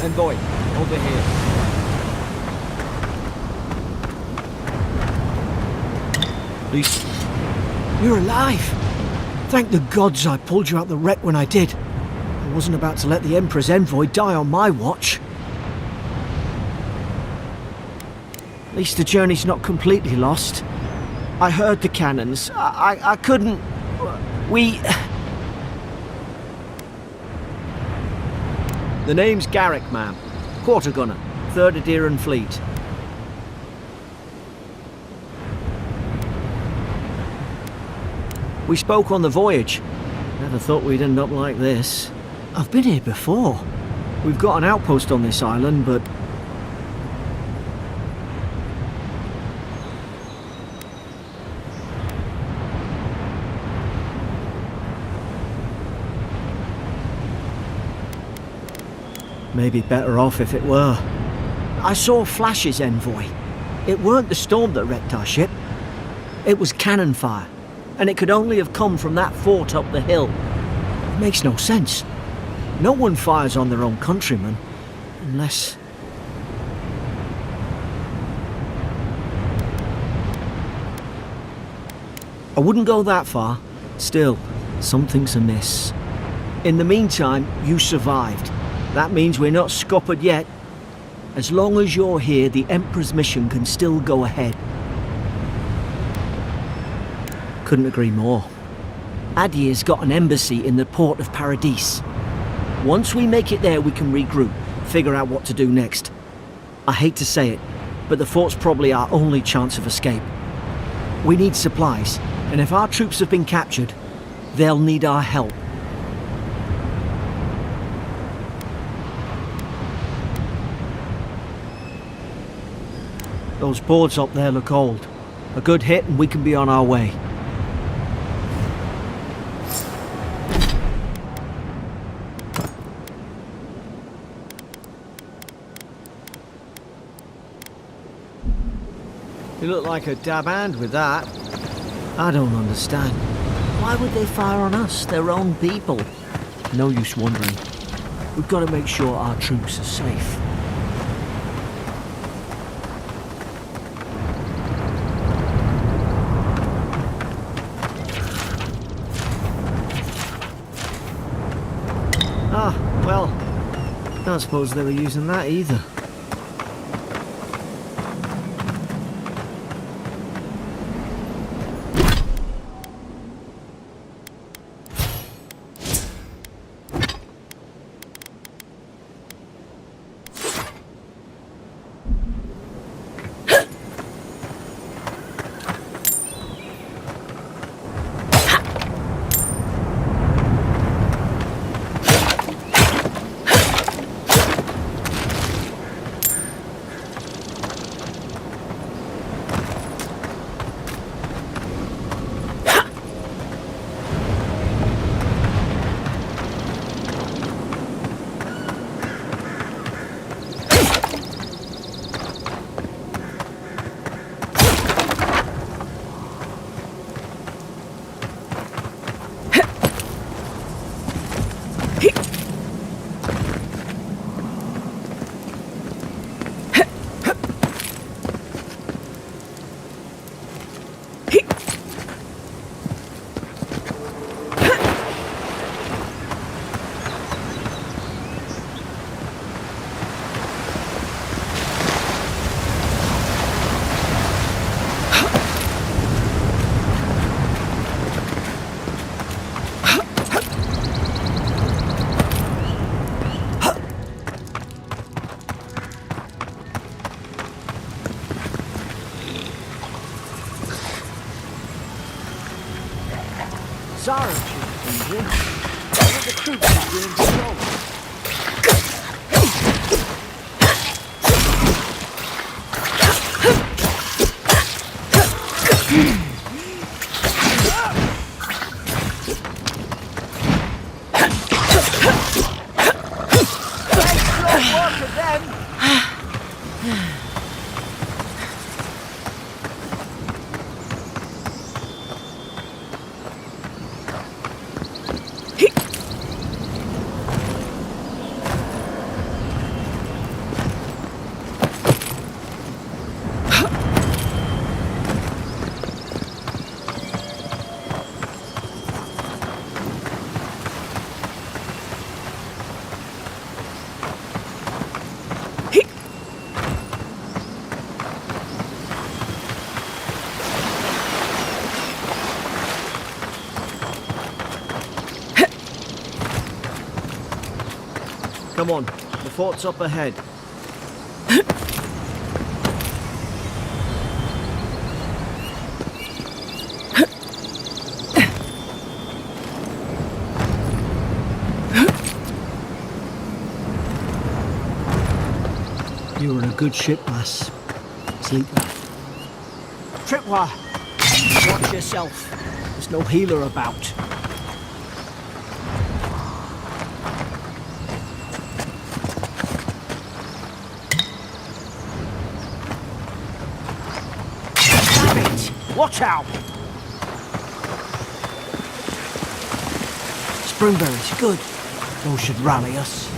Envoy, over here. Least you're alive. Thank the gods I pulled you out the wreck when I did. I wasn't about to let the Emperor's envoy die on my watch. At least the journey's not completely lost. I heard the cannons. I couldn't... We... The name's Garrick, ma'am. Quarter gunner, 3rd Adheran Fleet. We spoke on the voyage. Never thought we'd end up like this. I've been here before. We've got an outpost on this island, but... Maybe better off if it were. I saw flashes, Envoy. It weren't the storm that wrecked our ship. It was cannon fire, and it could only have come from that fort up the hill. It makes no sense. No one fires on their own countrymen, unless... I wouldn't go that far. Still, something's amiss. In the meantime, you survived. That means we're not scuppered yet. As long as you're here, the Emperor's mission can still go ahead. Couldn't agree more. AleGears got an embassy in the port of Paradis. Once we make it there, we can regroup, figure out what to do next. I hate to say it, but the fort's probably our only chance of escape. We need supplies, and if our troops have been captured, they'll need our help. Those boards up there look old. A good hit and we can be on our way. You look like a dab hand with that. I don't understand. Why would they fire on us, their own people? No use wondering. We've got to make sure our troops are safe. Ah, well, don't suppose they were using that either. Zara should be here. One of the troops is in control. Come on, the fort's up ahead. You were in a good ship, lass. Sleep well. Tripwire! Watch yourself. There's no healer about. Damn it! Watch out! Springberries, good. Those should rally us.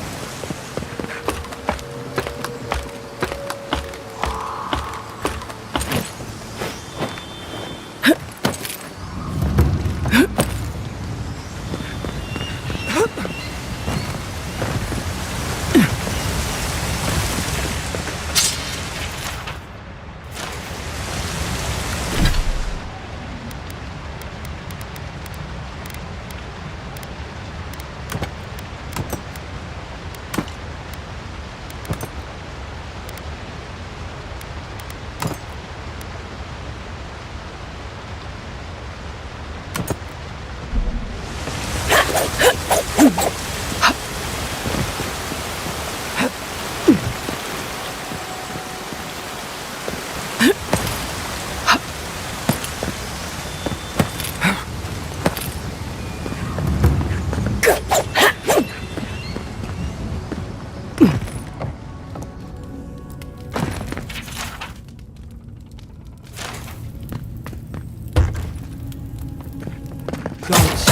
Gods,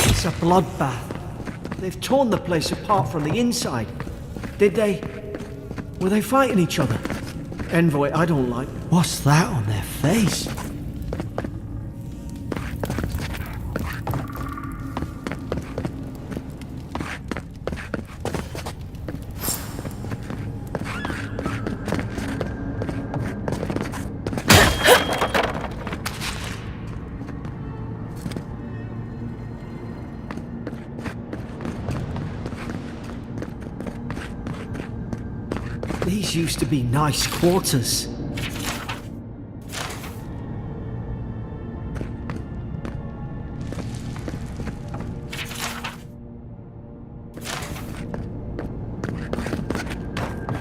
it's a bloodbath. They've torn the place apart from the inside. Did they? Were they fighting each other? Envoy, I don't like. What's that on their face? These used to be nice quarters.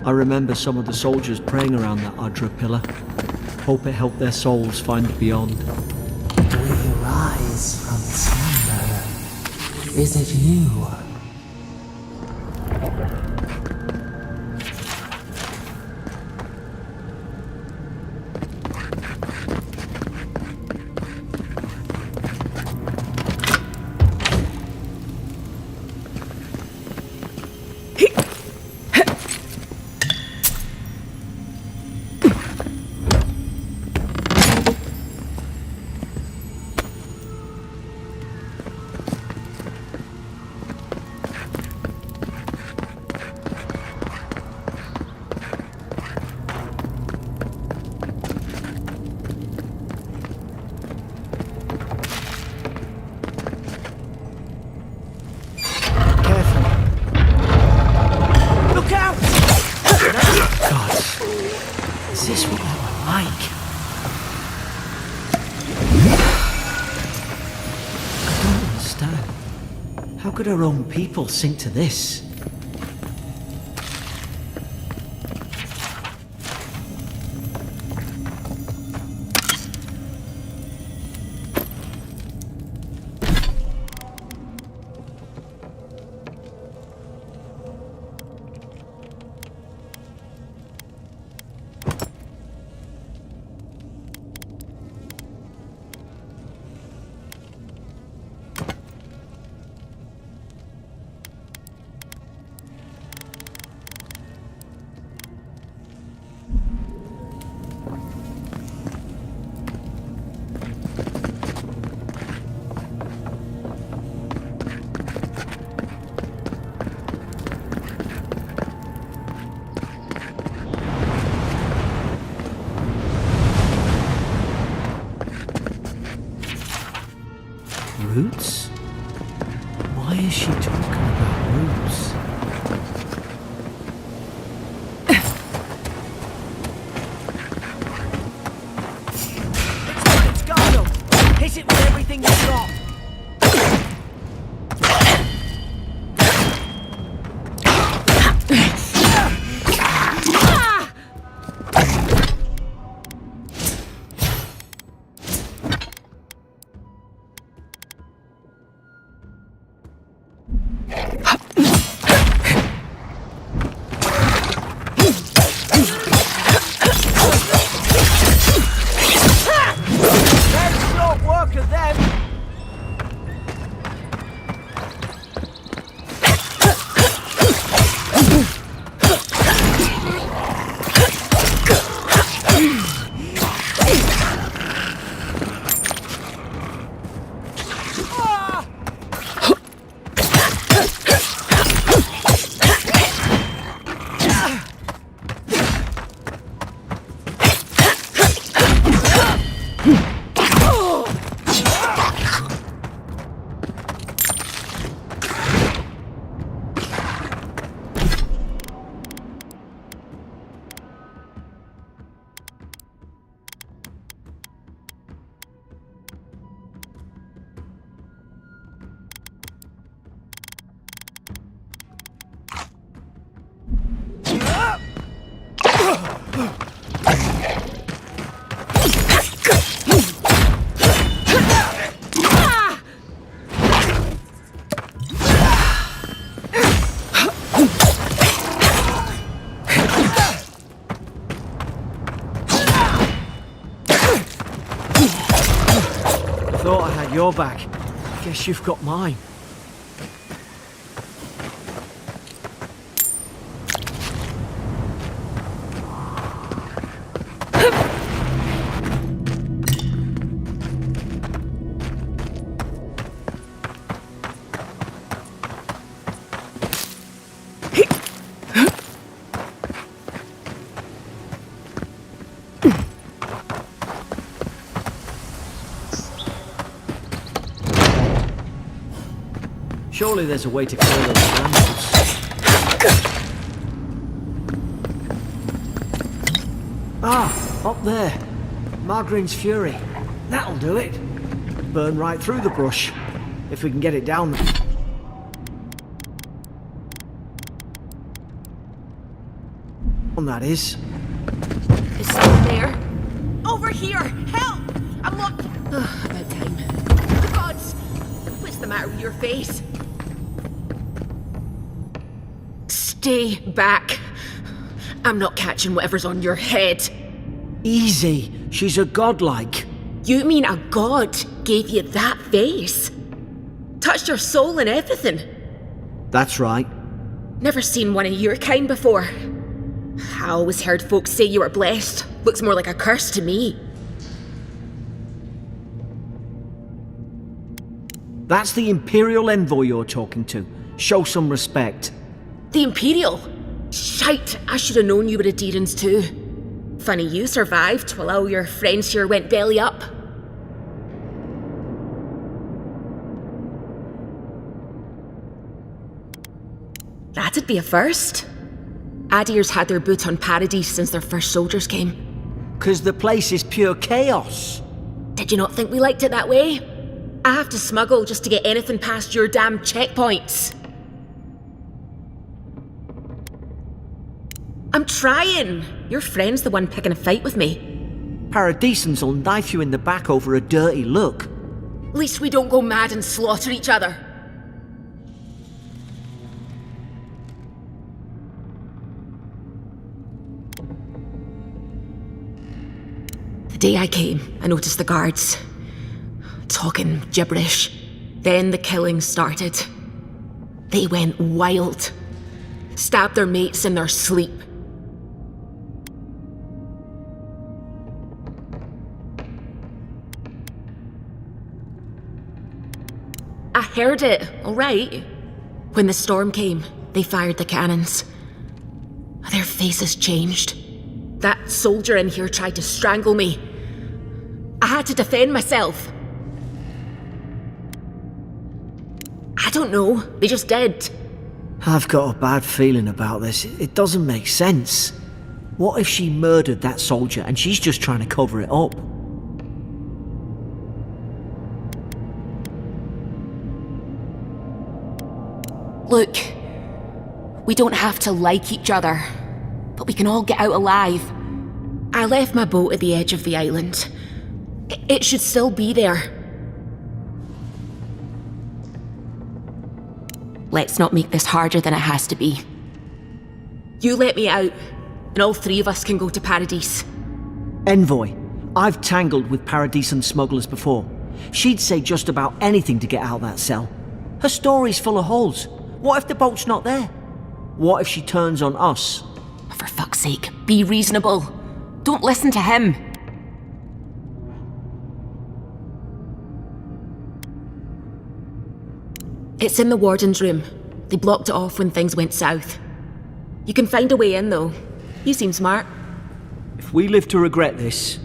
I remember some of the soldiers praying around that Adra pillar. Hope it helped their souls find the beyond. We rise from slumber. Is it you? How could our own people sink to this? Roots? Why is she talking about roots? Thought I had your back. Guess you've got mine. Surely there's a way to clear those brambles. Ah, up there. Margarine's Fury. That'll do it. Burn right through the brush, if we can get it down there. That is. It's still there. Over here! Help! I'm locked. About time. Oh, gods! What's the matter with your face? Stay back. I'm not catching whatever's on your head. Easy. She's a godlike. You mean a god gave you that face? Touched your soul and everything? That's right. Never seen one of your kind before. I always heard folks say you were blessed. Looks more like a curse to me. That's the Imperial envoy you're talking to. Show some respect. The Imperial? Shite, I should have known you were Adherents too. Funny you survived while all your friends here went belly up. That'd be a first. AleGears had their boot on Paradise since their first soldiers came. 'Cause the place is pure chaos. Did you not think we liked it that way? I have to smuggle just to get anything past your damn checkpoints. I'm trying. Your friend's the one picking a fight with me. Paradisans will knife you in the back over a dirty look. At least we don't go mad and slaughter each other. The day I came, I noticed the guards talking gibberish. Then the killing started. They went wild. Stabbed their mates in their sleep. I heard it, all right. When the storm came, they fired the cannons. Their faces changed. That soldier in here tried to strangle me. I had to defend myself. I don't know, they just did. I've got a bad feeling about this. It doesn't make sense. What if she murdered that soldier and she's just trying to cover it up? Look, we don't have to like each other, but we can all get out alive. I left my boat at the edge of the island. It should still be there. Let's not make this harder than it has to be. You let me out, and all three of us can go to Paradise. Envoy, I've tangled with Paradisan smugglers before. She'd say just about anything to get out that cell. Her story's full of holes. What if the boat's not there? What if she turns on us? For fuck's sake, be reasonable. Don't listen to him. It's in the warden's room. They blocked it off when things went south. You can find a way in, though. You seem smart. If we live to regret this...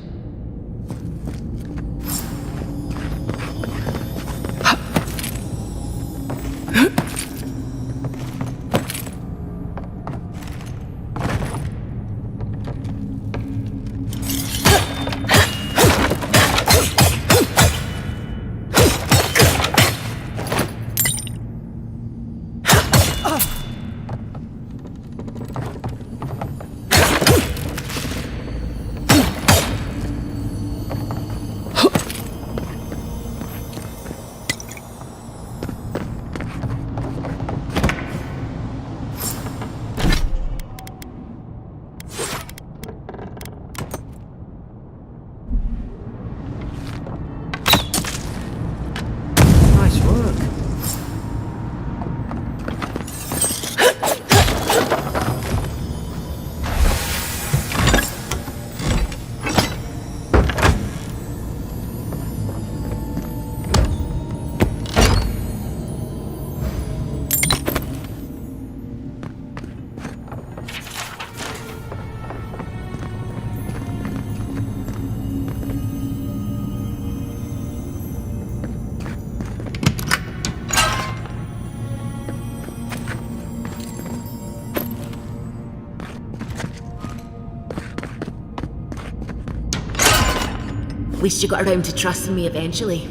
At least you got around to trusting me eventually.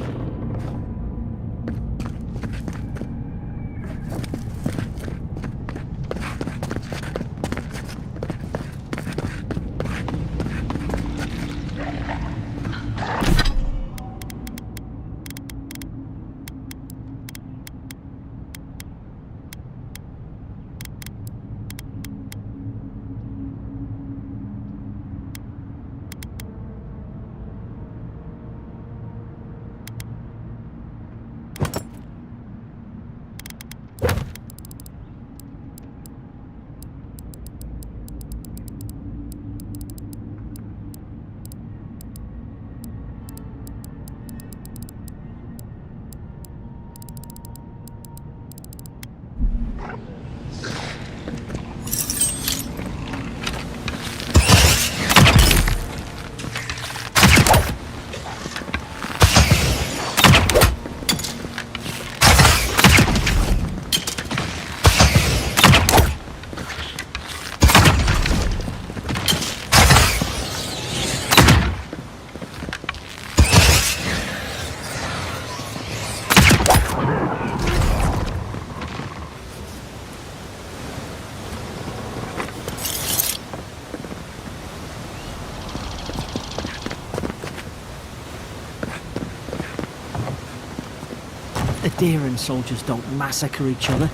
Adherent soldiers don't massacre each other.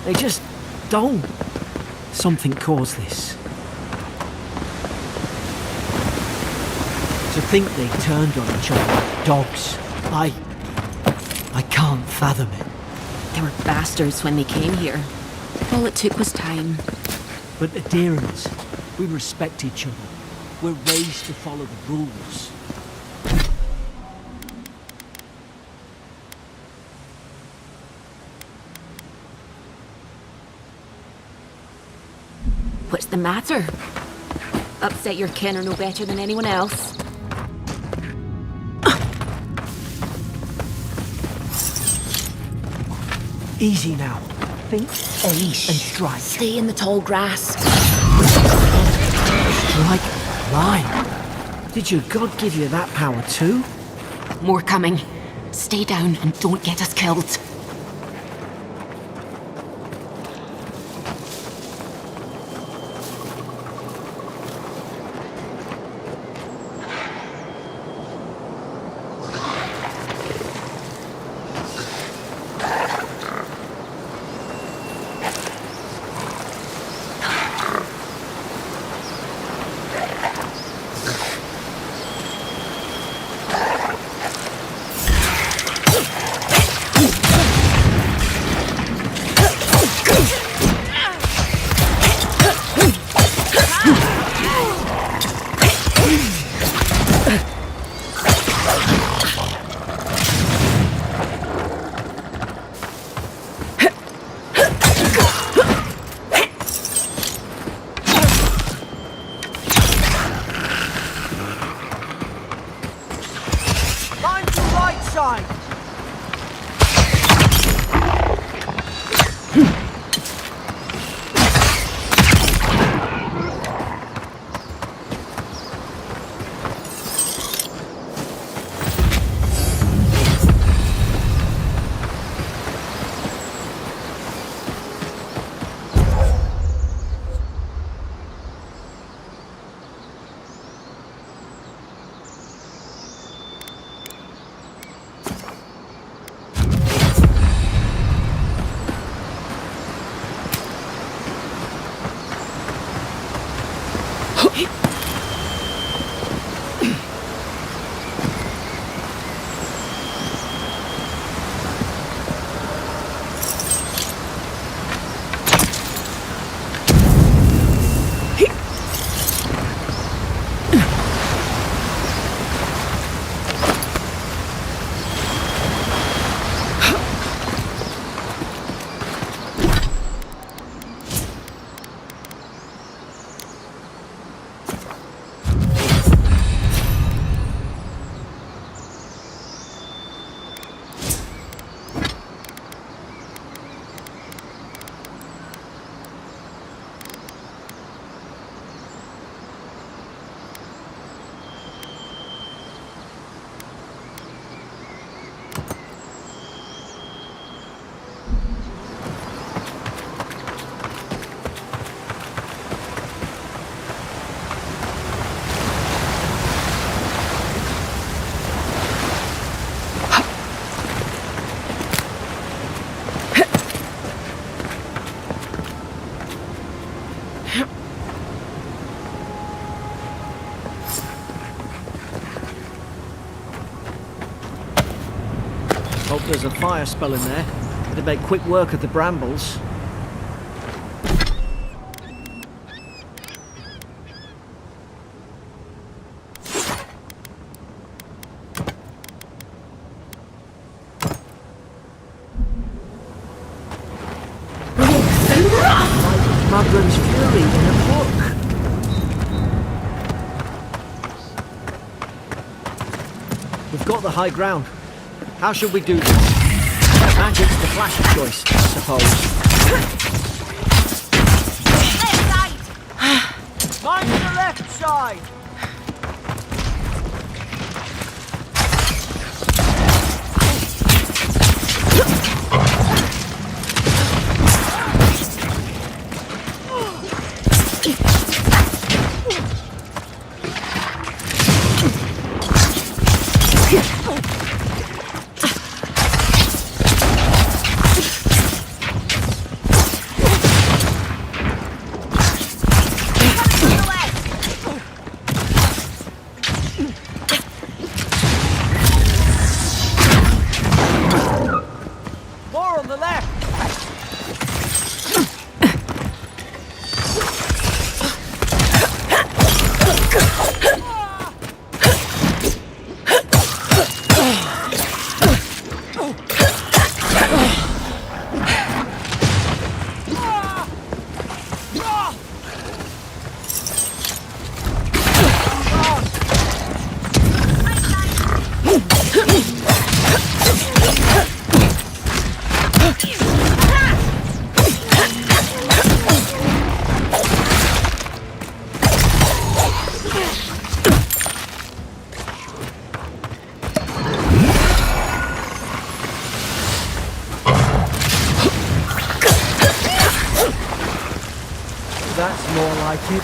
They just don't. Something caused this. To think they turned on each other like dogs. I can't fathom it. They were bastards when they came here. All it took was time. But adherents, we respect each other. We're raised to follow the rules. What's the matter? Upset your kin are no better than anyone else. Easy now. Think, aim, and strike. Stay in the tall grass. Strike line. Did your god give you that power too? More coming. Stay down and don't get us killed. Hope there's a fire spell in there. It'd make quick work of the brambles. Mudrun's Fury in a book. We've got the high ground. How should we do this? Magic's the flash of choice, I suppose. Mind the left side! That's more like it.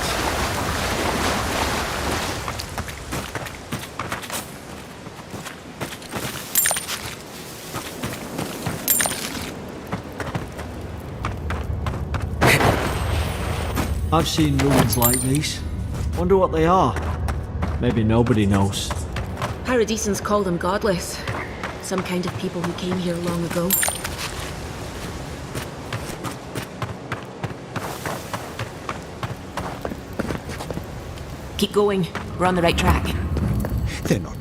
I've seen ruins like these. Wonder what they are. Maybe nobody knows. Paradisans call them godless. Some kind of people who came here long ago. Keep going. We're on the right track. They're not.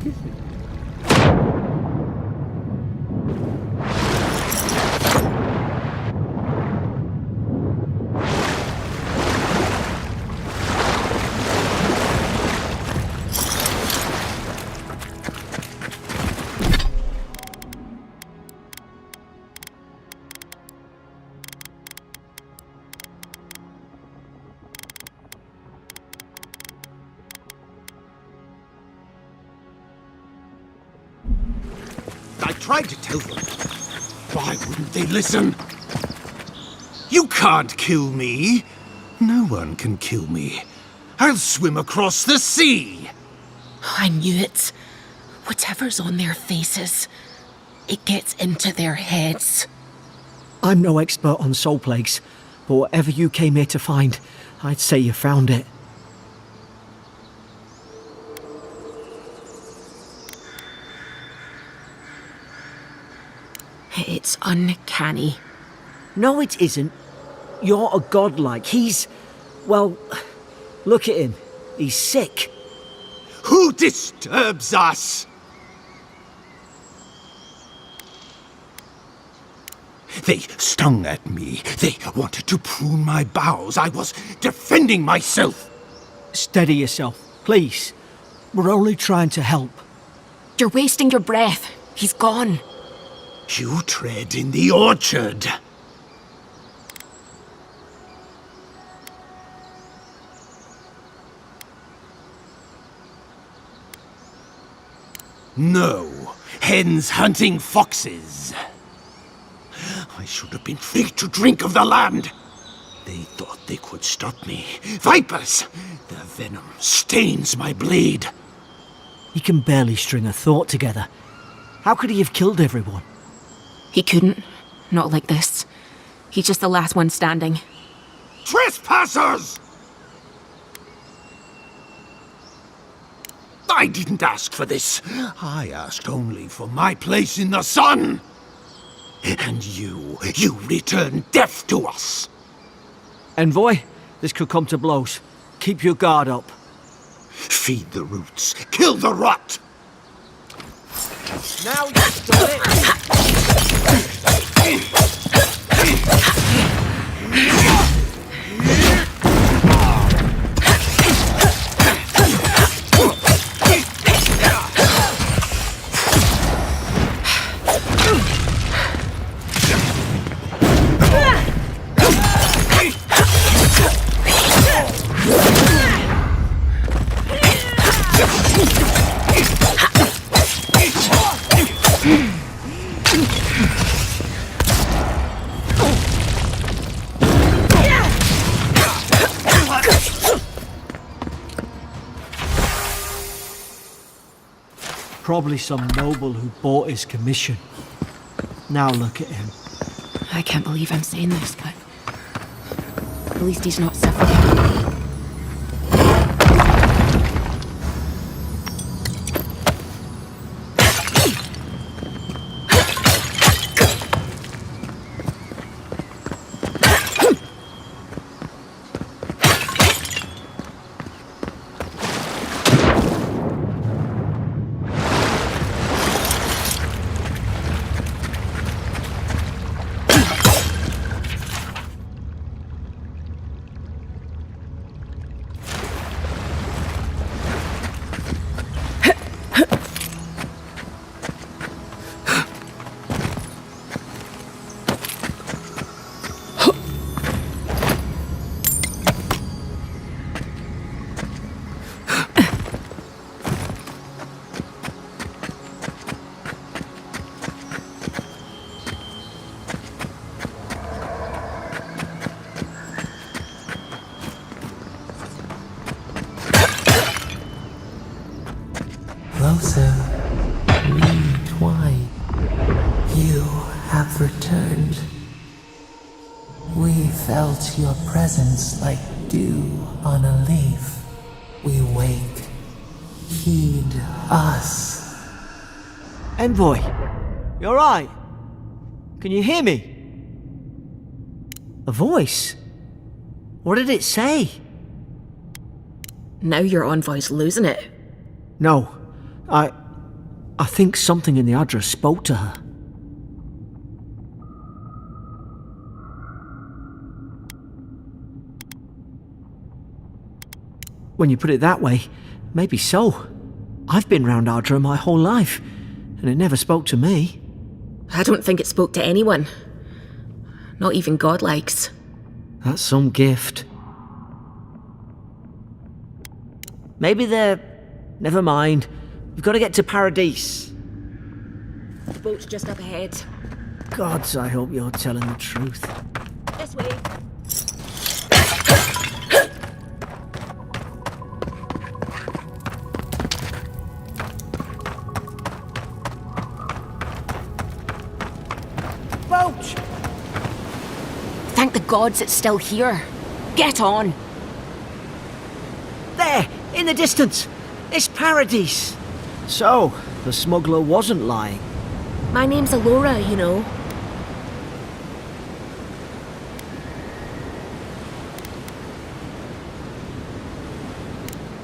I tried to tell them. Why wouldn't they listen? You can't kill me. No one can kill me. I'll swim across the sea. I knew it. Whatever's on their faces, it gets into their heads. I'm no expert on soul plagues, but whatever you came here to find, I'd say you found it. It's uncanny. No, it isn't. You're a godlike. He's... well, look at him. He's sick. Who disturbs us? They stung at me. They wanted to prune my boughs. I was defending myself. Steady yourself, please. We're only trying to help. You're wasting your breath. He's gone. You tread in the orchard. No, hens hunting foxes. I should have been free to drink of the land. They thought they could stop me. Vipers! Their venom stains my blade. He can barely string a thought together. How could he have killed everyone? He couldn't. Not like this. He's just the last one standing. Trespassers! I didn't ask for this. I asked only for my place in the sun. And you return deaf to us. Envoy, this could come to blows. Keep your guard up. Feed the roots, kill the rot. Now you've done it! Probably some noble who bought his commission. Now look at him. I can't believe I'm saying this, but at least he's not suffocating. Closer, retwine. You have returned. We felt your presence like dew on a leaf. We wake. Heed us. Envoy, you alright? Can you hear me? A voice? What did it say? Now your envoy's losing it. No, I think something in the address spoke to her. When you put it that way, maybe so. I've been round Ardra my whole life, and it never spoke to me. I don't think it spoke to anyone. Not even godlikes. That's some gift. Maybe they're... Never mind. We've got to get to Paradise. The boat's just up ahead. Gods, I hope you're telling the truth. This way. Boat! Thank the gods it's still here. Get on. There, in the distance. It's Paradise. So, the smuggler wasn't lying. My name's Alora, you know.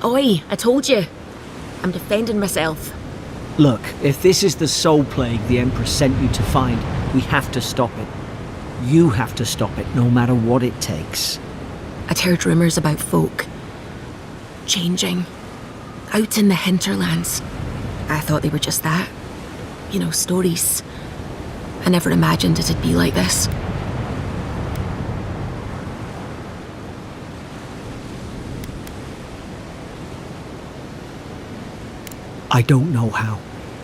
Oi, I told you. I'm defending myself. Look, if this is the soul plague the Empress sent you to find, we have to stop it. You have to stop it, no matter what it takes. I'd heard rumours about folk changing. Out in the hinterlands. I thought they were just that. You know, stories. I never imagined it'd be like this. I don't know how,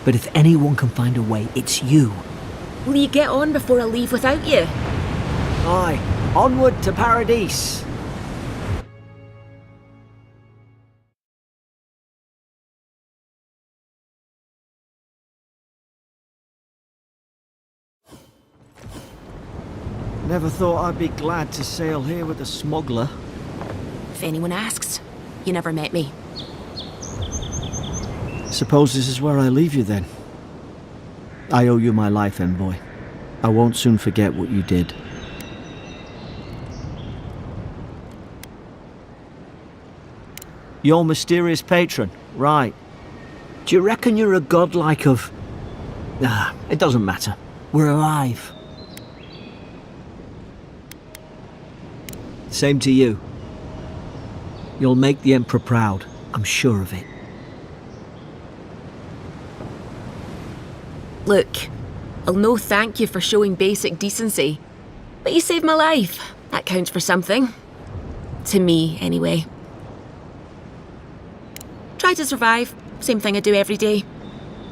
but if anyone can find a way, it's you. Will you get on before I leave without you? Aye, onward to Paradise. Never thought I'd be glad to sail here with a smuggler. If anyone asks, you never met me. Suppose this is where I leave you then. I owe you my life, Envoy. I won't soon forget what you did. Your mysterious patron, right. Do you reckon you're a godlike of... it doesn't matter. We're alive. Same to you. You'll make the Emperor proud, I'm sure of it. Look, I'll no thank you for showing basic decency, but you saved my life. That counts for something. To me, anyway. Try to survive. Same thing I do every day.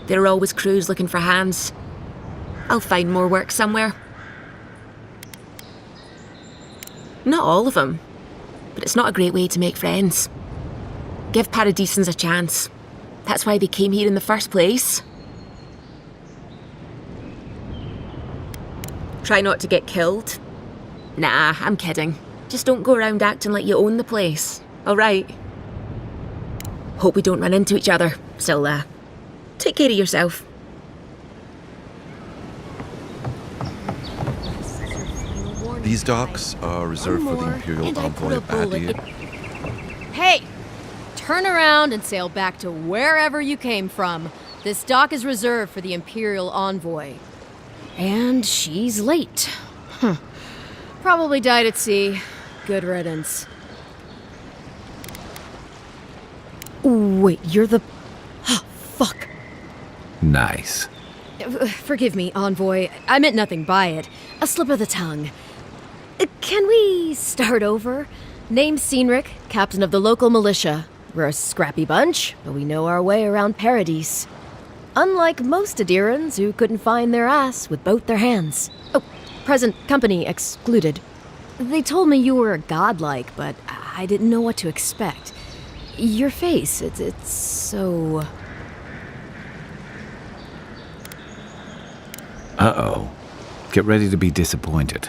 There are always crews looking for hands. I'll find more work somewhere. Not all of them, but it's not a great way to make friends. Give Paradisans a chance. That's why they came here in the first place. Try not to get killed. Nah, I'm kidding. Just don't go around acting like you own the place, alright? Hope we don't run into each other, so take care of yourself. These docks are reserved for the Imperial envoy of AleGears. Hey! Turn around and sail back to wherever you came from. This dock is reserved for the Imperial envoy. And she's late. Probably died at sea. Good riddance. Wait, you're the... fuck. Nice. Forgive me, envoy. I meant nothing by it. A slip of the tongue. Can we start over? Name's Cynric, captain of the local militia. We're a scrappy bunch, but we know our way around Paradise. Unlike most Adirans who couldn't find their ass with both their hands. Oh, present company excluded. They told me you were godlike, but I didn't know what to expect. Your face, it's so... Uh-oh. Get ready to be disappointed.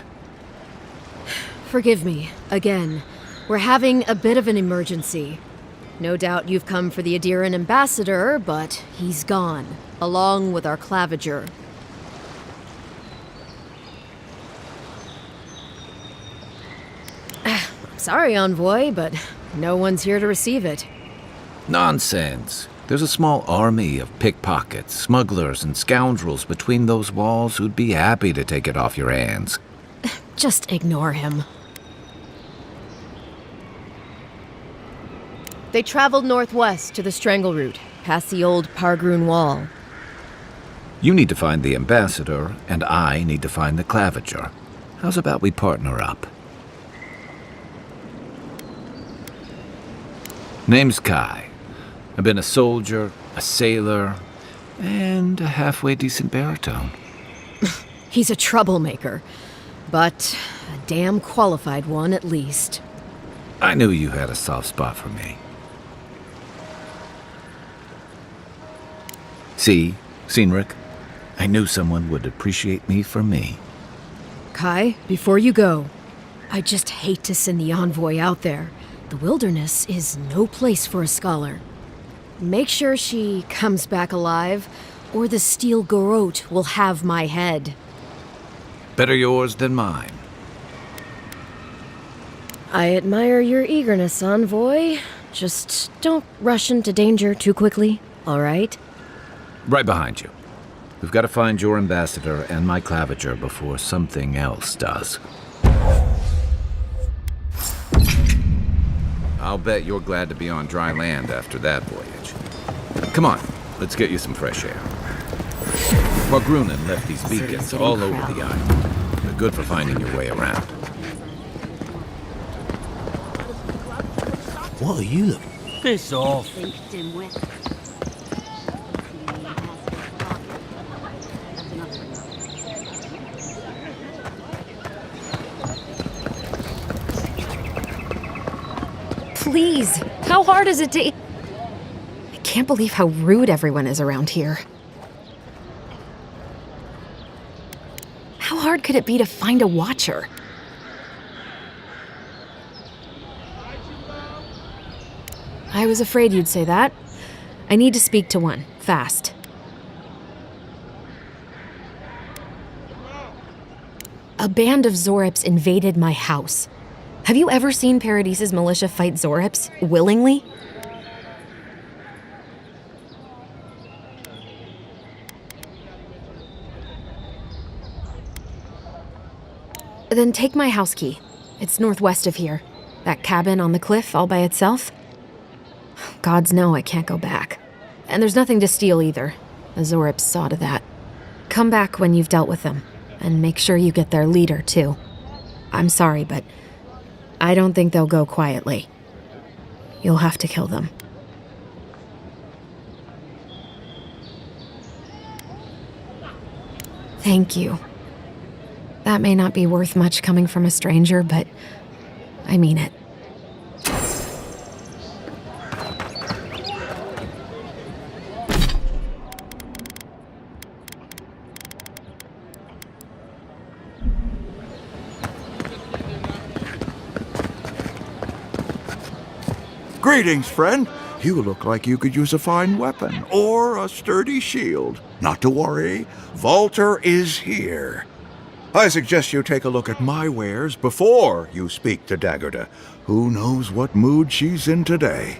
Forgive me, again. We're having a bit of an emergency. No doubt you've come for the Adiran ambassador, but he's gone, along with our claviger. I'm sorry, envoy, but no one's here to receive it. Nonsense. There's a small army of pickpockets, smugglers, and scoundrels between those walls who'd be happy to take it off your hands. Just ignore him. They traveled northwest to the Strangle Route, past the old Pargroon Wall. You need to find the ambassador, and I need to find the claviger. How's about we partner up? Name's Kai. I've been a soldier, a sailor, and a halfway decent baritone. He's a troublemaker, but a damn qualified one at least. I knew you had a soft spot for me. See, Cynric, I knew someone would appreciate me for me. Kai, before you go, I just hate to send the envoy out there. The wilderness is no place for a scholar. Make sure she comes back alive, or the steel garrote will have my head. Better yours than mine. I admire your eagerness, envoy. Just don't rush into danger too quickly, all right? Right behind you. We've got to find your ambassador and my claviger before something else does. I'll bet you're glad to be on dry land after that voyage. Come on, let's get you some fresh air. Pargrunen left these beacons all over the island. They're good for finding your way around. What are you looking? Piss off. Please, how hard is it to... I can't believe how rude everyone is around here. How hard could it be to find a watcher? I was afraid you'd say that. I need to speak to one, fast. A band of Zorips invaded my house. Have you ever seen Paradise's militia fight Zorips willingly? Then take my house key. It's northwest of here. That cabin on the cliff all by itself. Gods know I can't go back. And there's nothing to steal either. The Zorips saw to that. Come back when you've dealt with them. And make sure you get their leader, too. I'm sorry, but I don't think they'll go quietly. You'll have to kill them. Thank you. That may not be worth much coming from a stranger, but I mean it. Greetings, friend. You look like you could use a fine weapon or a sturdy shield. Not to worry, Volter is here. I suggest you take a look at my wares before you speak to Daggerda. Who knows what mood she's in today?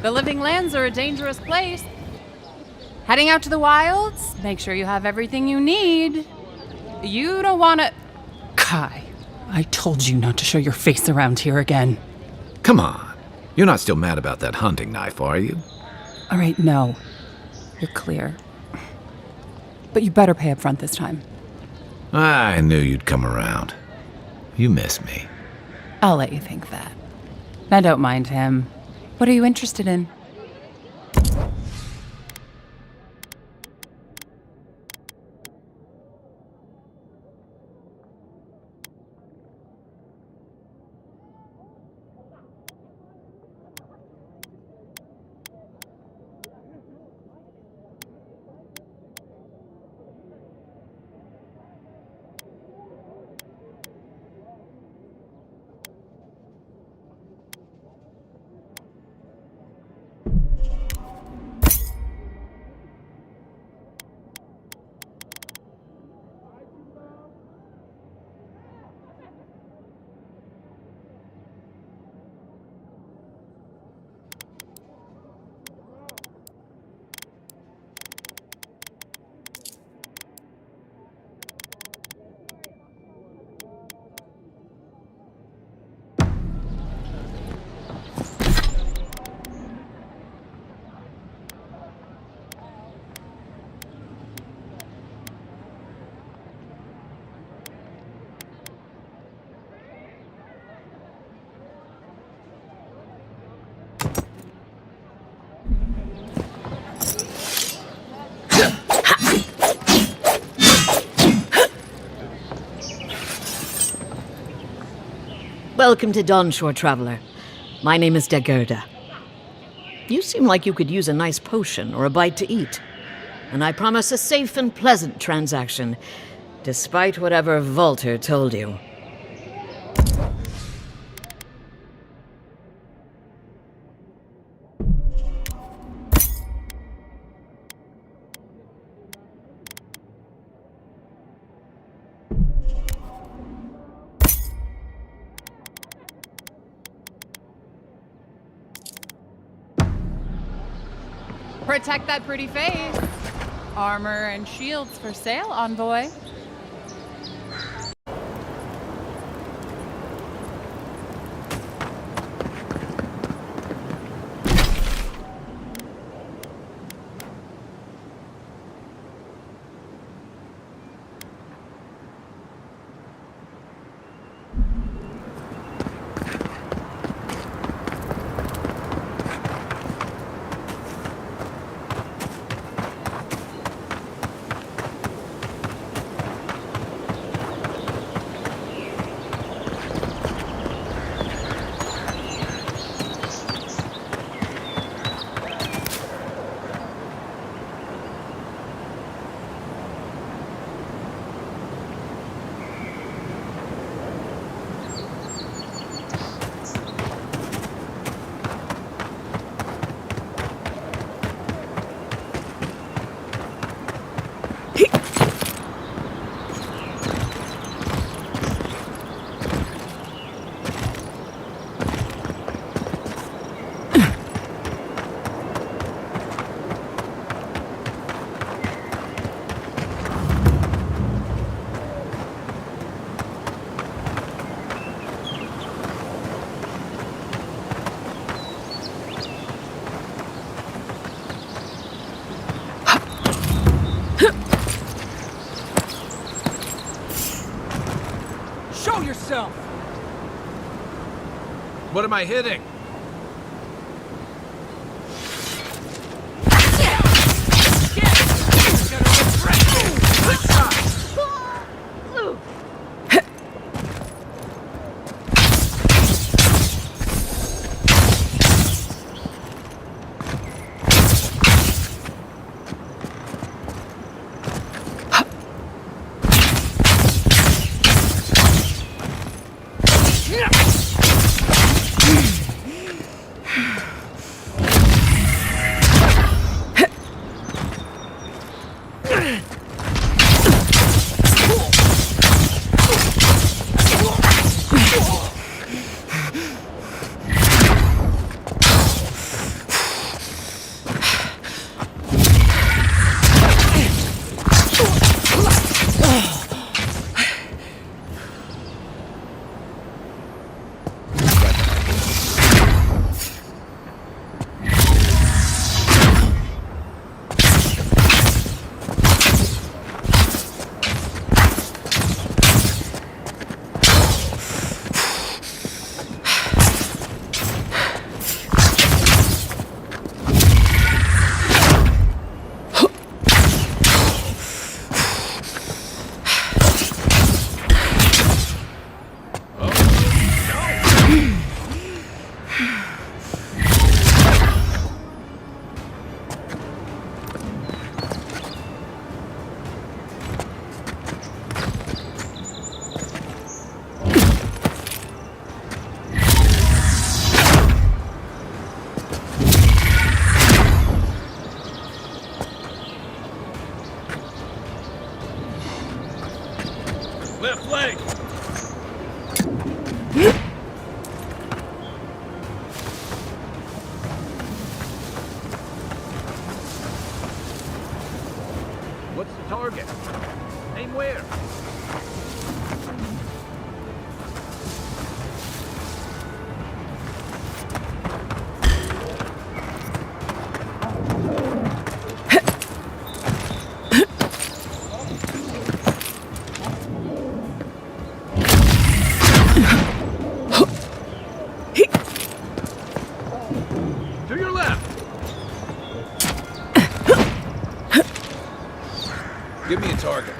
The living lands are a dangerous place. Heading out to the wilds, make sure you have everything you need. You don't want to... Kai, I told you not to show your face around here again. Come on. You're not still mad about that hunting knife, are you? All right, no. You're clear. But you better pay up front this time. I knew you'd come around. You miss me. I'll let you think that. Now don't mind him. What are you interested in? Welcome to Dawnshore, Traveler. My name is Daggerda. You seem like you could use a nice potion or a bite to eat. And I promise a safe and pleasant transaction, despite whatever Volter told you. Protect that pretty face. Armor and shields for sale, Envoy. What am I hitting? Left leg! What's the target? Aim where? Give me a target.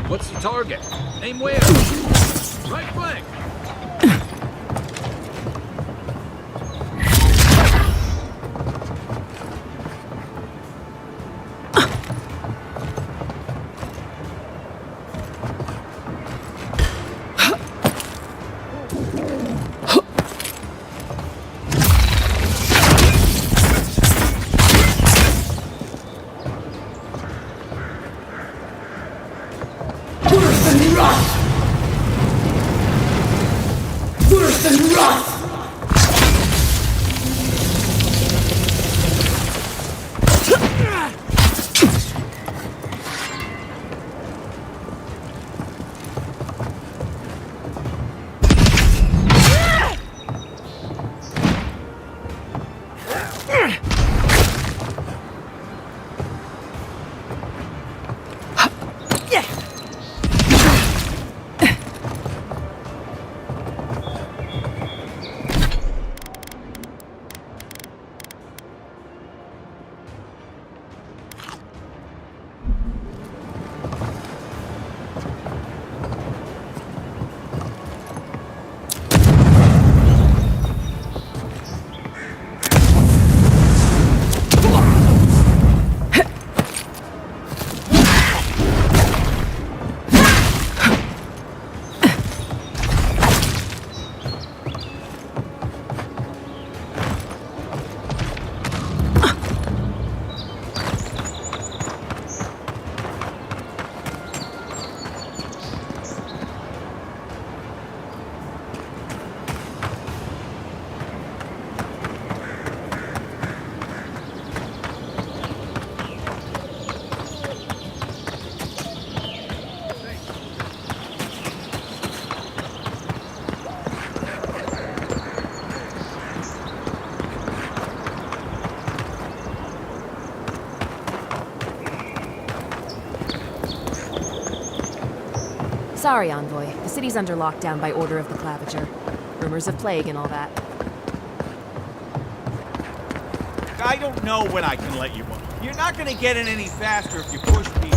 What's the target? Aim where? Right flank! Sorry, Envoy. The city's under lockdown by order of the Claviger. Rumors of plague and all that. I don't know when I can let you in. You're not gonna get in any faster if you push people.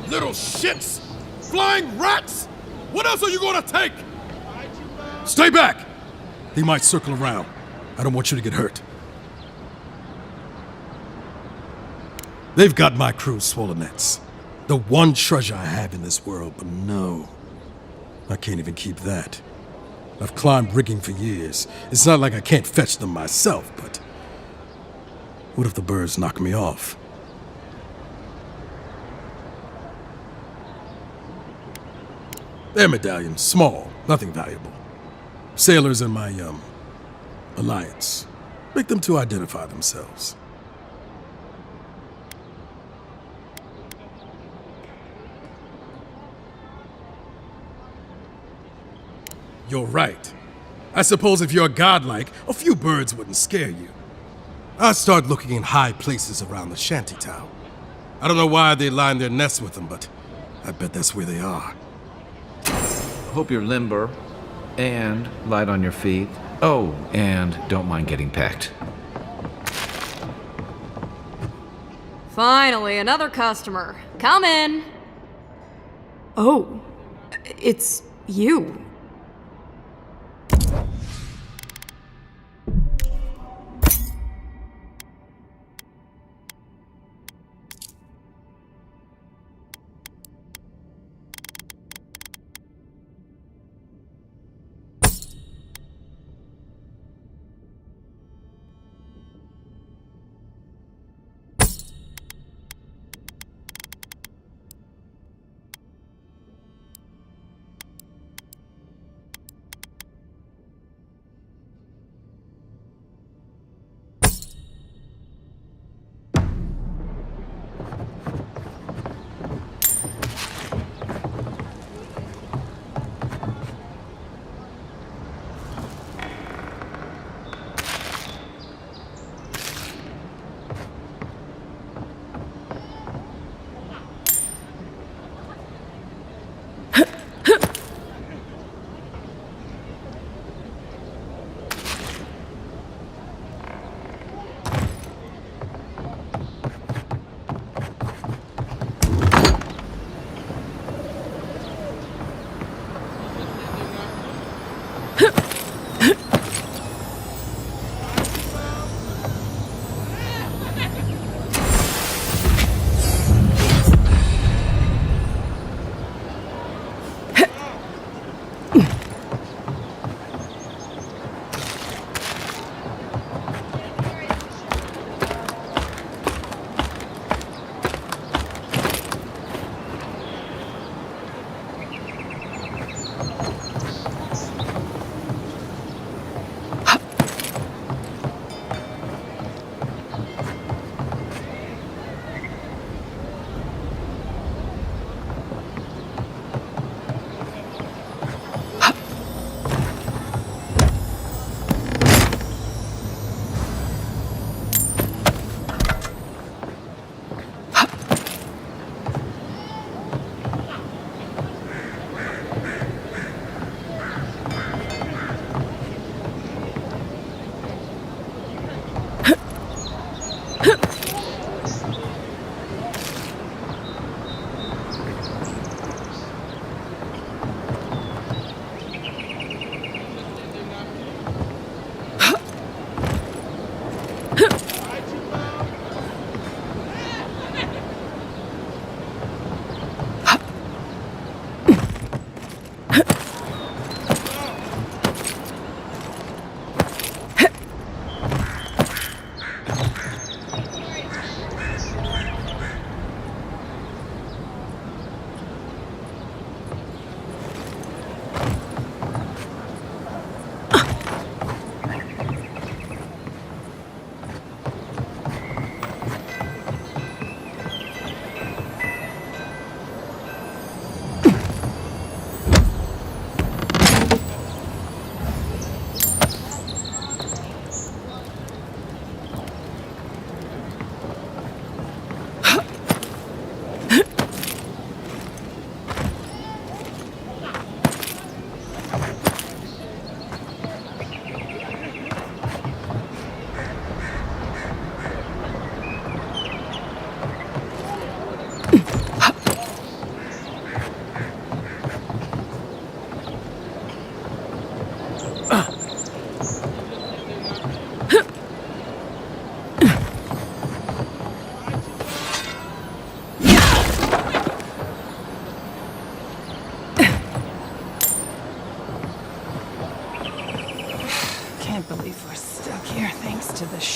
Little shits! Flying rats! What else are you gonna take? Stay back! They might circle around. I don't want you to get hurt. They've got my crew's swollen nets. The one treasure I have in this world, but no. I can't even keep that. I've climbed rigging for years. It's not like I can't fetch them myself, but... what if the birds knock me off? Their medallion, small, nothing valuable. Sailors in my, alliance. Make them to identify themselves. You're right. I suppose if you're godlike, a few birds wouldn't scare you. I'd start looking in high places around the shantytown. I don't know why they line their nests with them, but I bet that's where they are. Hope you're limber and light on your feet. Oh, and don't mind getting pecked. Finally, another customer. Come in. Oh, it's you.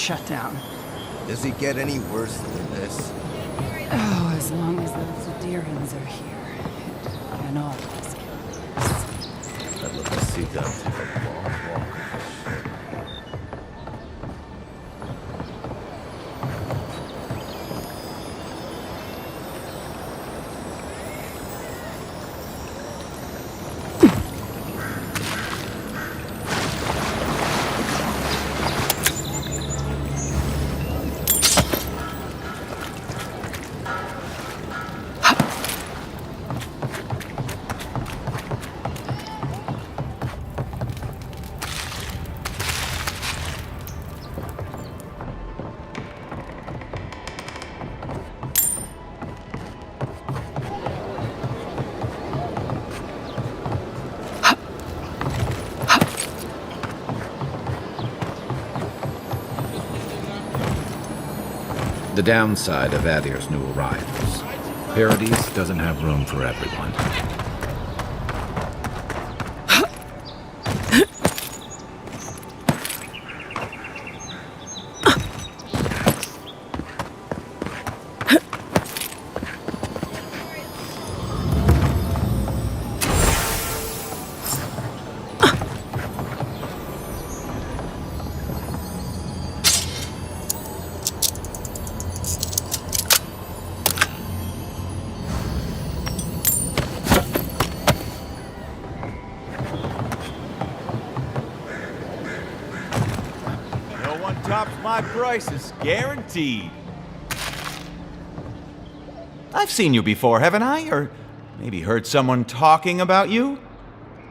shut down. Does it get any worse than this? Oh, as long as those Adirians are here, it can always get worse. That little seagull took a long walk. The downside of AleGears' new arrivals. Paradise doesn't have room for everyone. Tops my prices, guaranteed. I've seen you before, haven't I? Or maybe heard someone talking about you?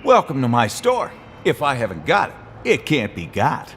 Welcome to my store. If I haven't got it, it can't be got.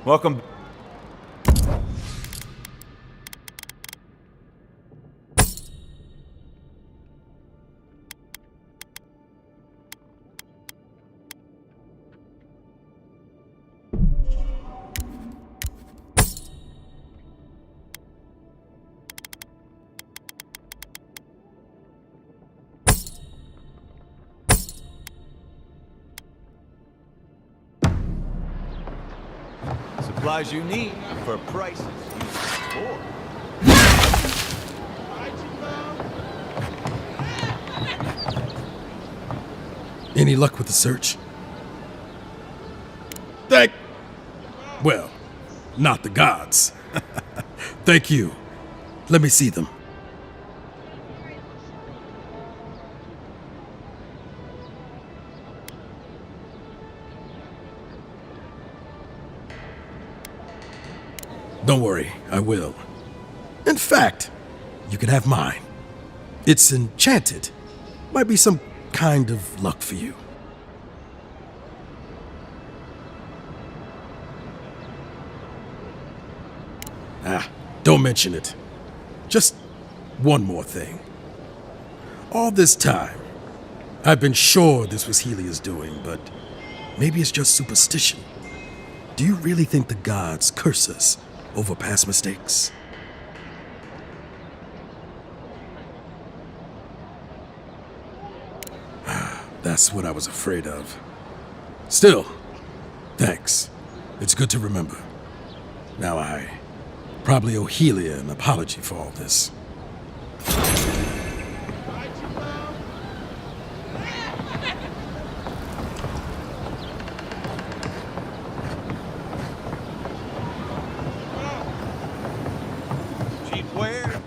Welcome. Supplies you need for prices you can afford. Any luck with the search? Well, not the gods. Thank you. Let me see them. Don't worry, I will. In fact, you can have mine. It's enchanted. Might be some kind of luck for you. Don't mention it. Just one more thing. All this time, I've been sure this was Helia's doing, but maybe it's just superstition. Do you really think the gods curse us over past mistakes? That's what I was afraid of. Still, thanks. It's good to remember. Now I probably owe Helia an apology for all this. Cheap ware.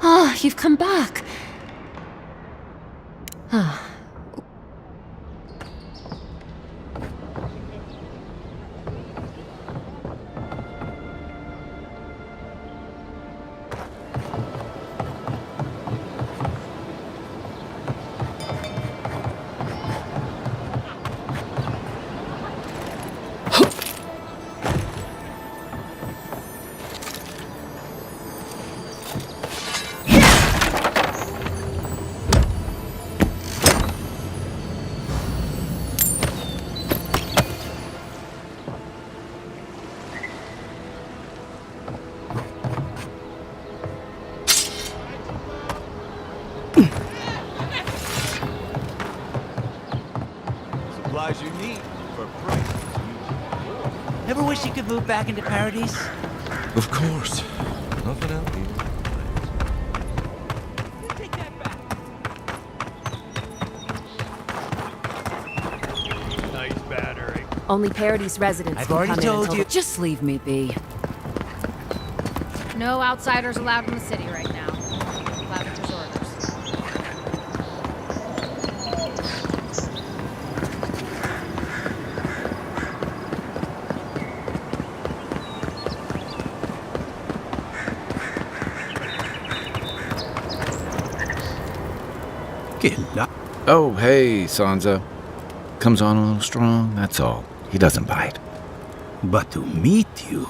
Ah, you've come back. Ah. Supplies you need for prices. Ever wish you could move back into Paradise? Of course. Nothing else here. Nice battery. Only Paradise residents I've can already come in told until you. Just leave me be. No outsiders allowed in the city right now. Clavenger's orders. Oh, hey, Sansa. Comes on a little strong, that's all. He doesn't bite. But to meet you,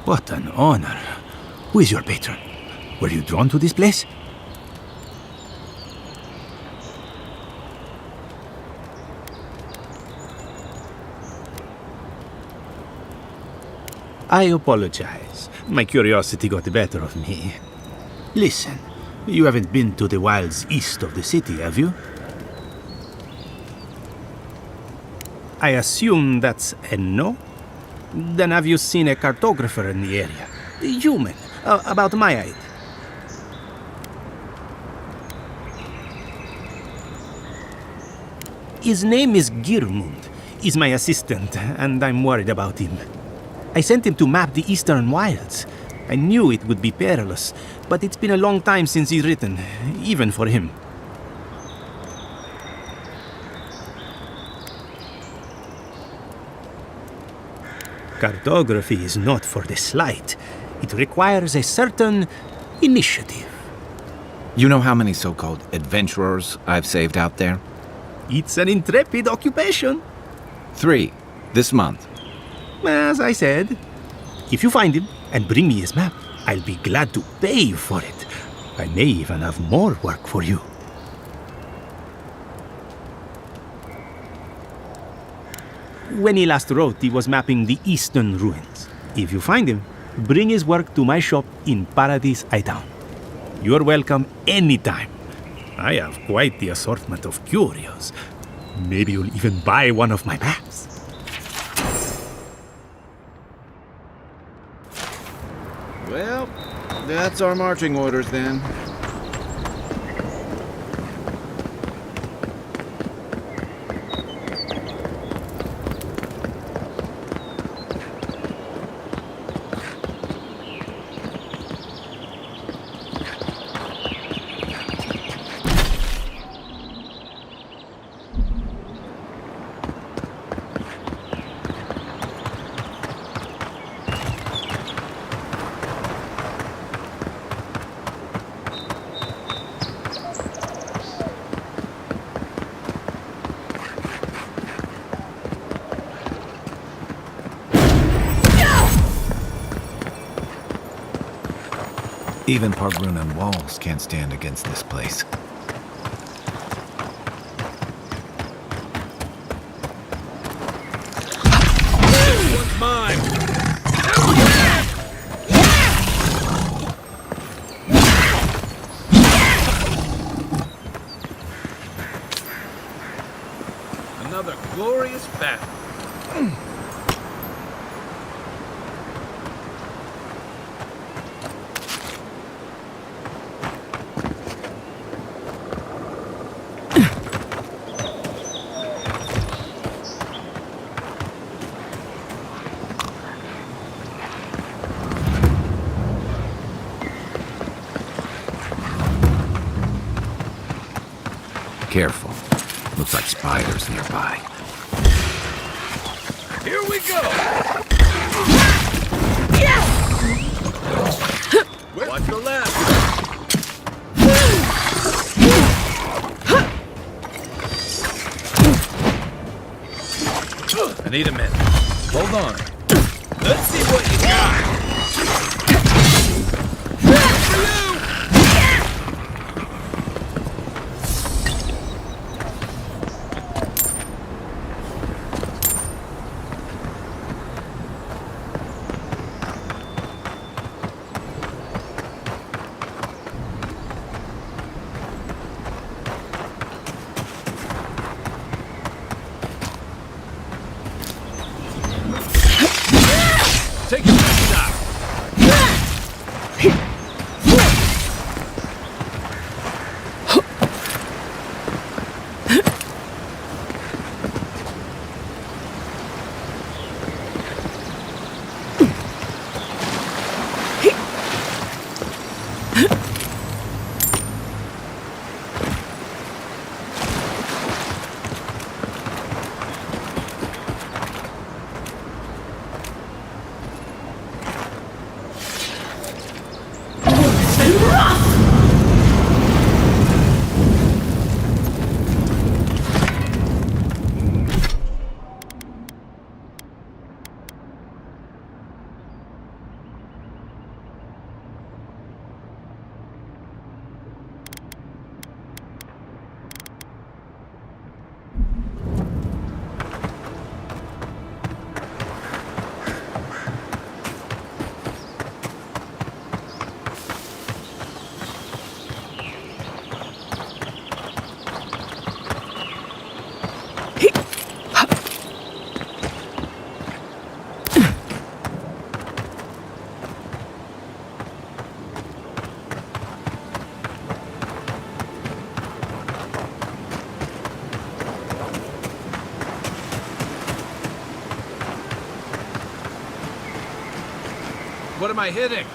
what an honor. Who is your patron? Were you drawn to this place? I apologize. My curiosity got the better of me. Listen, you haven't been to the wilds east of the city, have you? I assume that's a no? Then have you seen a cartographer in the area? A human, about my height. His name is Girmund. He's my assistant, and I'm worried about him. I sent him to map the eastern wilds. I knew it would be perilous, but it's been a long time since he's written, even for him. Cartography is not for the slight. It requires a certain initiative. You know how many so-called adventurers I've saved out there? It's an intrepid occupation. 3, this month. As I said, if you find him and bring me his map, I'll be glad to pay you for it. I may even have more work for you. When he last wrote, he was mapping the eastern ruins. If you find him, bring his work to my shop in Paradise Hightown. You're welcome anytime. I have quite the assortment of curios. Maybe you'll even buy one of my maps. Well, that's our marching orders then. Even Pargrunan walls can't stand against this place. This one's mine! Another glorious battle. Careful. Looks like spiders nearby. Here we go! Watch the left! I need a minute. Hold on. Let's see what you got! Take your best shot. What am I hitting?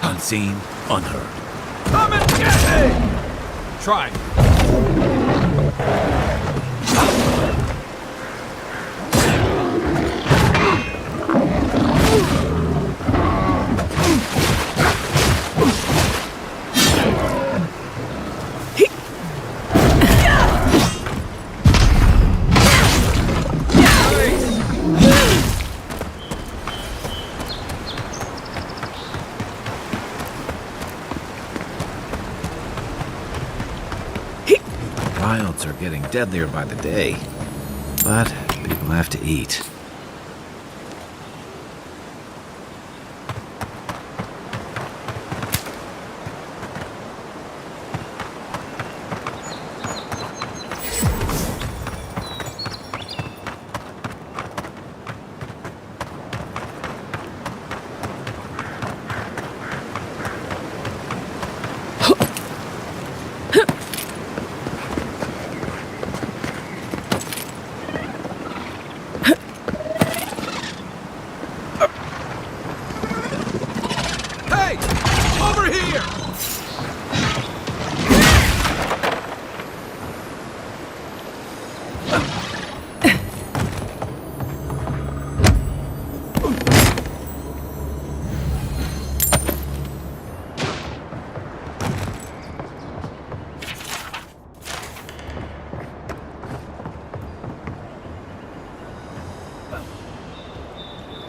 Unseen, unheard. Come and get me! Try. Wilds are getting deadlier by the day, but people have to eat.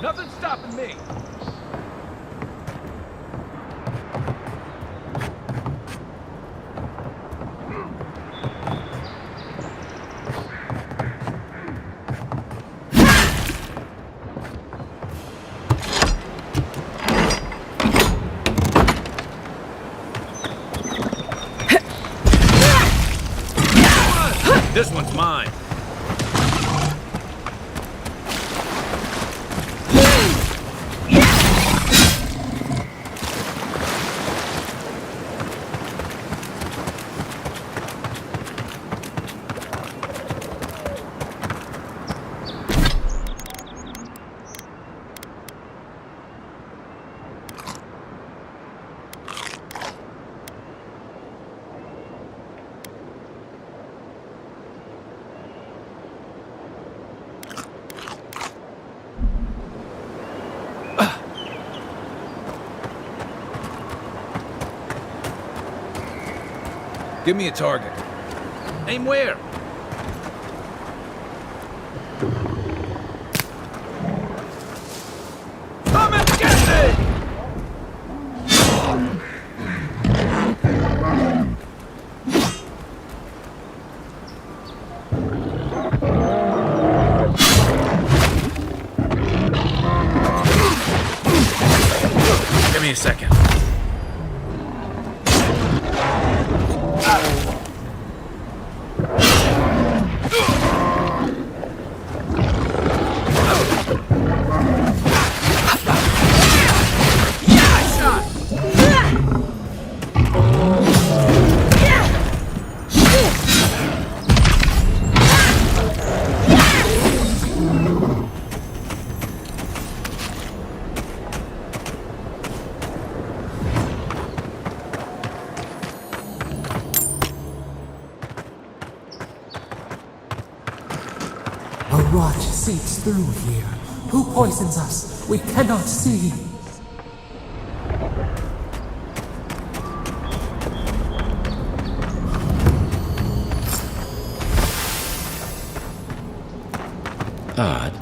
Nothing's stopping me. This one's mine. Give me a target. Aim where? Come and get me! Give me a second. A rot seeps through here. Who poisons us? We cannot see. Odd.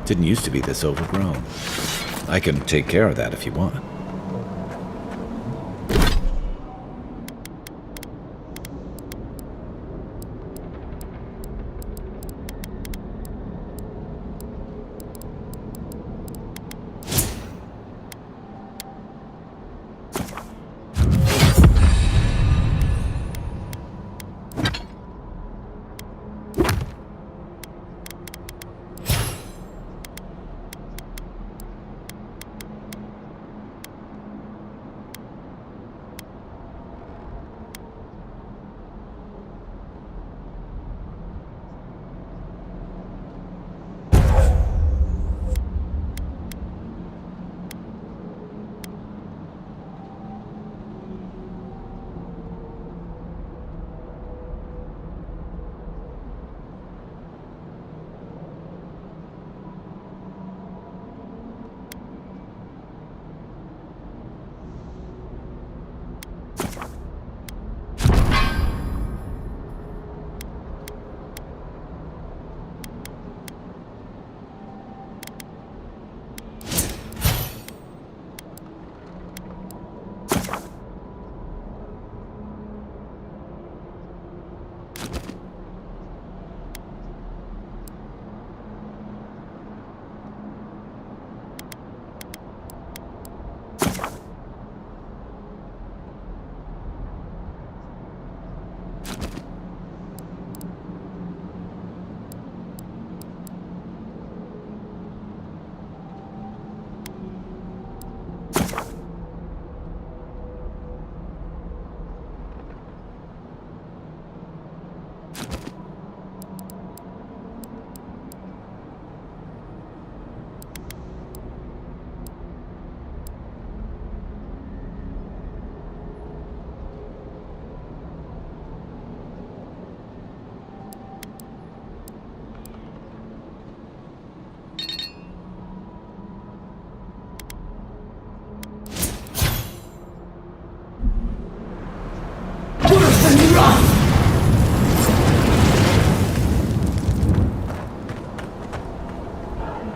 Didn't used to be this overgrown. I can take care of that if you want.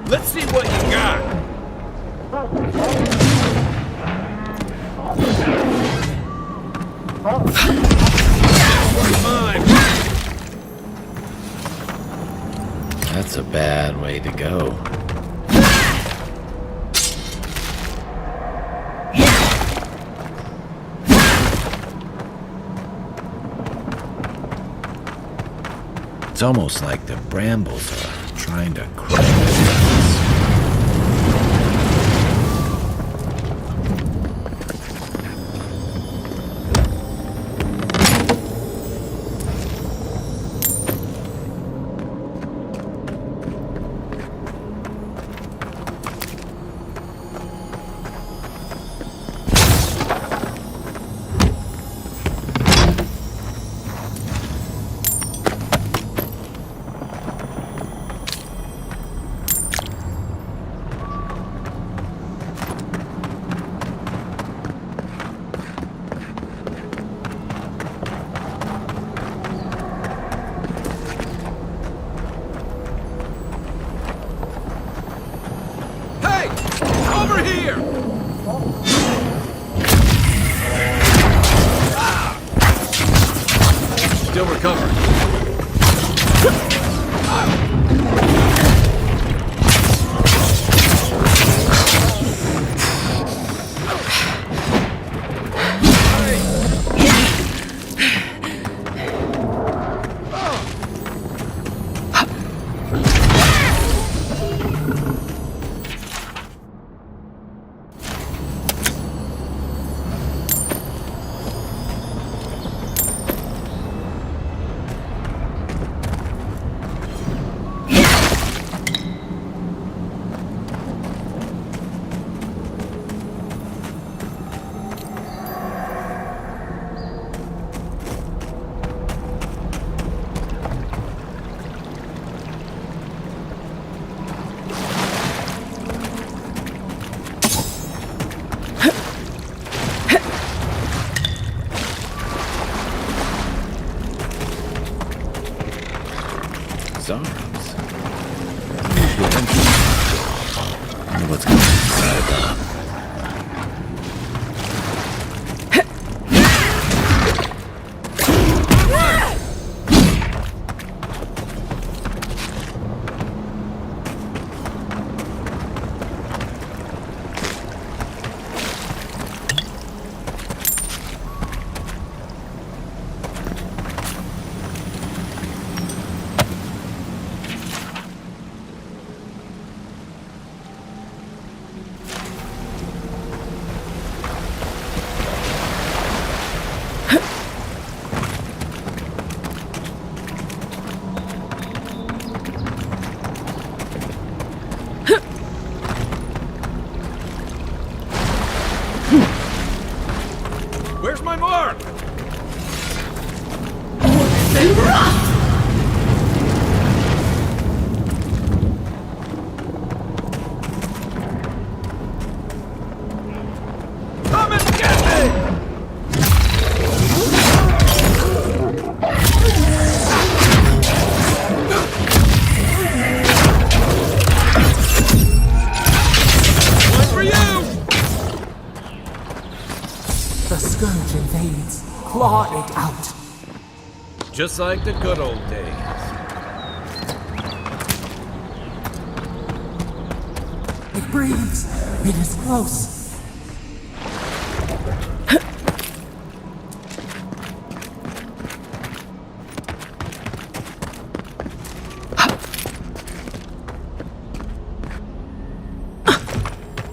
Let's see what you got. That's a bad way to go. It's almost like the brambles are trying to crush us. Still recovering. What's going on? Where's my mark? Come and get me! One for you! The scourge invades. Claw it out. Just like the good old days. It breathes. It is close.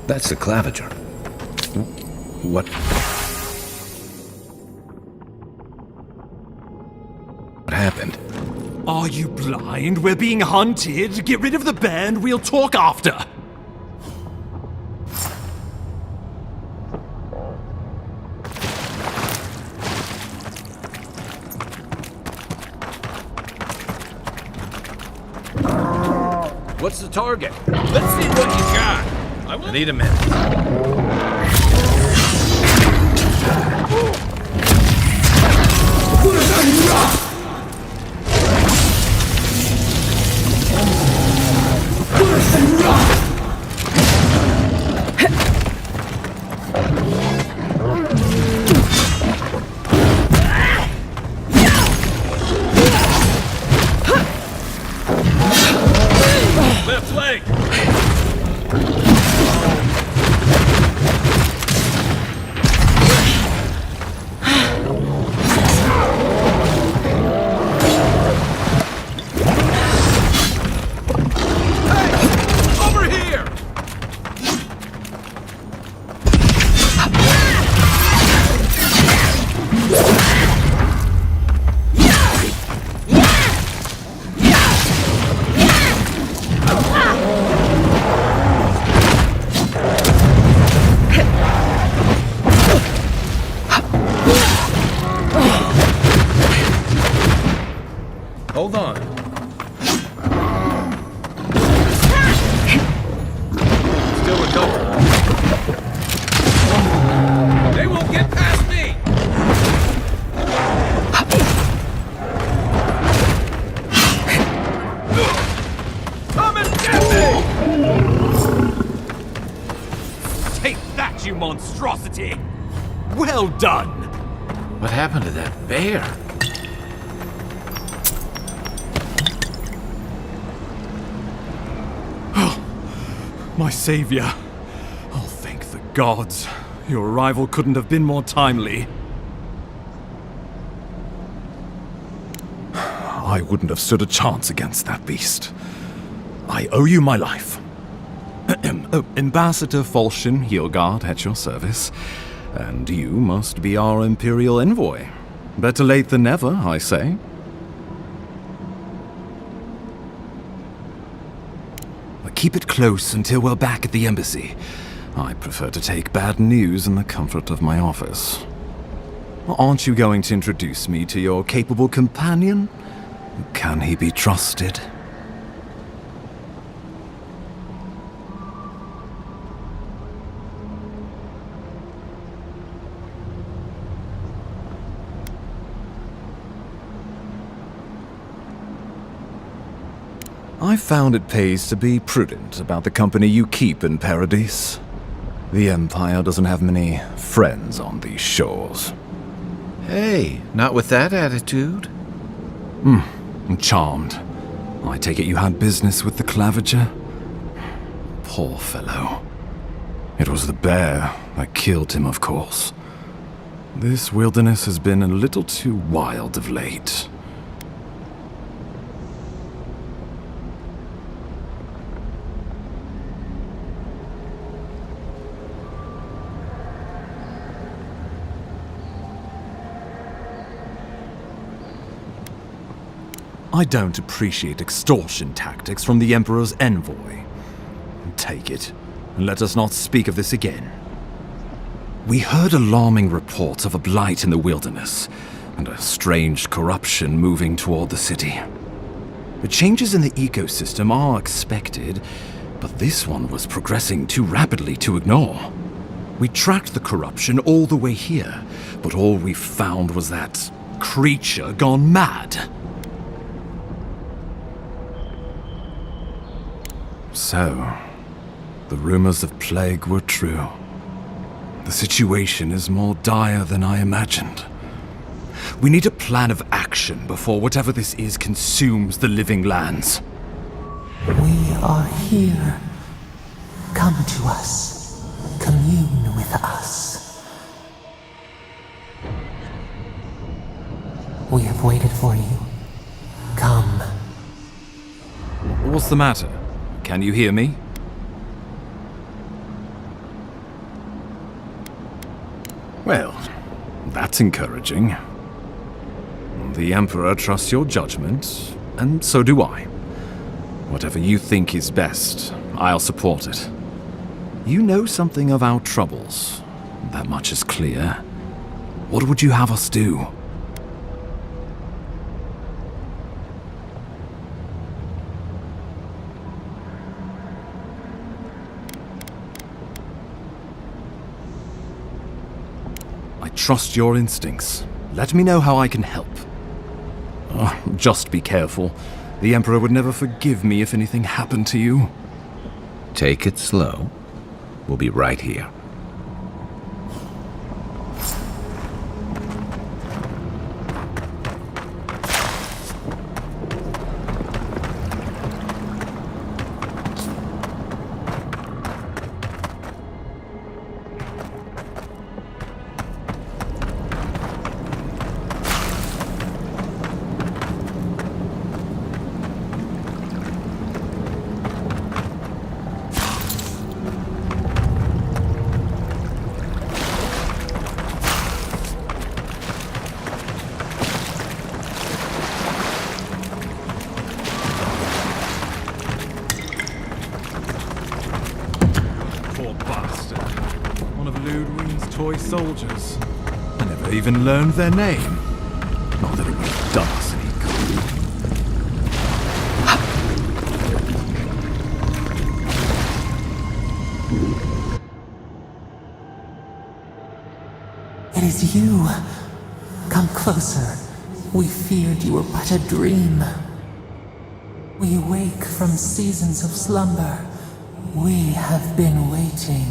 That's the claviger. What happened? Are you blind? We're being hunted. Get rid of the band. We'll talk after. What's the target? Let's see what you got. I need a minute. Left leg! Hold on. Still recovering. They won't get past me! Come and get me! Take that, you monstrosity! Well done! What happened to that bear? My savior. Oh, thank the gods. Your arrival couldn't have been more timely. I wouldn't have stood a chance against that beast. I owe you my life. Ambassador Falchion Hiergard at your service. And you must be our Imperial envoy. Better late than never, I say. Keep it close until we're back at the embassy. I prefer to take bad news in the comfort of my office. Aren't you going to introduce me to your capable companion? Can he be trusted? I found it pays to be prudent about the company you keep in Paradise. The Empire doesn't have many friends on these shores. Hey, not with that attitude. I'm charmed. I take it you had business with the Claviger? Poor fellow. It was the bear that killed him, of course. This wilderness has been a little too wild of late. I don't appreciate extortion tactics from the Emperor's envoy. Take it, and let us not speak of this again. We heard alarming reports of a blight in the wilderness, and a strange corruption moving toward the city. The changes in the ecosystem are expected, but this one was progressing too rapidly to ignore. We tracked the corruption all the way here, but all we found was that creature gone mad. So, the rumors of plague were true. The situation is more dire than I imagined. We need a plan of action before whatever this is consumes the living lands. We are here. Come to us. Commune with us. We have waited for you. Come. What's the matter? Can you hear me? Well, that's encouraging. The Emperor trusts your judgment, and so do I. Whatever you think is best, I'll support it. You know something of our troubles. That much is clear. What would you have us do? Trust your instincts. Let me know how I can help. Just be careful. The Emperor would never forgive me if anything happened to you. Take it slow. We'll be right here. Toy soldiers. I never even learned their name. Not that it would have done us any good. It is you. Come closer. We feared you were but a dream. We wake from seasons of slumber. We have been waiting.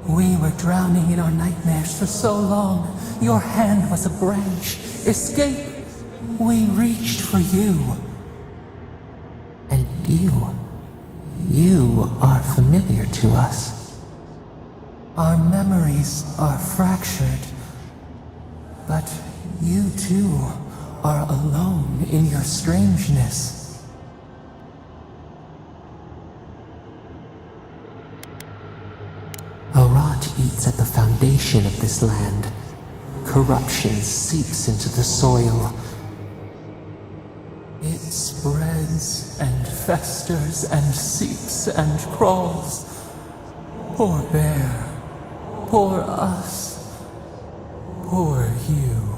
We were drowning in our nightmares for so long. Your hand was a branch. Escape! We reached for you. And you are familiar to us. Our memories are fractured. But you too are alone in your strangeness. A rot eats at the foundation of this land. Corruption seeps into the soil. It spreads and festers and seeps and crawls. Poor bear. Poor us. Poor you.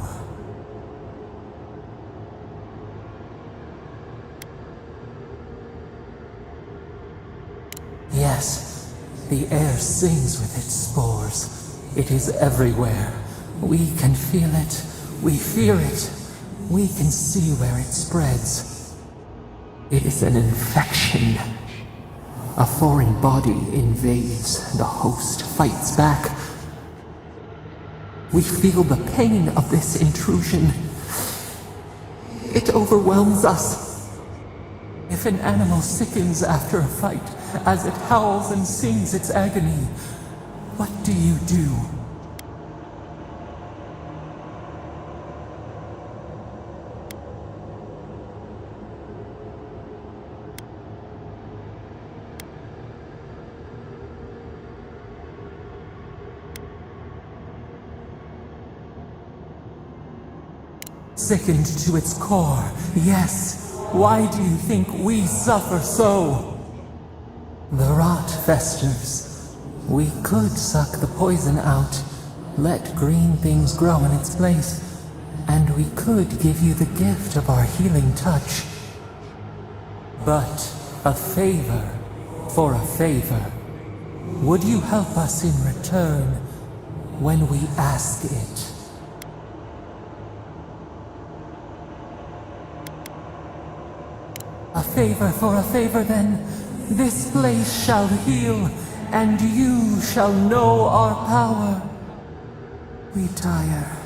Yes, the air sings with its spores. It is everywhere. We can feel it. We fear it. We can see where it spreads. It is an infection. A foreign body invades. The host fights back. We feel the pain of this intrusion. It overwhelms us. If an animal sickens after a fight, as it howls and sings its agony, what do you do? Sickened to its core, yes. Why do you think we suffer so? The rot festers. We could suck the poison out, let green things grow in its place, and we could give you the gift of our healing touch. But a favor for a favor. Would you help us in return when we ask it? A favor for a favor, then. This place shall heal, and you shall know our power. We tire.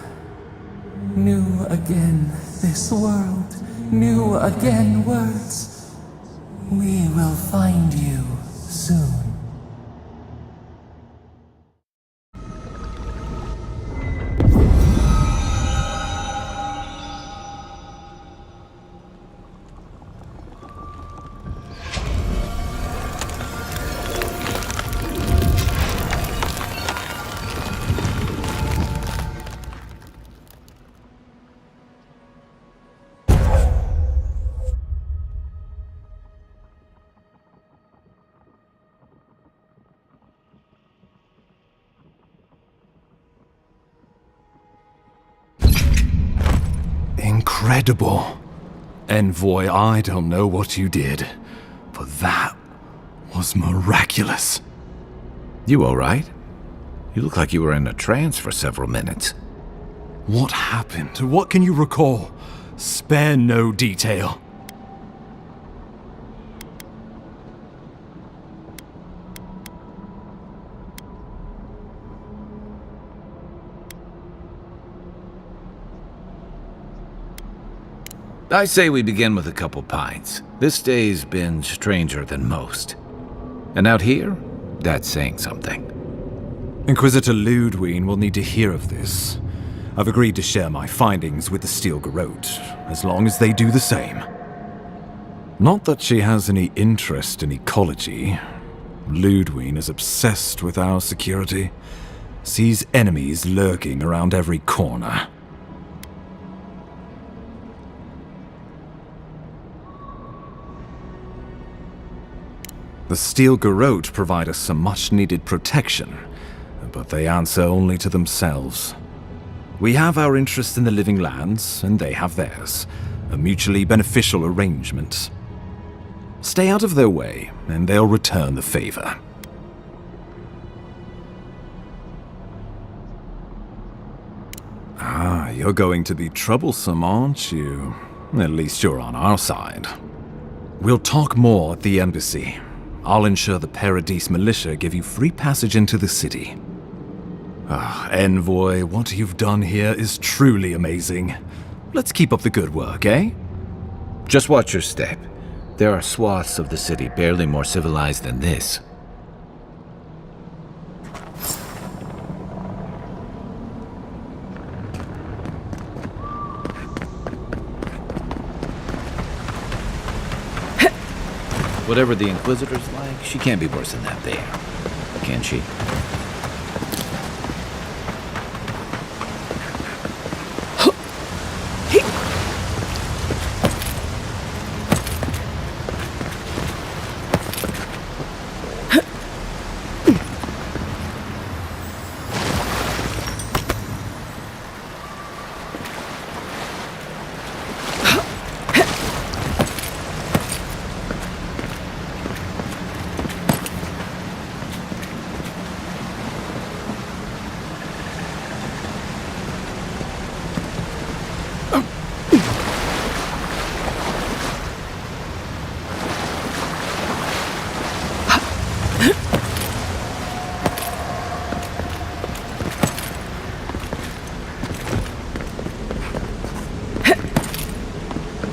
New again this world, new again words. We will find you soon. Incredible. Envoy, I don't know what you did, but that was miraculous. You all right? You look like you were in a trance for several minutes. What happened? What can you recall? Spare no detail. I say we begin with a couple pints. This day's been stranger than most. And out here, that's saying something. Inquisitor Ludwig will need to hear of this. I've agreed to share my findings with the Steel Garrote, as long as they do the same. Not that she has any interest in ecology. Ludwig is obsessed with our security, sees enemies lurking around every corner. The Steel Garrote provide us some much-needed protection, but they answer only to themselves. We have our interest in the living lands, and they have theirs. A mutually beneficial arrangement. Stay out of their way, and they'll return the favor. Ah, you're going to be troublesome, aren't you? At least you're on our side. We'll talk more at the embassy. I'll ensure the Paradise militia give you free passage into the city. Envoy, what you've done here is truly amazing. Let's keep up the good work, eh? Just watch your step. There are swaths of the city barely more civilized than this. Whatever the Inquisitor's like, she can't be worse than that there. Can she?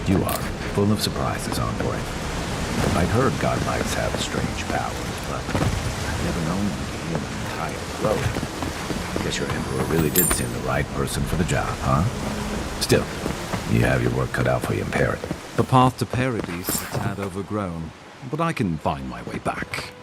You are full of surprises, Envoy. I'd heard godlikes have strange powers, but I've never known them to heal an entire throat. I guess your Emperor really did seem the right person for the job, huh? Still, you have your work cut out for you in Paradis. The path to Paradis is a tad overgrown, but I can find my way back.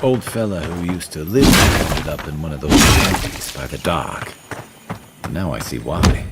Old fella who used to live there ended up in one of those shanties by the dock. Now I see why.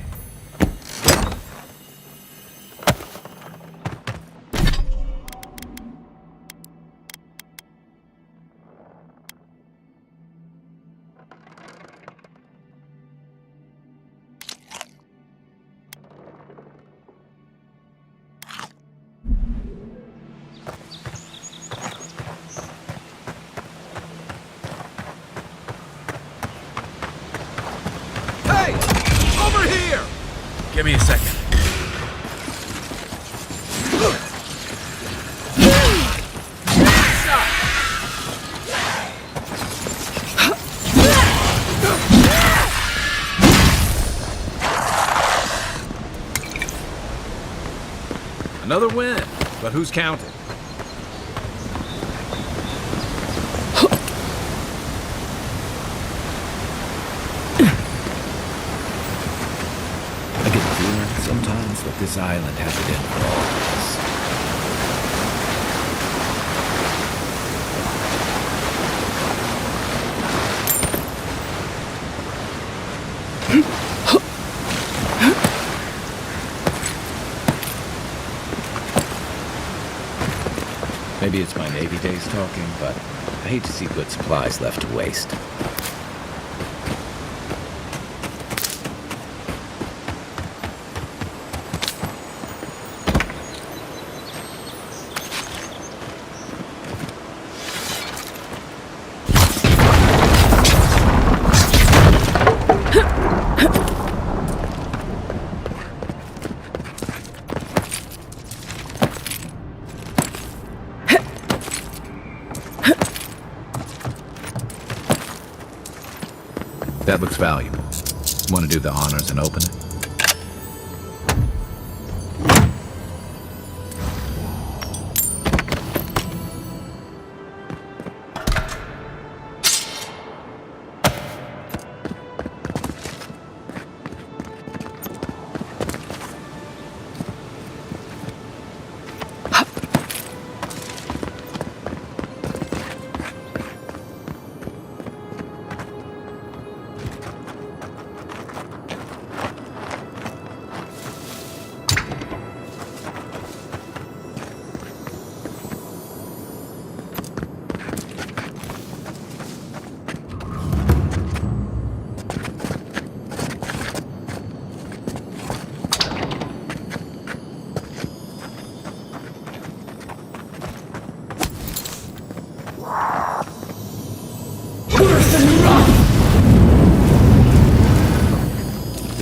Give me a second. Another win, but who's counting? Sometimes that this island has it in for all of us. Maybe it's my Navy days talking, but I hate to see good supplies left to waste. That looks valuable. Want to do the honors and open it?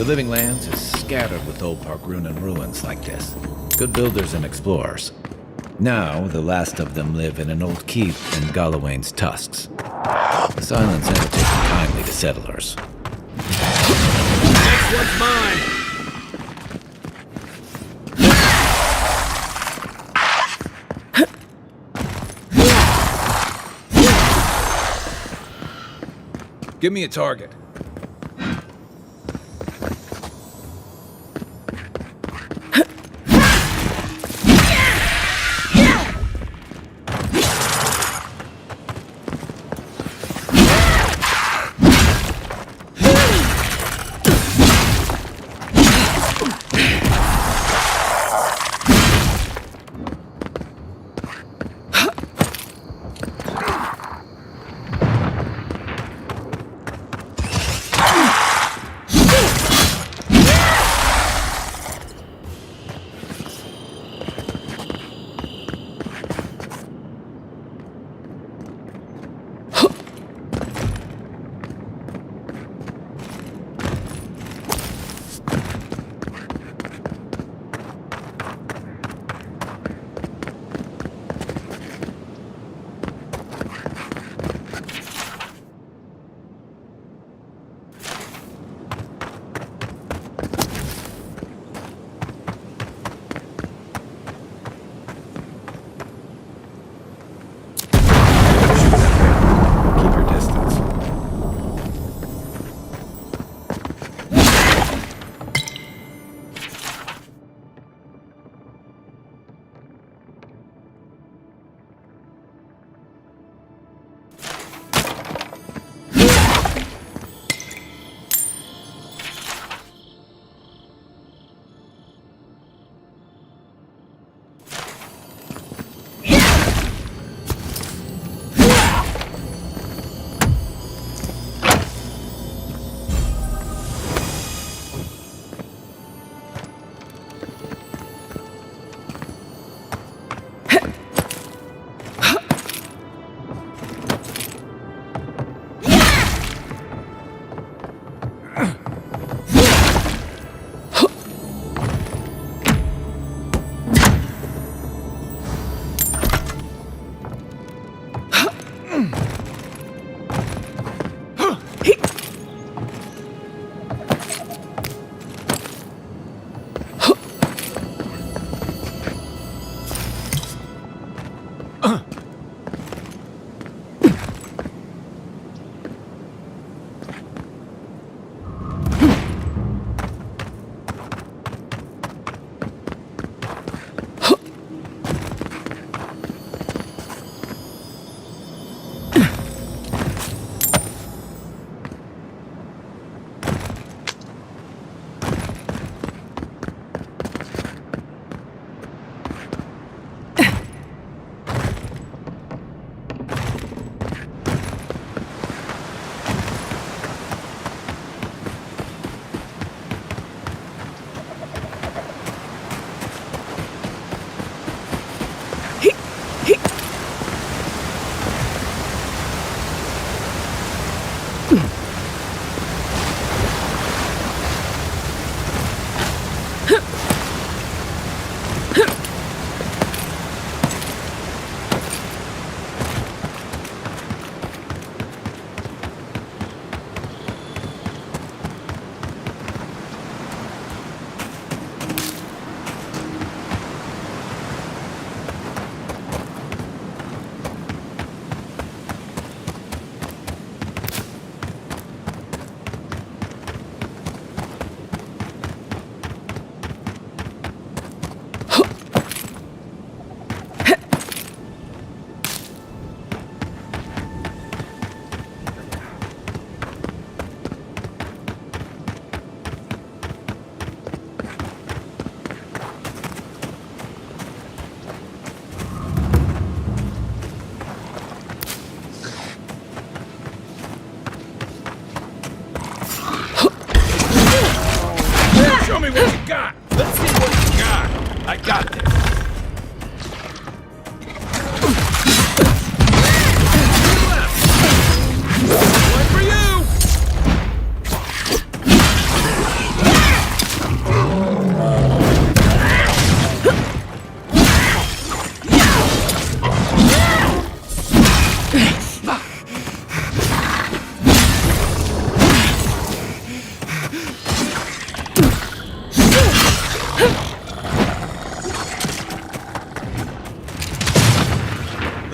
living lands is scattered with old Pargrunan ruins like this. Good builders and explorers. Now, the last of them live in an old keep in Galawain's tusks. This island's never taken kindly to settlers. Next one's mine! Give me a target.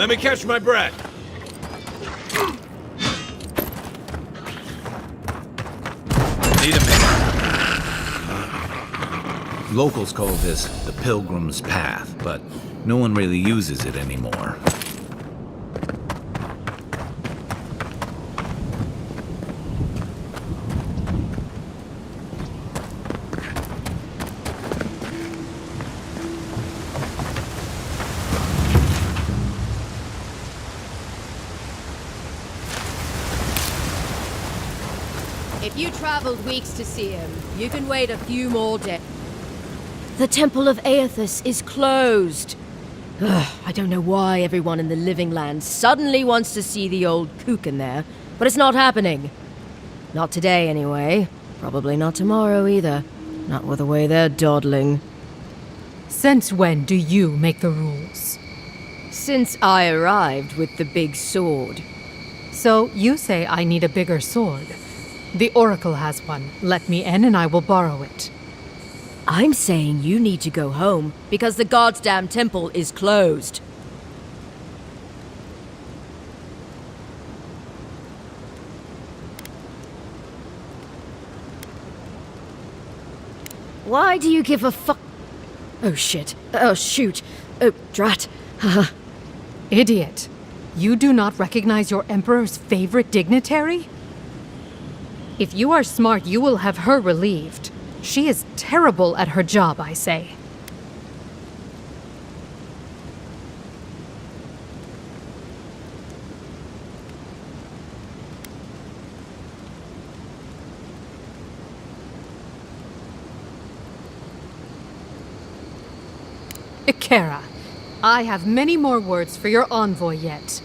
Let me catch my breath. Need a minute. Locals call this the Pilgrim's Path, but no one really uses it anymore. If you traveled weeks to see him, you can wait a few more days. The Temple of Aethys is closed. Ugh, I don't know why everyone in the Living Land suddenly wants to see the old kook in there, but it's not happening. Not today, anyway. Probably not tomorrow, either. Not with the way they're dawdling. Since when do you make the rules? Since I arrived with the big sword. So you say I need a bigger sword. The Oracle has one. Let me in and I will borrow it. I'm saying you need to go home because the goddamn temple is closed. Why do you give a fuck? Oh shit. Oh shoot. Oh drat. Haha. Idiot. You do not recognize your Emperor's favorite dignitary? If you are smart, you will have her relieved. She is terrible at her job, I say. Ikera, I have many more words for your envoy yet.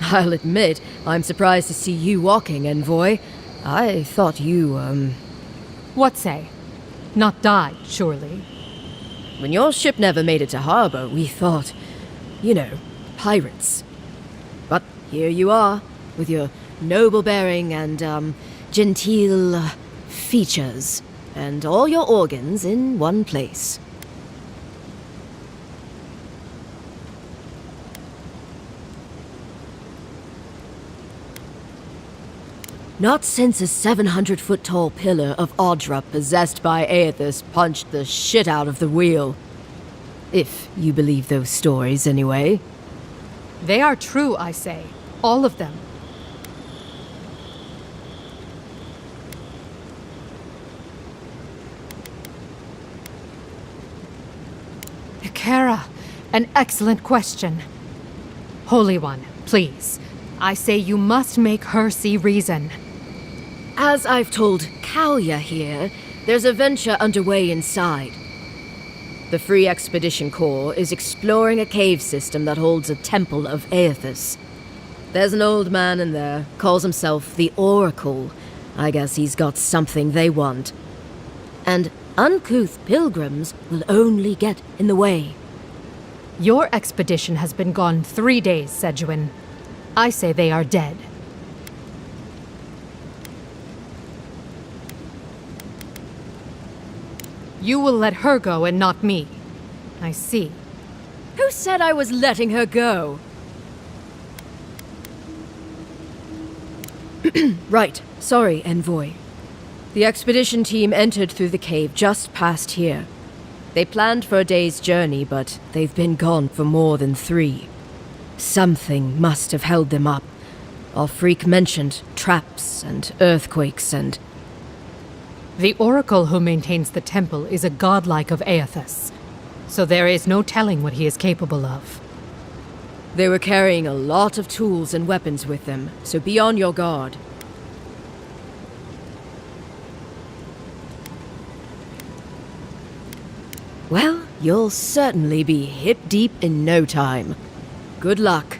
I'll admit, I'm surprised to see you walking, envoy. I thought you, What say? Not died, surely. When your ship never made it to harbor, we thought, you know, pirates. But here you are, with your noble bearing and, genteel features, and all your organs in one place. Not since a 700-foot-tall pillar of Audra possessed by Aethys punched the shit out of the wheel. If you believe those stories, anyway. They are true, I say. All of them. Ikera, an excellent question. Holy One, please. I say you must make her see reason. As I've told Kalya here, there's a venture underway inside. The Free Expedition Corps is exploring a cave system that holds a temple of Aethys. There's an old man in there, calls himself the Oracle. I guess he's got something they want. And uncouth pilgrims will only get in the way. Your expedition has been gone 3 days, Sejuan. I say they are dead. You will let her go and not me. I see. Who said I was letting her go? Right. Sorry, envoy. The expedition team entered through the cave just past here. They planned for a day's journey, but they've been gone for more than 3. Something must have held them up. Our freak mentioned traps and earthquakes and... The Oracle who maintains the temple is a godlike of Aethys, so there is no telling what he is capable of. They were carrying a lot of tools and weapons with them, so be on your guard. Well, you'll certainly be hip-deep in no time. Good luck.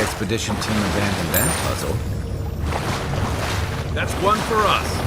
expedition team abandoned that puzzle. That's one for us.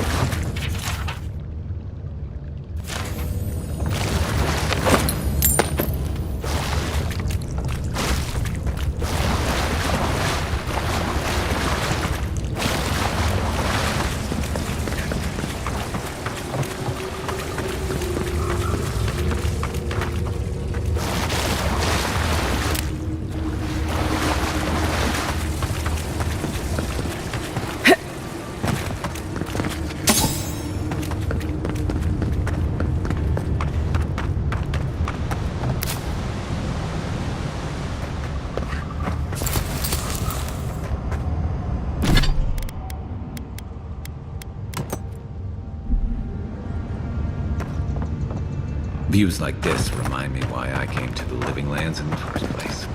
Views like this remind me why I came to the Living Lands in the first place.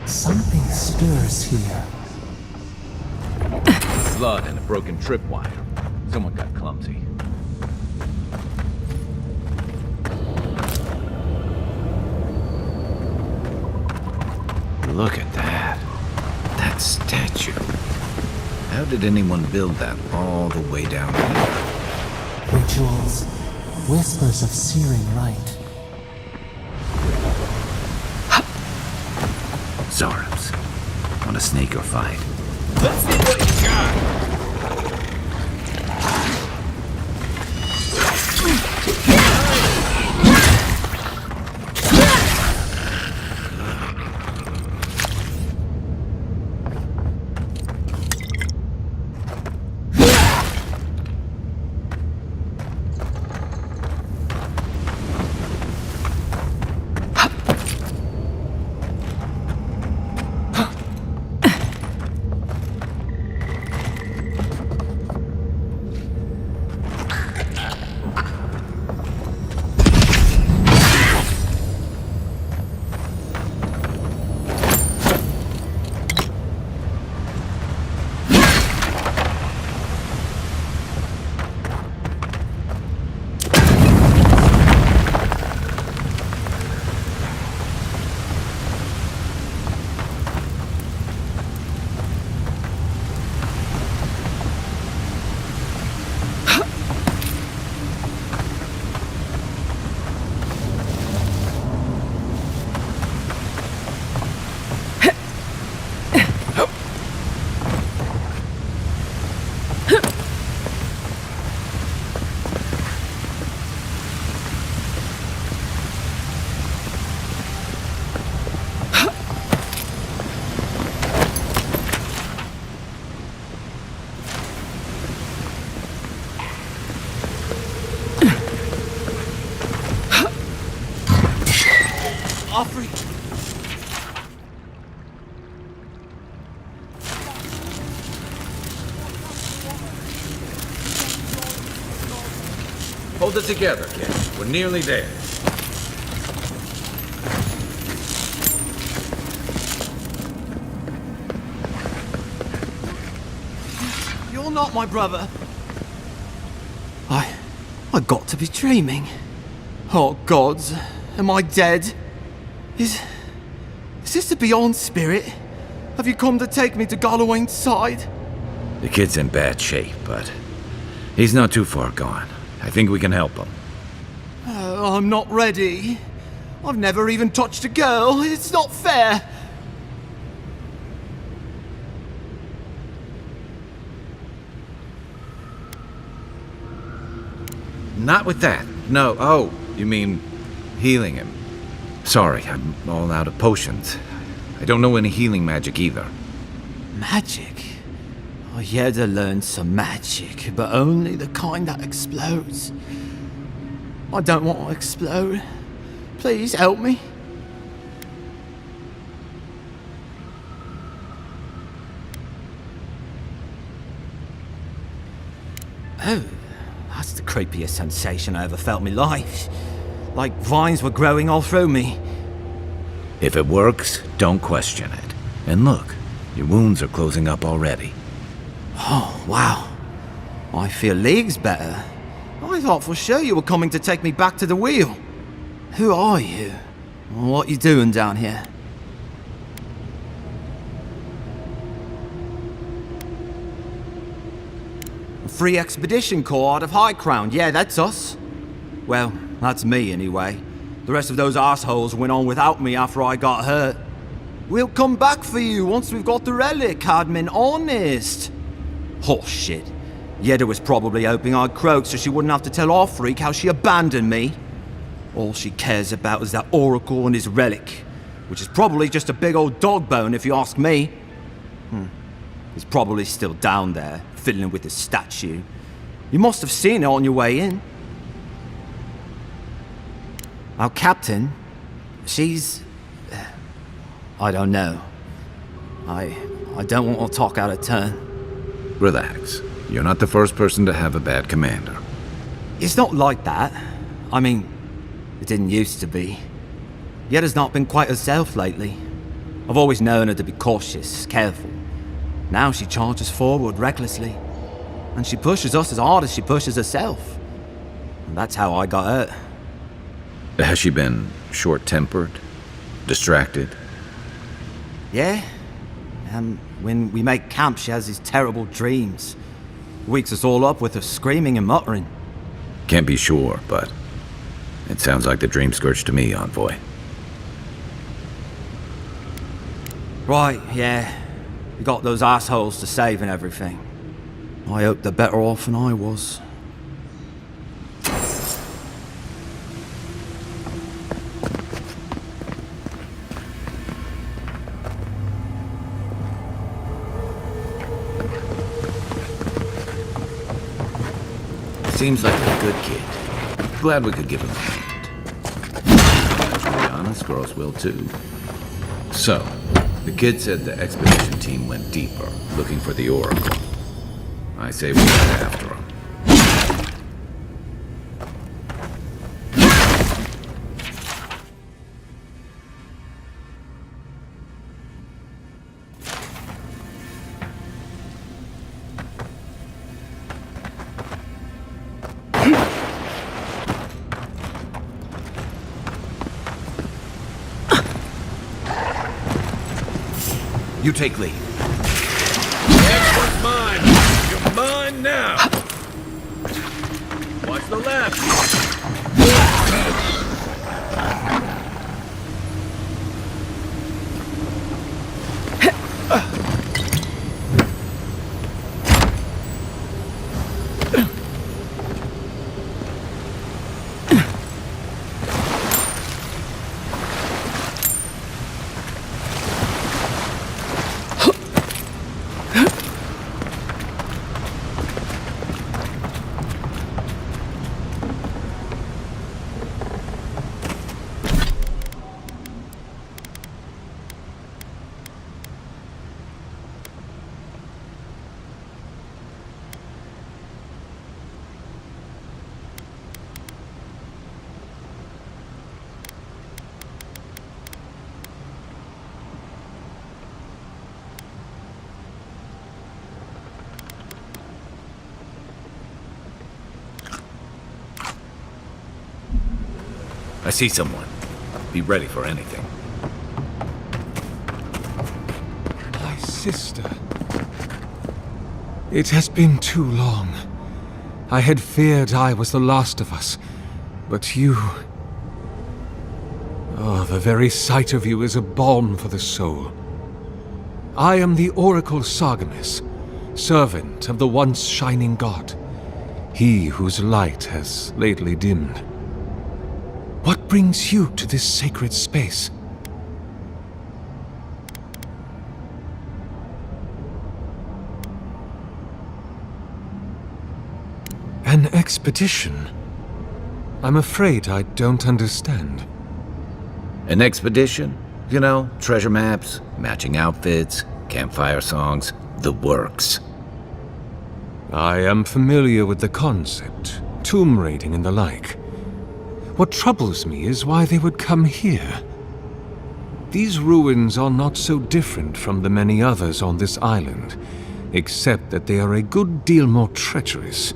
Something stirs here. Blood and a broken tripwire. Someone got clumsy. Look at that. That statue. How did anyone build that all the way down here? Rituals. Whispers of searing light. Zorubs. Want to sneak or fight? Let's see what you got! Hold it together, kid. We're nearly there. You're not my brother. I got to be dreaming. Oh, gods. Am I dead? Is this the Beyond Spirit? Have you come to take me to Galloway's side? The kid's in bad shape, but he's not too far gone. I think we can help him. I'm not ready. I've never even touched a girl. It's not fair. Not with that. No. Oh, you mean healing him. Sorry, I'm all out of potions. I don't know any healing magic either. Magic? I had to learn some magic, but only the kind that explodes. I don't want to explode. Please help me. Oh, that's the creepiest sensation I ever felt in my life. Like vines were growing all through me. If it works, don't question it. And look, your wounds are closing up already. Oh, wow. I feel leagues better. I thought for sure you were coming to take me back to the wheel. Who are you? What you doing down here? Free Expedition Corps out of High Crown. Yeah, that's us. Well, that's me anyway. The rest of those assholes went on without me after I got hurt. We'll come back for you once we've got the relic, admin, honest. Oh, shit. Yeda was probably hoping I'd croak so she wouldn't have to tell our freak how she abandoned me. All she cares about is that Oracle and his relic, which is probably just a big old dog bone if you ask me. He's probably still down there, fiddling with his statue. You must have seen it on your way in. Our captain, she's... I don't know. I don't want to talk out of turn. Relax. You're not the first person to have a bad commander. It's not like that. I mean, it didn't used to be. Yeda's not been quite herself lately. I've always known her to be cautious, careful. Now she charges forward recklessly. And she pushes us as hard as she pushes herself. And that's how I got hurt. Has she been short-tempered? Distracted? Yeah. When we make camp, she has these terrible dreams. Wakes us all up with her screaming and muttering. Can't be sure, but it sounds like the dream scourge to me, Envoy. Right, yeah. We got those assholes to save and everything. I hope they're better off than I was. Seems like a good kid. Glad we could give him a hand. To be honest, girls will too. So, the kid said the expedition team went deeper, looking for the Oracle. I say we get after him. You take lead. Next one's mine. You're mine now. Watch the left. I see someone. Be ready for anything. My sister. It has been too long. I had feared I was the last of us, but you... Oh, the very sight of you is a balm for the soul. I am the Oracle Sargemus, servant of the once shining god, he whose light has lately dimmed. What brings you to this sacred space? An expedition? I'm afraid I don't understand. An expedition? You know, treasure maps, matching outfits, campfire songs, the works. I am familiar with the concept, tomb raiding and the like. What troubles me is why they would come here. These ruins are not so different from the many others on this island, except that they are a good deal more treacherous.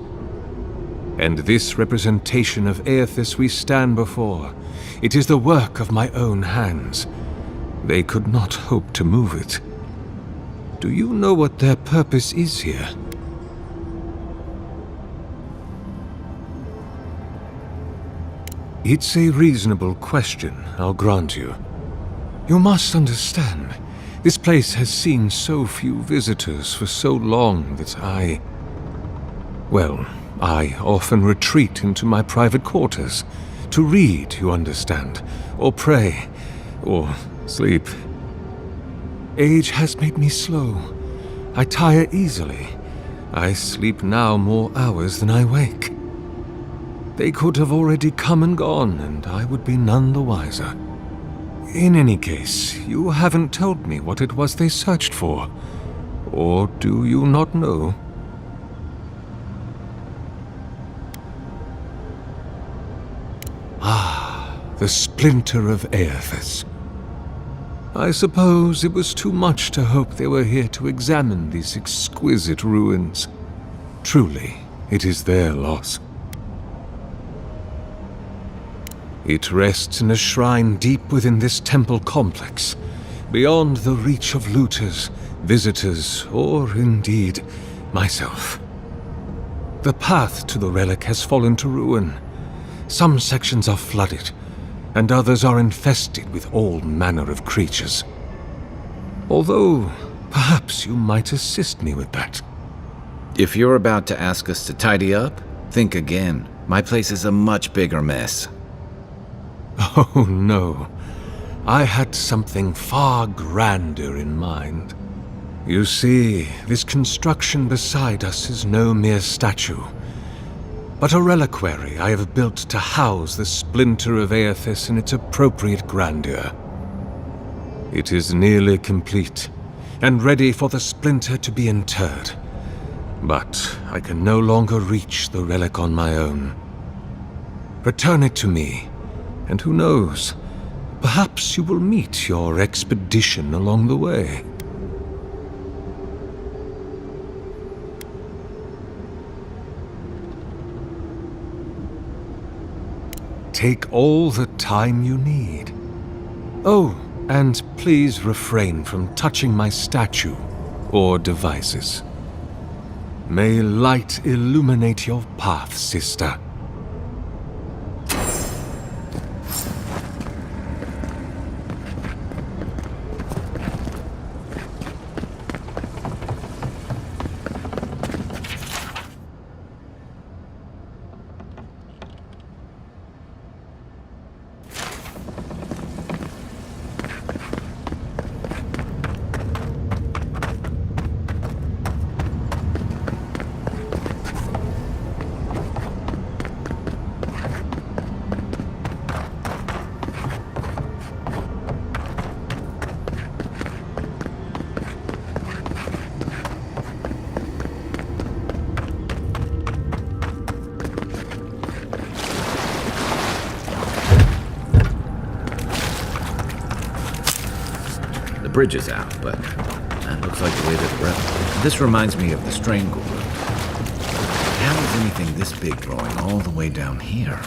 And this representation of Aethys we stand before, it is the work of my own hands. They could not hope to move it. Do you know what their purpose is here? It's a reasonable question, I'll grant you. You must understand, this place has seen so few visitors for so long that I often retreat into my private quarters. To read, you understand, or pray, or sleep. Age has made me slow. I tire easily. I sleep now more hours than I wake. They could have already come and gone, and I would be none the wiser. In any case, you haven't told me what it was they searched for. Or do you not know? Ah, the splinter of Aethys. I suppose it was too much to hope they were here to examine these exquisite ruins. Truly, it is their loss. It rests in a shrine deep within this temple complex, beyond the reach of looters, visitors, or indeed, myself. The path to the relic has fallen to ruin. Some sections are flooded, and others are infested with all manner of creatures. Although, perhaps you might assist me with that. If you're about to ask us to tidy up, think again. My place is a much bigger mess. Oh, no. I had something far grander in mind. You see, this construction beside us is no mere statue, but a reliquary I have built to house the splinter of Aethys in its appropriate grandeur. It is nearly complete, and ready for the splinter to be interred. But I can no longer reach the relic on my own. Return it to me, and who knows, perhaps you will meet your expedition along the way. Take all the time you need. Oh, and please refrain from touching my statue or devices. May light illuminate your path, sister. The bridge is out, but that looks like the way to the relic. This reminds me of the Strangle Room. How is anything this big growing all the way down here?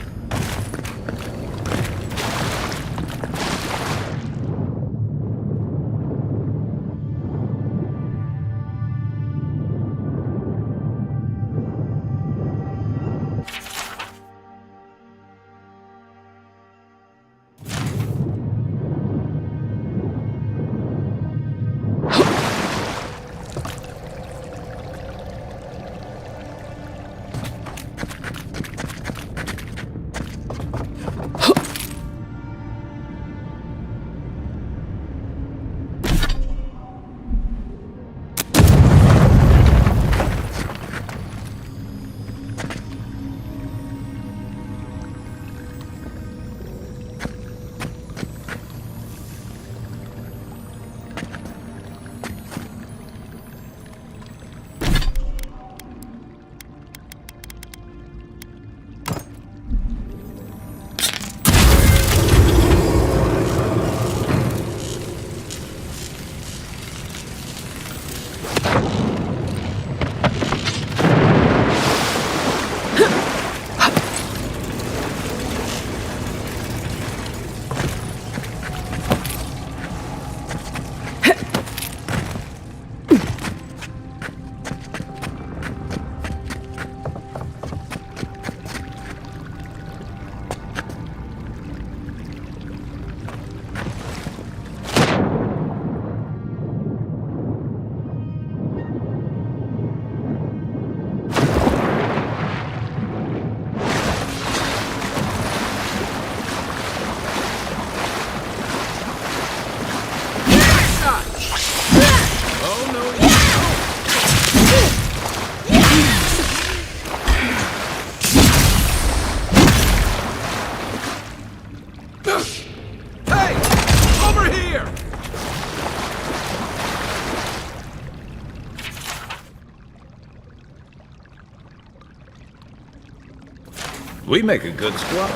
We make a good squad.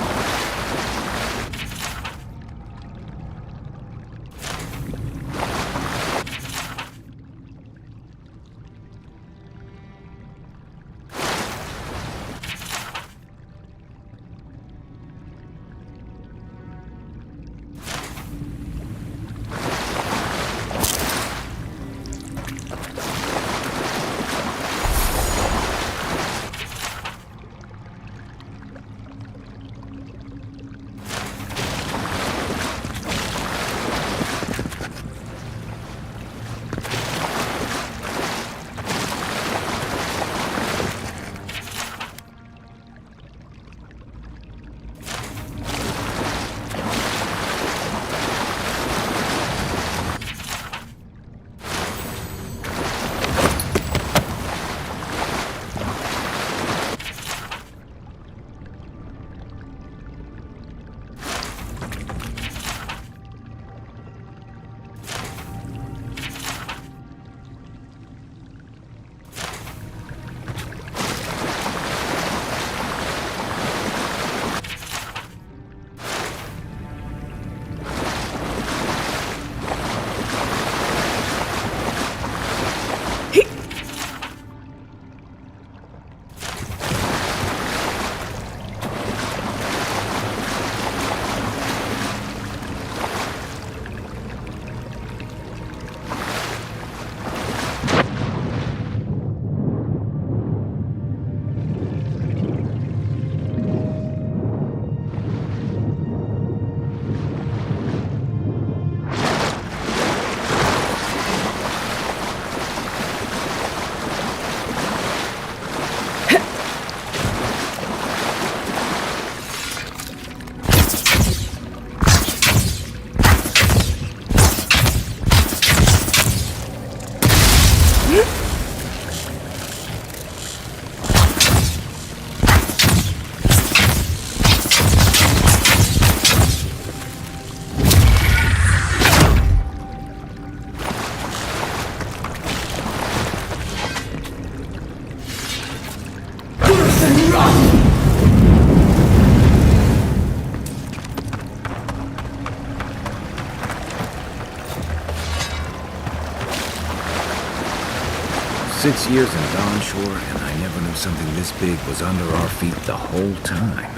"6 years in Dawnshore, and I never knew something this big was under our feet the whole time."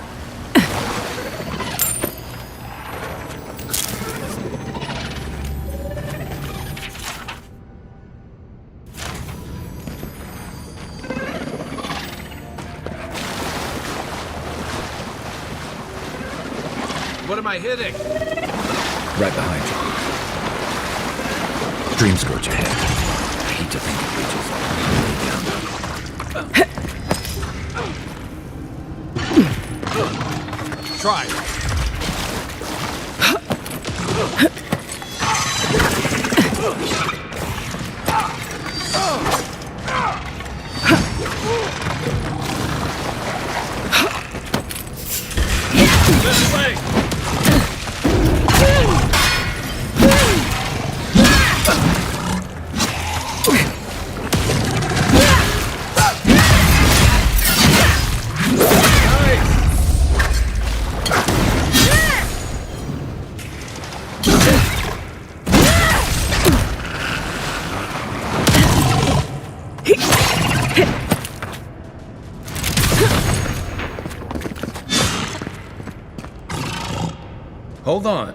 What am I hitting? Right behind you. Dream Scourge ahead. I hate to think it reaches all the way down. Try. This way! Hold on.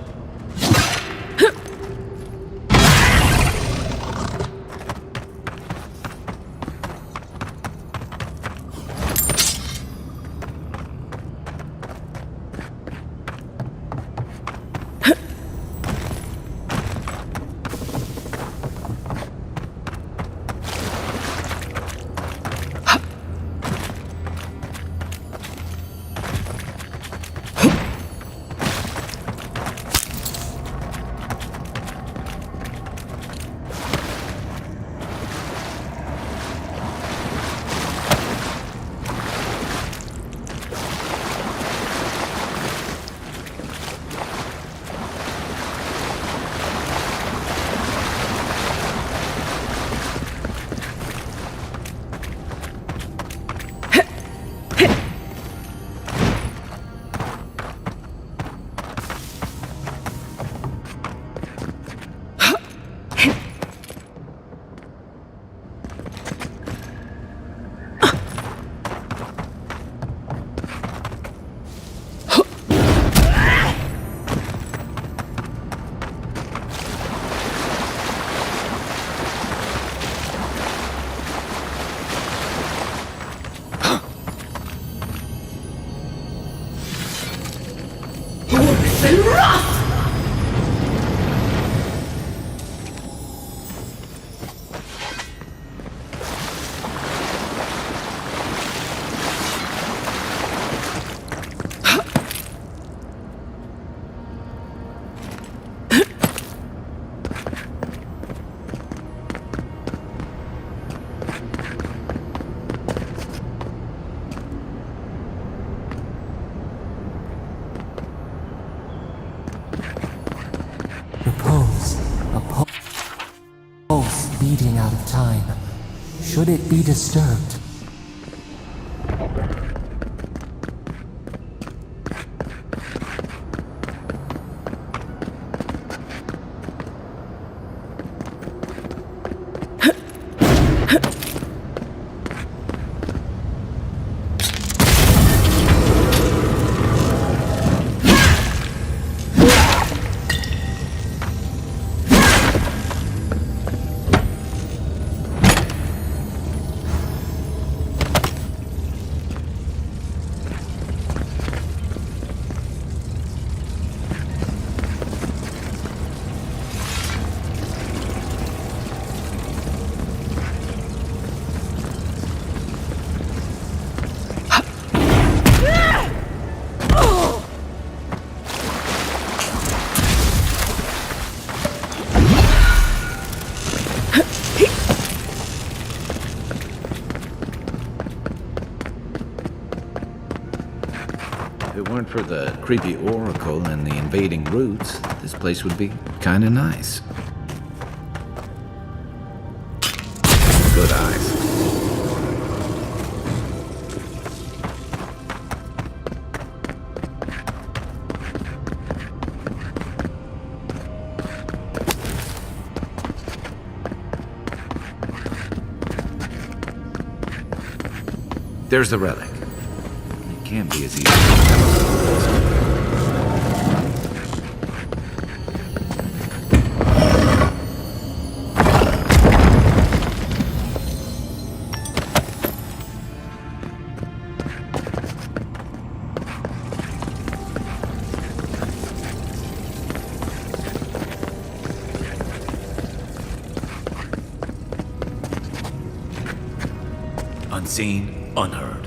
in wrath! Beating out of time. Should it be disturbed? If it weren't for the creepy oracle and the invading roots, this place would be kinda nice. Good eyes. There's the relic. It can't be as easy as unseen, unheard.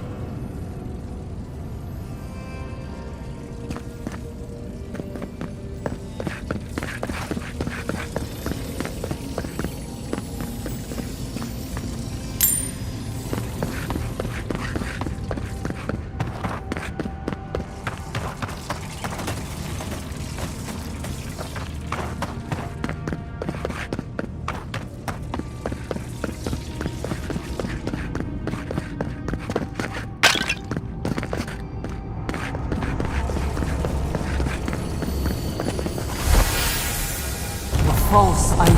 False idol.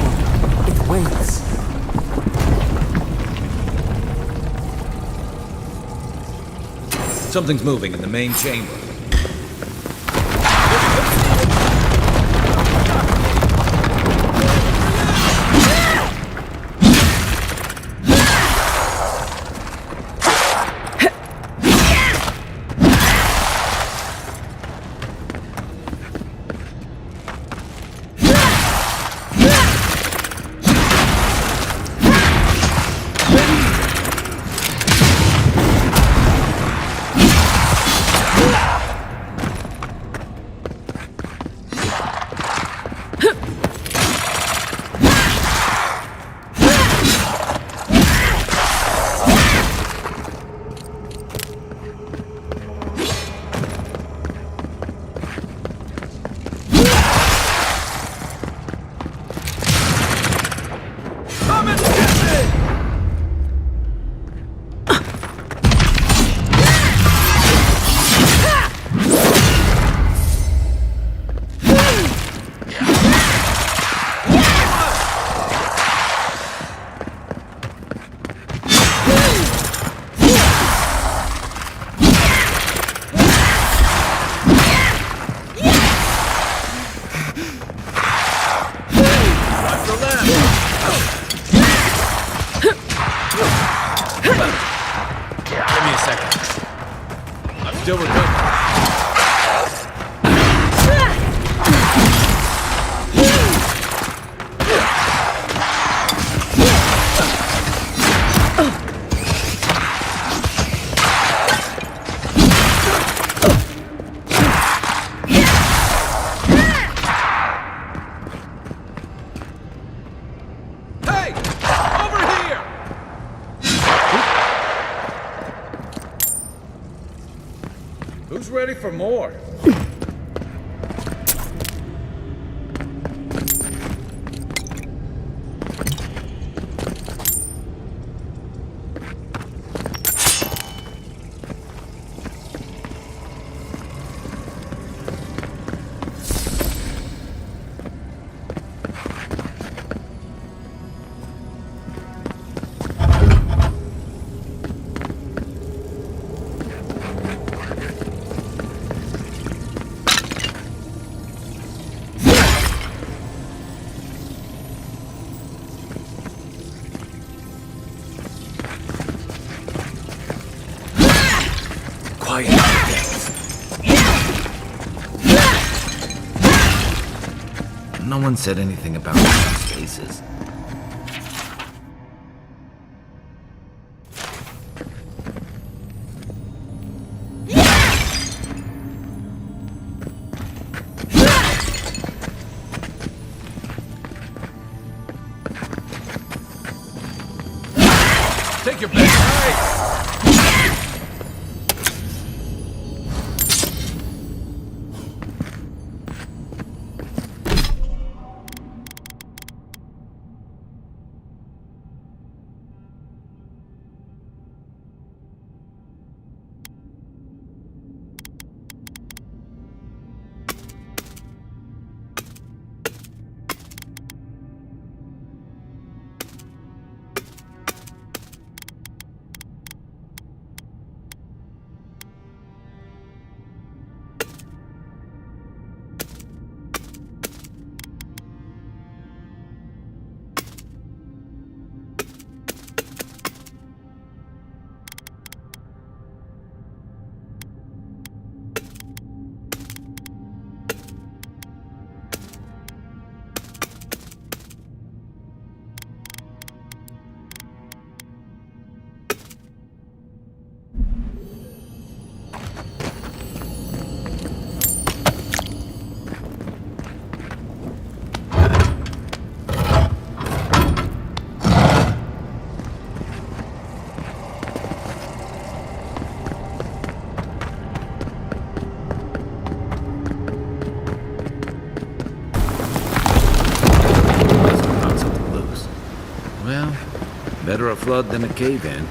It waits. Something's moving in the main chamber. Who's ready for more? No one said anything about these faces. Take your best. Better a flood than a cave-in.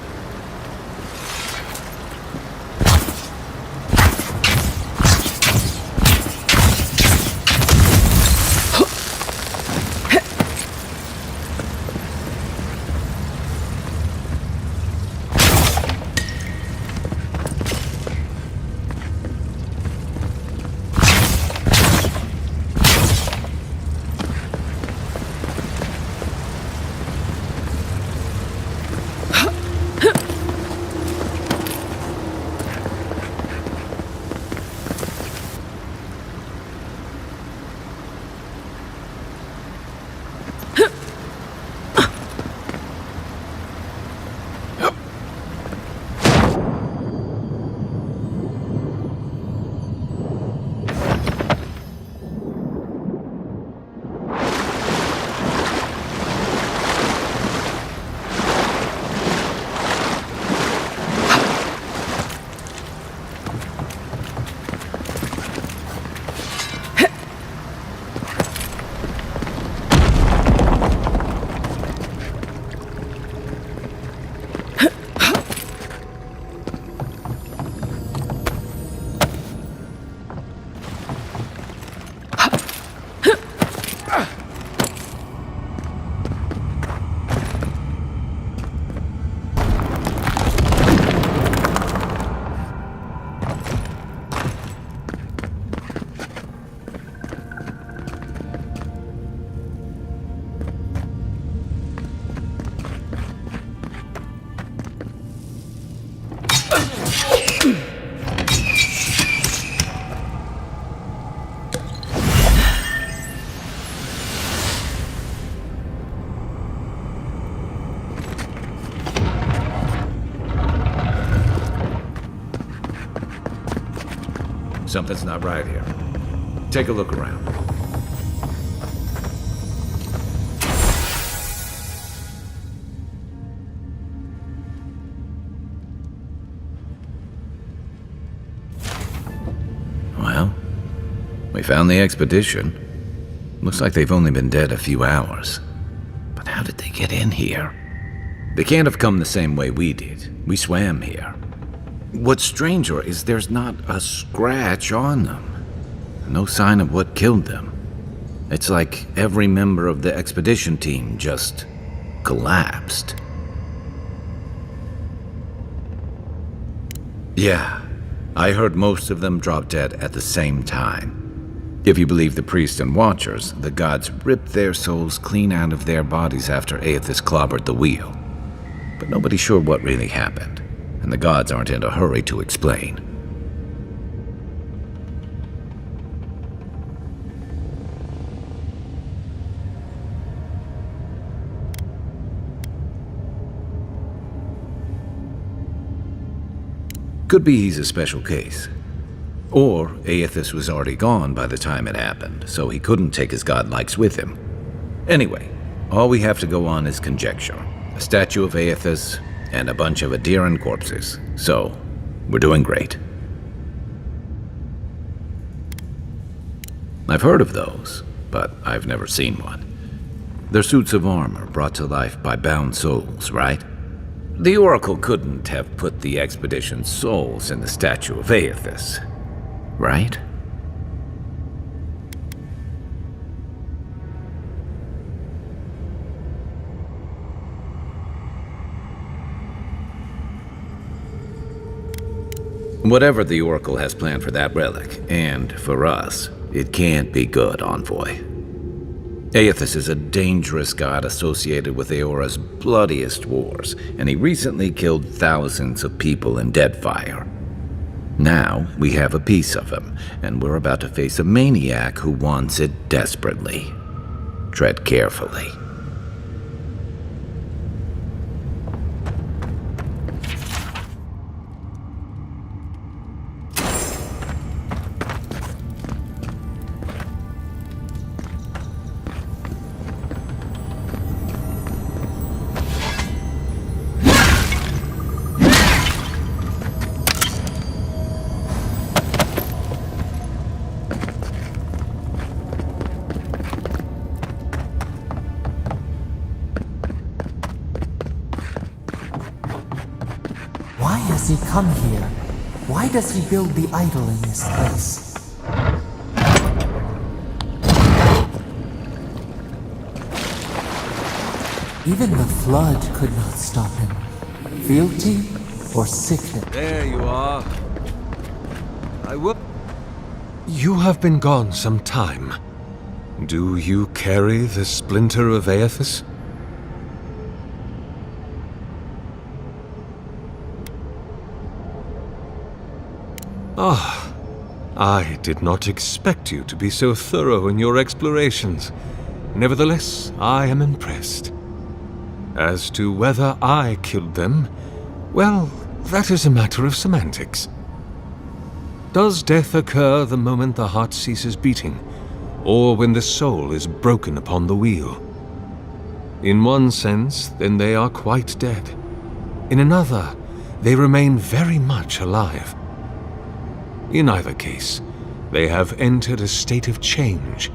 Something's not right here. Take a look around. We found the expedition. Looks like they've only been dead a few hours. But how did they get in here? They can't have come the same way we did. We swam here. What's stranger is there's not a scratch on them. No sign of what killed them. It's like every member of the expedition team just collapsed. Yeah, I heard most of them drop dead at the same time. If you believe the priests and watchers, the gods ripped their souls clean out of their bodies after Aethys clobbered the wheel. But nobody's sure what really happened, and the gods aren't in a hurry to explain. Could be he's a special case. Or Aethys was already gone by the time it happened, so he couldn't take his godlikes with him. Anyway, all we have to go on is conjecture. A statue of Aethys, and a bunch of Adiran corpses. So, we're doing great. I've heard of those, but I've never seen one. They're suits of armor brought to life by bound souls, right? The Oracle couldn't have put the expedition's souls in the statue of Aethys, right? Whatever the Oracle has planned for that relic, and for us, it can't be good, Envoy. Aethys is a dangerous god associated with Eora's bloodiest wars, and he recently killed thousands of people in Deadfire. Now, we have a piece of him, and we're about to face a maniac who wants it desperately. Tread carefully. Why has he come here? Why does he build the idol in this place? Even the flood could not stop him. Fealty or sickness? There you are. You have been gone some time. Do you carry the splinter of Aethys? Ah, I did not expect you to be so thorough in your explorations. Nevertheless, I am impressed. As to whether I killed them, well, that is a matter of semantics. Does death occur the moment the heart ceases beating, or when the soul is broken upon the wheel? In one sense, then they are quite dead. In another, they remain very much alive. In either case, they have entered a state of change,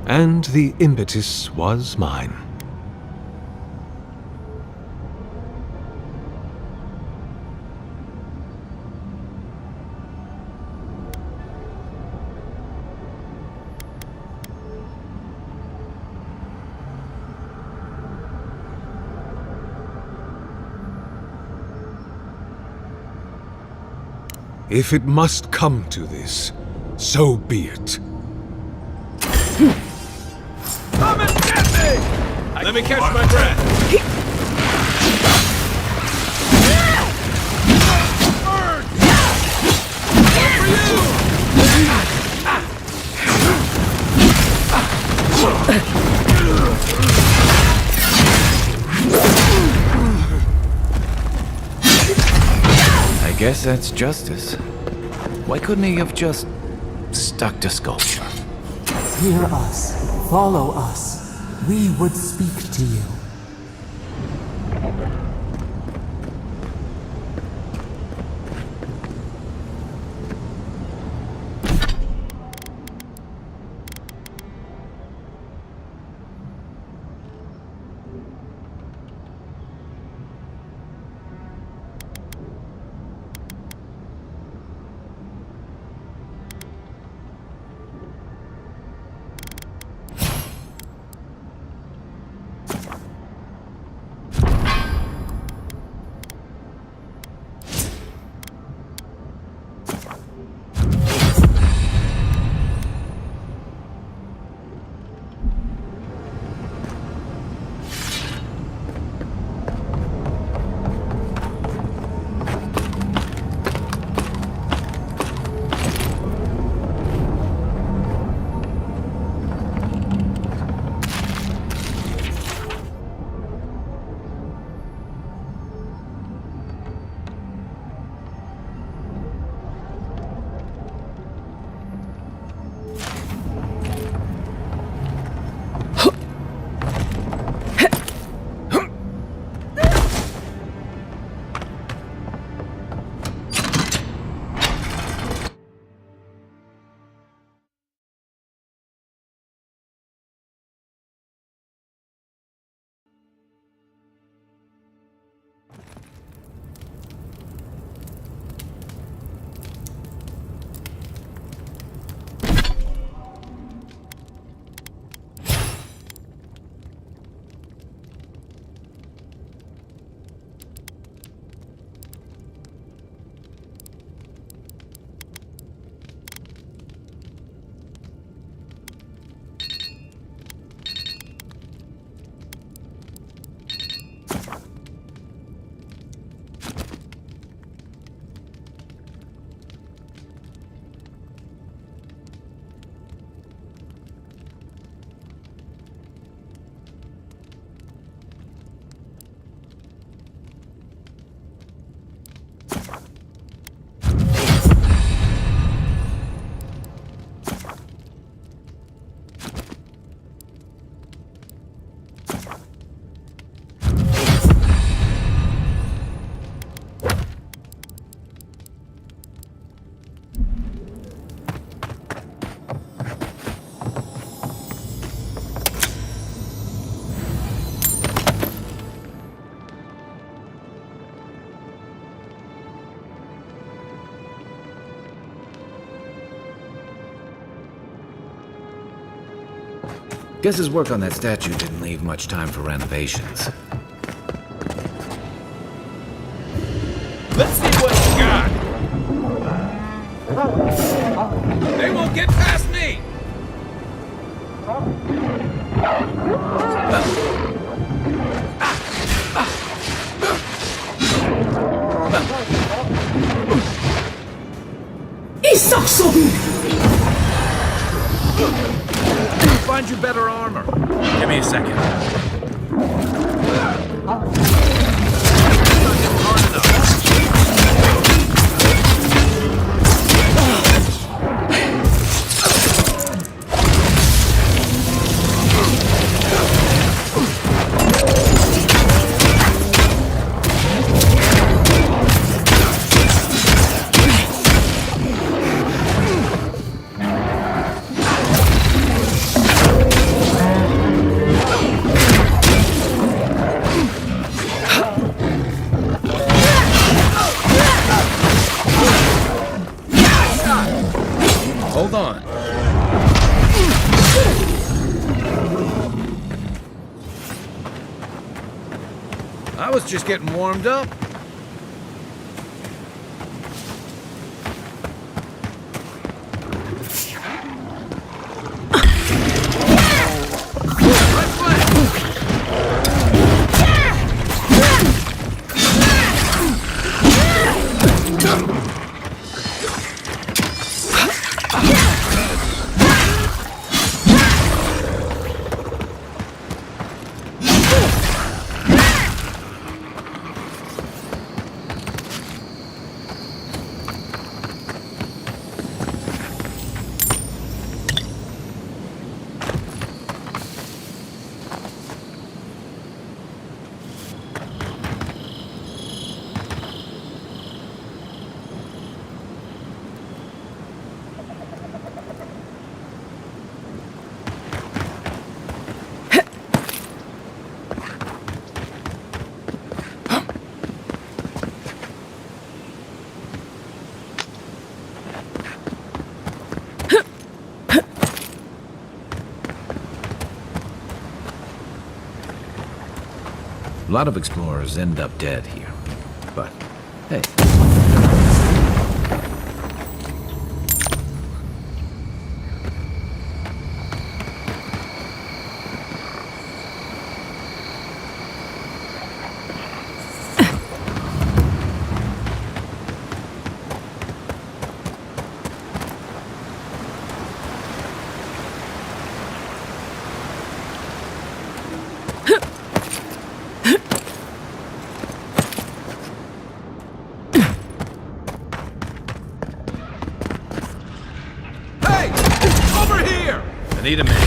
and the impetus was mine. If it must come to this, so be it. Come and get me! Let me catch my breath. I guess that's justice. Why couldn't he have just stuck to sculpture? Hear us. Follow us. We would speak to you. Guess his work on that statue didn't leave much time for renovations. Let's see what you got. They won't get past me! Find you better armor. Give me a second. Hold on. I was just getting warmed up. A lot of explorers end up dead here. But, hey. I need a minute.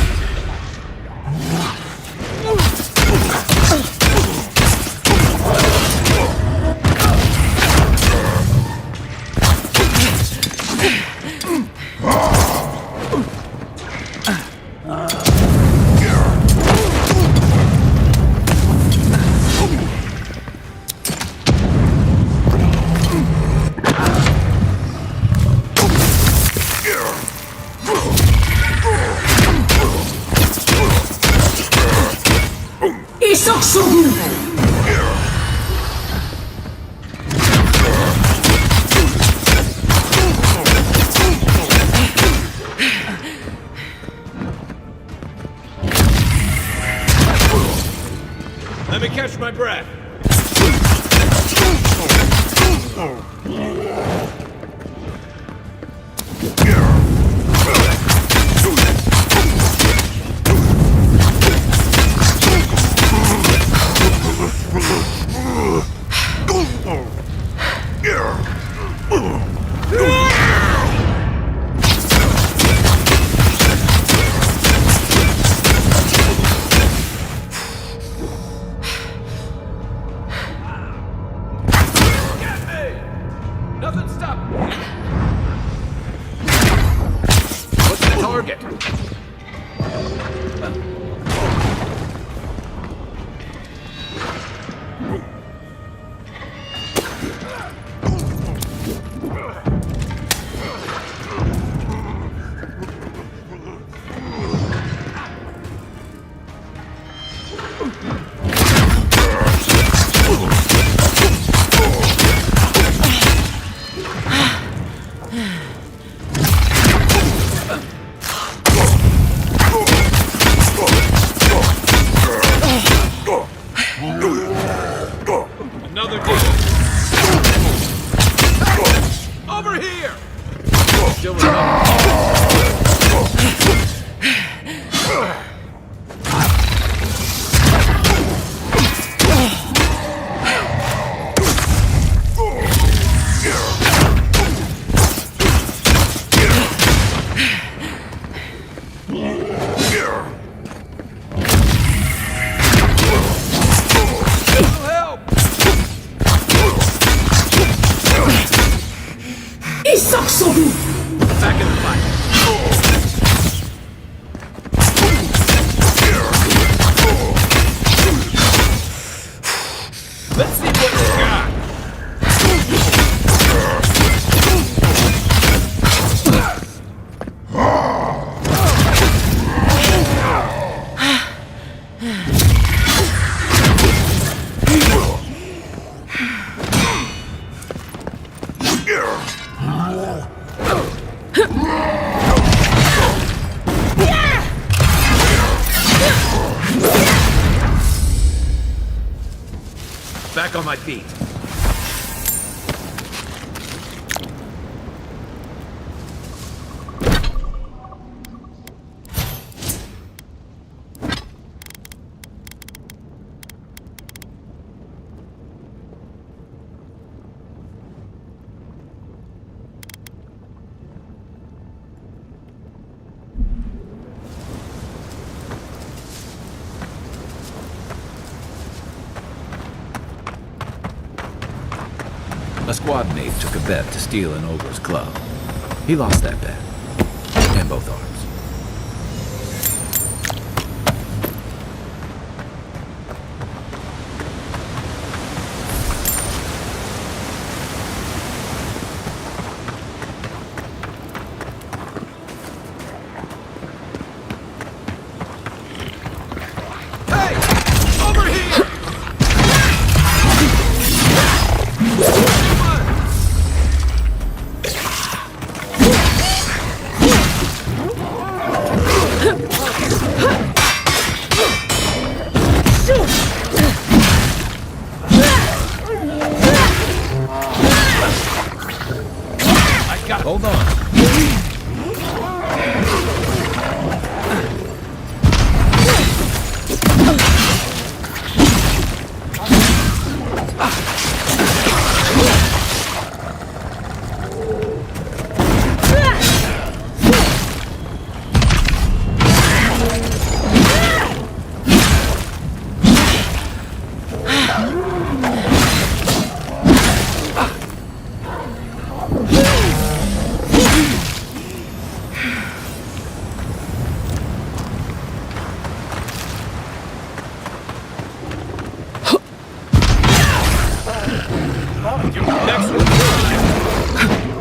Let me catch my breath. Nothing stopping me. What's the target? Another deal. Over here! Still back in the fight. Let's see what you got. Back on my feet. A squad mate took a bet to steal an ogre's club. He lost that bet. And both arms. Hold on.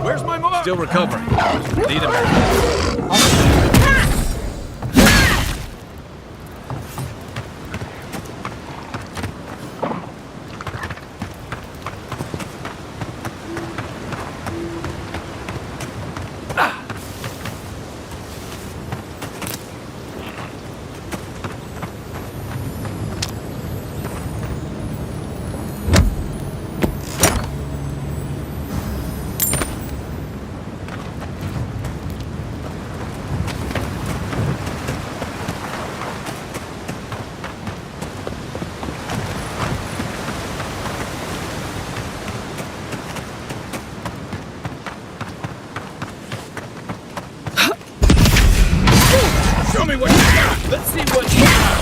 Where's my mark? Still recovering. Need him. Show me what you got. Let's see what you got.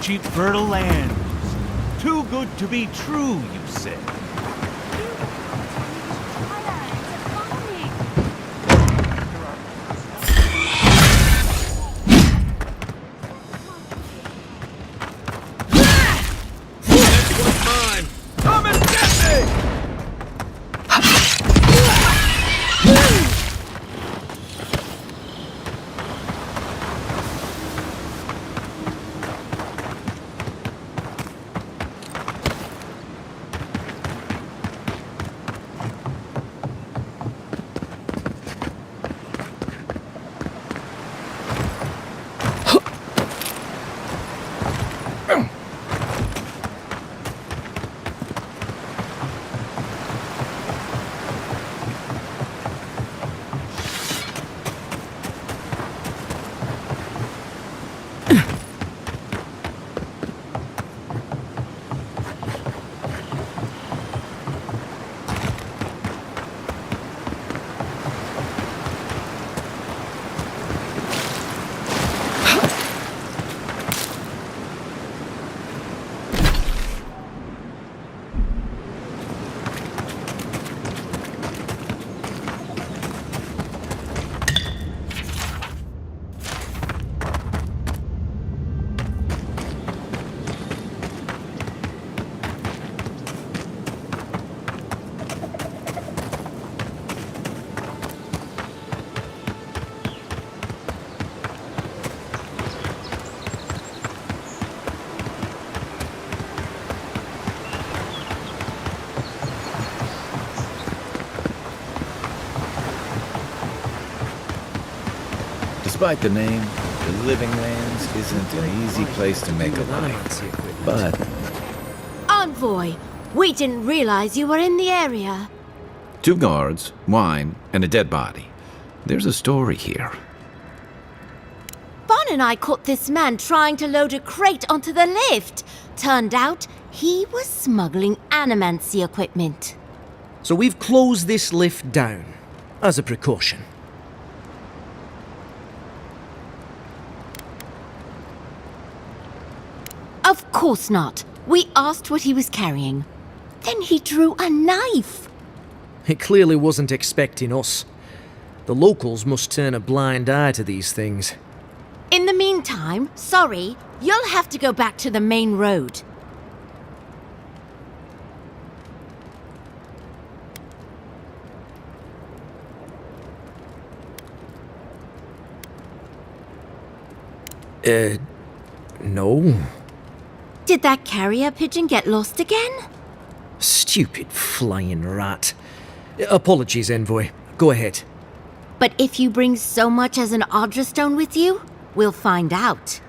cheap fertile lands. Too good to be true, you said. Despite the name, the Living Lands isn't an easy place to make a life. But Envoy, we didn't realize you were in the area. 2 guards, wine, and a dead body. There's a story here. Bon and I caught this man trying to load a crate onto the lift. Turned out he was smuggling animancy equipment. So we've closed this lift down, as a precaution. Of course not. We asked what he was carrying. Then he drew a knife. It clearly wasn't expecting us. The locals must turn a blind eye to these things. In the meantime, sorry, you'll have to go back to the main road. No. Did that carrier pigeon get lost again? Stupid flying rat. Apologies, Envoy. Go ahead. But if you bring so much as an Audra stone with you, we'll find out.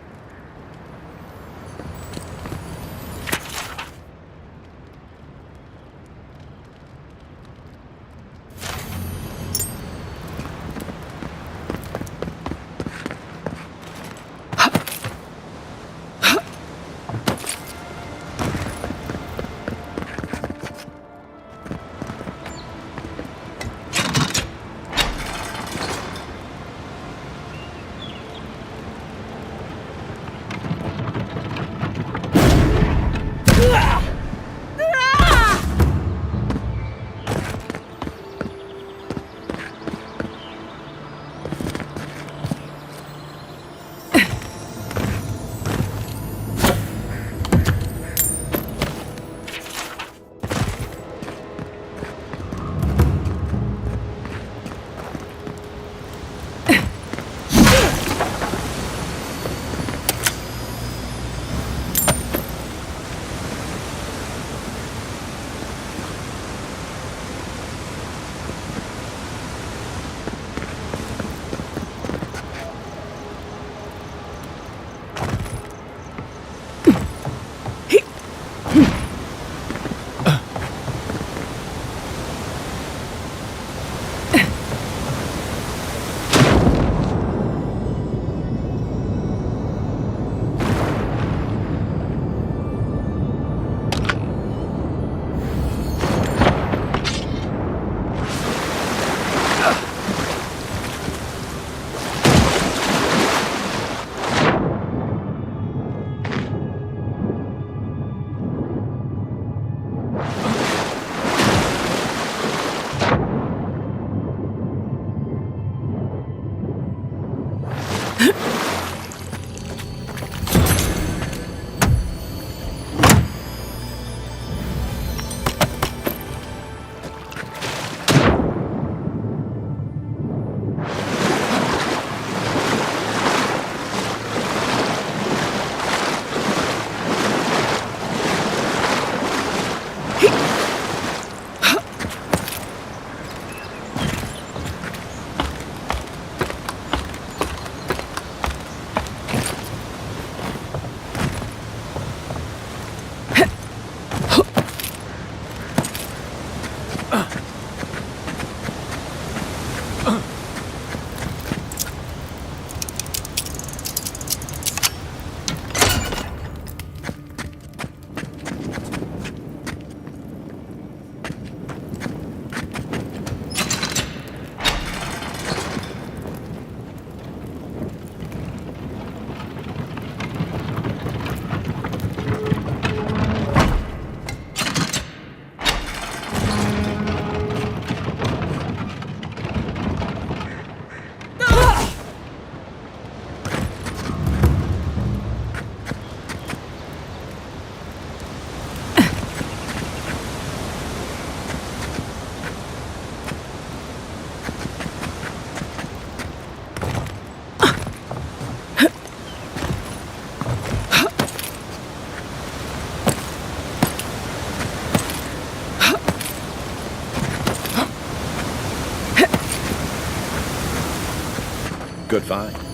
Good find.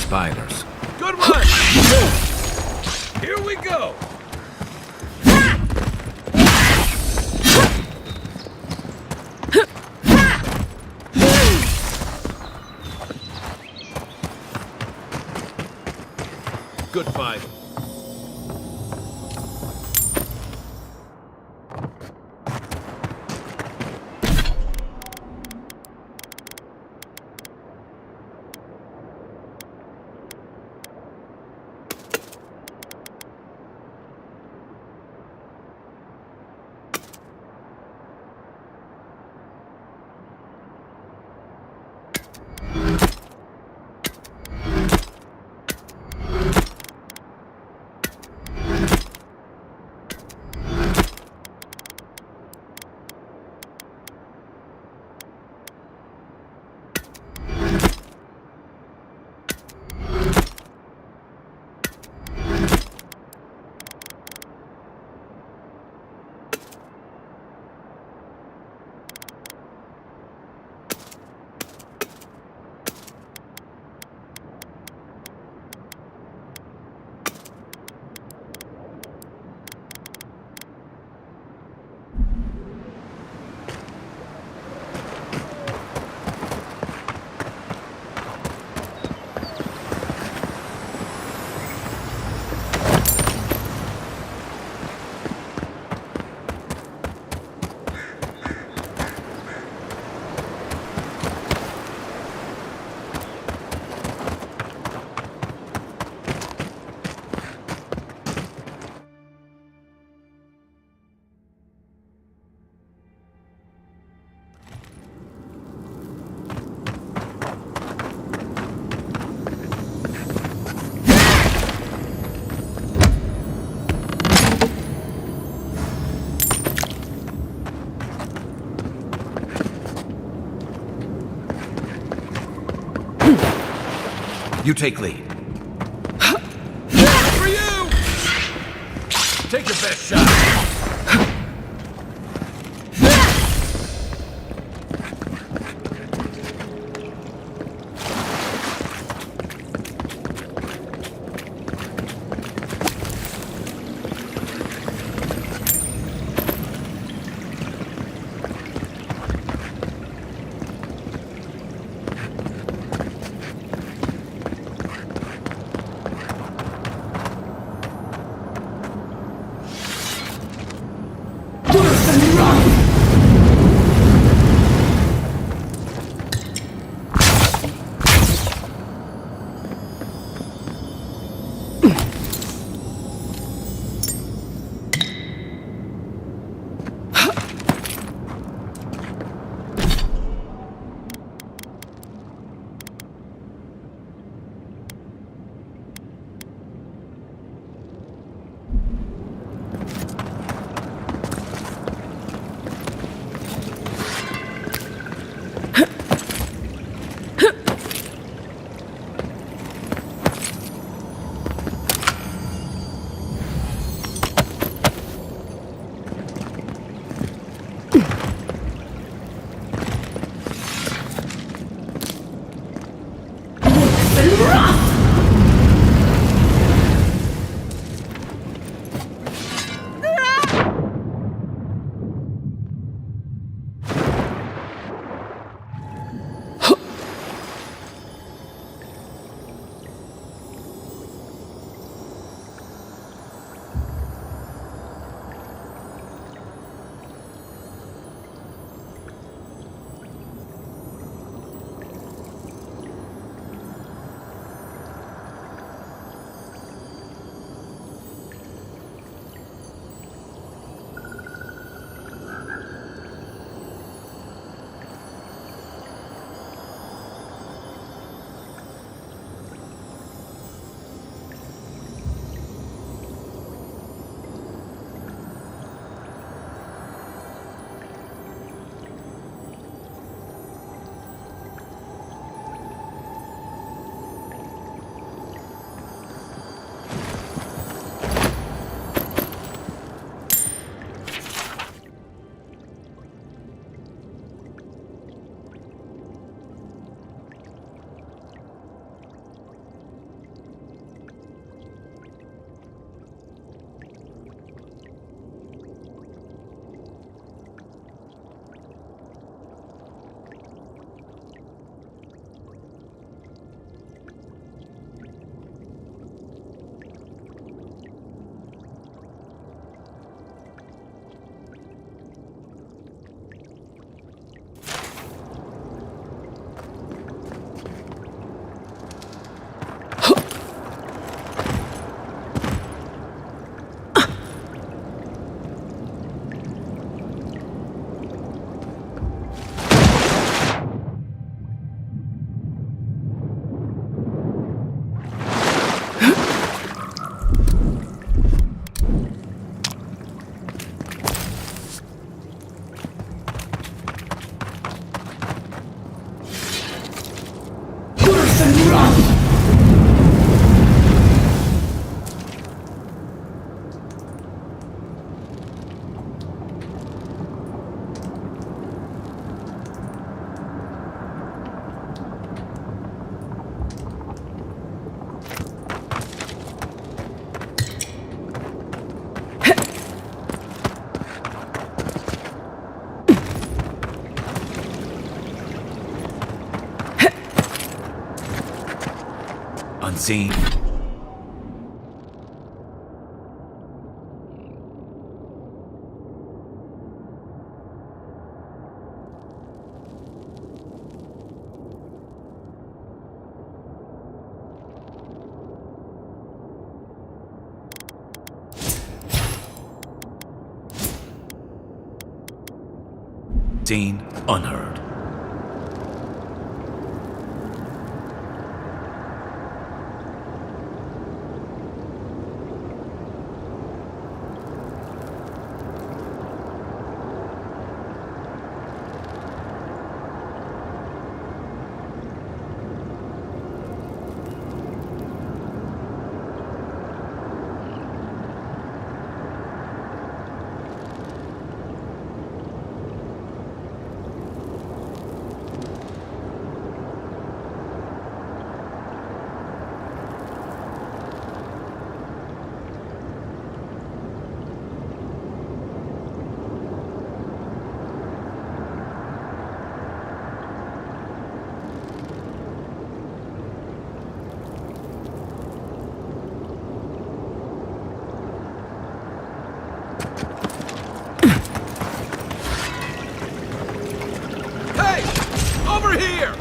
Spiders. Good one! Here we go! Good fight. You take lead. For you! Take your best shot. unseen. Seen, unheard. Over here!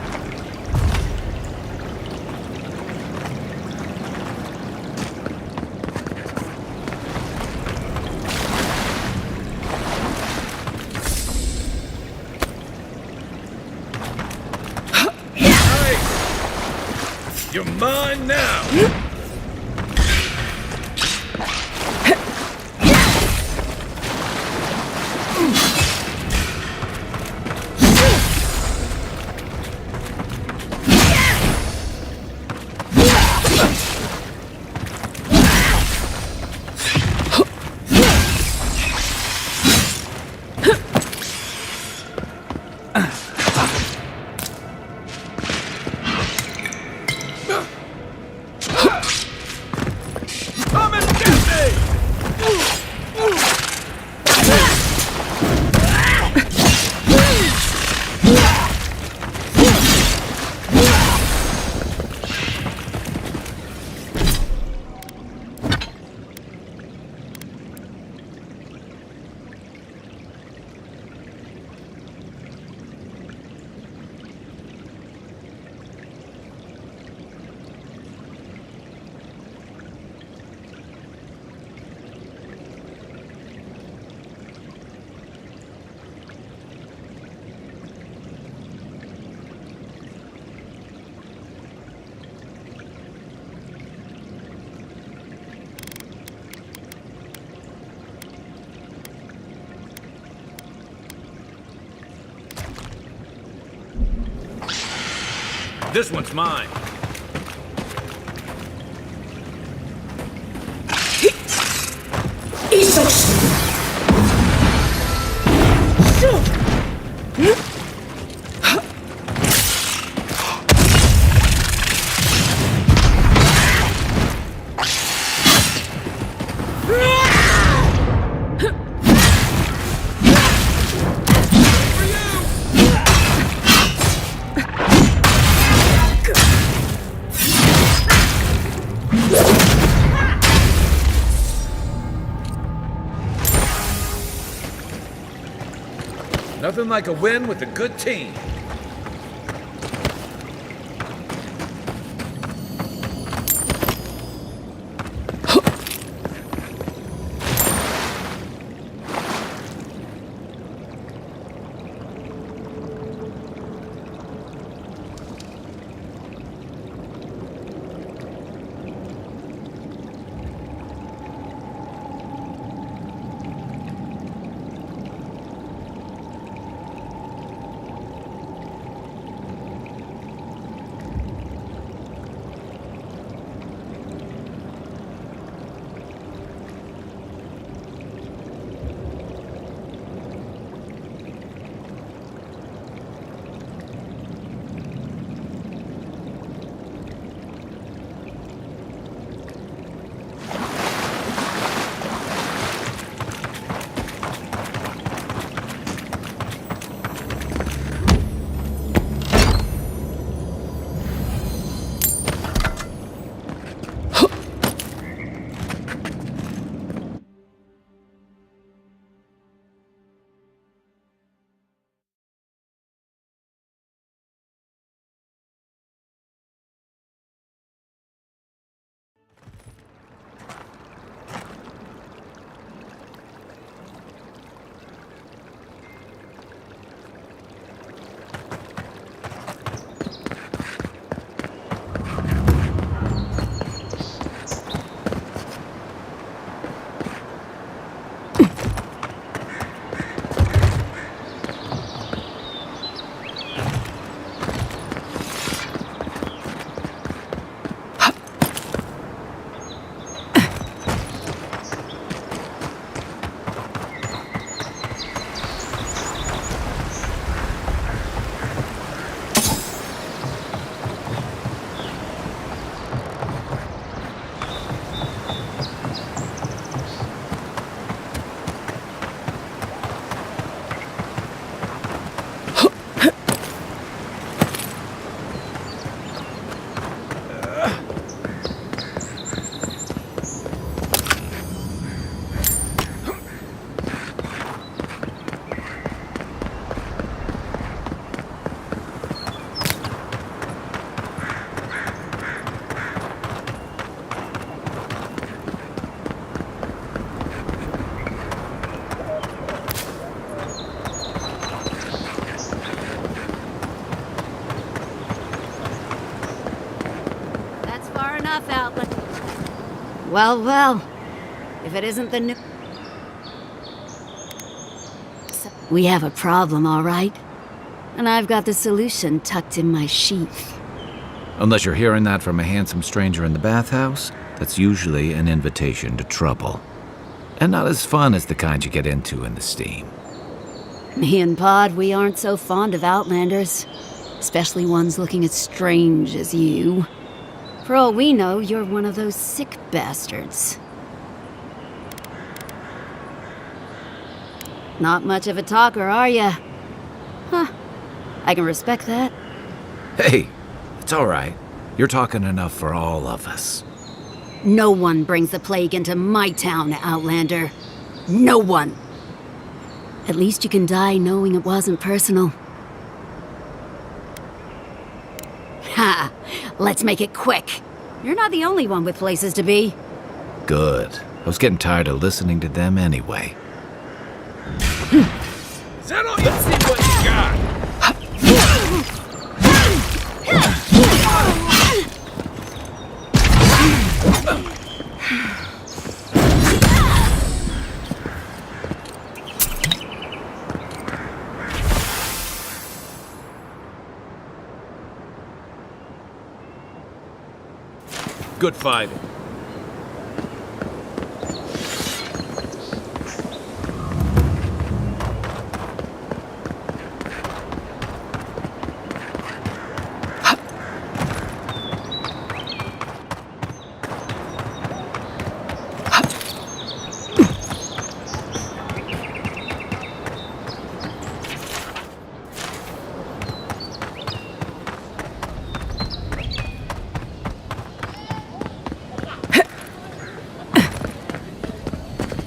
Nice! You're mine now! This one's mine. Nothing like a win with a good team. Well, well. If it isn't the new... We have a problem, all right? And I've got the solution tucked in my sheath. Unless you're hearing that from a handsome stranger in the bathhouse, that's usually an invitation to trouble. And not as fun as the kind you get into in the steam. Me and Pod, we aren't so fond of Outlanders. Especially ones looking as strange as you. For all we know, you're one of those sick bastards. Not much of a talker, are ya? Huh. I can respect that. Hey, it's all right. You're talking enough for all of us. No one brings the plague into my town, Outlander. No one. At least you can die knowing it wasn't personal. Ha! Let's make it quick. You're not the only one with places to be. Good. I was getting tired of listening to them anyway. Is that all? Let's see what you got. Good fighting.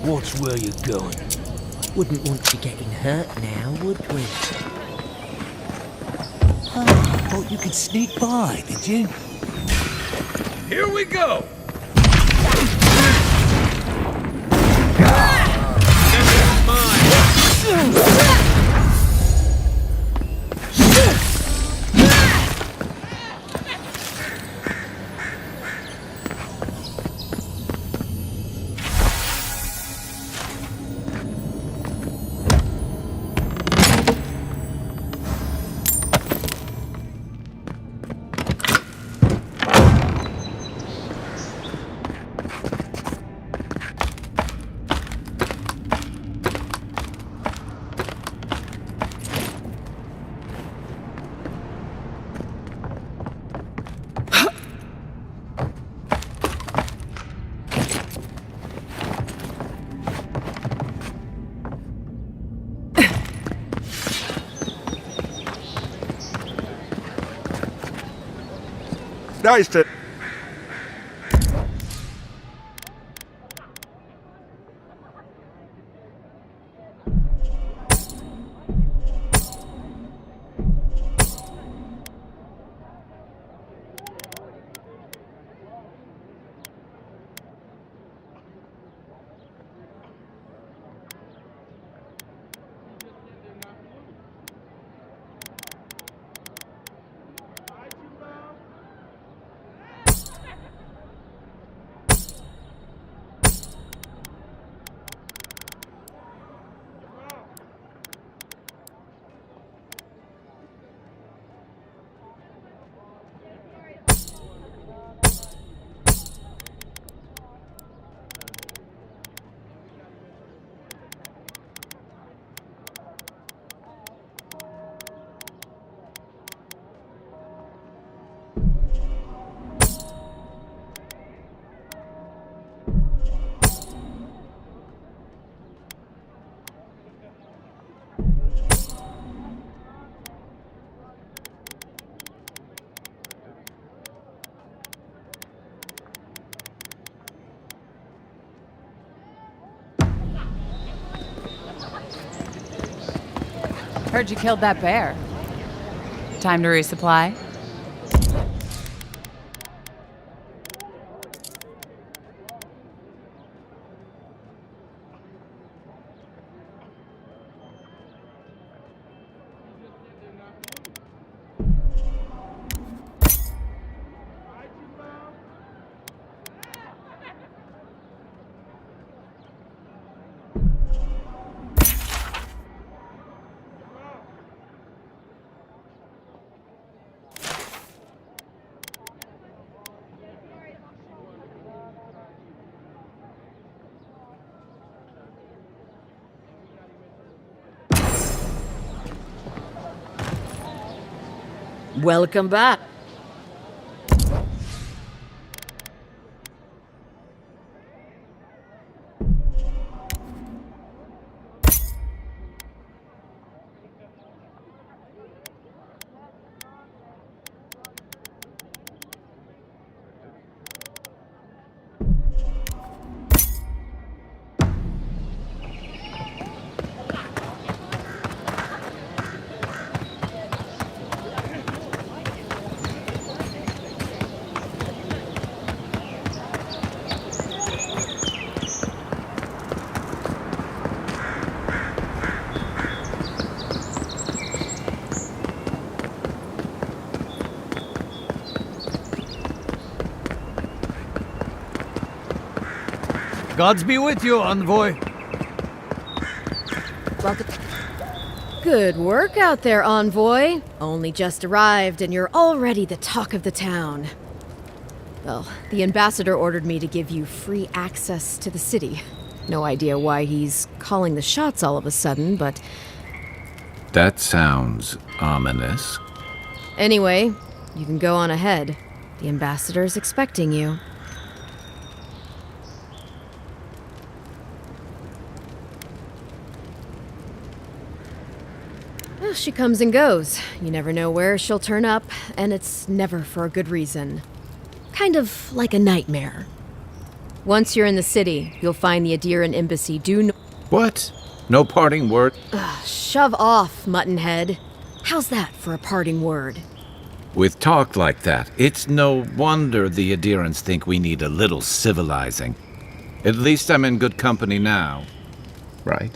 Watch where you're going. Wouldn't want you getting hurt now, would we? Oh, thought you could sneak by, did you? Here we go. Nice to... Heard you killed that bear. Time to resupply? Welcome back. Gods be with you, envoy. Welcome. Good work out there, envoy. Only just arrived, and you're already the talk of the town. Well, the ambassador ordered me to give you free access to the city. No idea why he's calling the shots all of a sudden, but... That sounds ominous. Anyway, you can go on ahead. The ambassador's expecting you. Well, she comes and goes. You never know where she'll turn up, and it's never for a good reason. Kind of like a nightmare. Once you're in the city, you'll find the Adiran embassy due no— What? No parting word? Shove off, Muttonhead. How's that for a parting word? With talk like that, it's no wonder the Adirans think we need a little civilizing. At least I'm in good company now, right?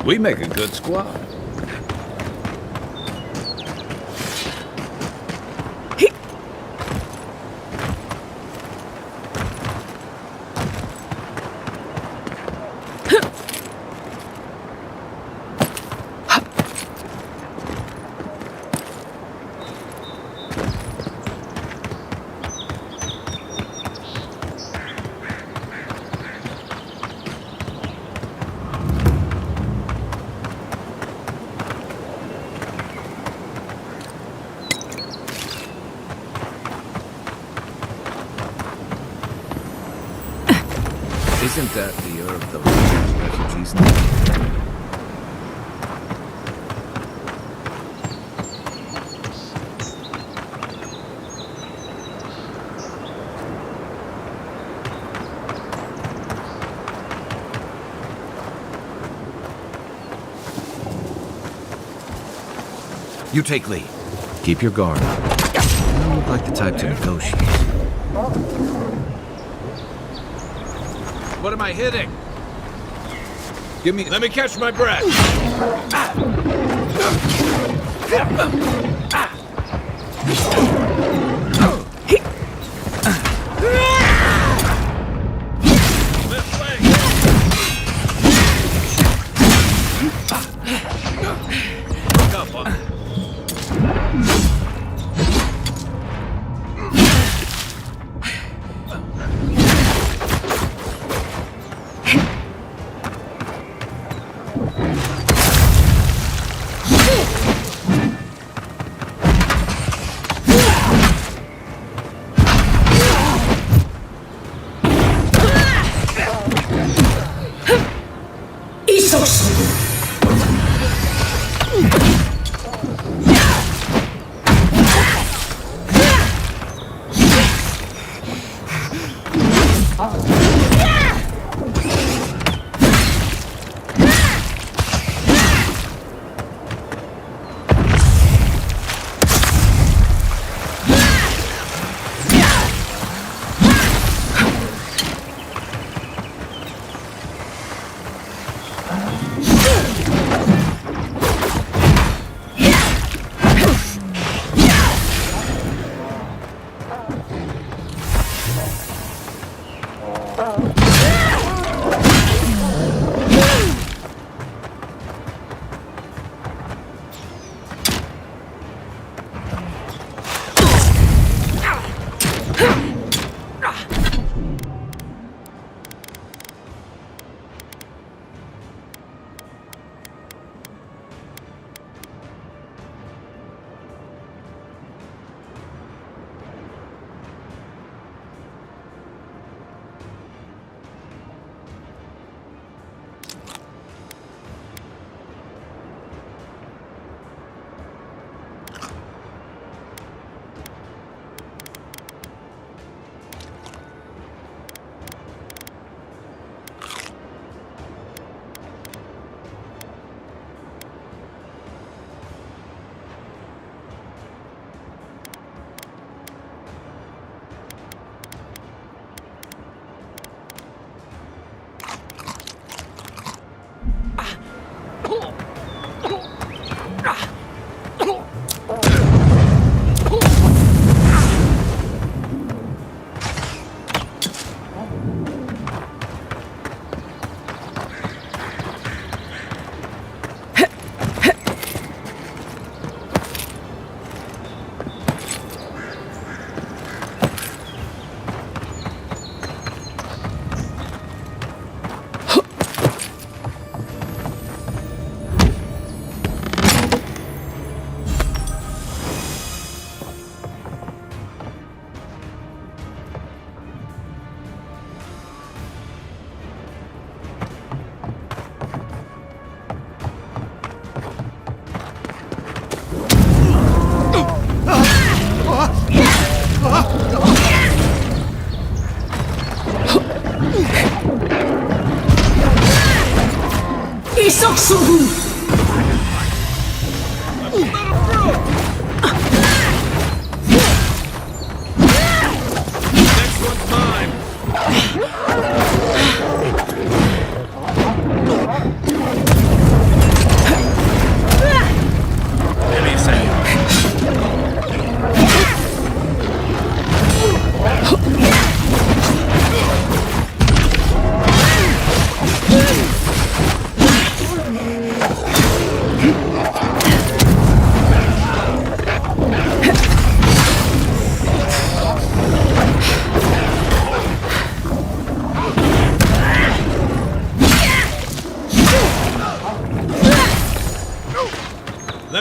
We make a good squad. Isn't that the herb the refugees need? You take lead. Keep your guard up. And look like the type to negotiate. What am I hitting? Give me... Let me catch my breath.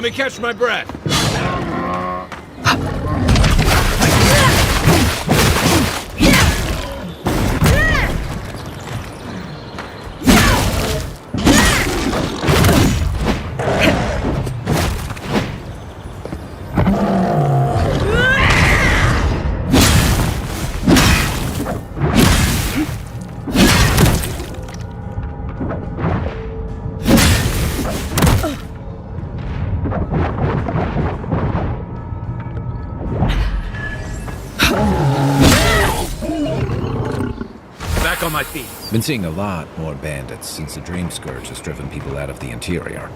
Let me catch my breath. on my feet. Been seeing a lot more bandits since the Dream Scourge has driven people out of the interior.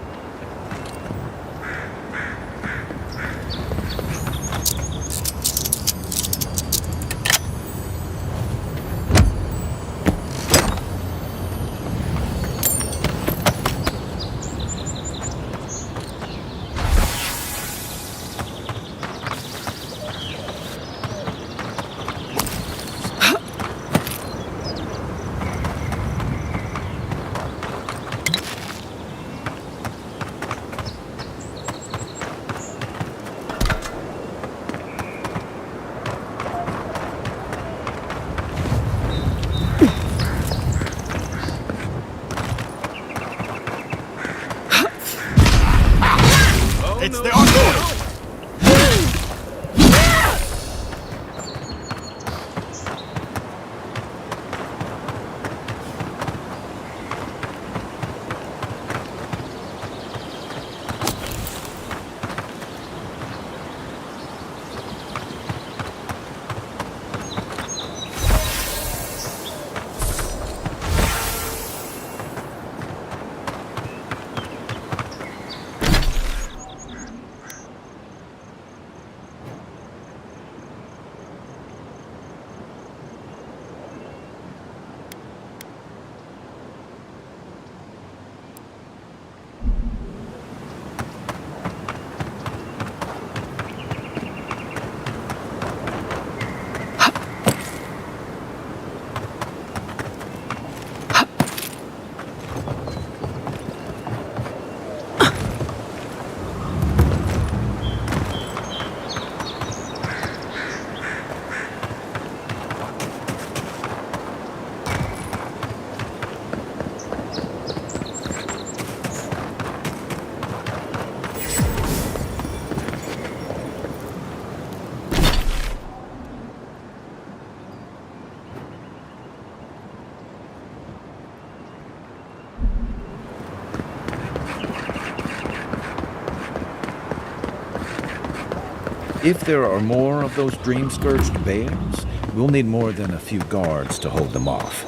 It's the encore! If there are more of those dream-scourged bears, we'll need more than a few guards to hold them off.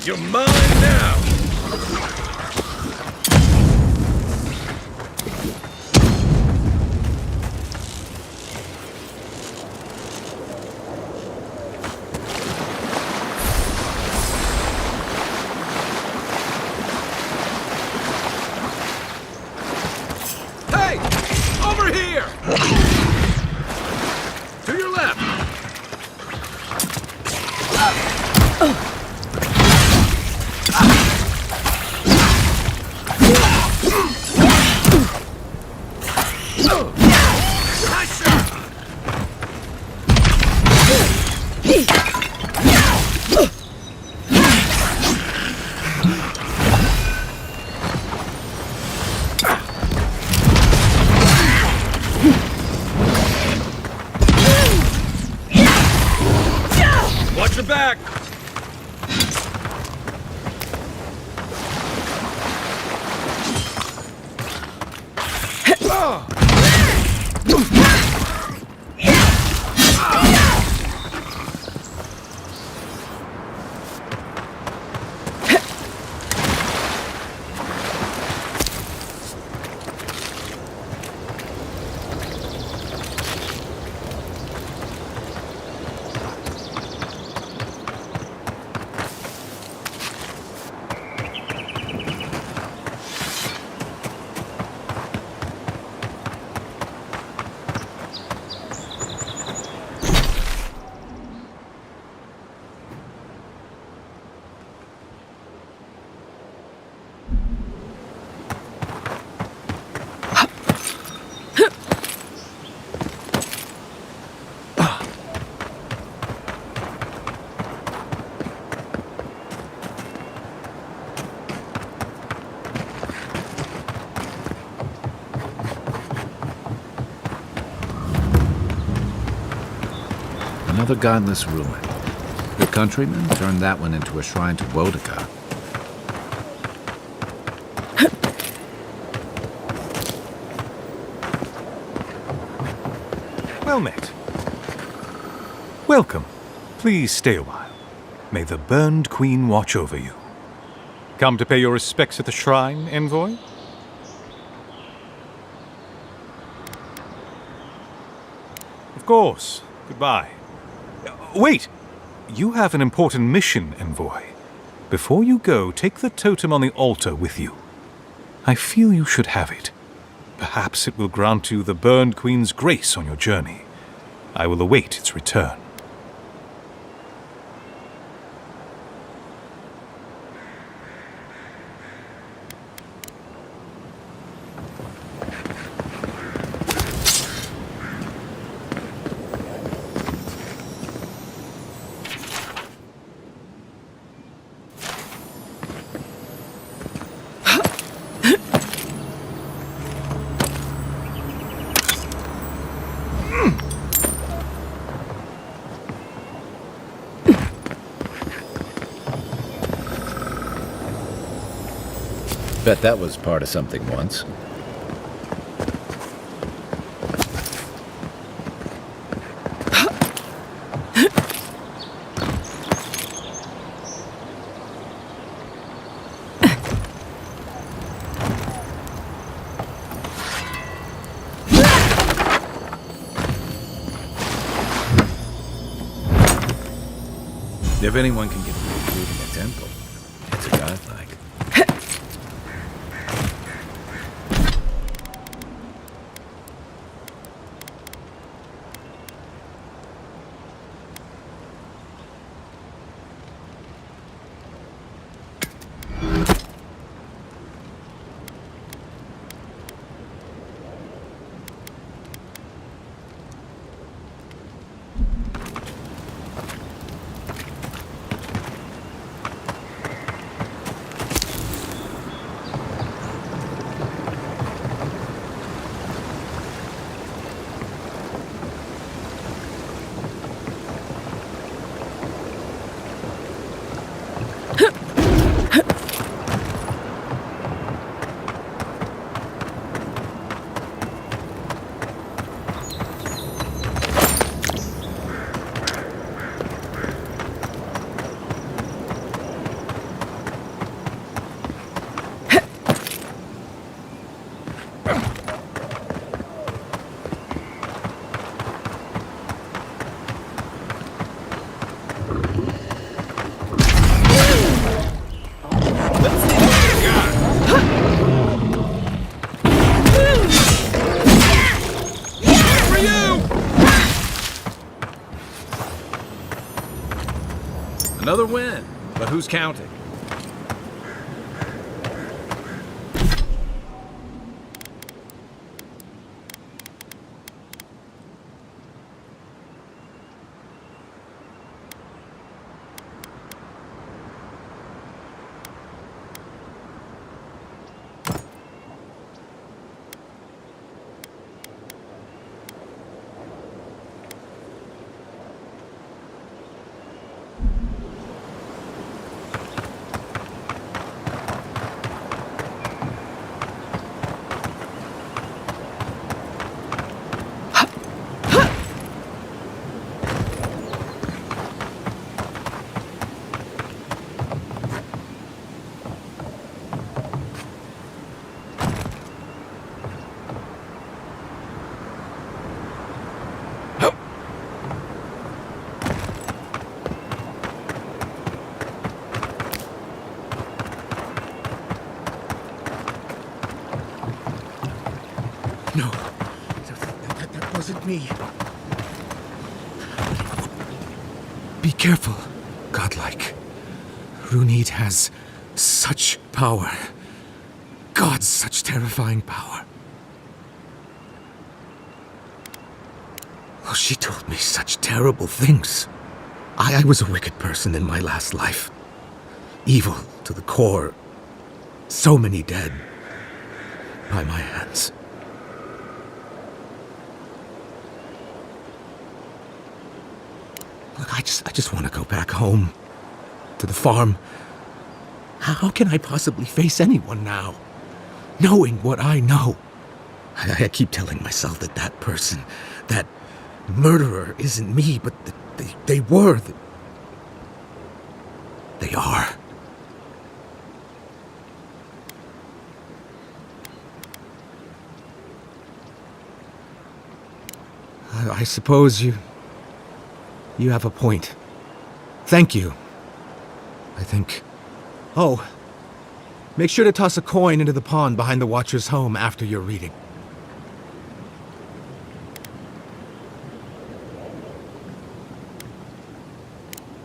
You're mine now! Hey! Over here! To your left! Watch your back! Another godless ruin. The countrymen turned that one into a shrine to Boudica. Well met. Welcome. Please stay a while. May the Burned Queen watch over you. Come to pay your respects at the shrine, envoy? Of course. Goodbye. Wait! You have an important mission, envoy. Before you go, take the totem on the altar with you. I feel you should have it. Perhaps it will grant you the Burned Queen's grace on your journey. I will await its return. Bet that was part of something once. If anyone can get through including a temple, it's a godlike. Another win, but who's counting? No, that wasn't me. Be careful, godlike. Runid has such power. God, such terrifying power. Oh, she told me such terrible things. I was a wicked person in my last life. Evil to the core. So many dead. By my hands. Look, I just want to go back home. To the farm. How can I possibly face anyone now? Knowing what I know. I keep telling myself that that person, that murderer isn't me, but they were. They are. I suppose you have a point. Thank you. I think... Oh, make sure to toss a coin into the pond behind the Watcher's home after your reading.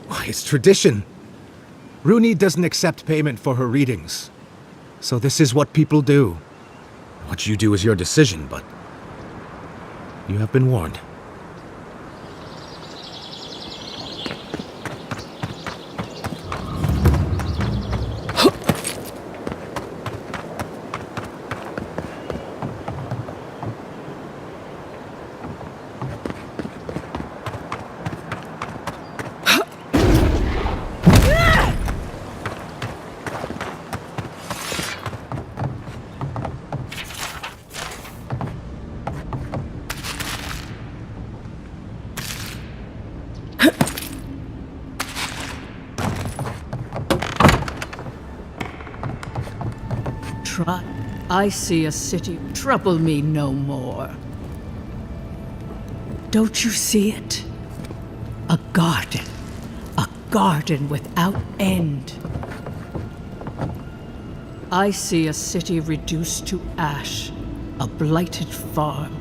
Why, it's tradition. Rooney doesn't accept payment for her readings. So this is what people do. What you do is your decision, but... you have been warned. I see a city. Trouble me no more. Don't you see it? A garden without end. I see a city reduced to ash, a blighted farm,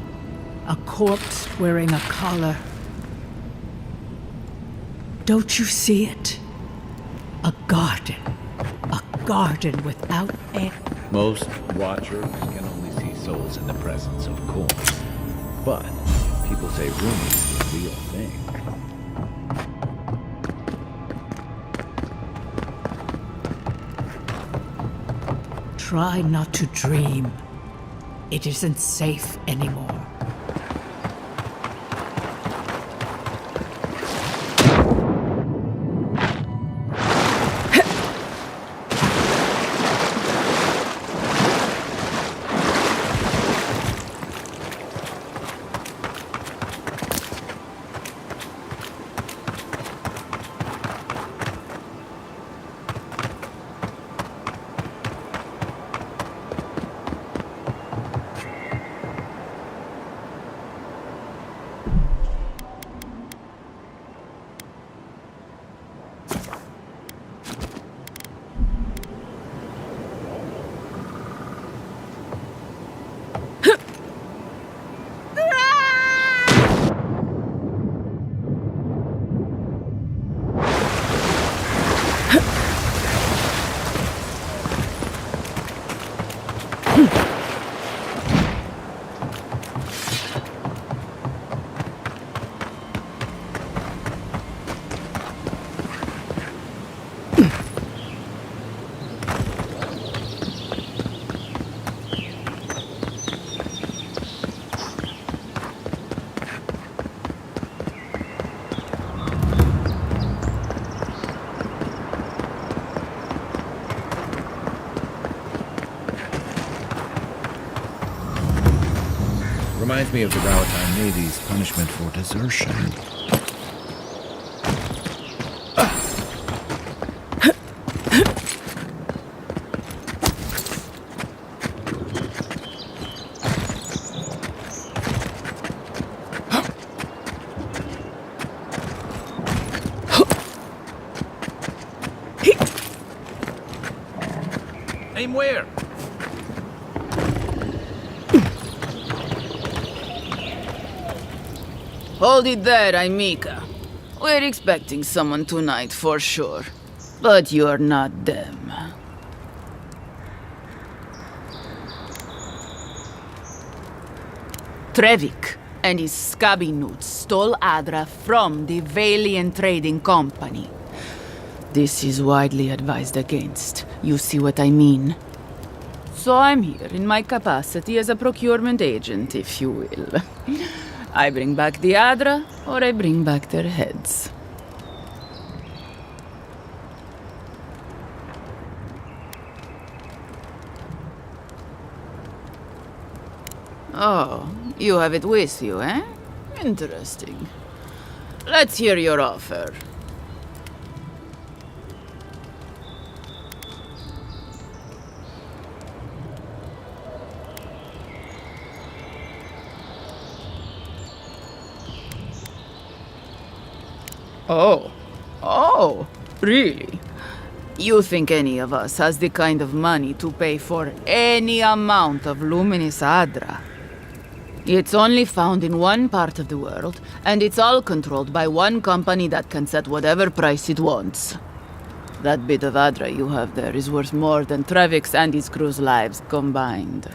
a corpse wearing a collar. Don't you see it? A garden without end. Most watchers can only see souls in the presence of corpse. But people say Rooney is the real thing. Try not to dream. It isn't safe anymore. Reminds me of the Rowatime Navy's punishment for desertion. Aim where? Hold it there, Aimika. We're expecting someone tonight for sure. But you're not them. Trevik and his scabby newts stole Adra from the Valiant Trading Company. This is widely advised against. You see what I mean? So I'm here in my capacity as a procurement agent, if you will. I bring back the Adra, or I bring back their heads. Oh, you have it with you, eh? Interesting. Let's hear your offer. Oh, really? You think any of us has the kind of money to pay for any amount of luminous Adra? It's only found in one part of the world, and it's all controlled by one company that can set whatever price it wants. That bit of Adra you have there is worth more than Trevik's and his crew's lives combined.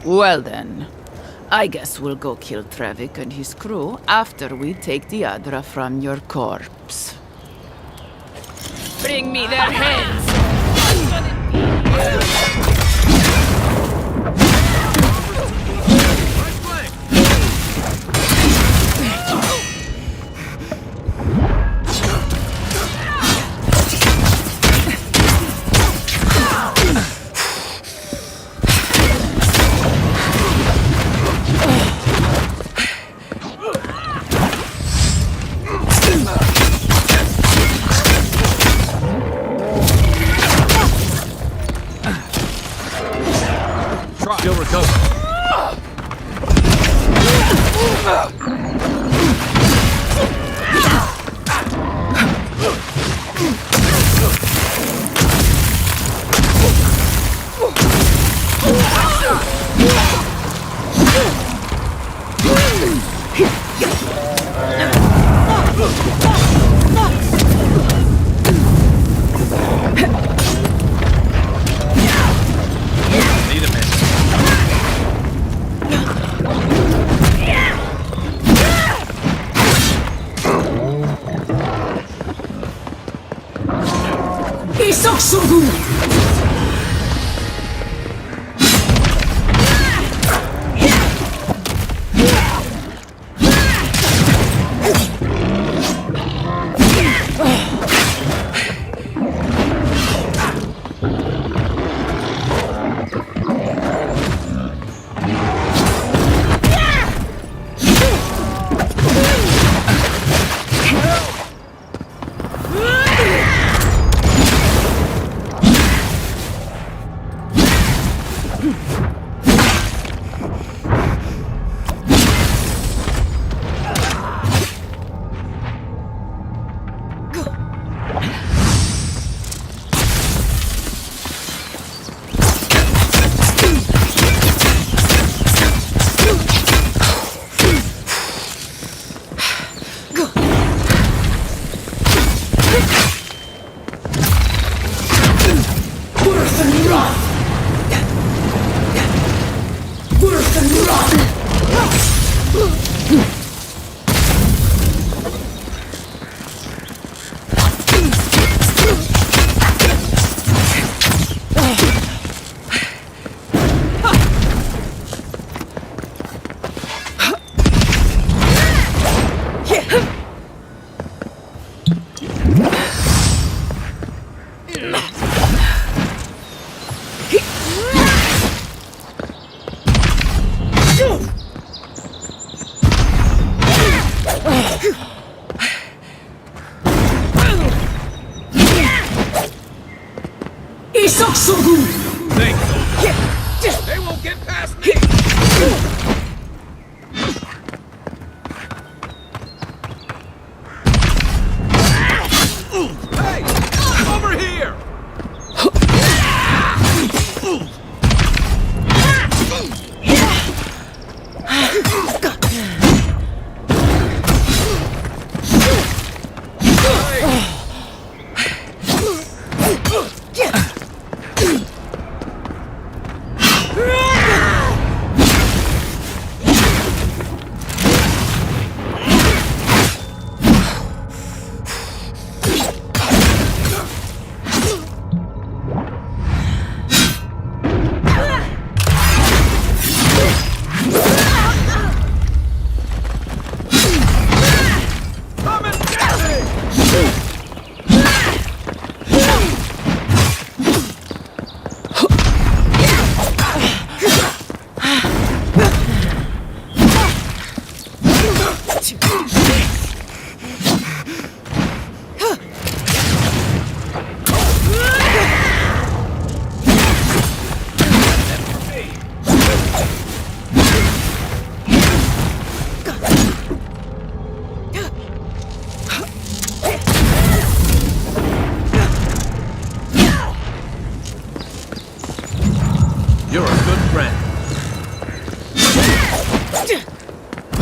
Well then, I guess we'll go kill Trevik and his crew after we take the Adra from your corpse. Bring me their heads! Still recover. They won't get past me! Hey! Over here!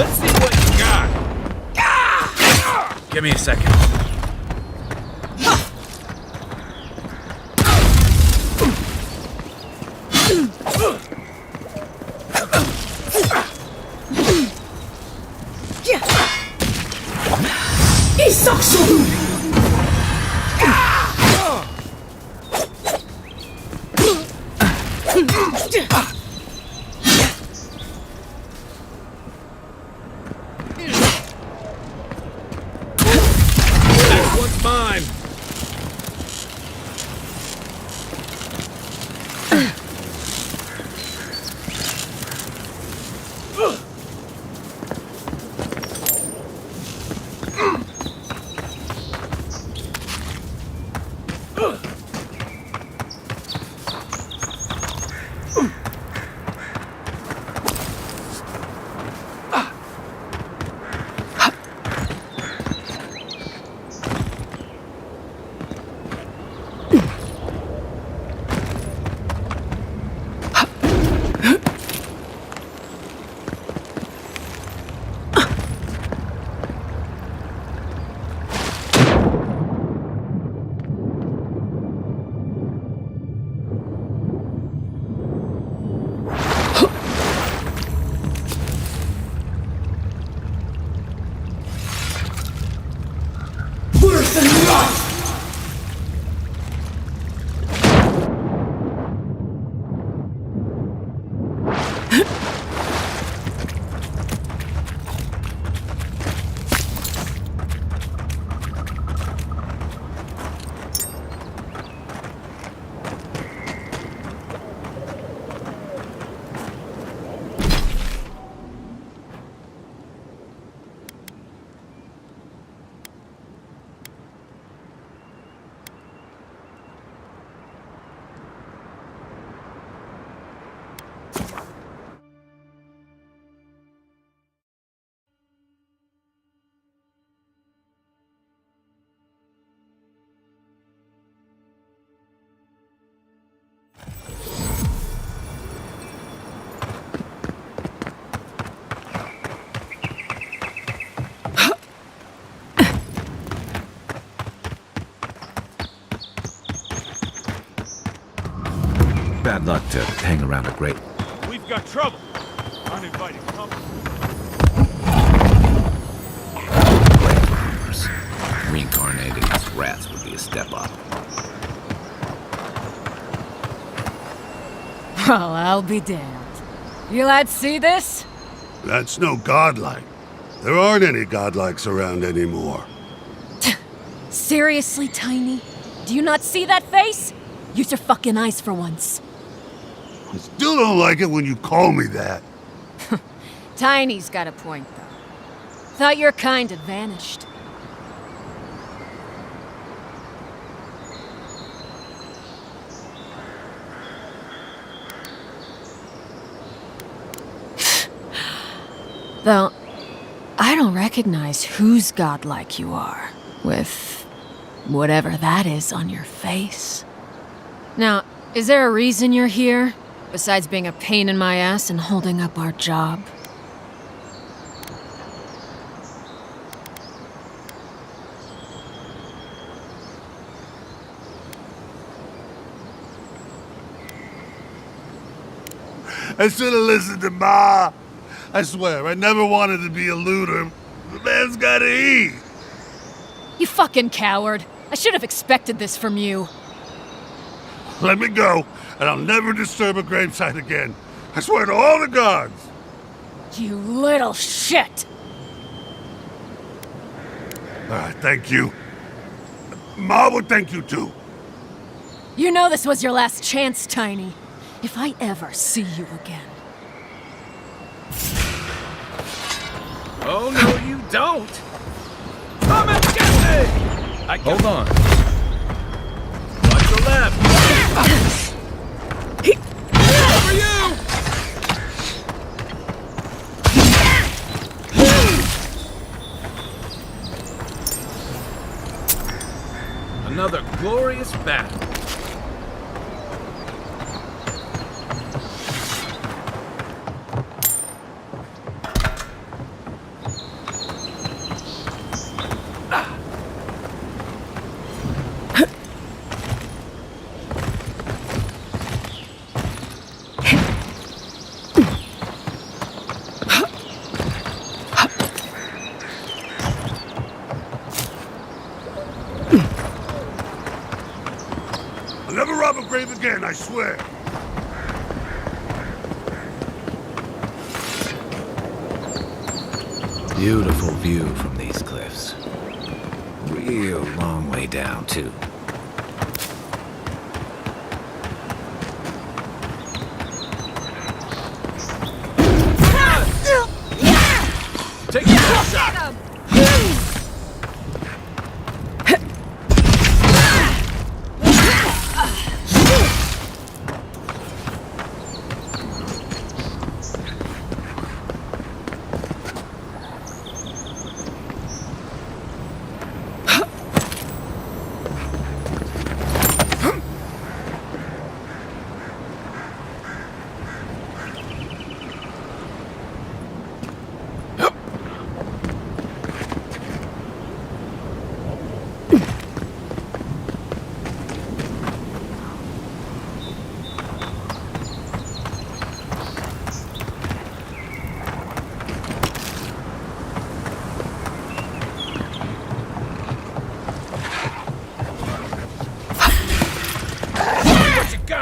Let's see what you got. Give me a second. Next one's mine. Bad luck to hang around a grate. We've got trouble. Uninvited company. Reincarnating as rats would be a step up. Well, I'll be damned. You lads see this? That's no godlike. There aren't any godlikes around anymore. Seriously, Tiny? Do you not see that face? Use your fucking eyes for once. I still don't like it when you call me that. Tiny's got a point, though. Thought your kind had vanished. Though, I don't recognize whose godlike you are, with whatever that is on your face. Now, is there a reason you're here, besides being a pain in my ass and holding up our job? I should have listened to Ma. I swear, I never wanted to be a looter. The man's gotta eat. You fucking coward. I should have expected this from you. Let me go, and I'll never disturb a gravesite again. I swear to all the gods. You little shit! Thank you. Ma would thank you too. You know this was your last chance, Tiny. If I ever see you again. Oh, no, you don't! Come and get me! Hold on. Watch your left! Over you! Another glorious battle. grave again, I swear. Beautiful view from these cliffs. Real long way down, too. Take a shot!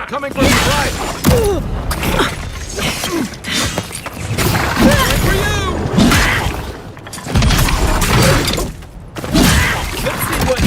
Coming from the right! For you! Let's see what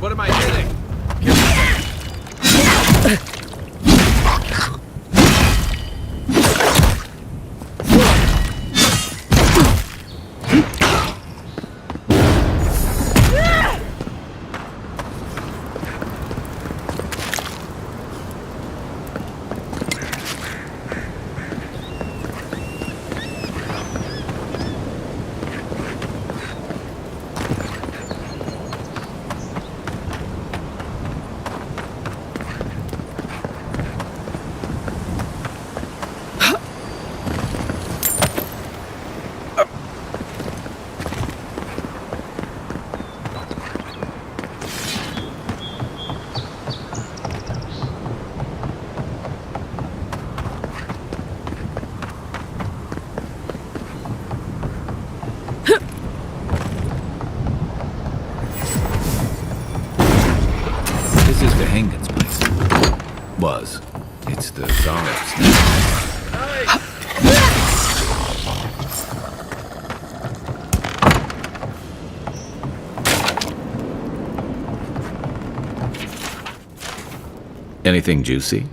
What am I hitting? Hengen's place. Was. It's the Tsar's now. Anything juicy?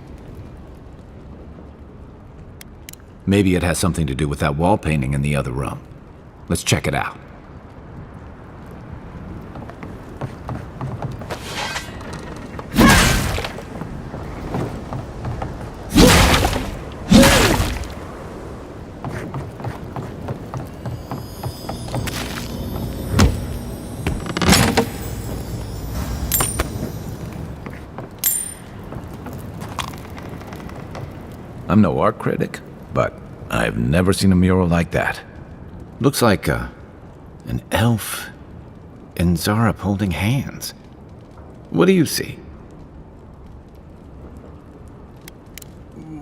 Maybe it has something to do with that wall painting in the other room. Let's check it out. I'm no art critic, but I've never seen a mural like that. Looks like an elf and Zarep holding hands. What do you see?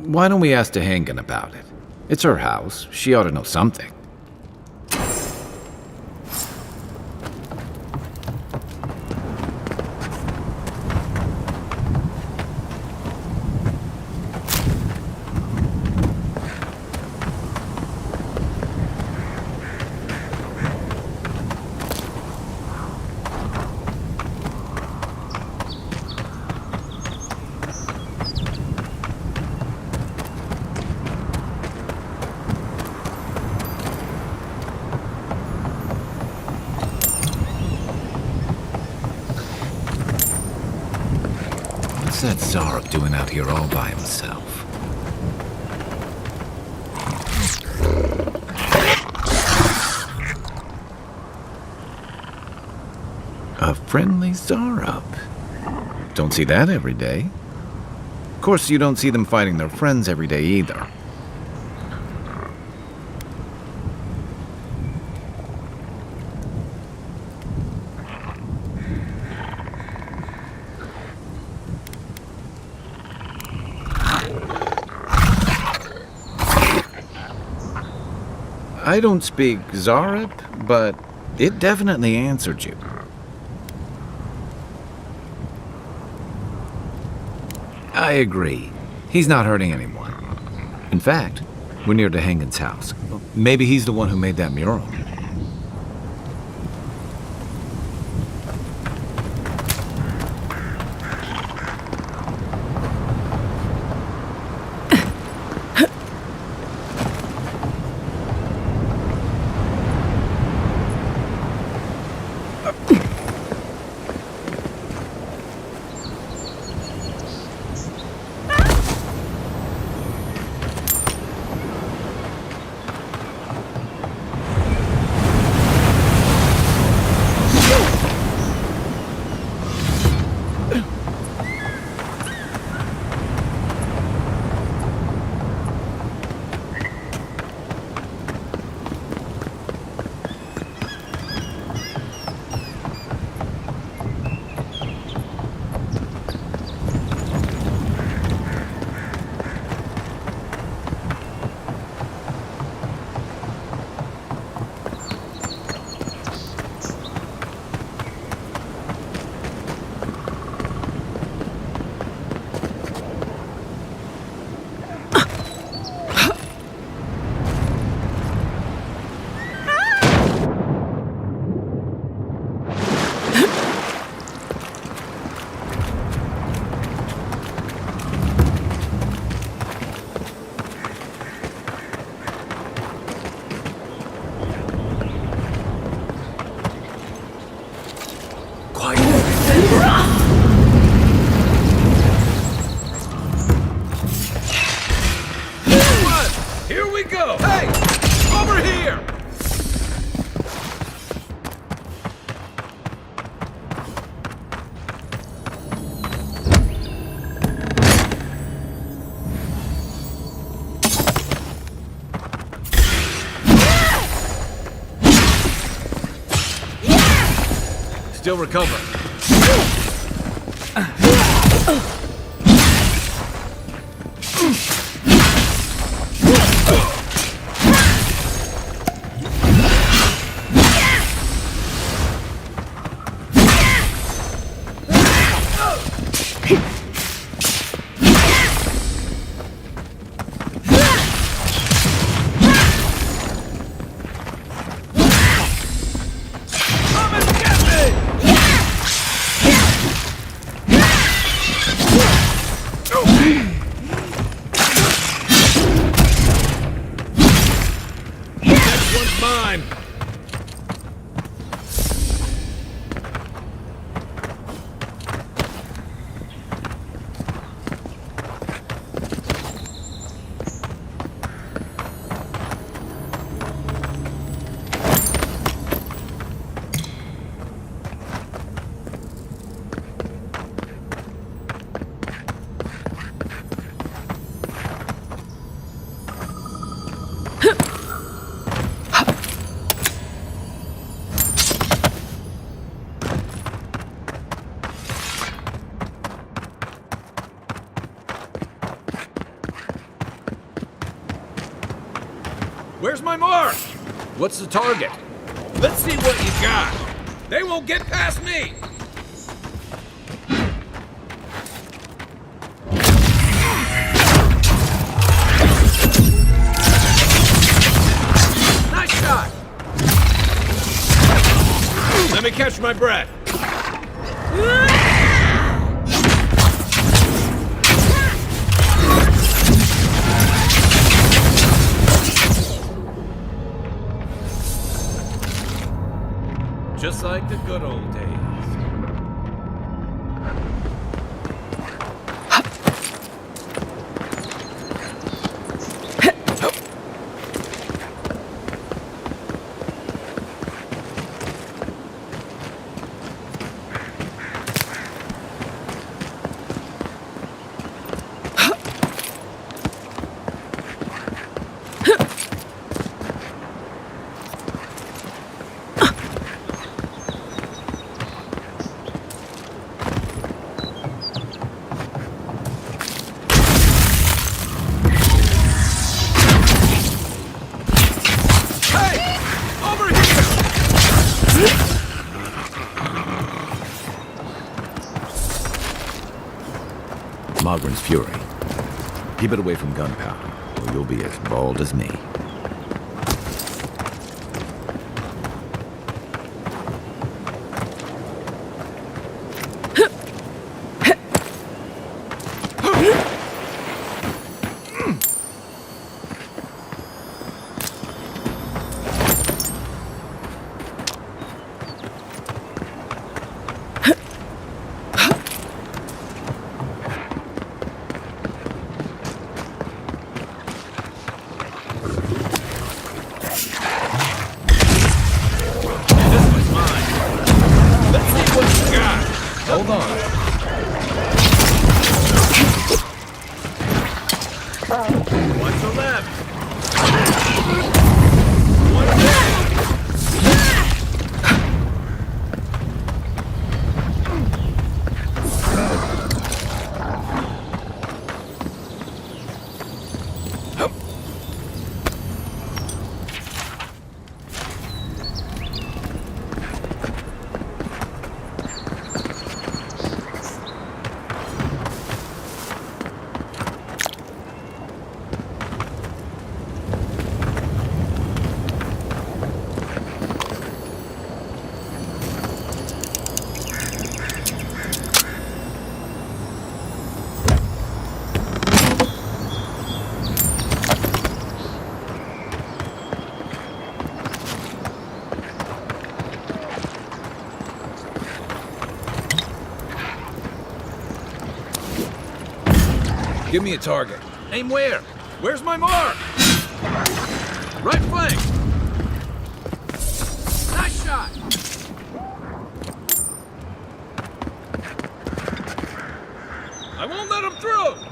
Why don't we ask Hengen about it? It's her house. She ought to know something. What's that Zarep doing out here all by himself? Friendly Zarup. Don't see that every day. Of course, you don't see them fighting their friends every day either. I don't speak Zarup, but it definitely answered you. I agree. He's not hurting anyone. In fact, we're near to Hangen's house. Maybe he's the one who made that mural. Here we go! Hey! Over here! Still recovering. Mine! Where's my mark? What's the target? Let's see what you got. They won't get past me. Nice shot. Let me catch my breath. Just like the good old days. Mogren's fury. Keep it away from gunpowder, or you'll be as bald as me. Give me a target. Aim where? Where's my mark? Right flank. Nice shot. I won't let him through.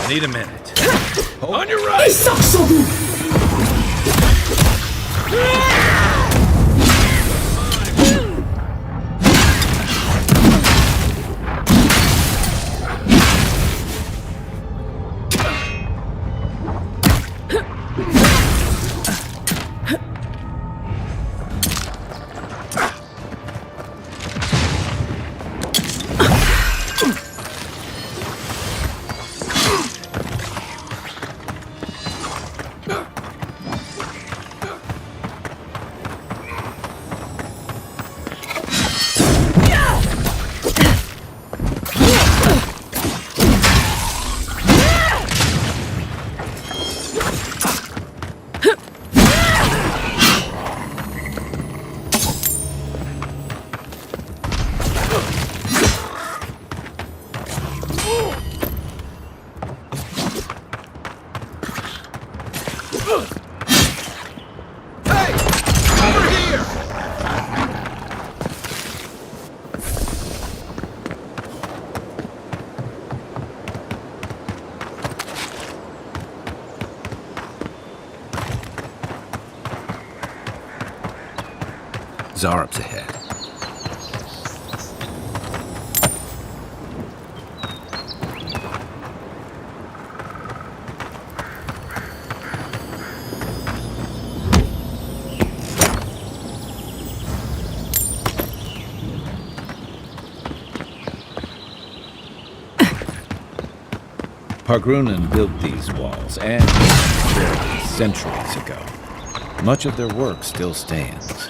Need a minute. On your right! Zarup's ahead. Pargrunen built these walls, and centuries ago. Much of their work still stands.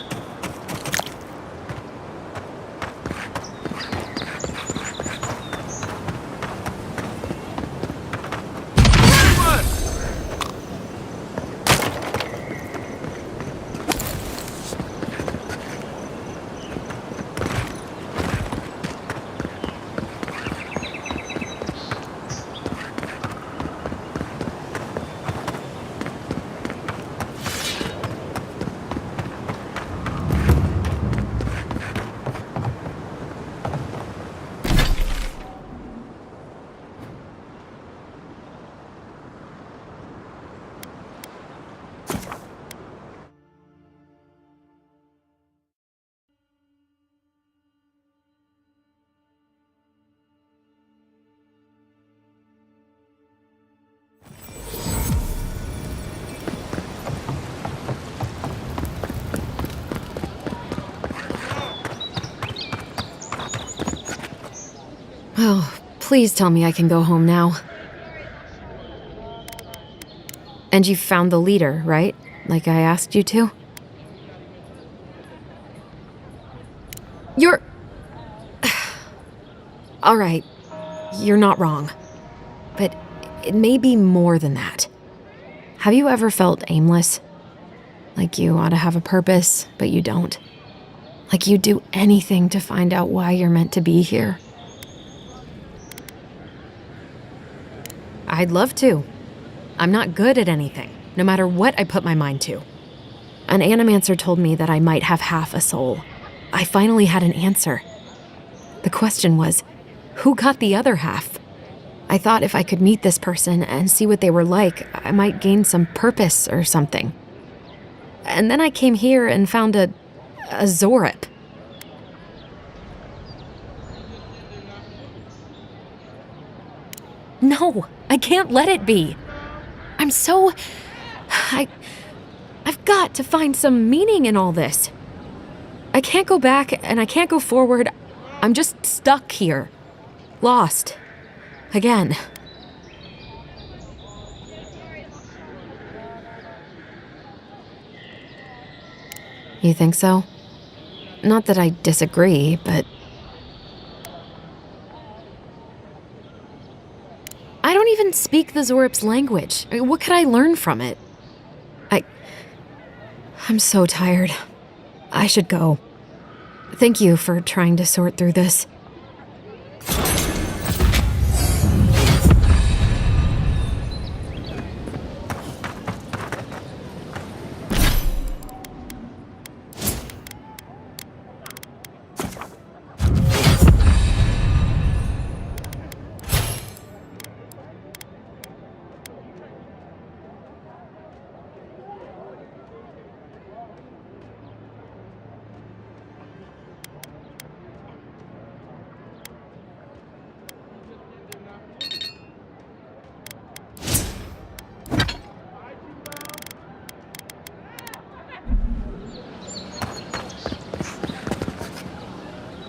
Oh, please tell me I can go home now. And you found the leader, right? Like I asked you to? You're... Alright, you're not wrong. But it may be more than that. Have you ever felt aimless? Like you ought to have a purpose, but you don't? Like you'd do anything to find out why you're meant to be here? I'd love to. I'm not good at anything, no matter what I put my mind to. An animancer told me that I might have half a soul. I finally had an answer. The question was, who got the other half? I thought if I could meet this person and see what they were like, I might gain some purpose or something. And then I came here and found a Zorip. No, I can't let it be. I've got to find some meaning in all this. I can't go back and I can't go forward. I'm just stuck here. Lost. Again. You think so? Not that I disagree, but... I don't even speak the Zorip's language. What could I learn from it? I'm so tired. I should go. Thank you for trying to sort through this.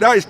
Nice.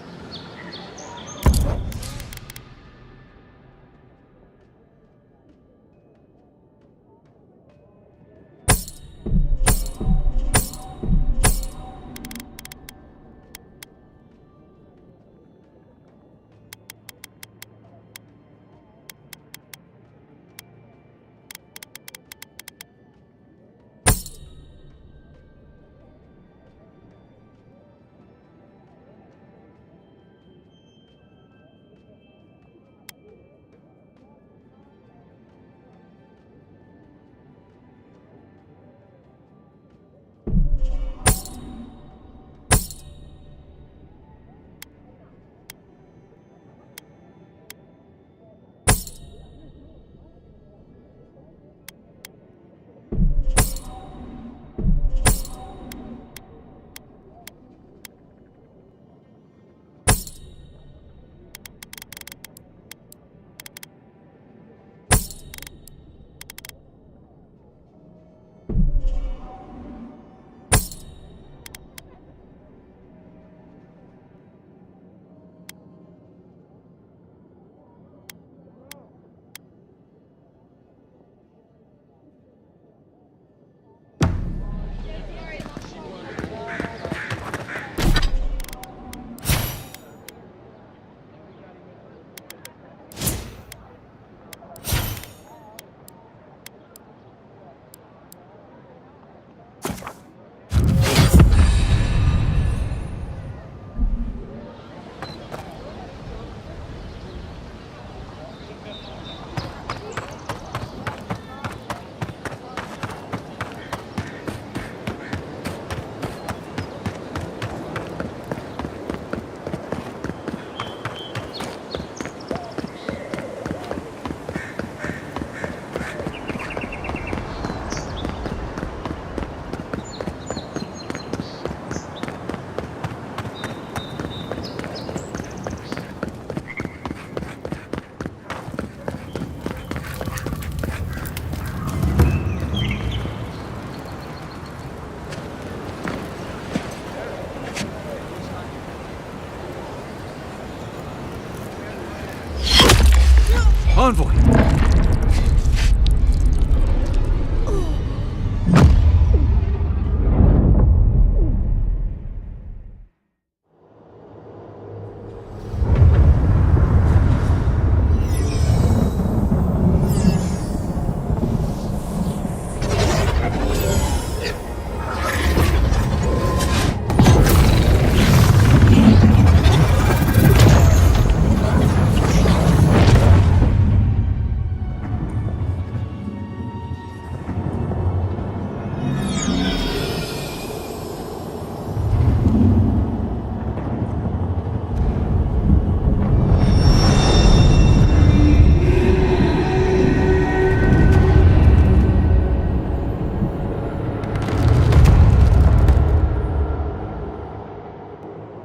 Envoy!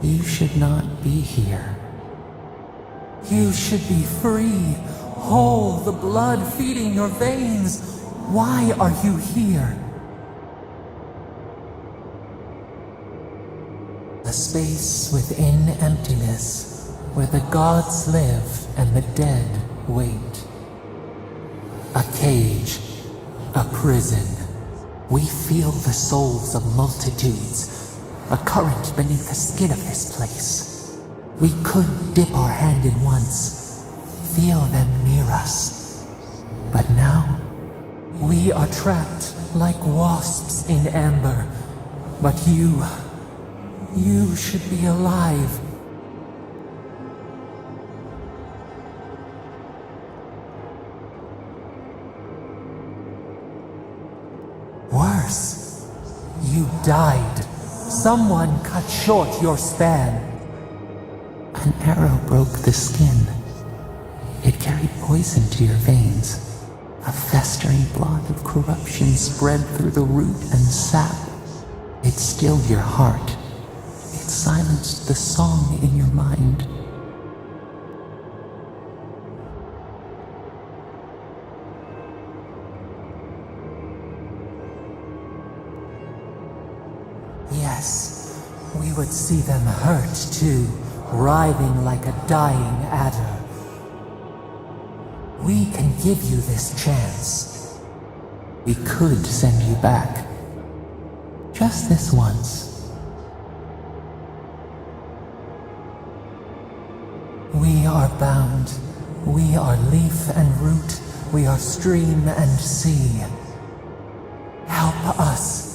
You should not be here. You should be free, whole, the blood feeding your veins. Why are you here? A space within emptiness, where the gods live and the dead wait. A cage, a prison. We feel the souls of multitudes, a current beneath the skin of this place. We could dip our hand in once, feel them near us. But now, we are trapped like wasps in amber. But you should be alive. Worse, you died. Someone cut short your span. An arrow broke the skin. It carried poison to your veins. A festering blot of corruption spread through the root and sap. It stilled your heart. It silenced the song in your mind. Yes, we would see them hurt too, writhing like a dying adder. We can give you this chance. We could send you back. Just this once. We are bound. We are leaf and root. We are stream and sea. Help us.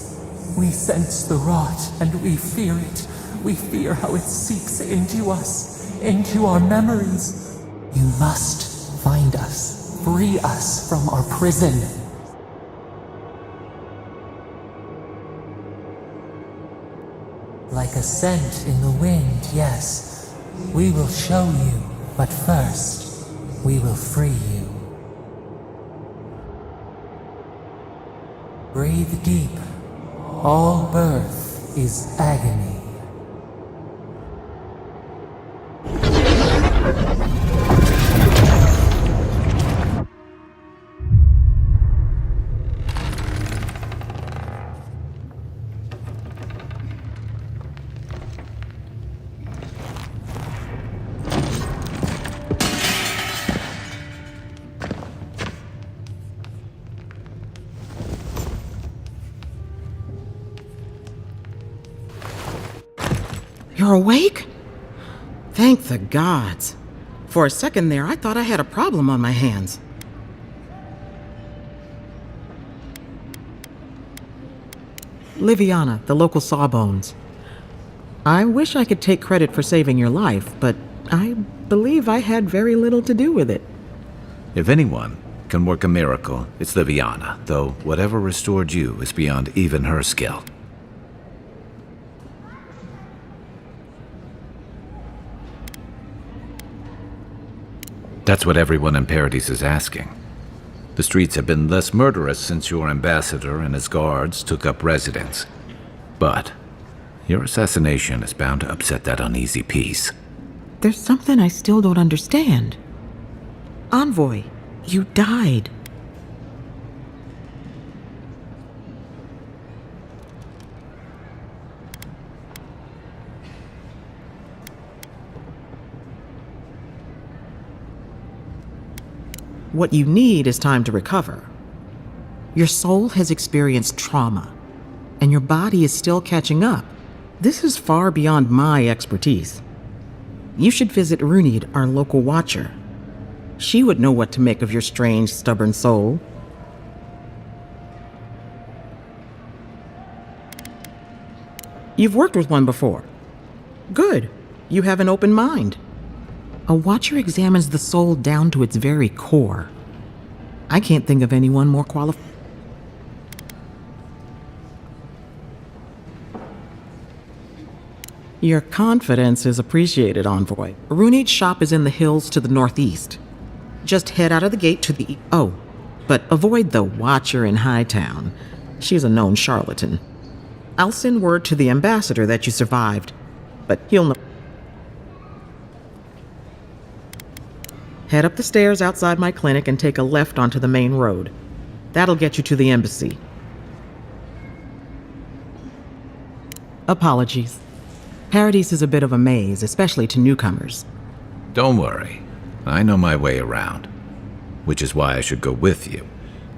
We sense the rot, and we fear it. We fear how it seeps into us, into our memories. You must find us, free us from our prison. Like a scent in the wind, yes. We will show you, but first, we will free you. Breathe deep. All birth is agony. You're awake? Thank the gods. For a second there, I thought I had a problem on my hands. Liviana, the local sawbones. I wish I could take credit for saving your life, but I believe I had very little to do with it. If anyone can work a miracle, it's Liviana, though whatever restored you is beyond even her skill. That's what everyone in Paradise is asking. The streets have been less murderous since your ambassador and his guards took up residence. But your assassination is bound to upset that uneasy peace. There's something I still don't understand. Envoy, you died. What you need is time to recover. Your soul has experienced trauma, and your body is still catching up. This is far beyond my expertise. You should visit Runid, our local watcher. She would know what to make of your strange, stubborn soul. You've worked with one before. Good. You have an open mind. A watcher examines the soul down to its very core. I can't think of anyone more qualified. Your confidence is appreciated, Envoy. Runid's shop is in the hills to the northeast. Just head out of the gate to the... Oh, but avoid the watcher in Hightown. She's a known charlatan. I'll send word to the ambassador that you survived, but he'll know. Head up the stairs outside my clinic and take a left onto the main road. That'll get you to the embassy. Apologies. Paradise is a bit of a maze, especially to newcomers. Don't worry. I know my way around. Which is why I should go with you.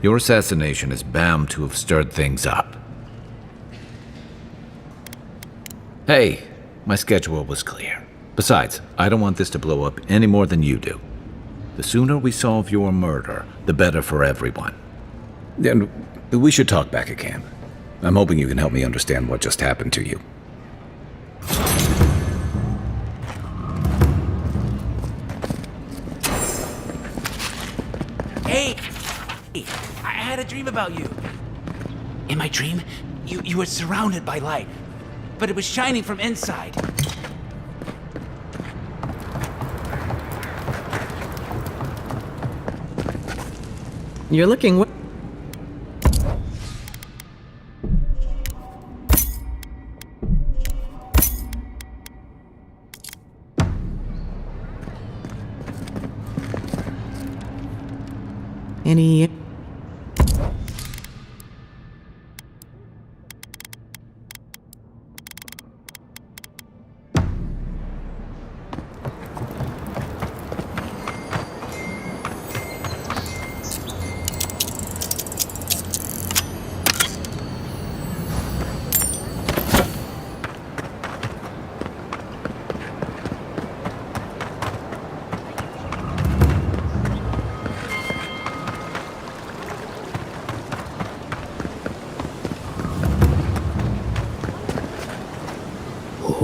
Your assassination is bound to have stirred things up. Hey, my schedule was clear. Besides, I don't want this to blow up any more than you do. The sooner we solve your murder, the better for everyone. And we should talk back at camp. I'm hoping you can help me understand what just happened to you. Hey! I had a dream about you. In my dream, you were surrounded by light, but it was shining from inside. You're looking Any...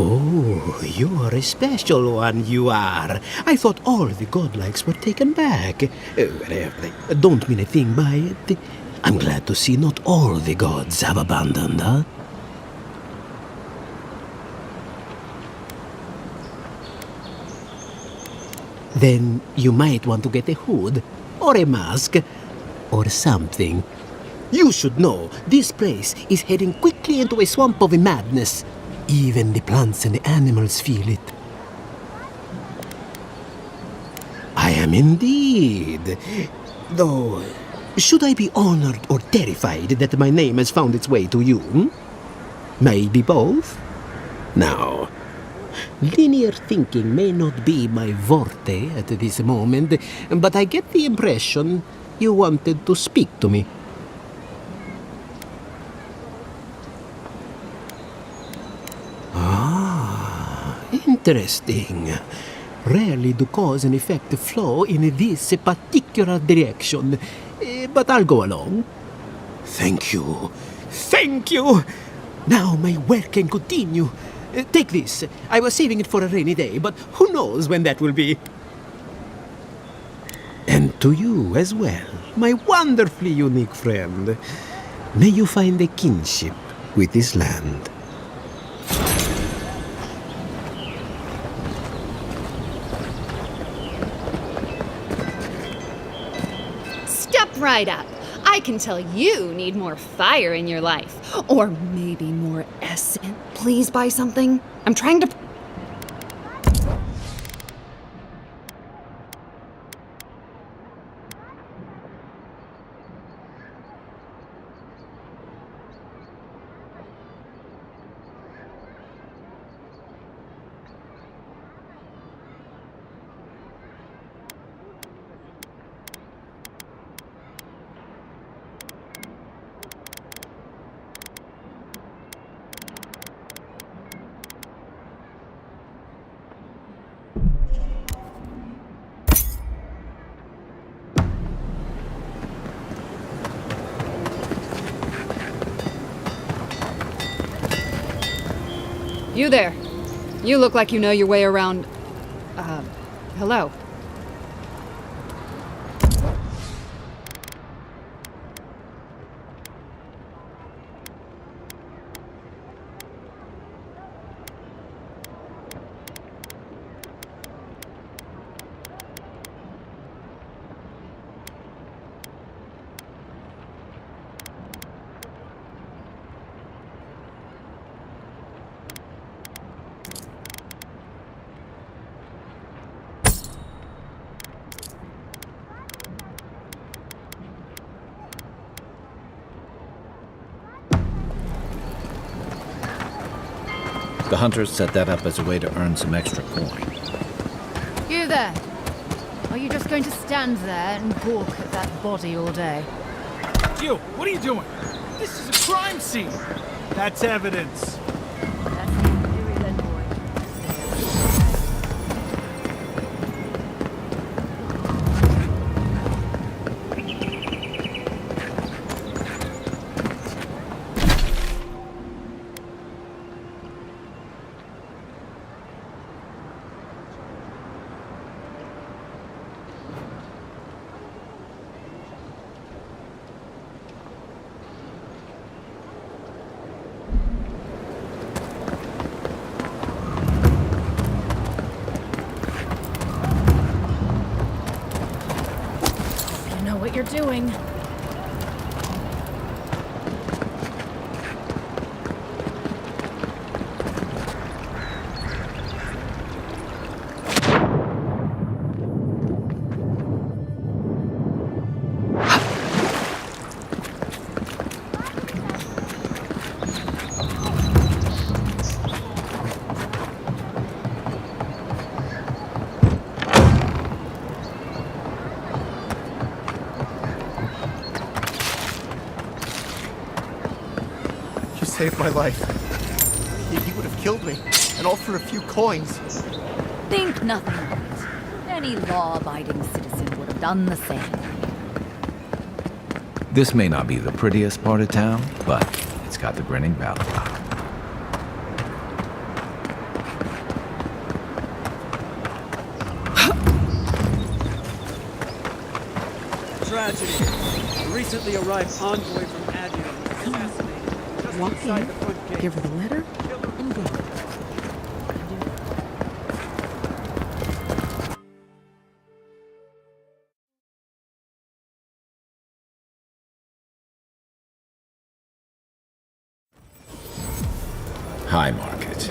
Oh, you're a special one, you are. I thought all the godlikes were taken back. I don't mean a thing by it. I'm glad to see not all the gods have abandoned, huh? Then you might want to get a hood, or a mask, or something. You should know, this place is heading quickly into a swamp of madness. Even the plants and the animals feel it. I am indeed. Though, should I be honored or terrified that my name has found its way to you? Maybe both? Now, linear thinking may not be my forte at this moment, but I get the impression you wanted to speak to me. Interesting. Rarely do cause and effect flow in this particular direction, but I'll go along. Thank you. Thank you! Now my work can continue. Take this. I was saving it for a rainy day, but who knows when that will be. And to you as well, my wonderfully unique friend. May you find a kinship with this land. Right up. I can tell you need more fire in your life. Or maybe more essence. Please buy something. I'm trying to... You there. You look like you know your way around... hello. The hunters set that up as a way to earn some extra coin. You there. Are you just going to stand there and gawk at that body all day? You, what are you doing? This is a crime scene. That's evidence. What you're doing. Saved my life. He would have killed me, and all for a few coins. Think nothing of it. Any law-abiding citizen would have done the same. This may not be the prettiest part of town, but it's got the grinning valley. Tragedy. A recently arrived envoy from Ative was assassinated. Walk in, give her the letter, and go. High Market.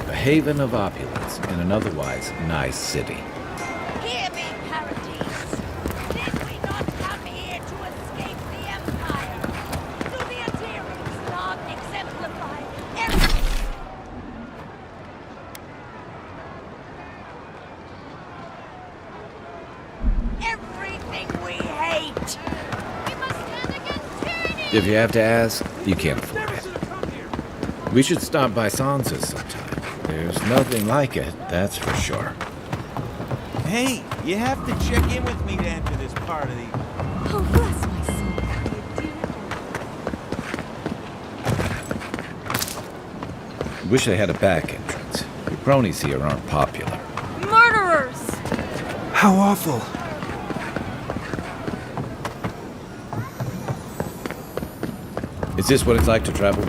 A haven of opulence in an otherwise nice city. Hear me, Paradise. Did we not come here to escape the Empire? Do the Ative not exemplify everything we hate? We must stand against tyranny! If you have to ask, you can't afford it. We should stop by Sansa's sometime. There's nothing like it, that's for sure. Hey, you have to check in with me to enter this part of the... Oh, bless my soul. Wish they had a back entrance. The cronies here aren't popular. Murderers! How awful. Is this what it's like to travel?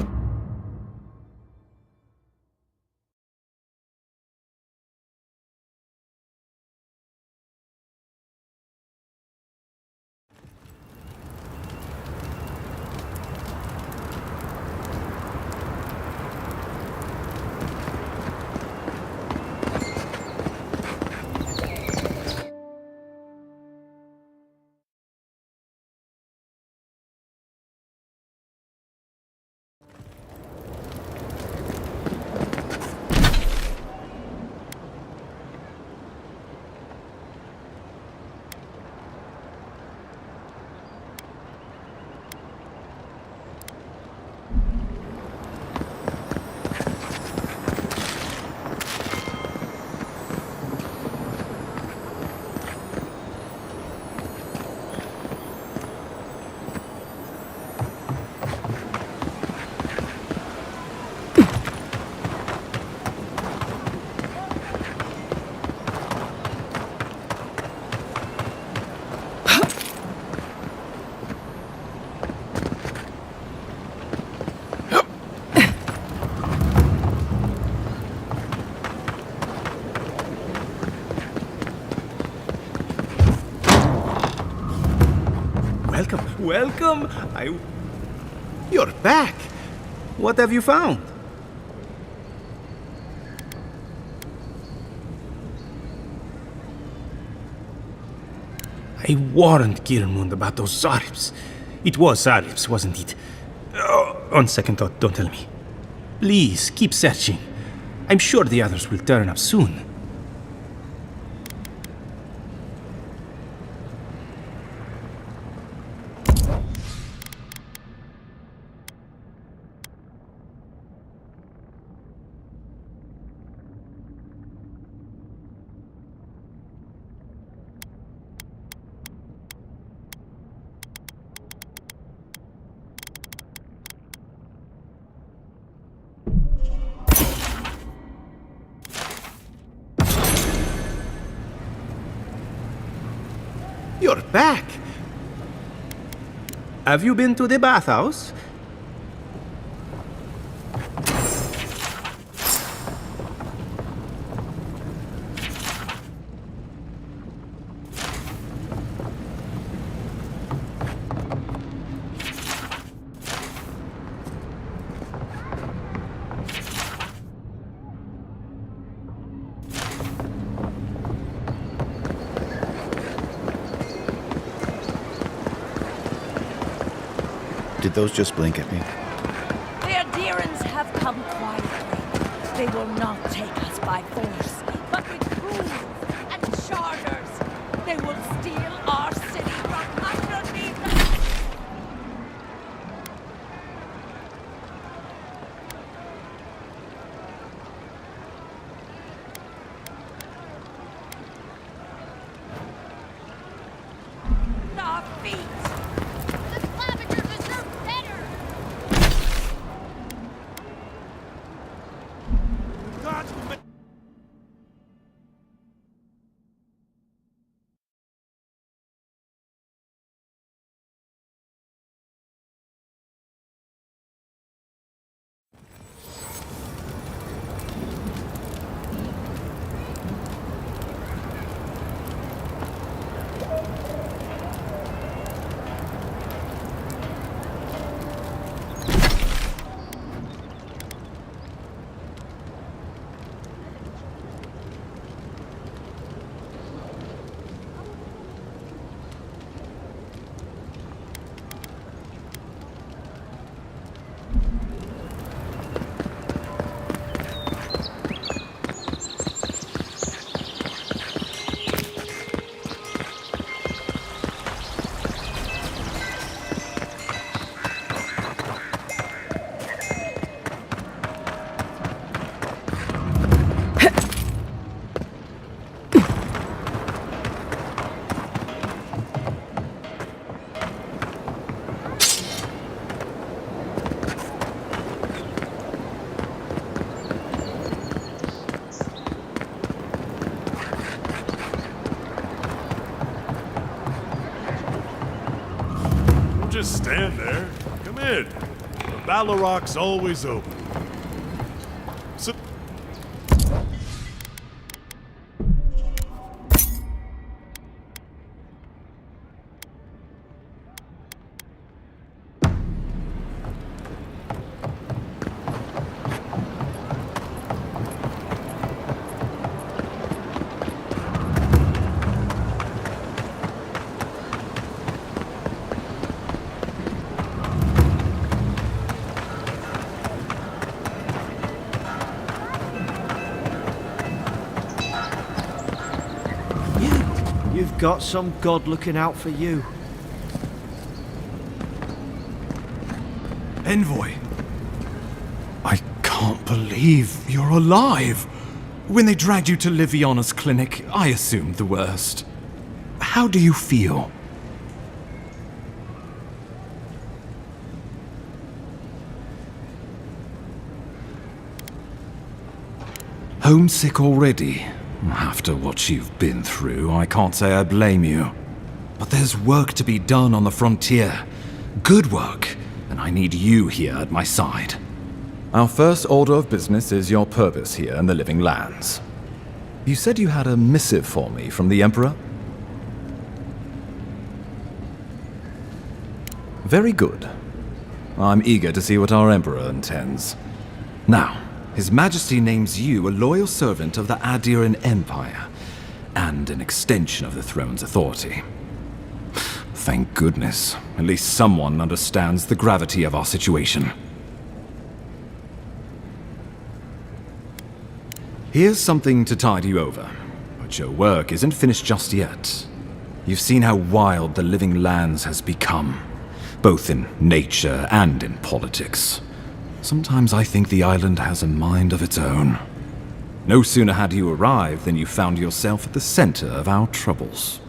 Welcome. You're back. What have you found? I warned Kirmund about those Zaribs. It was Zaribs, wasn't it? On second thought, don't tell me. Please, keep searching. I'm sure the others will turn up soon. You're back. Have you been to the bathhouse? Did those just blink at me? The adherents have come quietly. They will not take us by force, but with rules and charters. They will steal our city from underneath us. Our feet. Just stand there. Come in. The Baloroc's always open. Sit. You've got some god looking out for you. Envoy. I can't believe you're alive. When they dragged you to Liviana's clinic, I assumed the worst. How do you feel? Homesick already? After what you've been through, I can't say I blame you. But there's work to be done on the frontier. Good work, and I need you here at my side. Our first order of business is your purpose here in the Living Lands. You said you had a missive for me from the Emperor? Very good. I'm eager to see what our Emperor intends. Now, His Majesty names you a loyal servant of the Adiran Empire, and an extension of the throne's authority. Thank goodness. At least someone understands the gravity of our situation. Here's something to tide you over, but your work isn't finished just yet. You've seen how wild the Living Lands has become, both in nature and in politics. Sometimes I think the island has a mind of its own. No sooner had you arrived than you found yourself at the center of our troubles.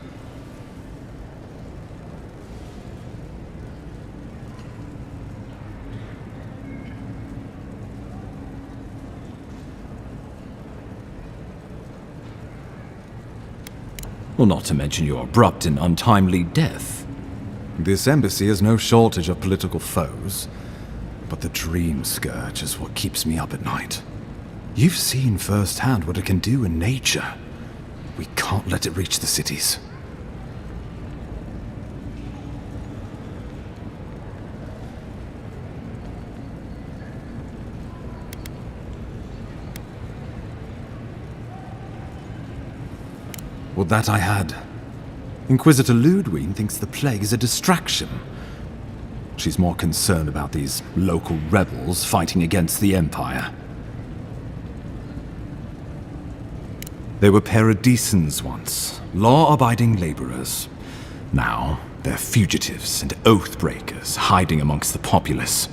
Well, not to mention your abrupt and untimely death. This embassy has no shortage of political foes, but the Dream Scourge is what keeps me up at night. You've seen firsthand what it can do in nature. We can't let it reach the cities. Well, that I had. Inquisitor Ludwig thinks the plague is a distraction. She's more concerned about these local rebels fighting against the Empire. They were paradisans once, law-abiding laborers. Now, they're fugitives and oath-breakers hiding amongst the populace.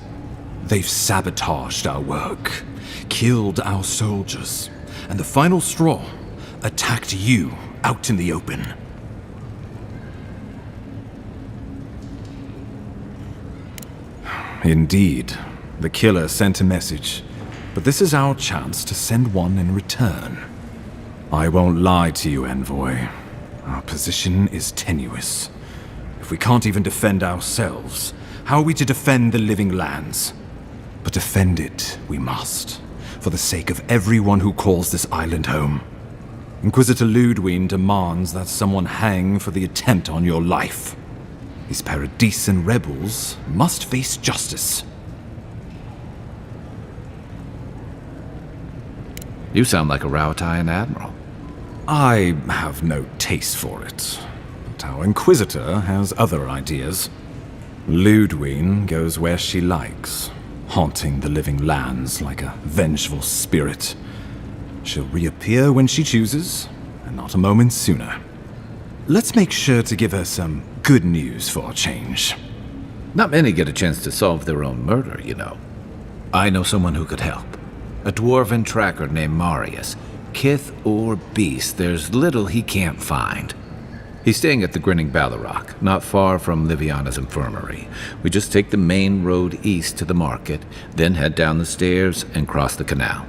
They've sabotaged our work, killed our soldiers, and the final straw, attacked you out in the open. Indeed, the killer sent a message, but this is our chance to send one in return. I won't lie to you, Envoy. Our position is tenuous. If we can't even defend ourselves, how are we to defend the Living Lands? But defend it we must, for the sake of everyone who calls this island home. Inquisitor Ludwig demands that someone hang for the attempt on your life. These Paradisan rebels must face justice. You sound like a Raotayan admiral. I have no taste for it, but our Inquisitor has other ideas. Ludwig goes where she likes, haunting the Living Lands like a vengeful spirit. She'll reappear when she chooses, and not a moment sooner. Let's make sure to give her some good news for a change. Not many get a chance to solve their own murder, you know. I know someone who could help. A dwarven tracker named Marius. Kith or beast, there's little he can't find. He's staying at the Grinning Ballarrock, not far from Liviana's infirmary. We just take the main road east to the market, then head down the stairs and cross the canal.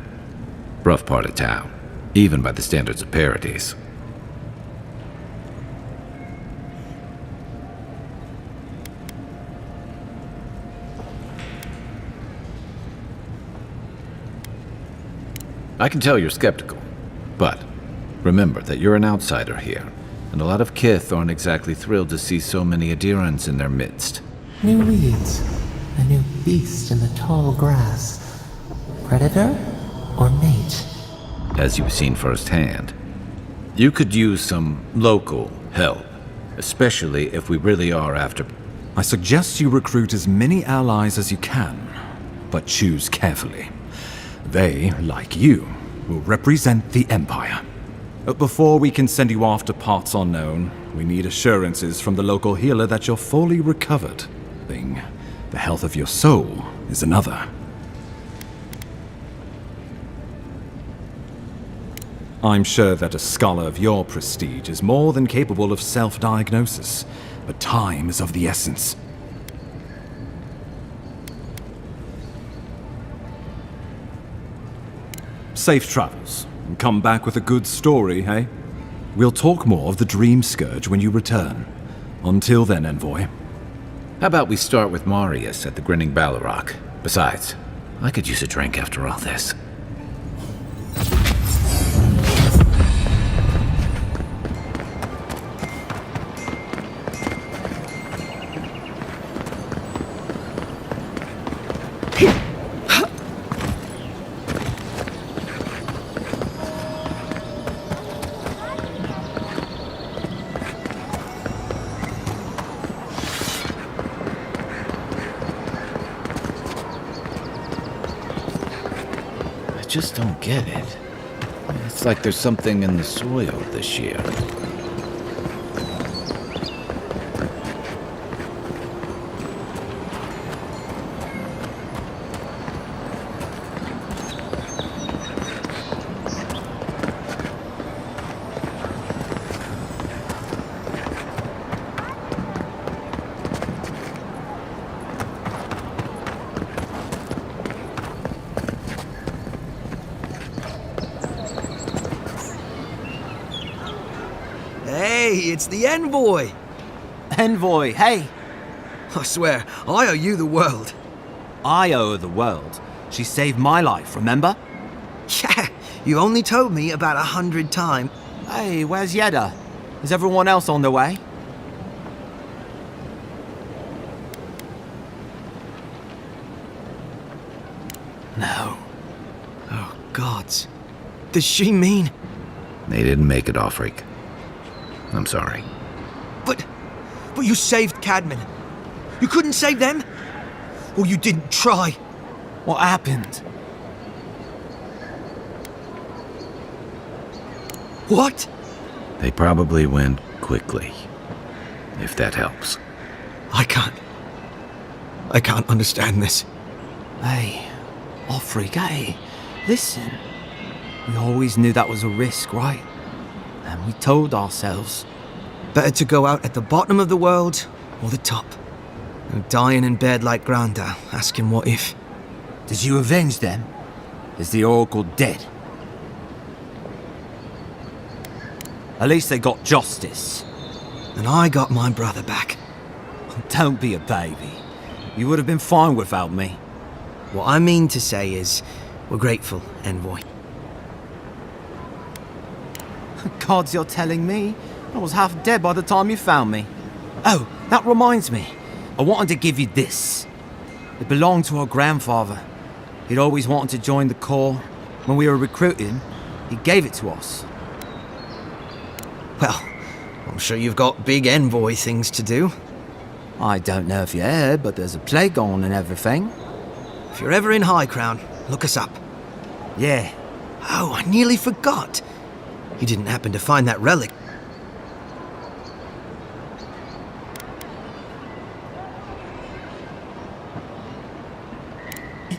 Rough part of town, even by the standards of Paradise. I can tell you're skeptical, but remember that you're an outsider here, and a lot of Kith aren't exactly thrilled to see so many Adirans in their midst. New weeds, a new beast in the tall grass. Predator or mate? As you've seen firsthand. You could use some local help, especially if we really are after... I suggest you recruit as many allies as you can, but choose carefully. They, like you, will represent the Empire. But before we can send you off to parts unknown, we need assurances from the local healer that you're fully recovered. The health of your soul is another. I'm sure that a scholar of your prestige is more than capable of self-diagnosis, but time is of the essence. Safe travels, and come back with a good story, hey? We'll talk more of the Dream Scourge when you return. Until then, Envoy. How about we start with Marius at the Grinning Ballarrock? Besides, I could use a drink after all this. just don't get it. It's like there's something in the soil this year. Hey, it's the envoy! Envoy, hey! I swear, I owe you the world. I owe her the world. She saved my life, remember? Yeah, you only told me about 100 times. Hey, where's Yeda? Is everyone else on their way? No. Oh, gods. Does she mean... They didn't make it, Offreak. I'm sorry. But you saved Cadman. You couldn't save them? Or you didn't try? What happened? What? They probably went quickly, if that helps. I can't understand this. Hey, Offreak, hey, listen. We always knew that was a risk, right? And we told ourselves, better to go out at the bottom of the world or the top. And dying in bed like Granda, asking what if. Did you avenge them? Is the Oracle dead? At least they got justice. And I got my brother back. Don't be a baby. You would have been fine without me. What I mean to say is, we're grateful, Envoy. Gods, you're telling me? I was half dead by the time you found me. Oh, that reminds me. I wanted to give you this. It belonged to our grandfather. He'd always wanted to join the Corps. When we were recruiting, he gave it to us. Well, I'm sure you've got big envoy things to do. I don't know if you heard, but there's a plague on and everything. If you're ever in High Crown, look us up. Yeah. Oh, I nearly forgot. You didn't happen to find that relic.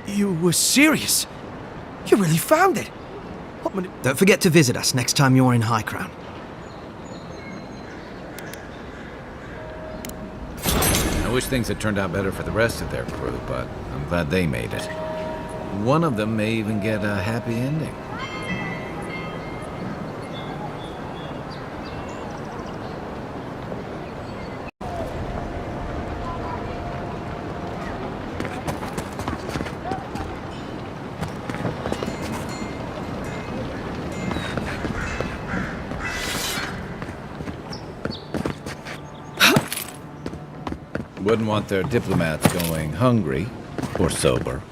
You were serious? You really found it? Don't forget to visit us next time you're in High Crown. I wish things had turned out better for the rest of their crew, but I'm glad they made it. One of them may even get a happy ending. Wouldn't want their diplomats going hungry or sober.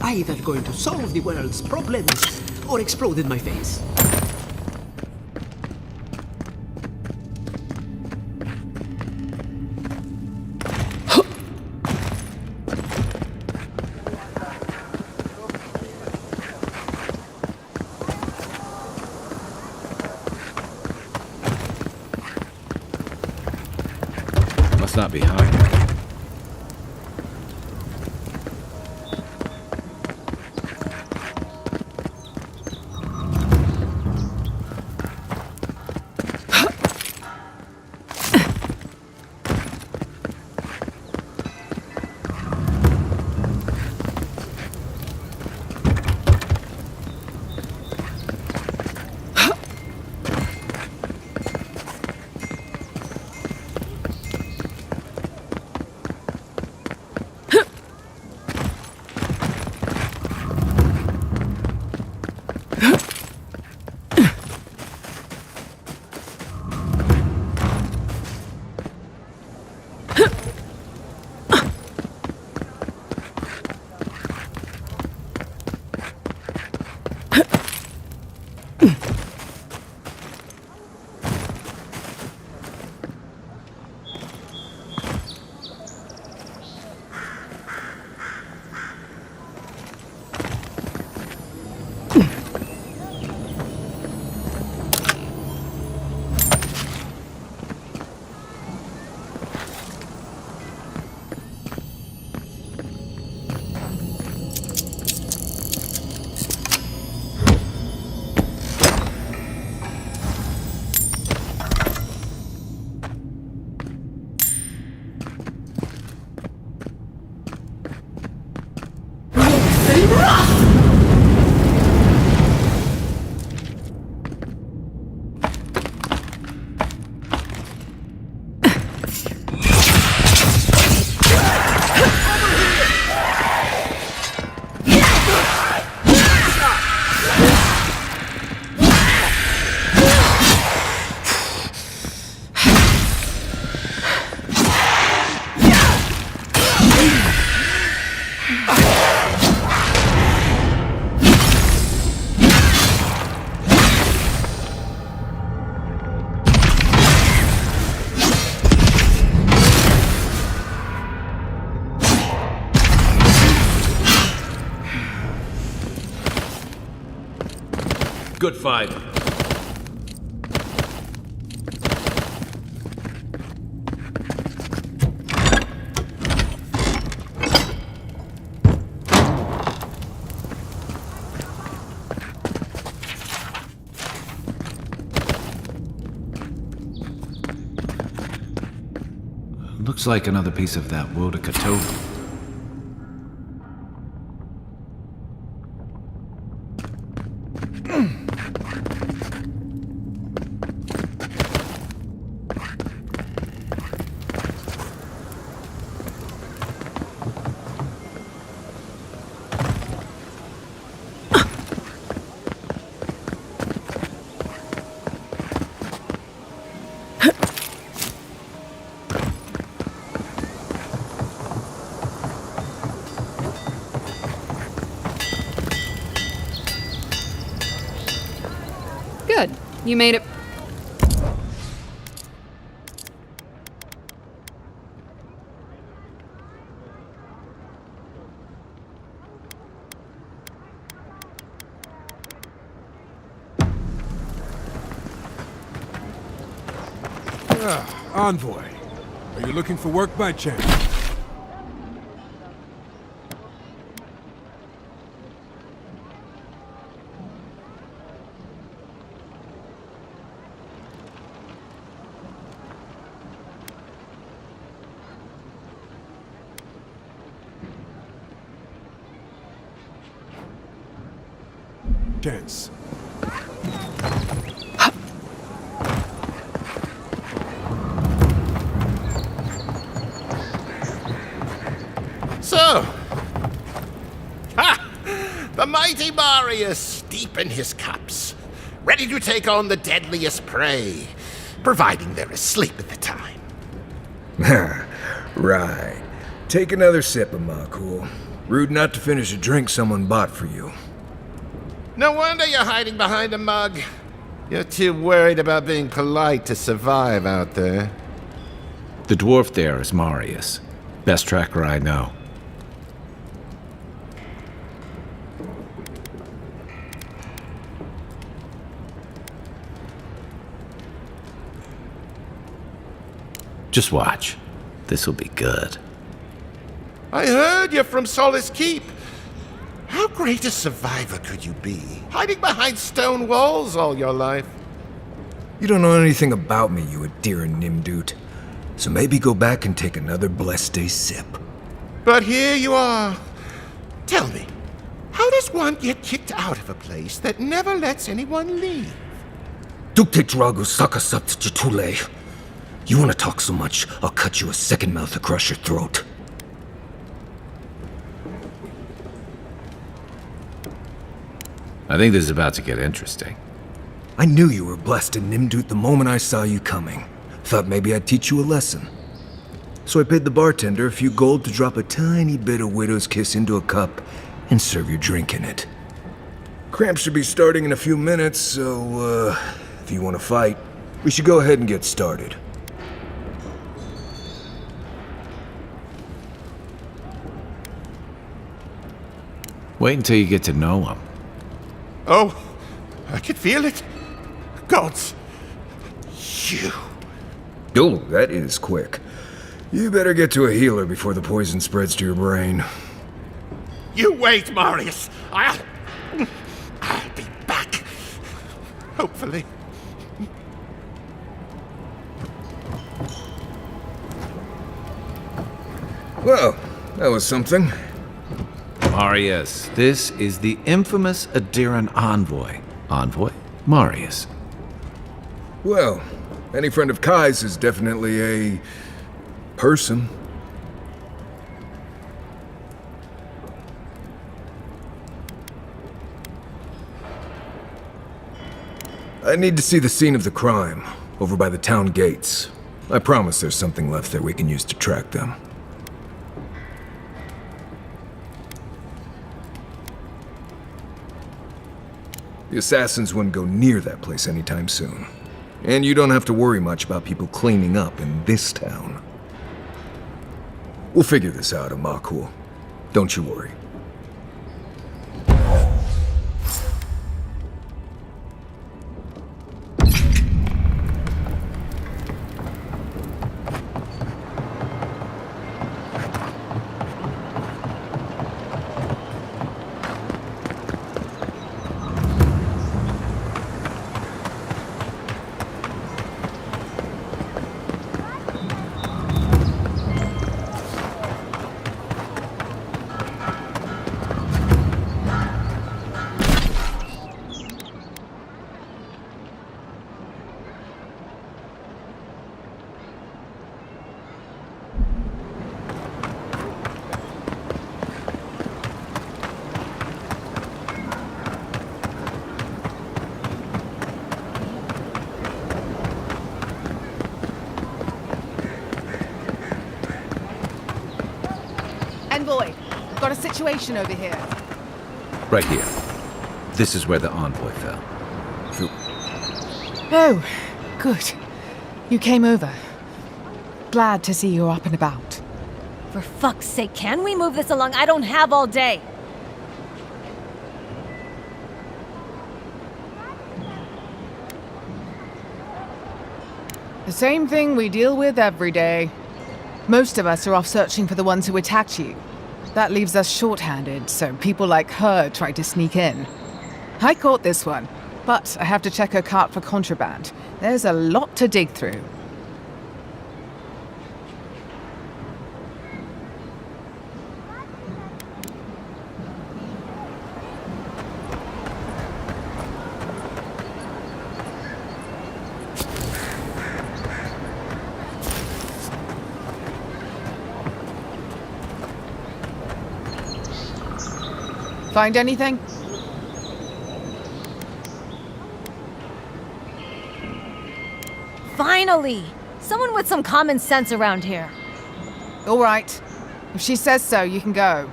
either going to solve the world's problems or explode in my face. Must not be high. Good fight. Looks like another piece of that Gostou. Good. You made it. Envoy. Are you looking for work by chance? Chance. So, the mighty Marius, deep in his cups, ready to take on the deadliest prey, providing they're asleep at the time. Right. Take another sip of my cool. Rude not to finish a drink someone bought for you. No wonder you're hiding behind a mug. You're too worried about being polite to survive out there. The dwarf there is Marius. Best tracker I know. Just watch. This'll be good. I heard you're from Solace Keep. How great a survivor could you be, hiding behind stone walls all your life? You don't know anything about me, you Adiran Nimdut. So maybe go back and take another blessed day sip. But here you are. Tell me, how does one get kicked out of a place that never lets anyone leave? Dukte Drago Sakasapt Jatule. You want to talk so much, I'll cut you a second mouth across your throat. I think this is about to get interesting. I knew you were blessed in Nimdut the moment I saw you coming. Thought maybe I'd teach you a lesson. So I paid the bartender a few gold to drop a tiny bit of widow's kiss into a cup and serve your drink in it. Cramps should be starting in a few minutes, so, if you want to fight, we should go ahead and get started. Wait until you get to know him. Oh, I can feel it. Gods, you. Oh, that is quick. You better get to a healer before the poison spreads to your brain. You wait, Marius. I'll be back. Hopefully. Well, that was something. Marius, this is the infamous Adiran envoy. Envoy? Marius. Well, any friend of Kai's is definitely a person. I need to see the scene of the crime, over by the town gates. I promise there's something left there we can use to track them. The assassins wouldn't go near that place anytime soon. And you don't have to worry much about people cleaning up in this town. We'll figure this out, Amakul. Don't you worry. Envoy, got a situation over here. Right here. This is where the envoy fell. Oh, good. You came over. Glad to see you're up and about. For fuck's sake, can we move this along? I don't have all day. The same thing we deal with every day. Most of us are off searching for the ones who attacked you. That leaves us short-handed, so people like her try to sneak in. I caught this one, but I have to check her cart for contraband. There's a lot to dig through. Find anything? Finally! Someone with some common sense around here. All right. If she says so, you can go.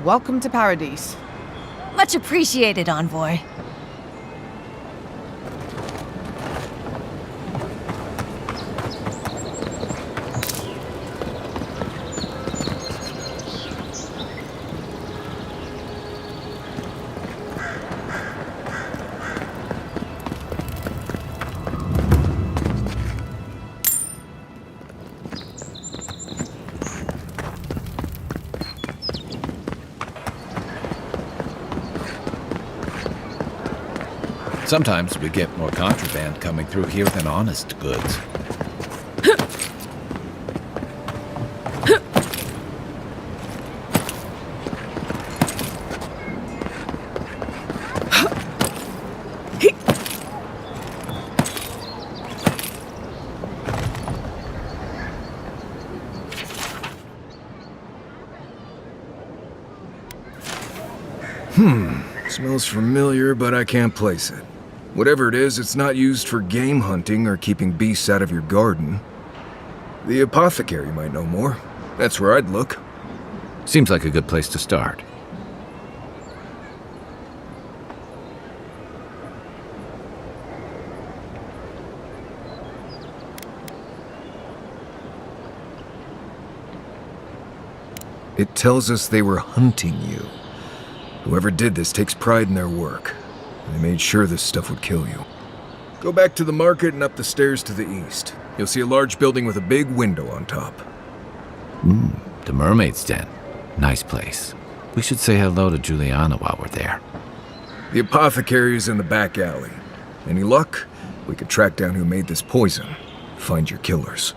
welcome to Paradise. Much appreciated, Envoy. Sometimes we get more contraband coming through here than honest goods. Smells familiar, but I can't place it. Whatever it is, it's not used for game hunting or keeping beasts out of your garden. The apothecary might know more. That's where I'd look. Seems like a good place to start. It tells us they were hunting you. Whoever did this takes pride in their work. They made sure this stuff would kill you. Go back to the market and up the stairs to the east. You'll see a large building with a big window on top. The Mermaid's Den. Nice place. We should say hello to Juliana while we're there. The apothecary is in the back alley. Any luck? We could track down who made this poison. Find your killers.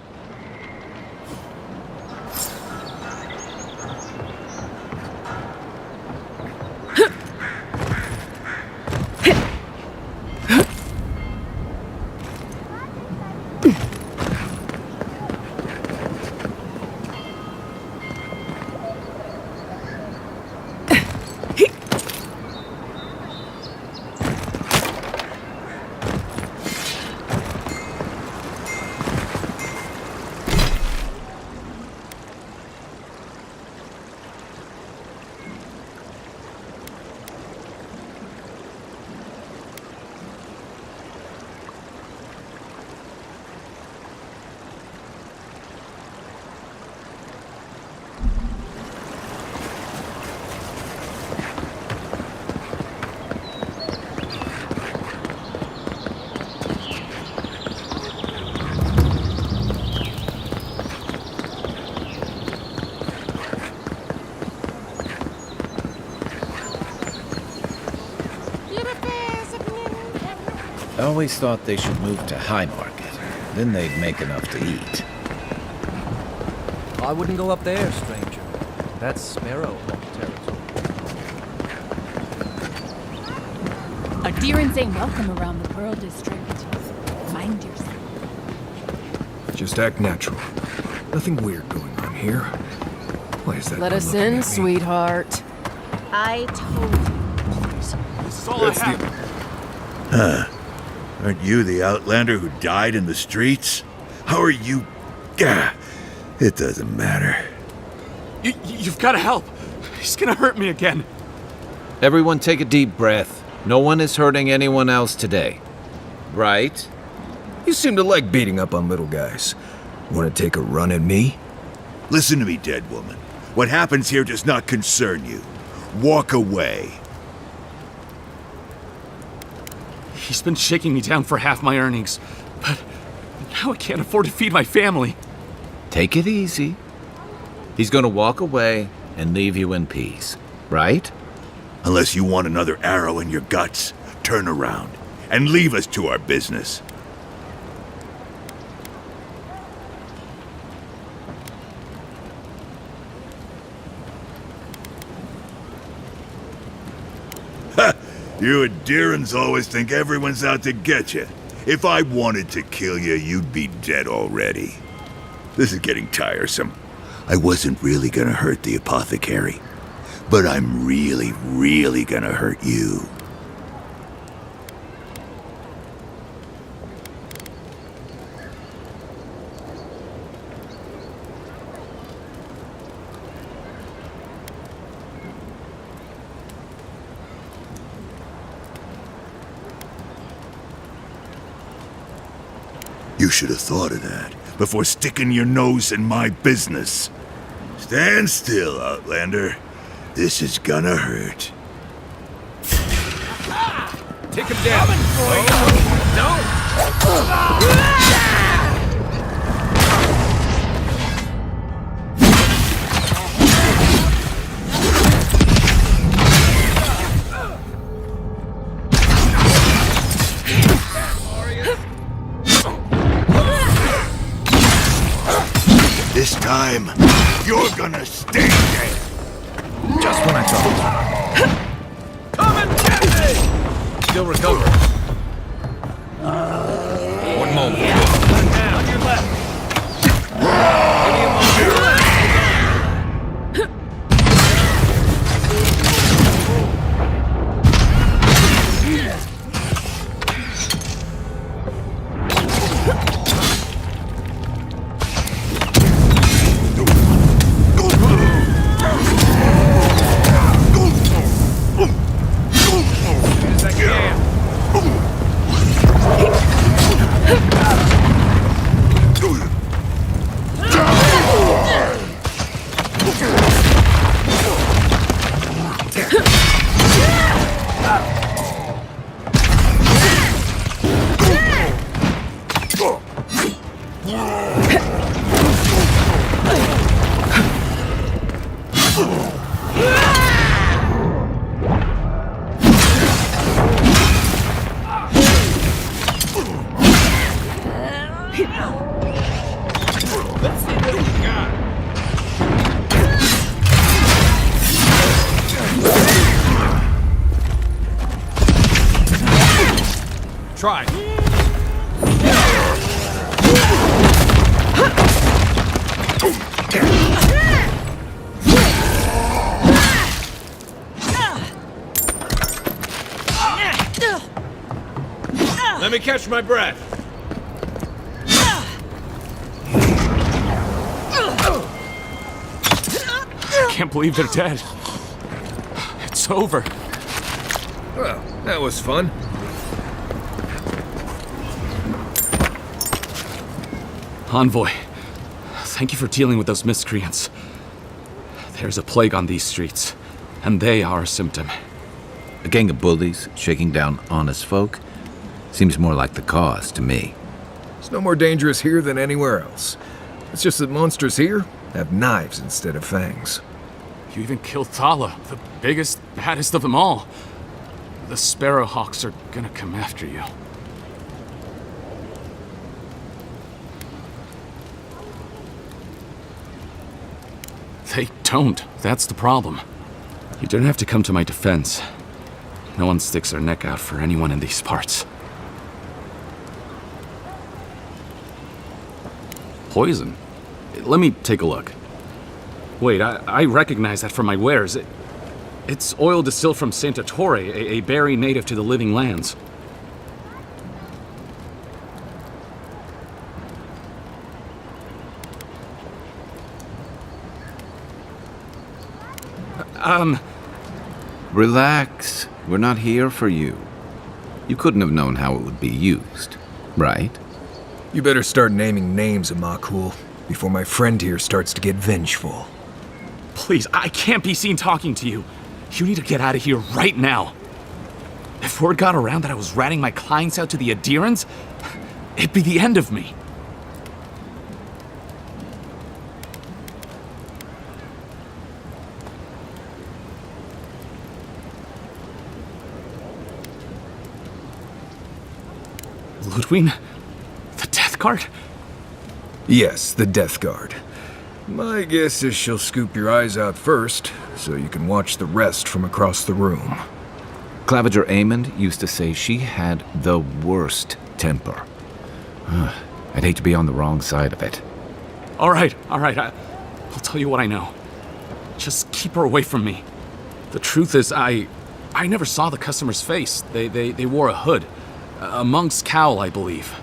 I always thought they should move to High Market. Then they'd make enough to eat. I wouldn't go up there, stranger. That's Sparrow territory. Adherents ain't welcome around the Pearl District. Mind yourself. Just act natural. Nothing weird going on here. Why is that? Let us in, sweetheart. I told you. This is all I have. Huh. Aren't you the Outlander who died in the streets? How are you? Gah, it doesn't matter. You've got to help. He's gonna hurt me again. Everyone take a deep breath. No one is hurting anyone else today. Right? You seem to like beating up on little guys. Want to take a run at me? Listen to me, dead woman. What happens here does not concern you. Walk away. He's been shaking me down for half my earnings, but now I can't afford to feed my family. Take it easy. He's gonna walk away and leave you in peace, right? Unless you want another arrow in your guts, turn around and leave us to our business. Ha! You Adherents always think everyone's out to get you. If I wanted to kill you, you'd be dead already. This is getting tiresome. I wasn't really gonna hurt the apothecary, but I'm really, really gonna hurt you. You should have thought of that before sticking your nose in my business. Stand still, Outlander. This is gonna hurt. Take him down. This time, you're gonna stay dead. Just when I thought. Come and get me! Still recovering. One moment. On your left. Give me a moment. Try. Let me catch my breath. I can't believe they're dead. It's over. Well, that was fun. Envoy, thank you for dealing with those miscreants. There's a plague on these streets, and they are a symptom. A gang of bullies shaking down honest folk? Seems more like the cause to me. It's no more dangerous here than anywhere else. It's just that monsters here have knives instead of fangs. You even killed Thala, the biggest, baddest of them all. The Sparrowhawks are gonna come after you. They don't. That's the problem. You don't have to come to my defense. No one sticks their neck out for anyone in these parts. Poison? Let me take a look. Wait, I recognize that from my wares. It's oil distilled from Santa Torre, a berry native to the Living Lands. Relax. We're not here for you. You couldn't have known how it would be used, right? You better start naming names, Amakul, before my friend here starts to get vengeful. Please, I can't be seen talking to you. You need to get out of here right now. If word got around that I was ratting my clients out to the adherents, it'd be the end of me. Ludwig? The Death Guard? Yes, the Death Guard. My guess is she'll scoop your eyes out first, so you can watch the rest from across the room. Claviger Amond used to say she had the worst temper. I'd hate to be on the wrong side of it. All right. I'll tell you what I know. Just keep her away from me. The truth is, I never saw the customer's face. They wore a hood. A monk's cowl, I believe.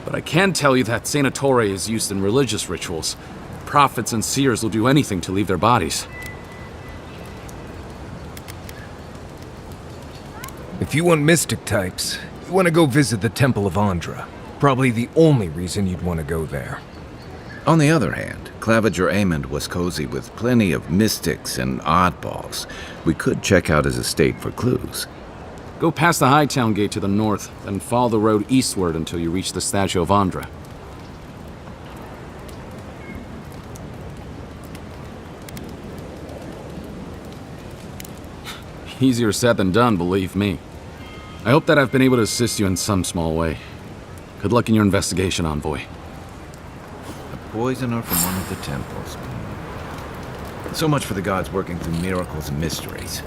But I can tell you that Santa Torre is used in religious rituals. Prophets and seers will do anything to leave their bodies. If you want mystic types, you want to go visit the Temple of Andra. Probably the only reason you'd want to go there. On the other hand, Claviger Amond was cozy with plenty of mystics and oddballs. We could check out his estate for clues. Go past the Hightown Gate to the north, then follow the road eastward until you reach the statue of Andra. Easier said than done, believe me. I hope that I've been able to assist you in some small way. Good luck in your investigation, Envoy. A poisoner from one of the temples. So much for the gods working through miracles and mysteries.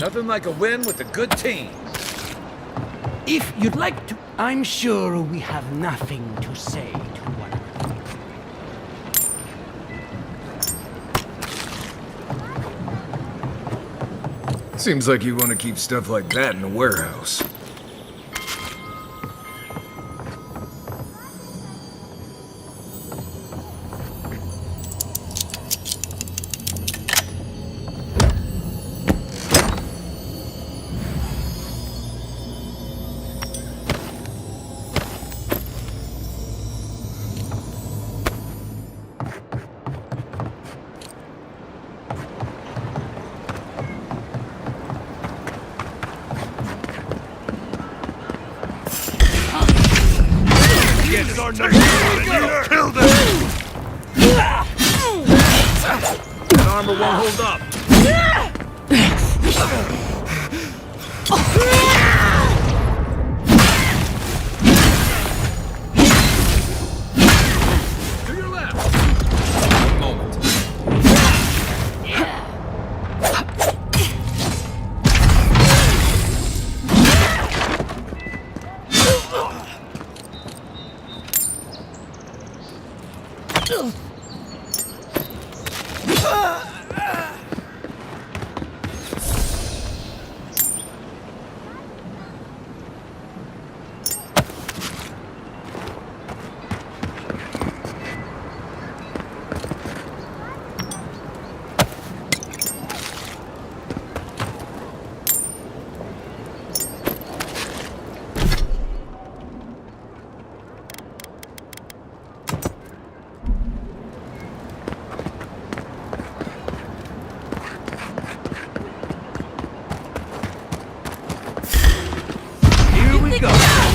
Nothing like a win with a good team. If you'd like to, I'm sure we have nothing to say to one another. Seems like you want to keep stuff like that in a warehouse. Get our number one and you killed him! That armor won't hold up. To your left. One moment.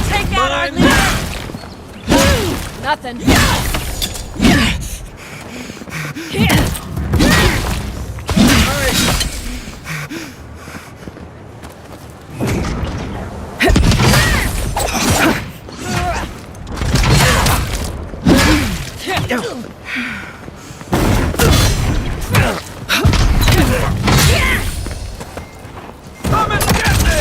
Take out our leader! Nothing. Come and get me!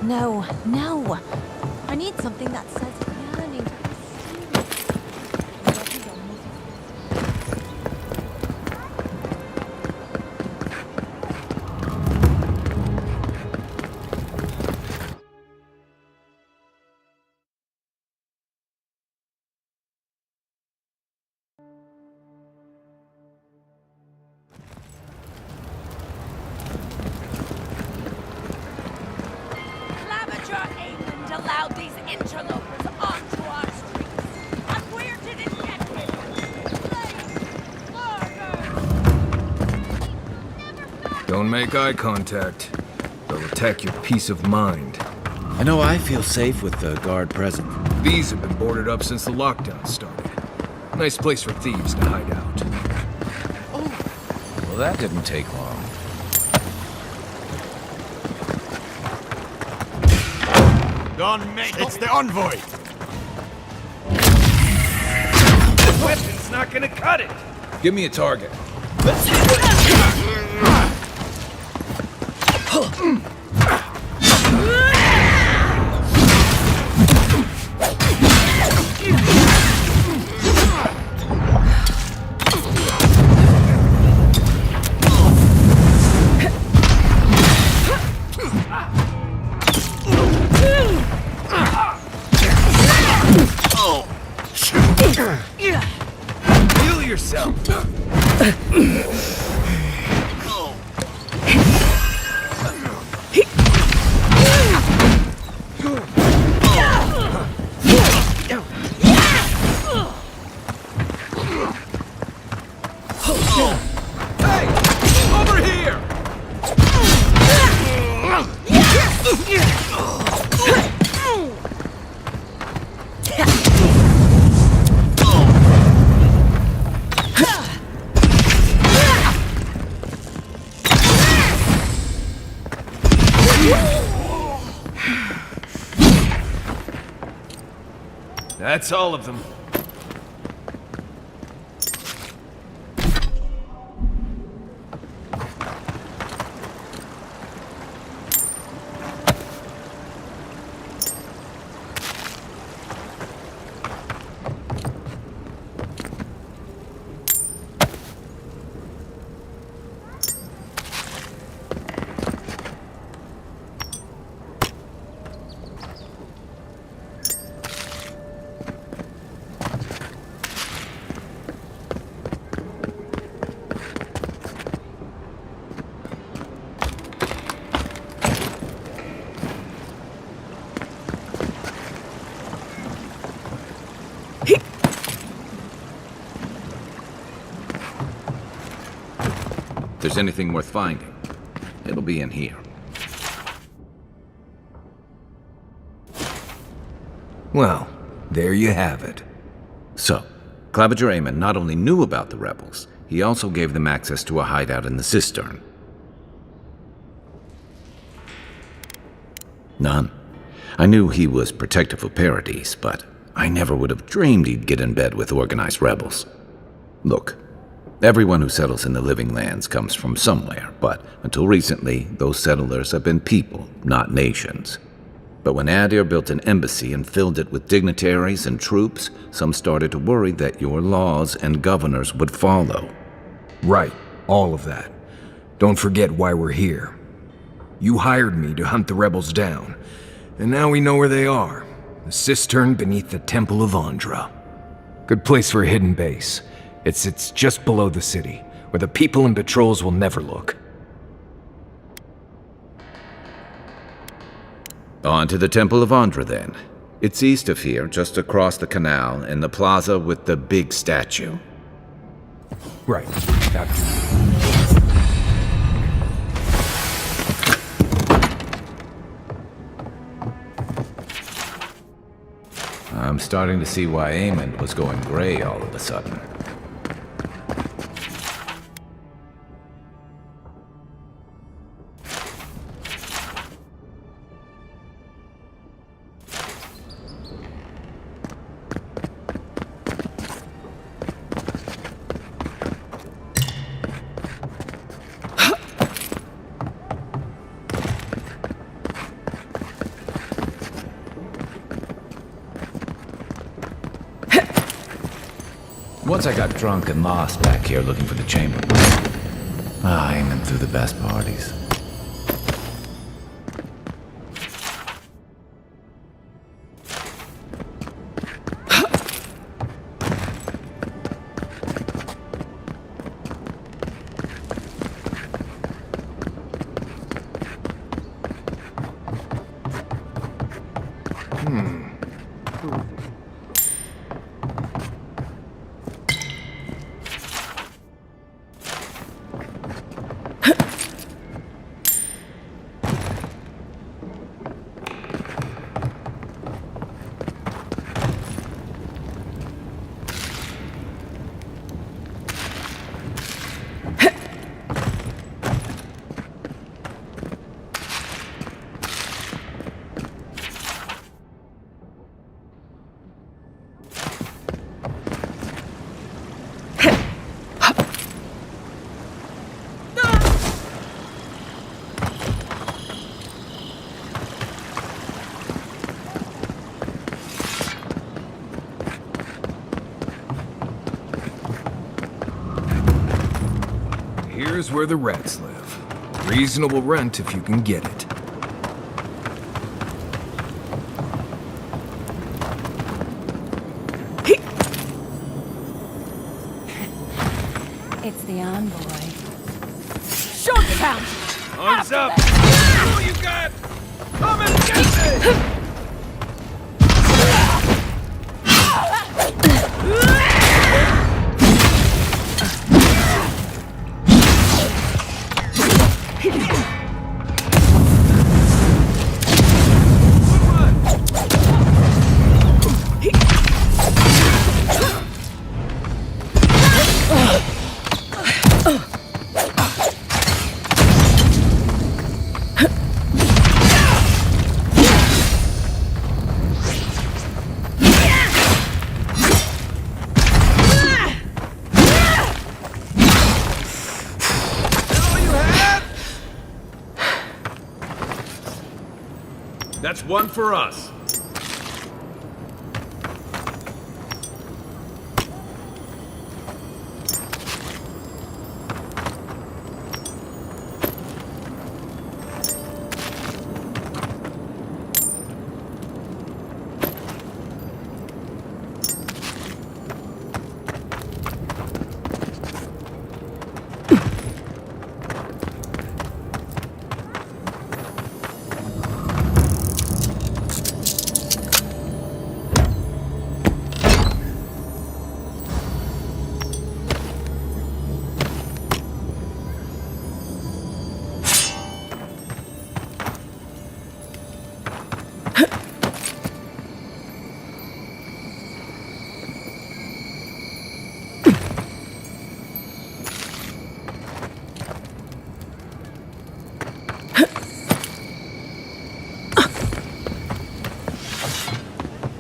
No, no. I need something that says yearning. Allowed these interlopers onto our streets. And where did it get him? Don't make eye contact. They'll attack your peace of mind. I know I feel safe with the guard present. These have been boarded up since the lockdown started. Nice place for thieves to hide out. Well, that didn't take long. Don't make... It's the envoy! It's not gonna cut it. Give me a target. Let's see what Heal yourself. Hey! Over here! That's all of them. If there's anything worth finding, it'll be in here. Well, there you have it. So, Claviger Amon not only knew about the rebels, he also gave them access to a hideout in the cistern. None. I knew he was protective of Paradise, but I never would have dreamed he'd get in bed with organized rebels. Look, everyone who settles in the Living Lands comes from somewhere, but until recently, those settlers have been people, not nations. But when Adir built an embassy and filled it with dignitaries and troops, some started to worry that your laws and governors would follow. Right, all of that. Don't forget why we're here. You hired me to hunt the rebels down, and now we know where they are. The cistern beneath the Temple of Andra. Good place for a hidden base. It sits just below the city, where the people and patrols will never look. On to the Temple of Andra, then. It's east of here, just across the canal, in the plaza with the big statue. Right. After you. I'm starting to see why Amon was going gray all of a sudden. Once I got drunk and lost back here looking for the chamber. Amon threw the best parties. Here's where the rats live. Reasonable rent if you can get it. It's the envoy. Short count! Arms up! Who you got? Come and get me! That's one for us.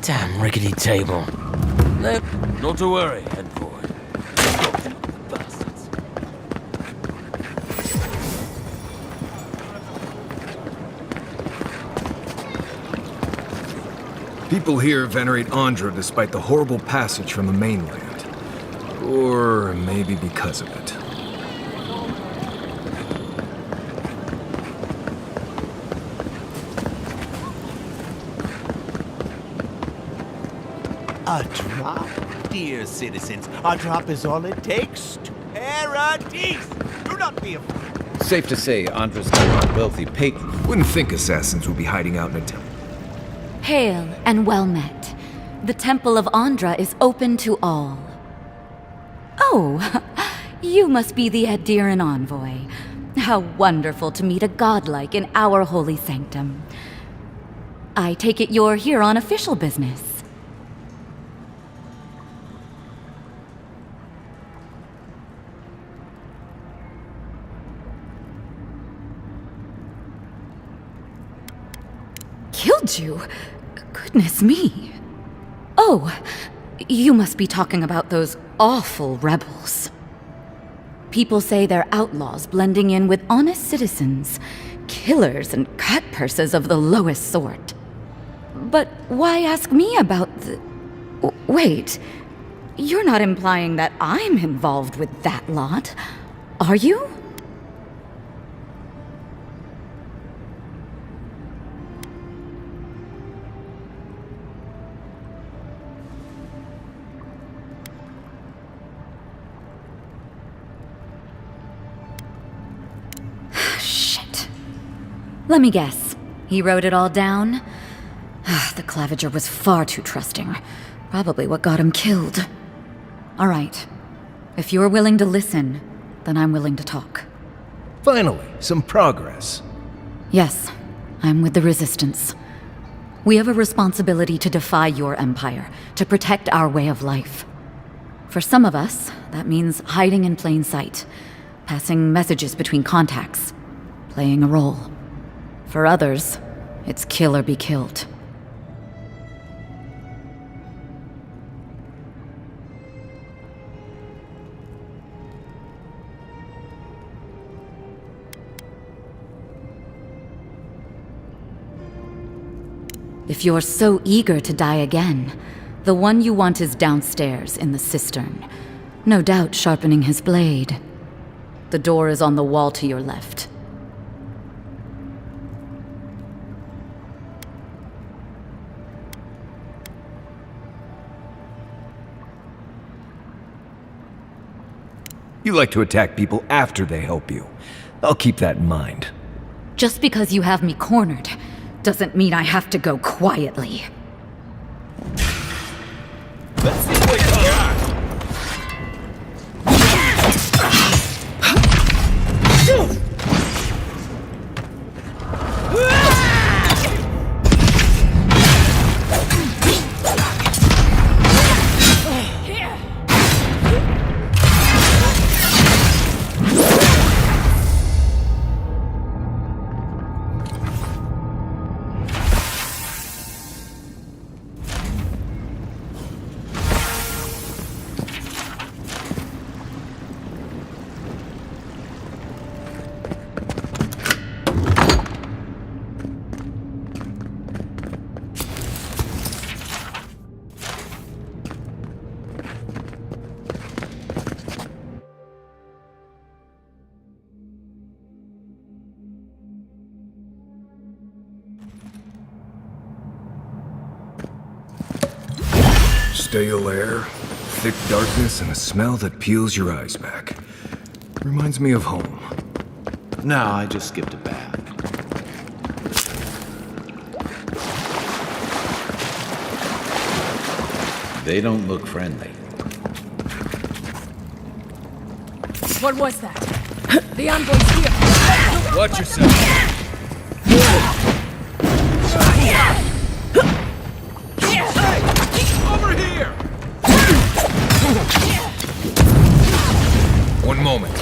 Damn rickety table. No, not to worry, envoy. Bastards. People here venerate Andra despite the horrible passage from the mainland. Or maybe because of it. A drop, dear citizens. A drop is all it takes to paradise. Do not be afraid. Safe to say, Andra's got a wealthy patron. Wouldn't think assassins would be hiding out in a temple. Hail and well met. The Temple of Andra is open to all. Oh, you must be the Adiran envoy. How wonderful to meet a godlike in our holy sanctum. I take it you're here on official business. Killed you? Goodness me. Oh, you must be talking about those awful rebels. People say they're outlaws blending in with honest citizens, killers and cutpurses of the lowest sort. But why ask me about the... Wait, you're not implying that I'm involved with that lot, are you? Let me guess. He wrote it all down? The Claviger was far too trusting. Probably what got him killed. All right. If you're willing to listen, then I'm willing to talk. Finally, some progress. Yes, I'm with the Resistance. We have a responsibility to defy your empire, to protect our way of life. For some of us, that means hiding in plain sight, passing messages between contacts, playing a role. For others, it's kill or be killed. If you're so eager to die again, the one you want is downstairs in the cistern, no doubt sharpening his blade. The door is on the wall to your left. You like to attack people after they help you. I'll keep that in mind. Just because you have me cornered doesn't mean I have to go quietly. Let's see what you got. Stale air, thick darkness, and a smell that peels your eyes back. Reminds me of home. No, I just skipped a bath. They don't look friendly. What was that? The envoy's here. Watch yourself. Over here! One moment.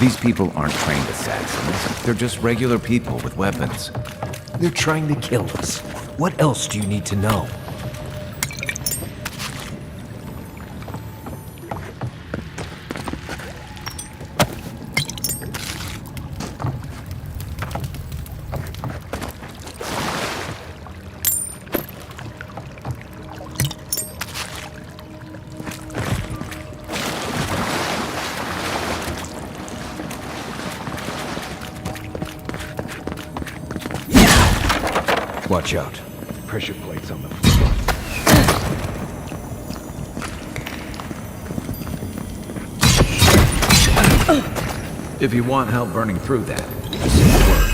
These people aren't trained assassins. They're just regular people with weapons. They're trying to kill us. What else do you need to know? Watch out. Pressure plates on the floor. If you want help burning through that, just say the word.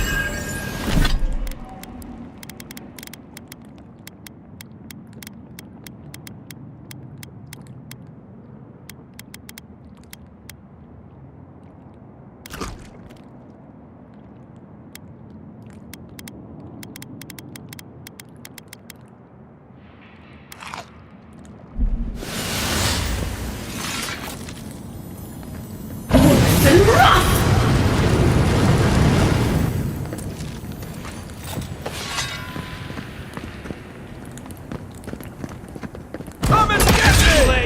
Come and get me!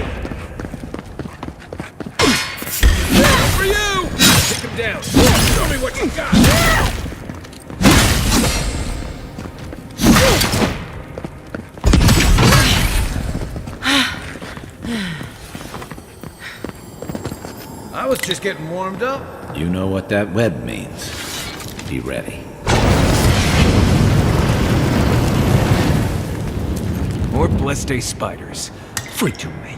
For you! Take him down. Show me what you got. I was just getting warmed up. You know what that web means. Be ready. More Bleste spiders. Free to me.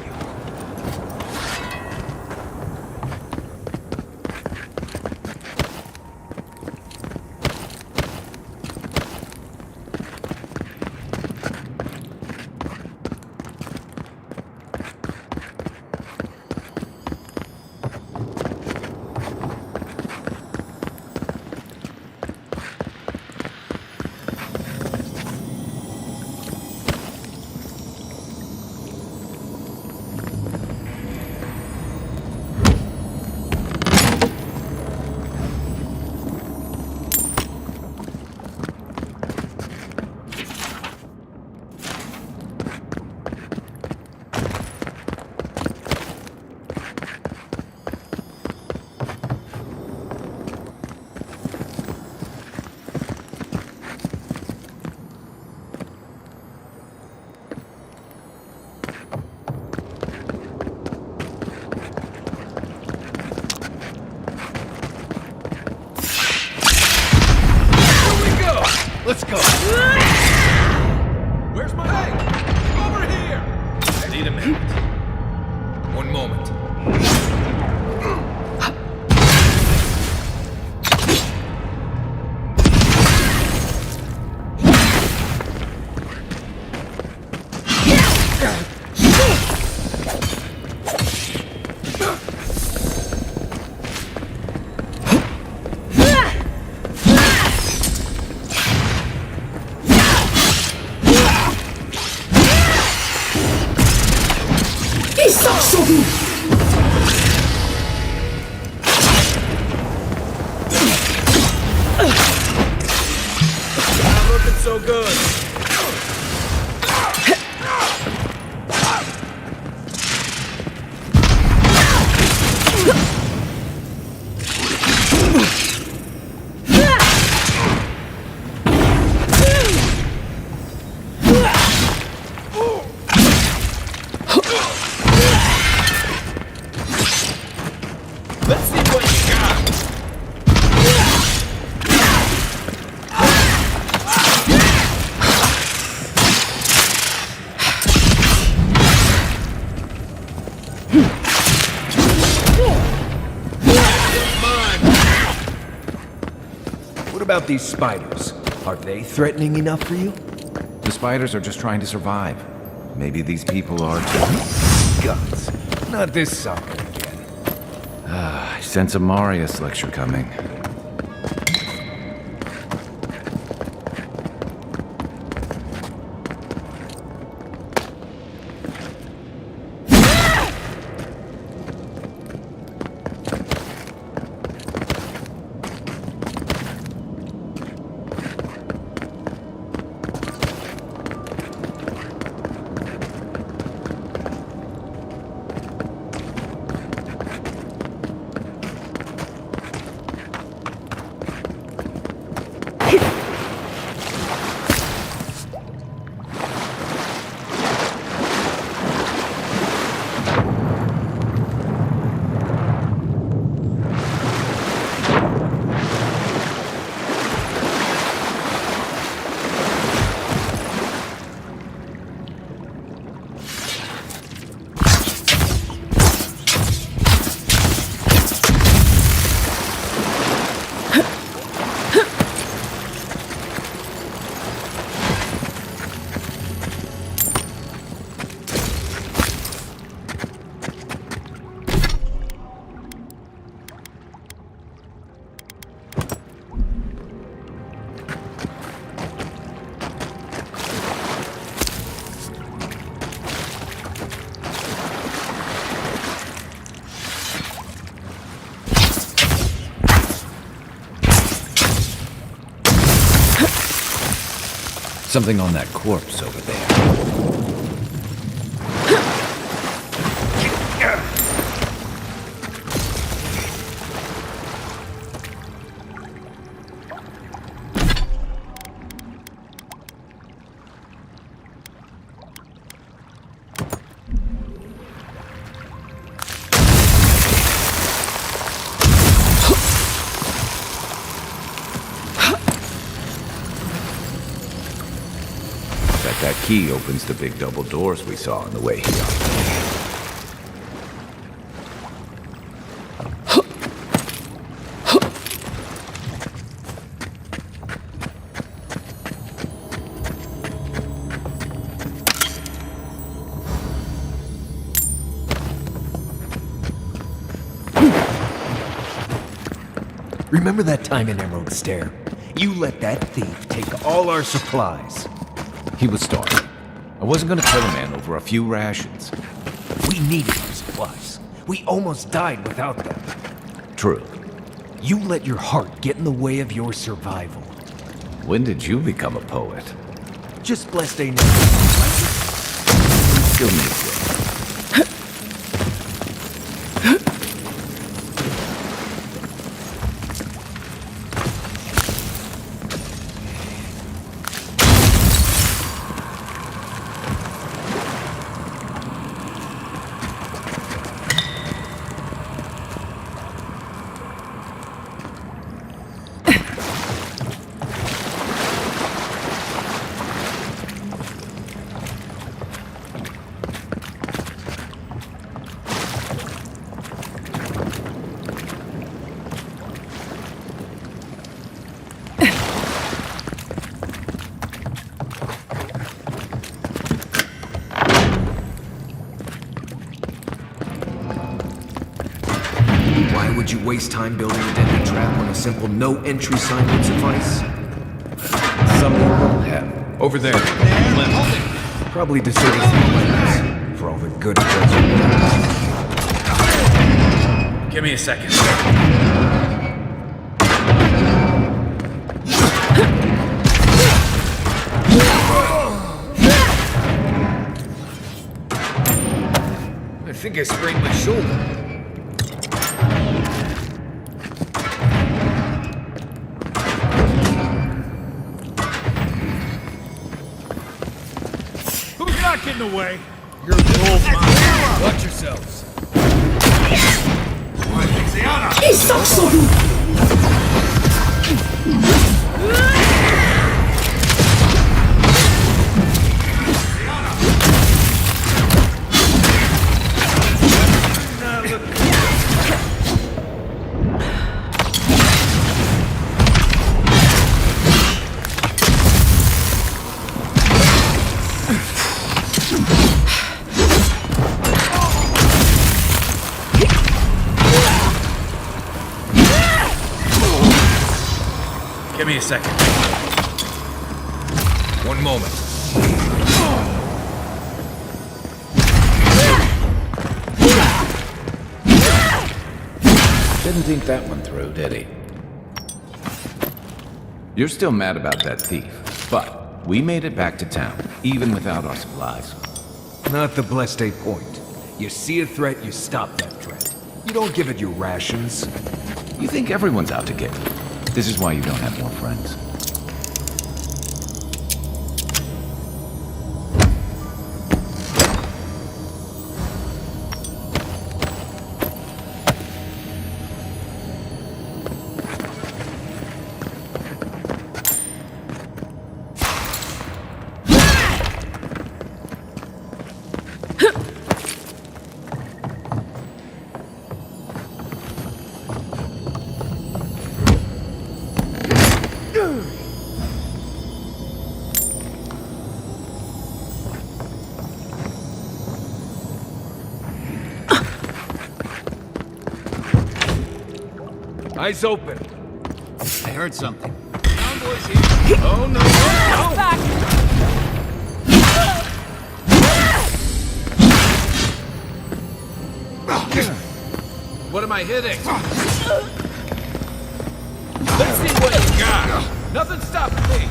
Let's go. Where's my leg? Over here! I need a minute. One moment. Not looking so good. Let's see what you got. What about these spiders? Are they threatening enough for you? The spiders are just trying to survive. Maybe these people are too. Guns. Not this sucker again. I sense a Marius lecture coming. Something on that corpse over there. That key opens the big double doors we saw on the way here. Remember that time in Emerald Stair? You let that thief take all our supplies. He was starving. I wasn't gonna kill a man over a few rations. We needed our supplies. We almost died without them. True. You let your heart get in the way of your survival. When did you become a poet? Just blessed ain't Still need it. Would you waste time building a deadly trap when a simple no-entry sign would suffice? Some people have. Over there. Probably disable some weapons for all the good pleasure. Give me a second. I think I sprained my shoulder. Who's not getting away? You're gold mine. Watch yourselves. Give me a second. One moment. Didn't think that one through, did he? You're still mad about that thief, but we made it back to town, even without our supplies. Not the blessed point. You see a threat, you stop that threat. You don't give it your rations. You think everyone's out to get you. This is why you don't have more friends. Eyes open. I heard something. Convoy's here. Oh no! No! Back! What am I hitting? Let's see what you got. Nothing stopping me.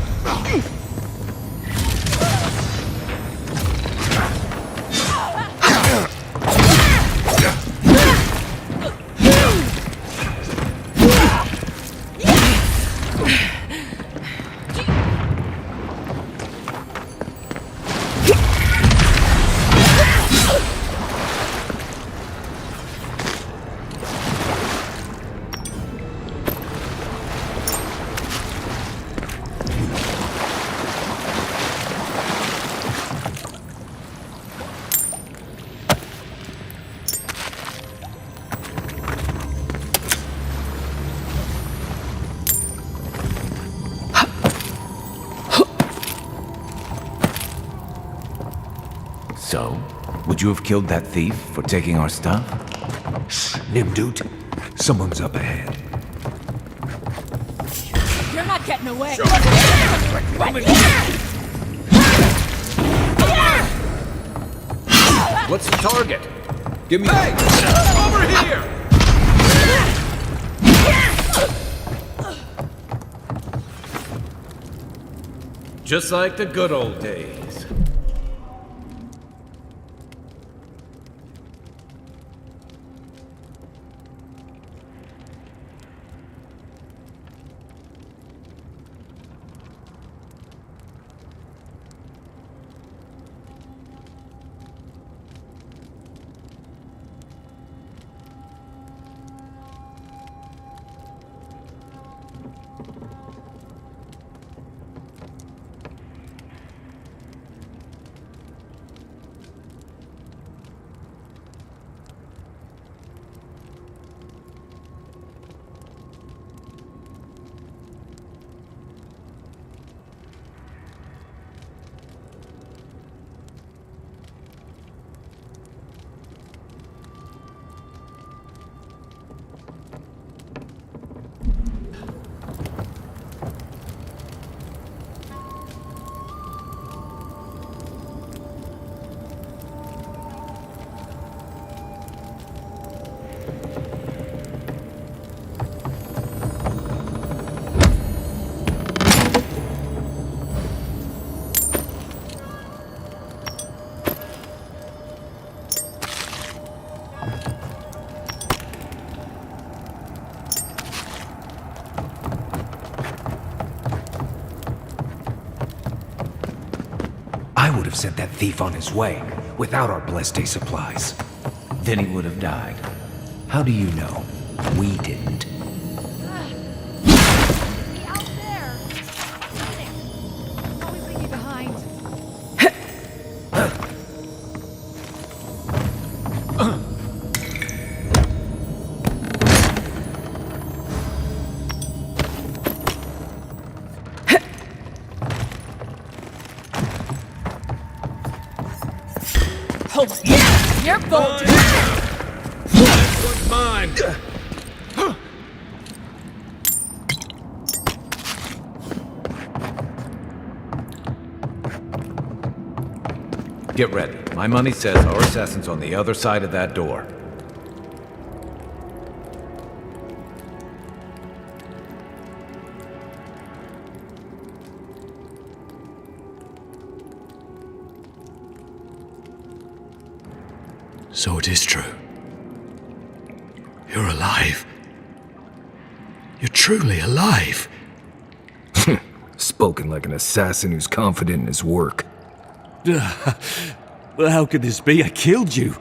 So, would you have killed that thief for taking our stuff? Shh, Nimdut. Someone's up ahead. You're not getting away. What's the target? Give me. Hey! Over here! Just like the good old days. have sent that thief on his way, without our blessed day supplies. Then he would have died. How do you know? We didn't. Out there! Always leave you behind. Hold it. Yeah, you're bolted. This one's mine. Get ready. My money says our assassin's on the other side of that door. So it is true. You're alive. You're truly alive. Spoken like an assassin who's confident in his work. Well, how could this be? I killed you.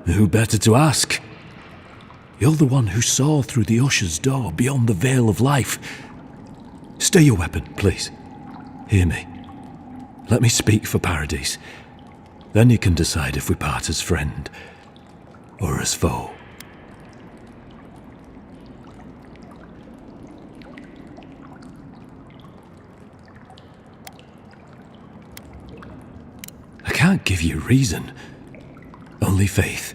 Who better to ask? You're the one who saw through the usher's door beyond the veil of life. Stay your weapon, please. Hear me. Let me speak for Paradise. Then you can decide if we part as friend or as foe. I can't give you reason, only faith.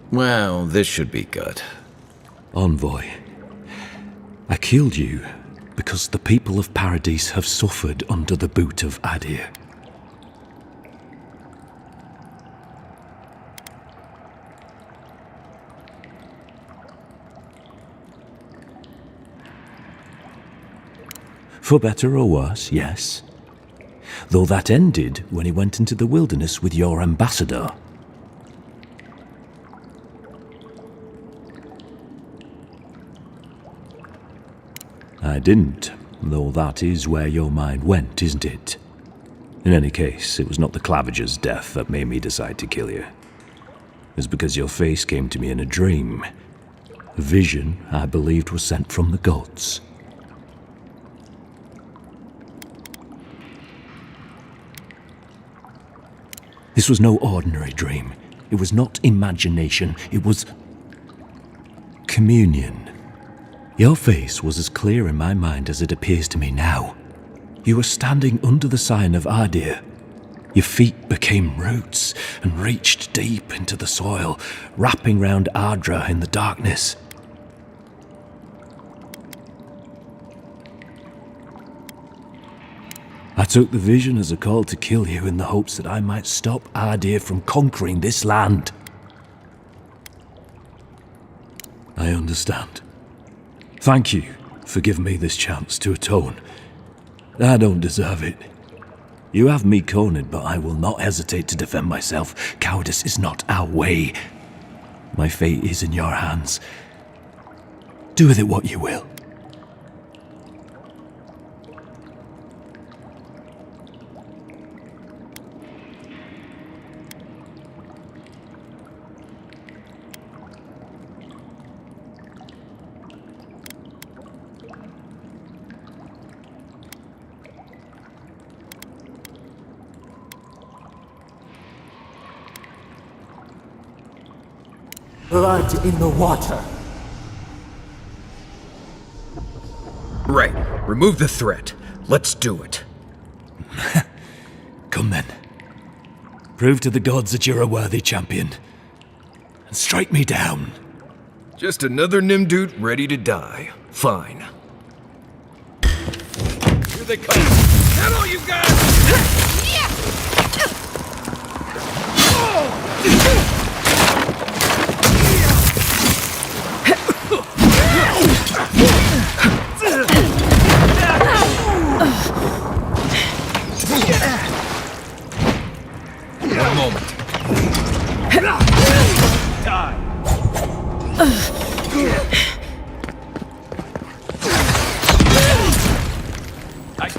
Well, this should be good. Envoy, I killed you because the people of Paradise have suffered under the boot of Adir. For better or worse, yes. Though that ended when he went into the wilderness with your ambassador. I didn't, though that is where your mind went, isn't it? In any case, it was not the Clavager's death that made me decide to kill you. It was because your face came to me in a dream. A vision I believed was sent from the gods. This was no ordinary dream. It was not imagination. It was communion. Your face was as clear in my mind as it appears to me now. You were standing under the sign of Adir. Your feet became roots and reached deep into the soil, wrapping round Ardra in the darkness. I took the vision as a call to kill you in the hopes that I might stop Adir from conquering this land. I understand. Thank you for giving me this chance to atone. I don't deserve it. You have me cornered, but I will not hesitate to defend myself. Cowardice is not our way. My fate is in your hands. Do with it what you will. Blood in the water. Right. Remove the threat. Let's do it. Come then. Prove to the gods that you're a worthy champion. And strike me down. Just another Nimdude ready to die. Fine. Here they come. Hello, you guys!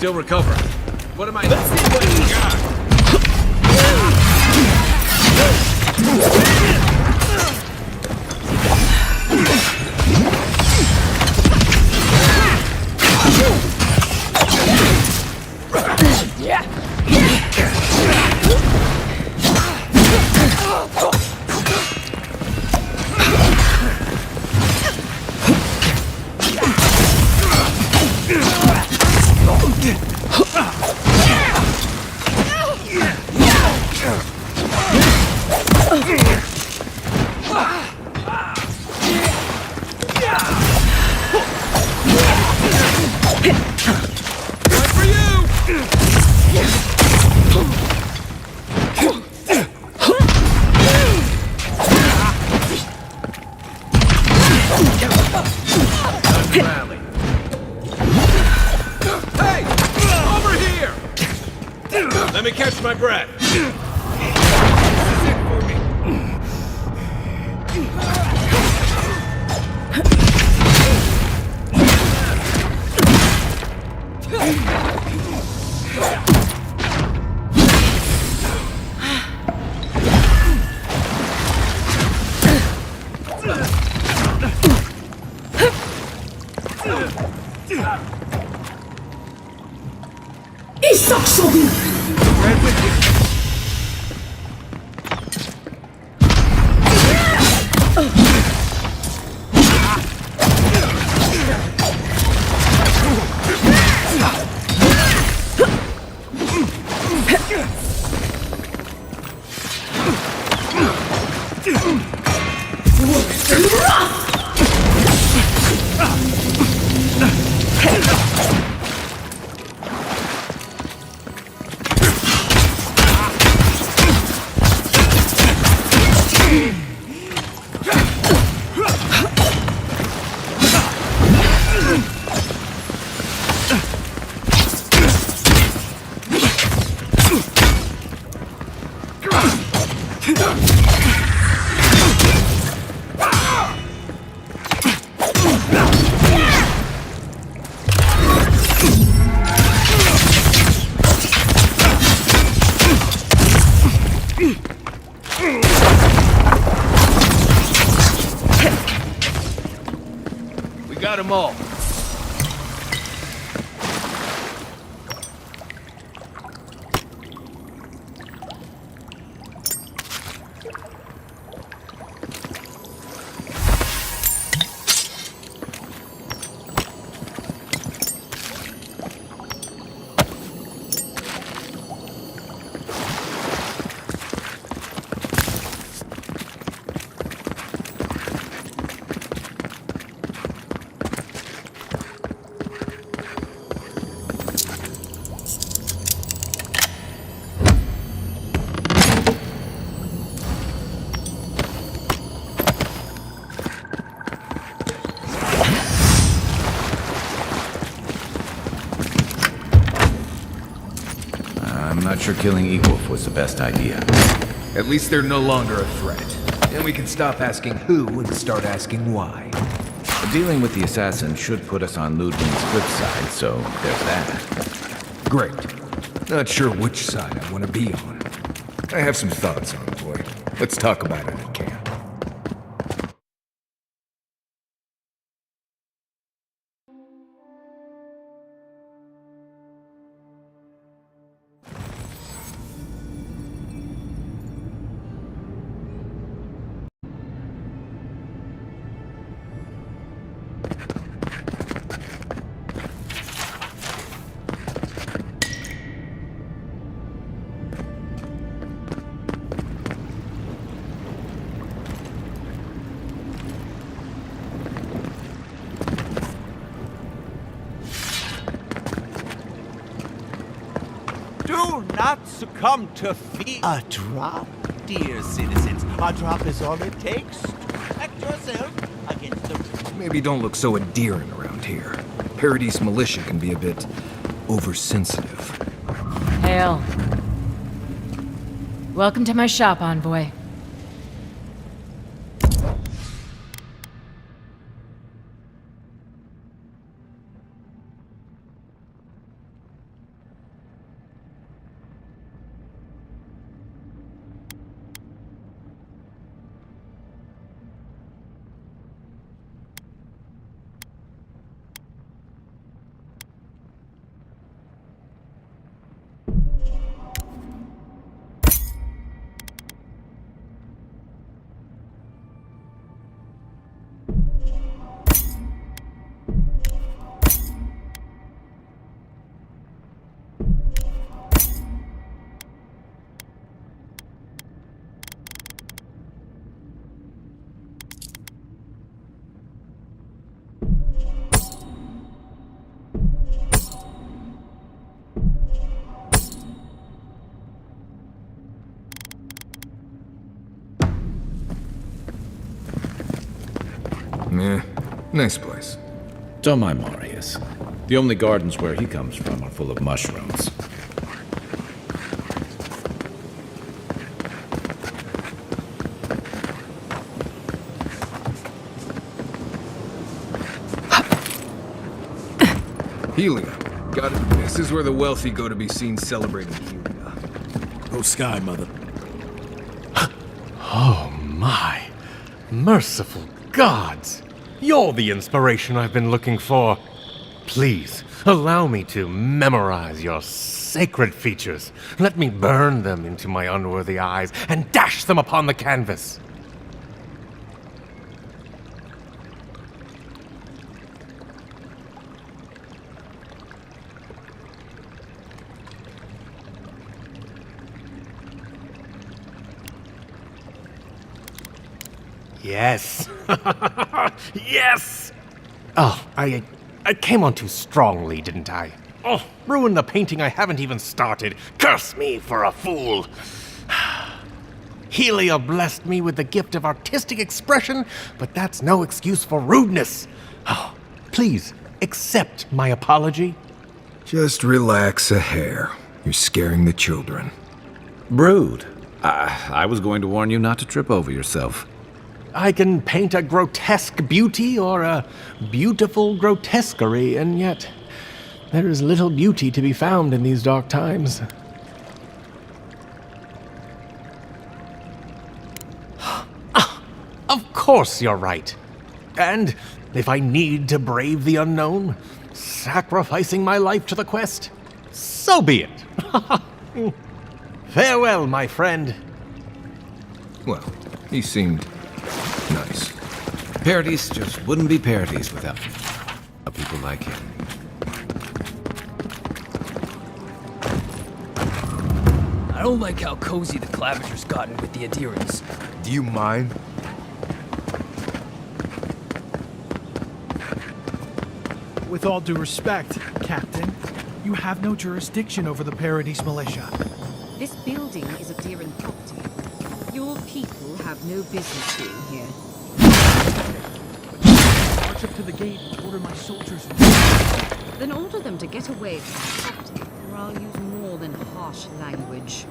still recovering. What am I... Let's see what you got. Let me catch my breath. Got them all. I'm not sure killing Equif was the best idea. At least they're no longer a threat. And we can stop asking who and start asking why. Dealing with the assassin should put us on Ludwig's flip side, so there's that. Great. Not sure which side I want to be on. I have some thoughts on it, boy. Let's talk about it at camp. Do not succumb to fear. A drop, dear citizens. A drop is all it takes to protect yourself against the... Maybe don't look so endearing around here. Paradise militia can be a bit oversensitive. Hail. Welcome to my shop, envoy. Yeah, nice place. Don't mind Marius. The only gardens where he comes from are full of mushrooms. Helia. Got it. This is where the wealthy go to be seen celebrating Helia. Oh, Sky, Mother. Oh my. Merciful gods. You're the inspiration I've been looking for. Please, allow me to memorize your sacred features. Let me burn them into my unworthy eyes and dash them upon the canvas. Yes. Yes! Oh, I came on too strongly, didn't I? Oh, ruined the painting I haven't even started. Curse me for a fool. Helia blessed me with the gift of artistic expression, but that's no excuse for rudeness. Oh, please, accept my apology. Just relax a hair. You're scaring the children. Brood. I was going to warn you not to trip over yourself. I can paint a grotesque beauty or a beautiful grotesquerie, and yet there is little beauty to be found in these dark times. Of course you're right. And if I need to brave the unknown, sacrificing my life to the quest, so be it. Farewell, my friend. Well, he seemed nice. Parodies just wouldn't be parodies without people like him. I don't like how cozy the Clavager's gotten with the adherents. Do you mind? With all due respect, Captain, you have no jurisdiction over the Parodies militia. This building is adherent property. Your people have no business being here. March up to the gate and order my soldiers. Then order them to get away from the property, or I'll use more than harsh language.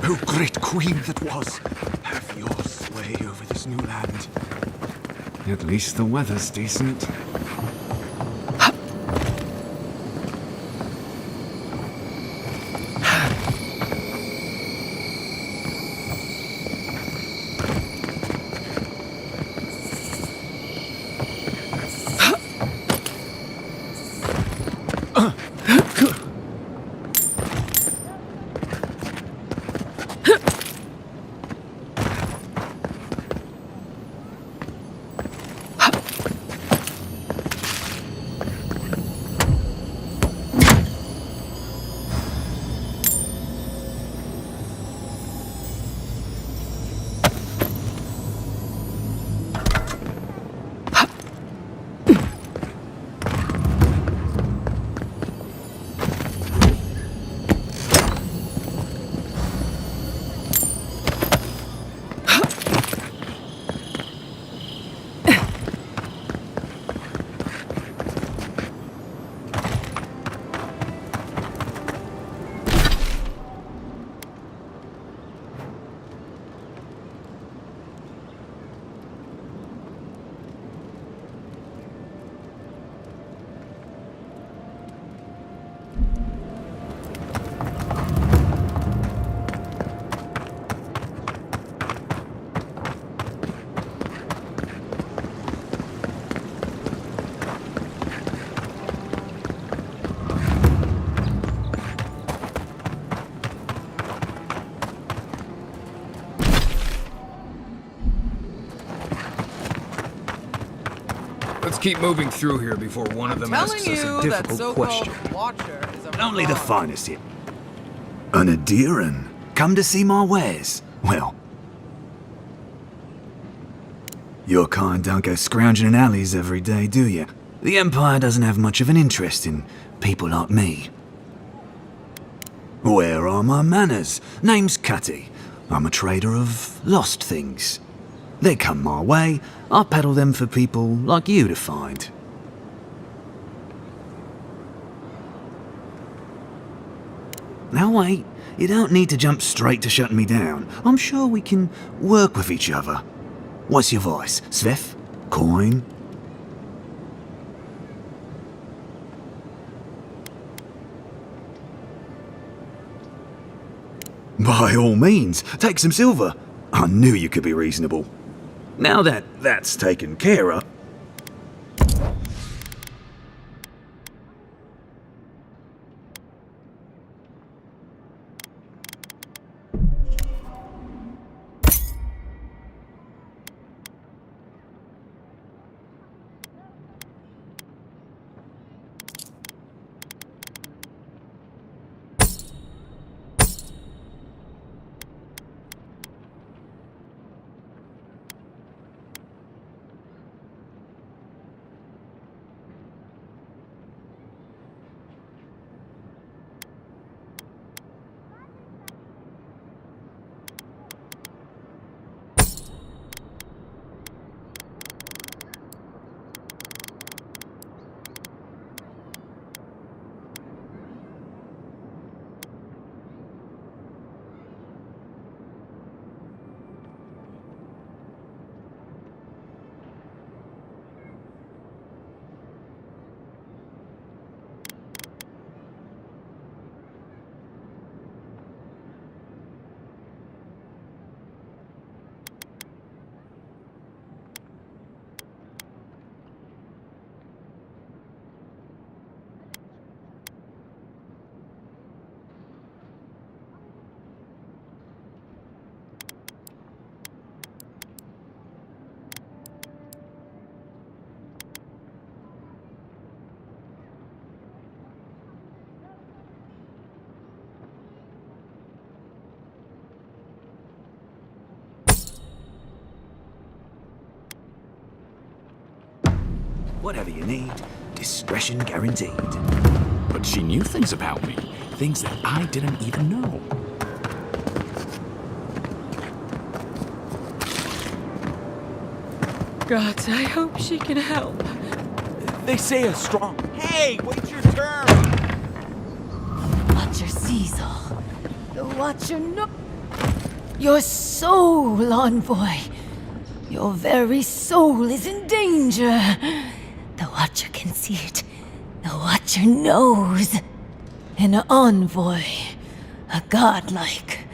O great queen that was, have your sway over this new land. At least the weather's decent. Let's keep moving through here before one of them asks us a difficult question. Watcher is a Only the finest here. An Adiran? Come to see my wares? Well, your kind don't go scrounging in alleys every day, do you? The Empire doesn't have much of an interest in people like me. Where are my manners? Name's Cutty. I'm a trader of lost things. They come my way, I peddle them for people like you to find. Now wait, you don't need to jump straight to shutting me down. I'm sure we can work with each other. What's your voice? Sveth? Coin? By all means, take some silver. I knew you could be reasonable. Now that that's taken care of... Whatever you need, discretion guaranteed. But she knew things about me. Things that I didn't even know. God, I hope she can help. They say a strong... Hey, wait your turn! Watcher sees all. The Watcher knows. Your soul, envoy. Your very soul is in danger. The Watcher can see it. The Watcher knows. An envoy. A godlike.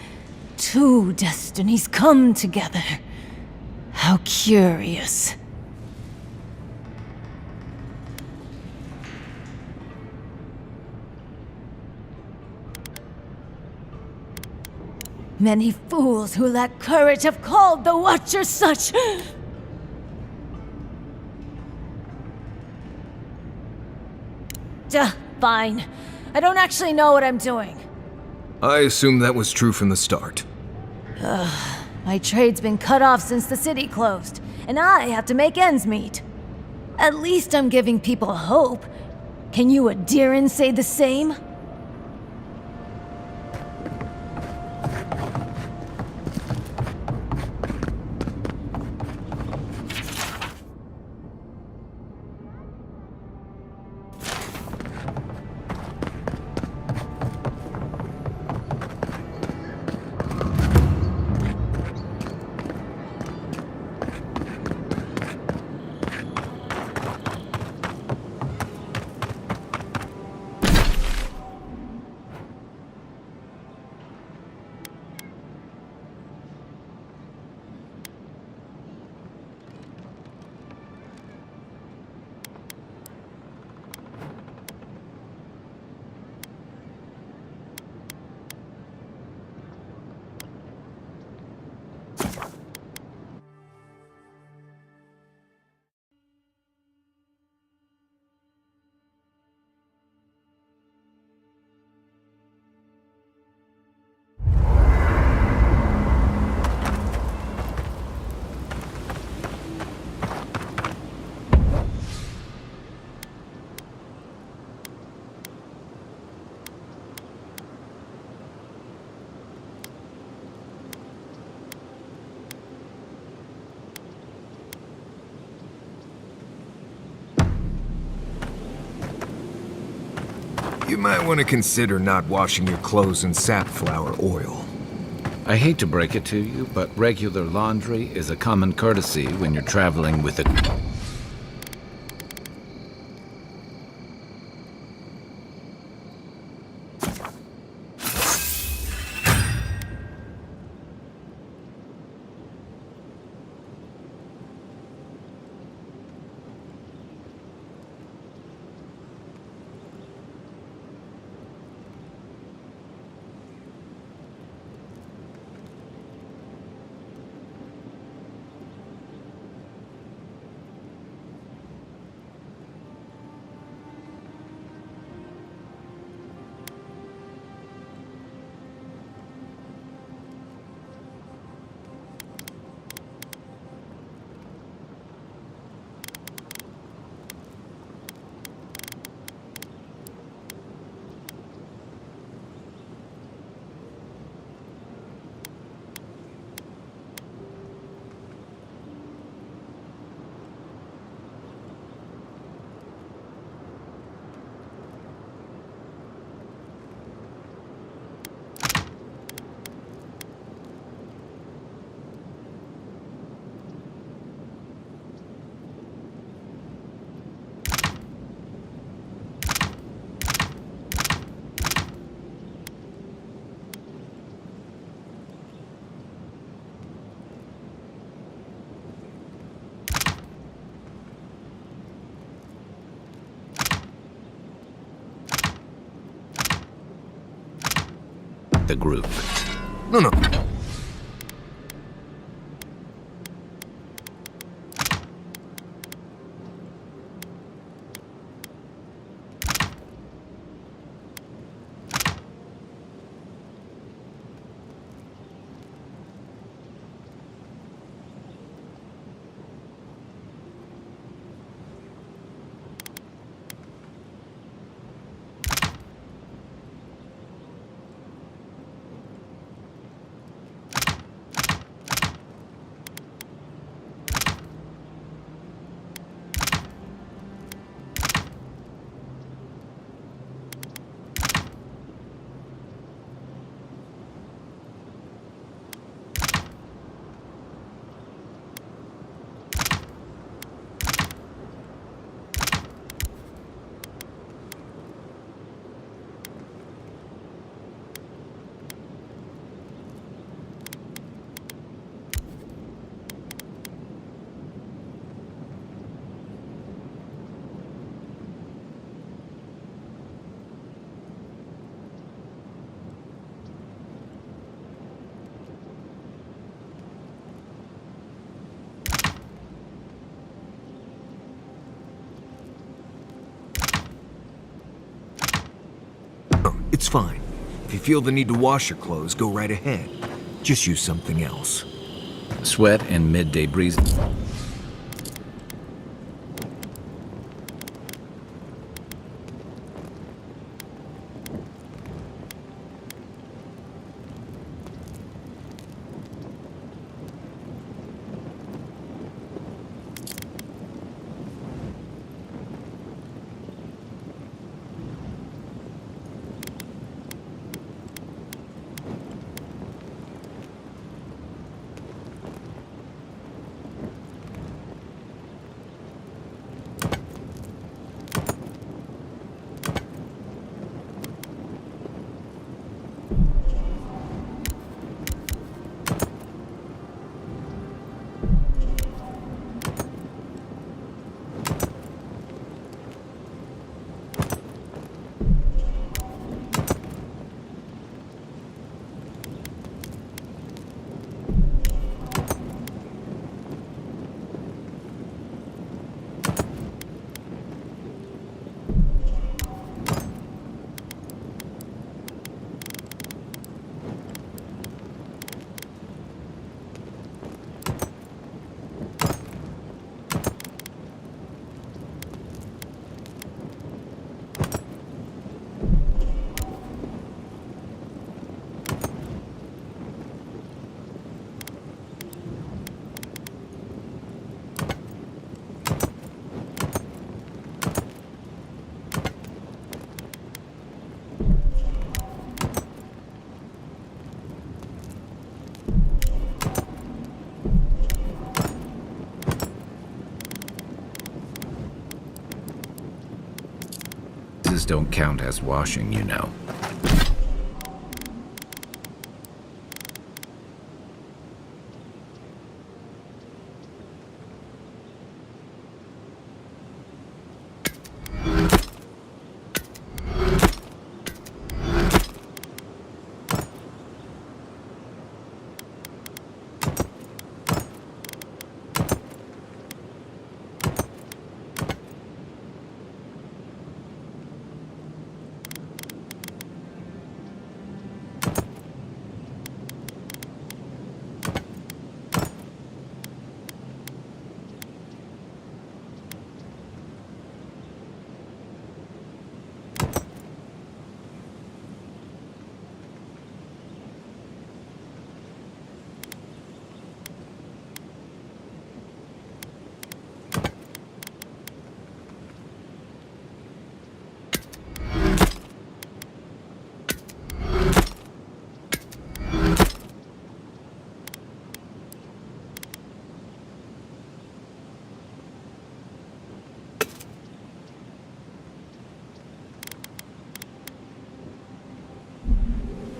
Two destinies come together. How curious. Many fools who lack courage have called the Watcher such. Duh, fine. I don't actually know what I'm doing. I assume that was true from the start. My trade's been cut off since the city closed, and I have to make ends meet. At least I'm giving people hope. Can you Adiran say the same? You might want to consider not washing your clothes in safflower oil. I hate to break it to you, but regular laundry is a common courtesy when you're traveling with a... the group. No. It's fine. If you feel the need to wash your clothes, go right ahead. Just use something else. Sweat and midday breeze. Bruises don't count as washing, you know.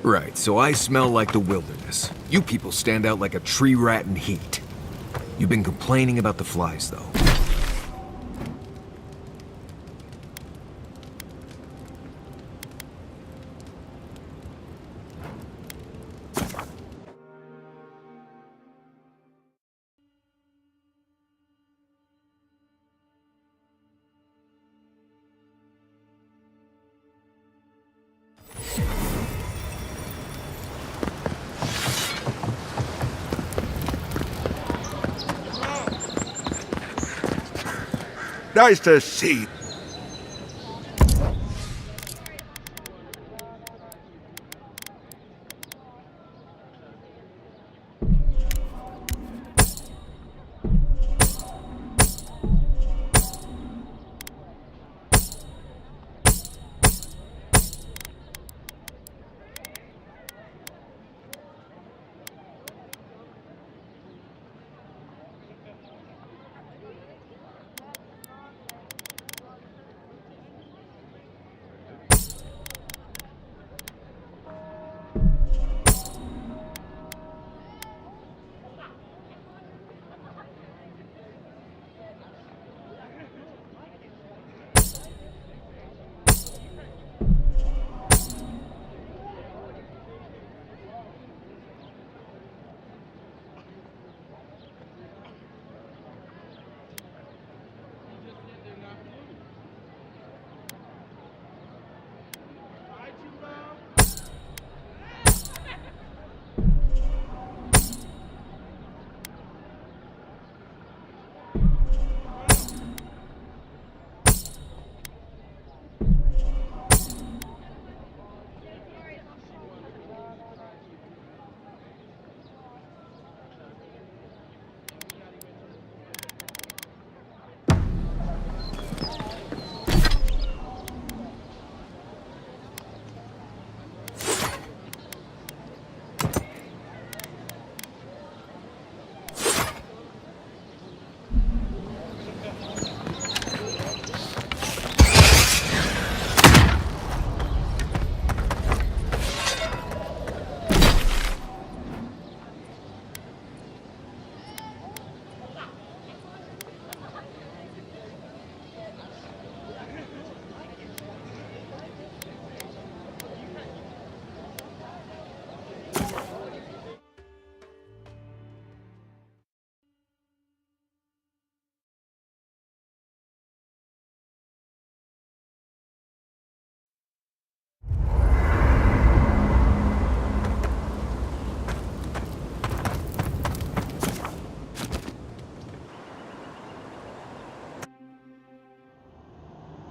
Right, so I smell like the wilderness. You people stand out like a tree rat in heat. You've been complaining about the flies, though. Nice to see you.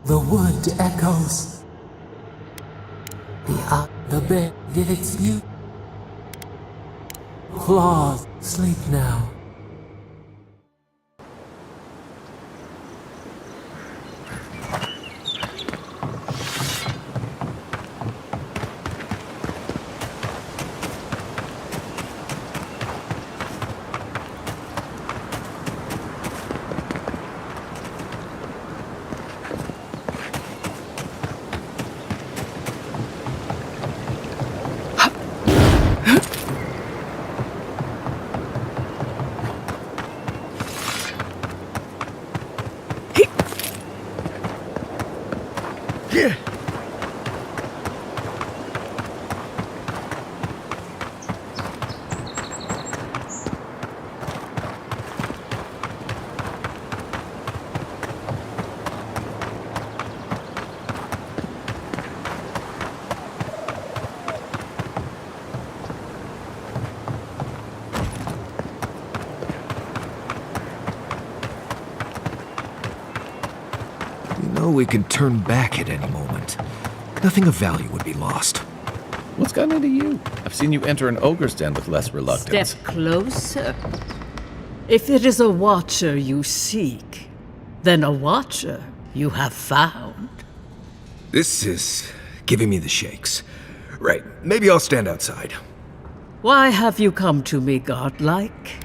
The wood echoes. The bed did its mute. Claws, sleep now. We could turn back at any moment. Nothing of value would be lost. What's gotten into you? I've seen you enter an ogre's den with less reluctance. Step closer. If it is a watcher you seek, then a watcher you have found. This is giving me the shakes. Right, maybe I'll stand outside. Why have you come to me, godlike?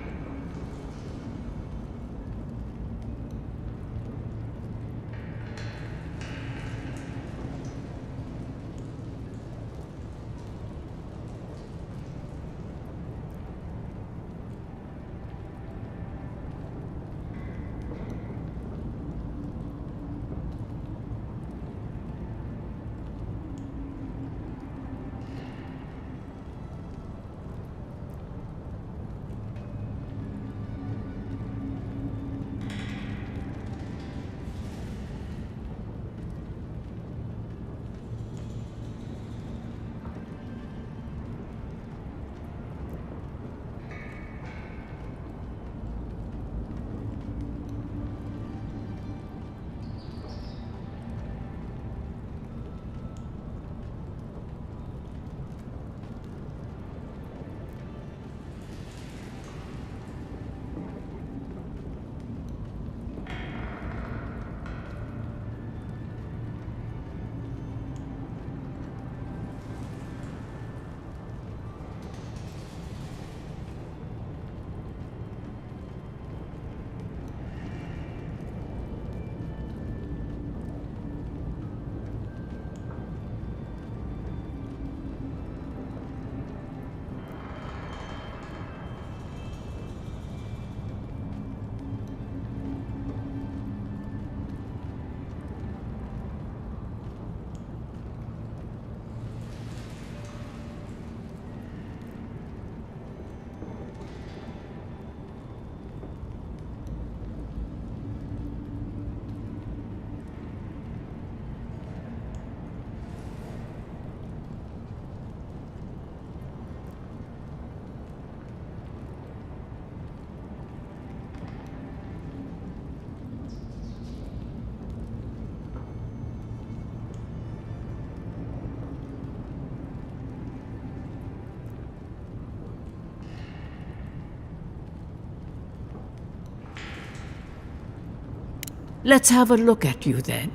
Let's have a look at you then.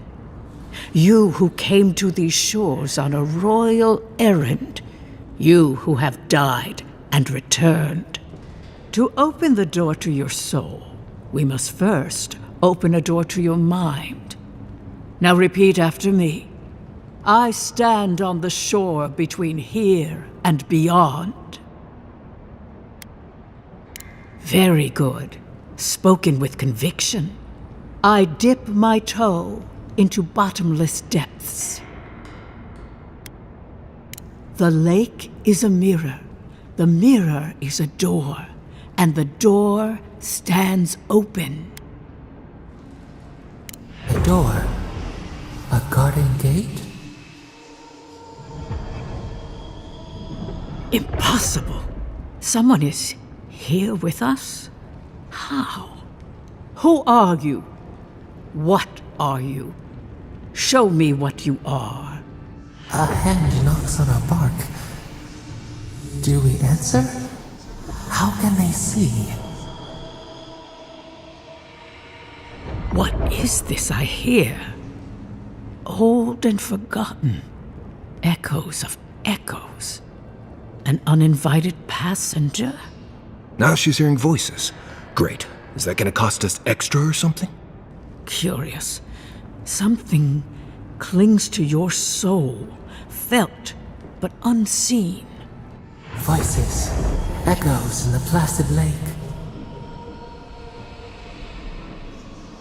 You who came to these shores on a royal errand. You who have died and returned. To open the door to your soul, we must first open a door to your mind. Now repeat after me. I stand on the shore between here and beyond. Very good. Spoken with conviction. I dip my toe into bottomless depths. The lake is a mirror. The mirror is a door. And the door stands open. A door? A garden gate? Impossible. Someone is here with us? How? Who are you? What are you? Show me what you are. A hand knocks on our bark. Do we answer? How can they see? What is this I hear? Old and forgotten. Echoes of echoes. An uninvited passenger? Now she's hearing voices. Great. Is that gonna cost us extra or something? Curious. Something clings to your soul, felt but unseen. Voices, echoes in the placid lake.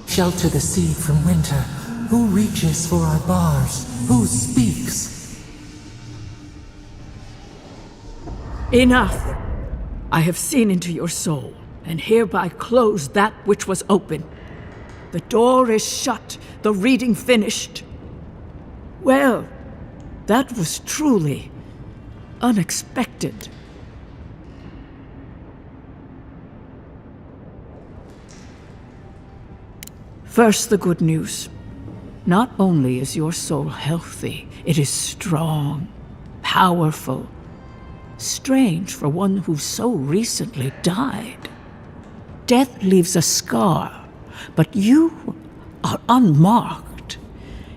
Shelter the seed from winter, Who reaches for our bars? Who speaks? Enough! I have seen into your soul, and hereby close that which was open. The door is shut, the reading finished. Well, that was truly unexpected. First, the good news. Not only is your soul healthy, it is strong, powerful. Strange for one who so recently died. Death leaves a scar, but you are unmarked.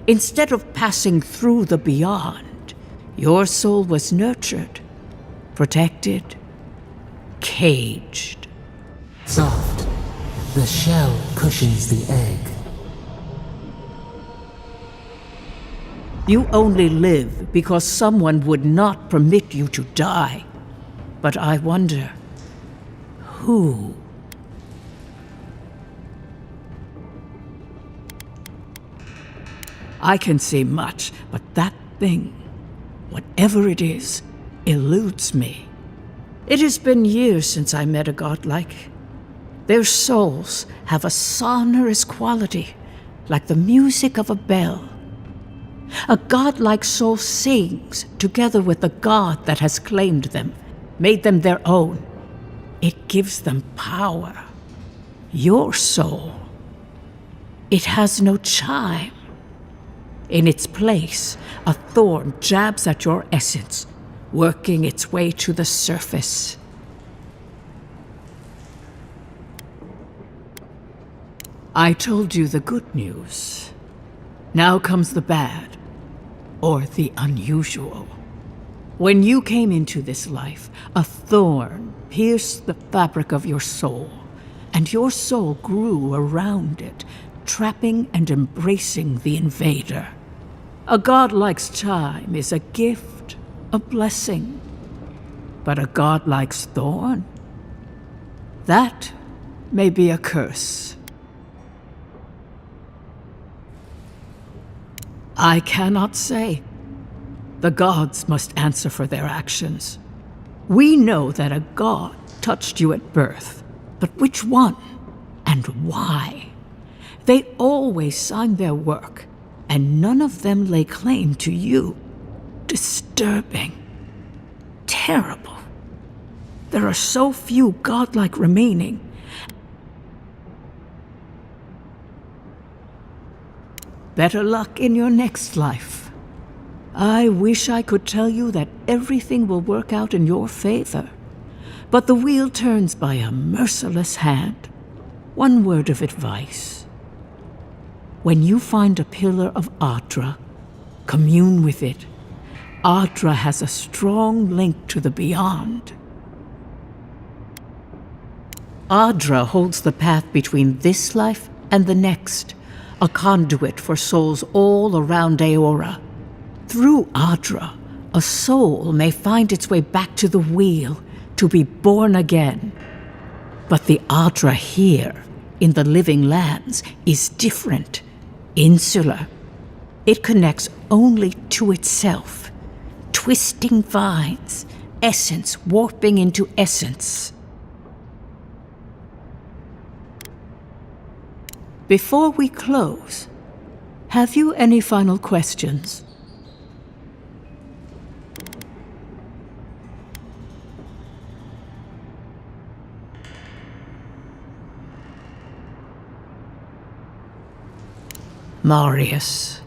Instead of passing through the beyond, your soul was nurtured, protected, caged. Soft. The shell cushions the egg. You only live because someone would not permit you to die. But I wonder, who? I can see much, but that thing, whatever it is, eludes me. It has been years since I met a godlike. Their souls have a sonorous quality, like the music of a bell. A godlike soul sings together with the god that has claimed them, made them their own. It gives them power. Your soul, it has no chime. In its place, a thorn jabs at your essence, working its way to the surface. I told you the good news. Now comes the bad, or the unusual. When you came into this life, a thorn pierced the fabric of your soul, and your soul grew around it, trapping and embracing the invader. A godlike's chime is a gift, a blessing. But a godlike's thorn? That may be a curse. I cannot say. The gods must answer for their actions. We know that a god touched you at birth, but which one and why? They always sign their work, and none of them lay claim to you. Disturbing. Terrible. There are so few godlike remaining. Better luck in your next life. I wish I could tell you that everything will work out in your favor. But the wheel turns by a merciless hand. One word of advice. When you find a pillar of Adra, commune with it. Adra has a strong link to the beyond. Adra holds the path between this life and the next, a conduit for souls all around Aora. Through Adra, a soul may find its way back to the wheel to be born again. But the Adra here, in the living lands, is different, insular. It connects only to itself, twisting vines, essence warping into essence. Before we close, have you any final questions? Marius,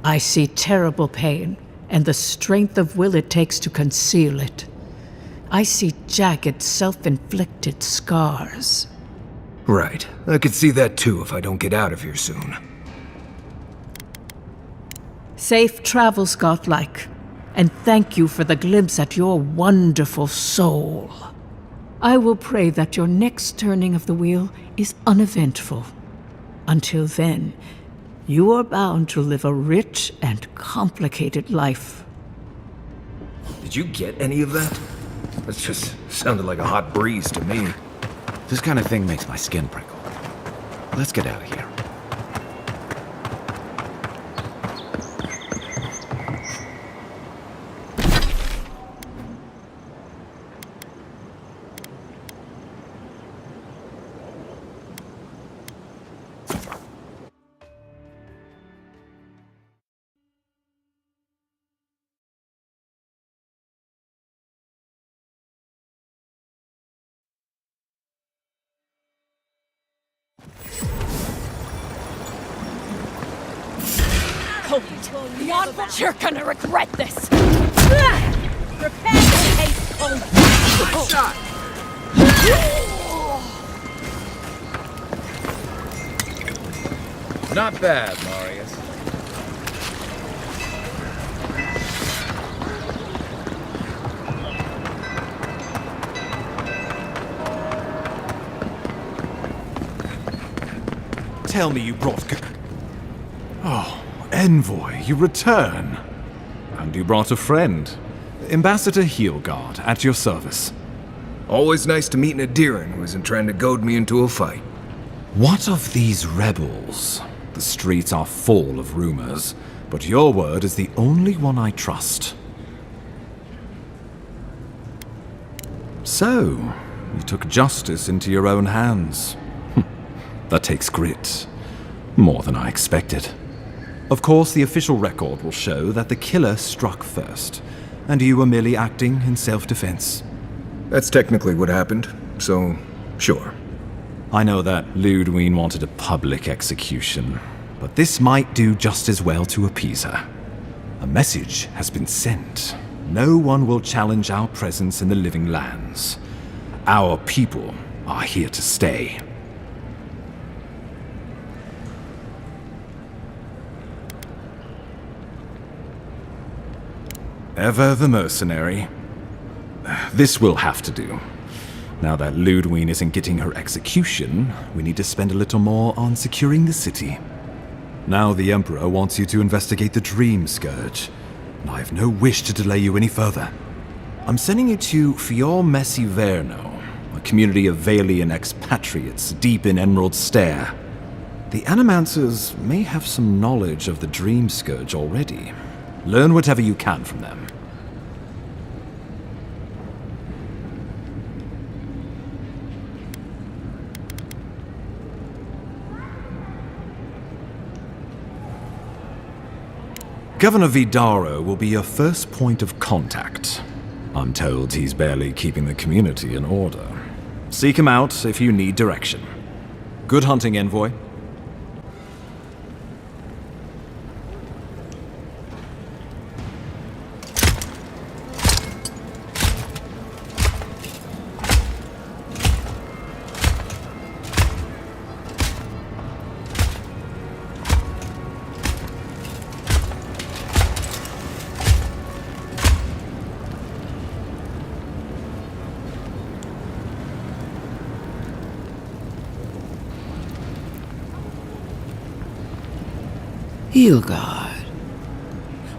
I see terrible pain and the strength of will it takes to conceal it. I see jagged, self-inflicted scars. Right. I could see that too if I don't get out of here soon. Safe travels, godlike, and thank you for the glimpse at your wonderful soul. I will pray that your next turning of the wheel is uneventful. Until then, you are bound to live a rich and complicated life. Did you get any of that? That just sounded like a hot breeze to me. This kind of thing makes my skin prickle. Let's get out of here. Beyond you're gonna regret this. Prepare to taste cold. Nice shot. Not bad, Marius. Tell me you brought... Oh, Envoy, you return. And you brought a friend. Ambassador Heelguard, at your service. Always nice to meet an Adiran who isn't trying to goad me into a fight. What of these rebels? The streets are full of rumors, but your word is the only one I trust. So, you took justice into your own hands. That takes grit. More than I expected. Of course, the official record will show that the killer struck first, and you were merely acting in self-defense. That's technically what happened, so sure. I know that Ludwig wanted a public execution, but this might do just as well to appease her. A message has been sent. No one will challenge our presence in the living lands. Our people are here to stay. Ever the mercenary. This will have to do. Now that Ludwig isn't getting her execution, we need to spend a little more on securing the city. Now the Emperor wants you to investigate the Dream Scourge, and I have no wish to delay you any further. I'm sending you to Fior-Messi-Verno, a community of Valian expatriates deep in Emerald Stair. The Animancers may have some knowledge of the Dream Scourge already. Learn whatever you can from them. Governor Vidaro will be your first point of contact. I'm told he's barely keeping the community in order. Seek him out if you need direction. Good hunting, Envoy. Heelguard.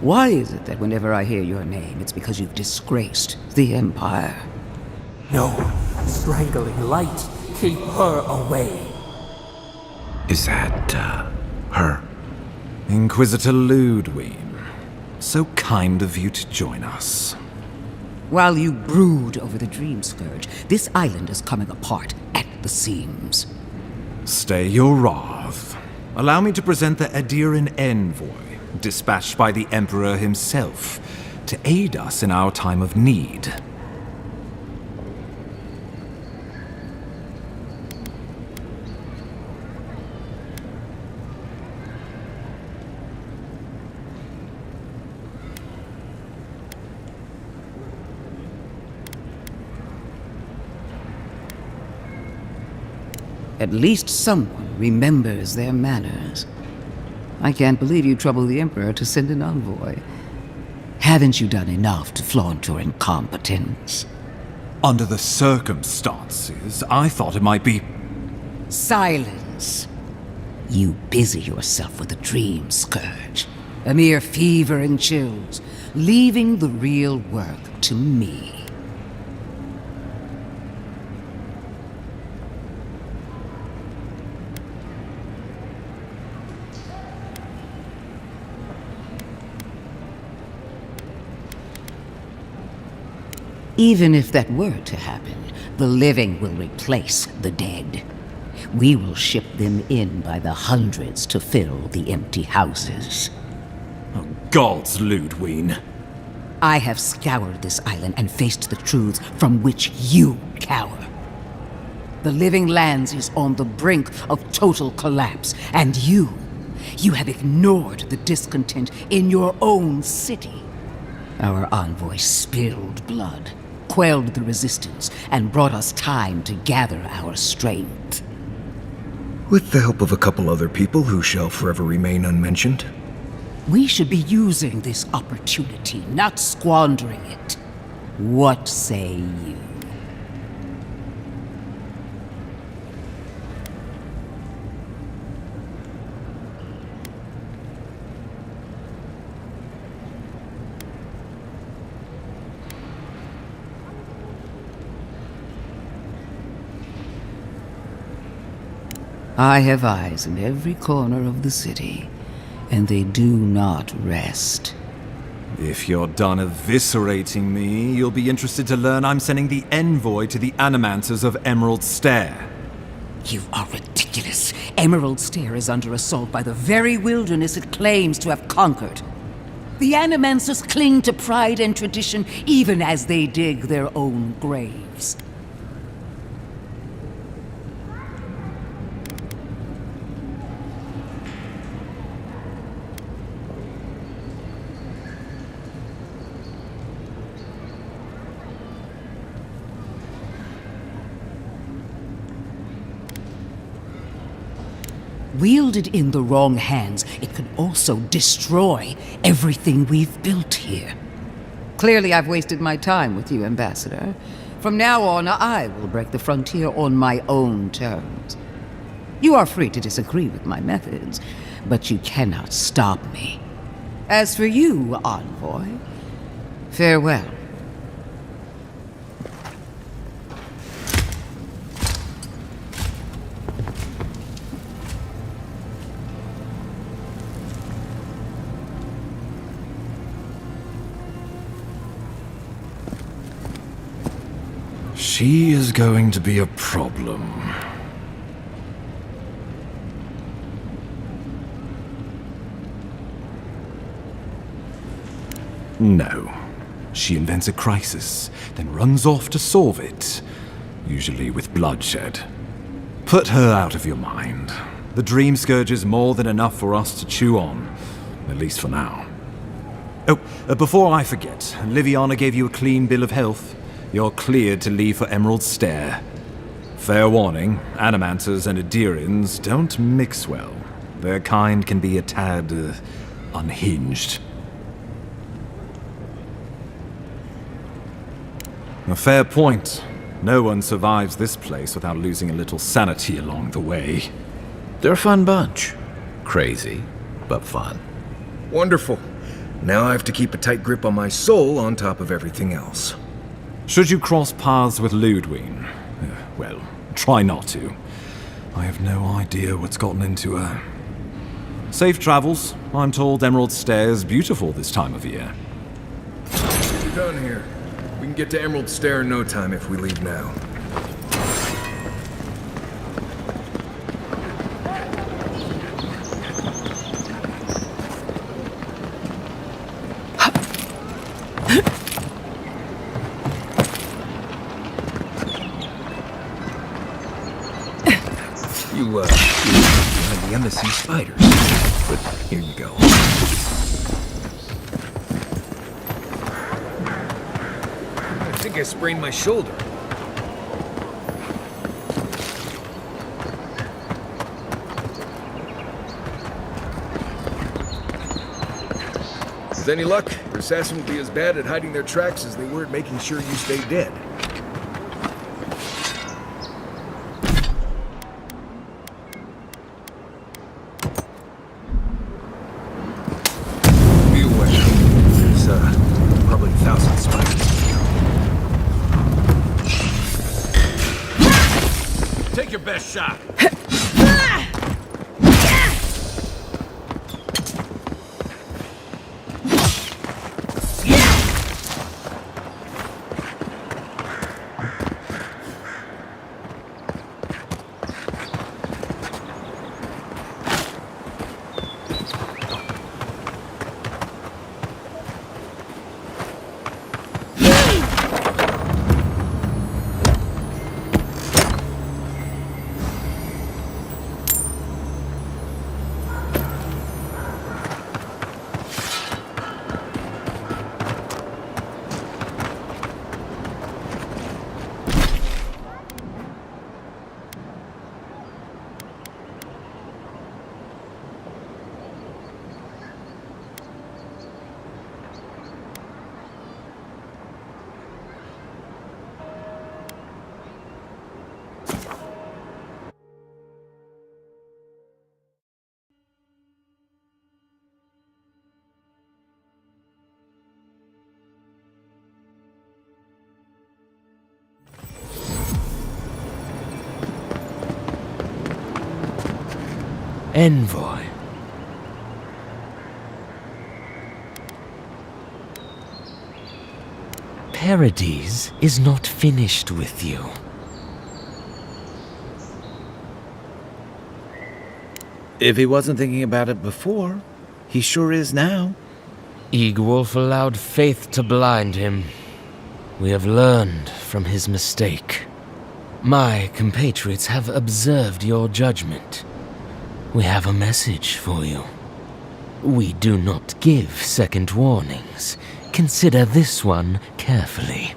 Why is it that whenever I hear your name, it's because you've disgraced the Empire? No. Strangling light. Keep her away. Is that, her? Inquisitor Ludwig. So kind of you to join us. While you brood over the Dream Scourge, this island is coming apart at the seams. Stay your wrath. Allow me to present the Adiran Envoy, dispatched by the Emperor himself, to aid us in our time of need. At least someone remembers their manners. I can't believe you troubled the Emperor to send an envoy. Haven't you done enough to flaunt your incompetence? Under the circumstances, I thought it might be... Silence! You busy yourself with the Dream Scourge. A mere fever and chills, leaving the real work to me. Even if that were to happen, the living will replace the dead. We will ship them in by the hundreds to fill the empty houses. Oh, gods, Ludwig. I have scoured this island and faced the truths from which you cower. The living lands is on the brink of total collapse, and you You have ignored the discontent in your own city. Our envoy spilled blood, quelled the resistance, and brought us time to gather our strength. With the help of a couple other people who shall forever remain unmentioned. We should be using this opportunity, not squandering it. What say you? I have eyes in every corner of the city, and they do not rest. If you're done eviscerating me, you'll be interested to learn I'm sending the envoy to the Animancers of Emerald Stair. You are ridiculous. Emerald Stair is under assault by the very wilderness it claims to have conquered. The Animancers cling to pride and tradition even as they dig their own graves. Wielded in the wrong hands, it could also destroy everything we've built here. Clearly, I've wasted my time with you, Ambassador. From now on, I will break the frontier on my own terms. You are free to disagree with my methods, but you cannot stop me. As for you, Envoy, farewell. She is going to be a problem. No. She invents a crisis, then runs off to solve it, usually with bloodshed. Put her out of your mind. The Dream Scourge is more than enough for us to chew on, at least for now. Oh, before I forget, Liviana gave you a clean bill of health. You're cleared to leave for Emerald Stair. Fair warning, Animancers and Adirians don't mix well. Their kind can be a tad, unhinged. A fair point. No one survives this place without losing a little sanity along the way. They're a fun bunch. Crazy, but fun. Wonderful. Now I have to keep a tight grip on my soul on top of everything else. Should you cross paths with Ludwig, well, try not to. I have no idea what's gotten into her. Safe travels. I'm told Emerald Stair is beautiful this time of year. We're done here. We can get to Emerald Stair in no time if we leave now. Behind the embassy spiders. But here you go. I think I sprained my shoulder. With any luck, your assassin will be as bad at hiding their tracks as they were at making sure you stay dead. Probably 1,000 spiders. Take your best shot. Envoy. Paradis is not finished with you. If he wasn't thinking about it before, he sure is now. Eagwolf allowed faith to blind him. We have learned from his mistake. My compatriots have observed your judgment. We have a message for you. We do not give second warnings. Consider this one carefully.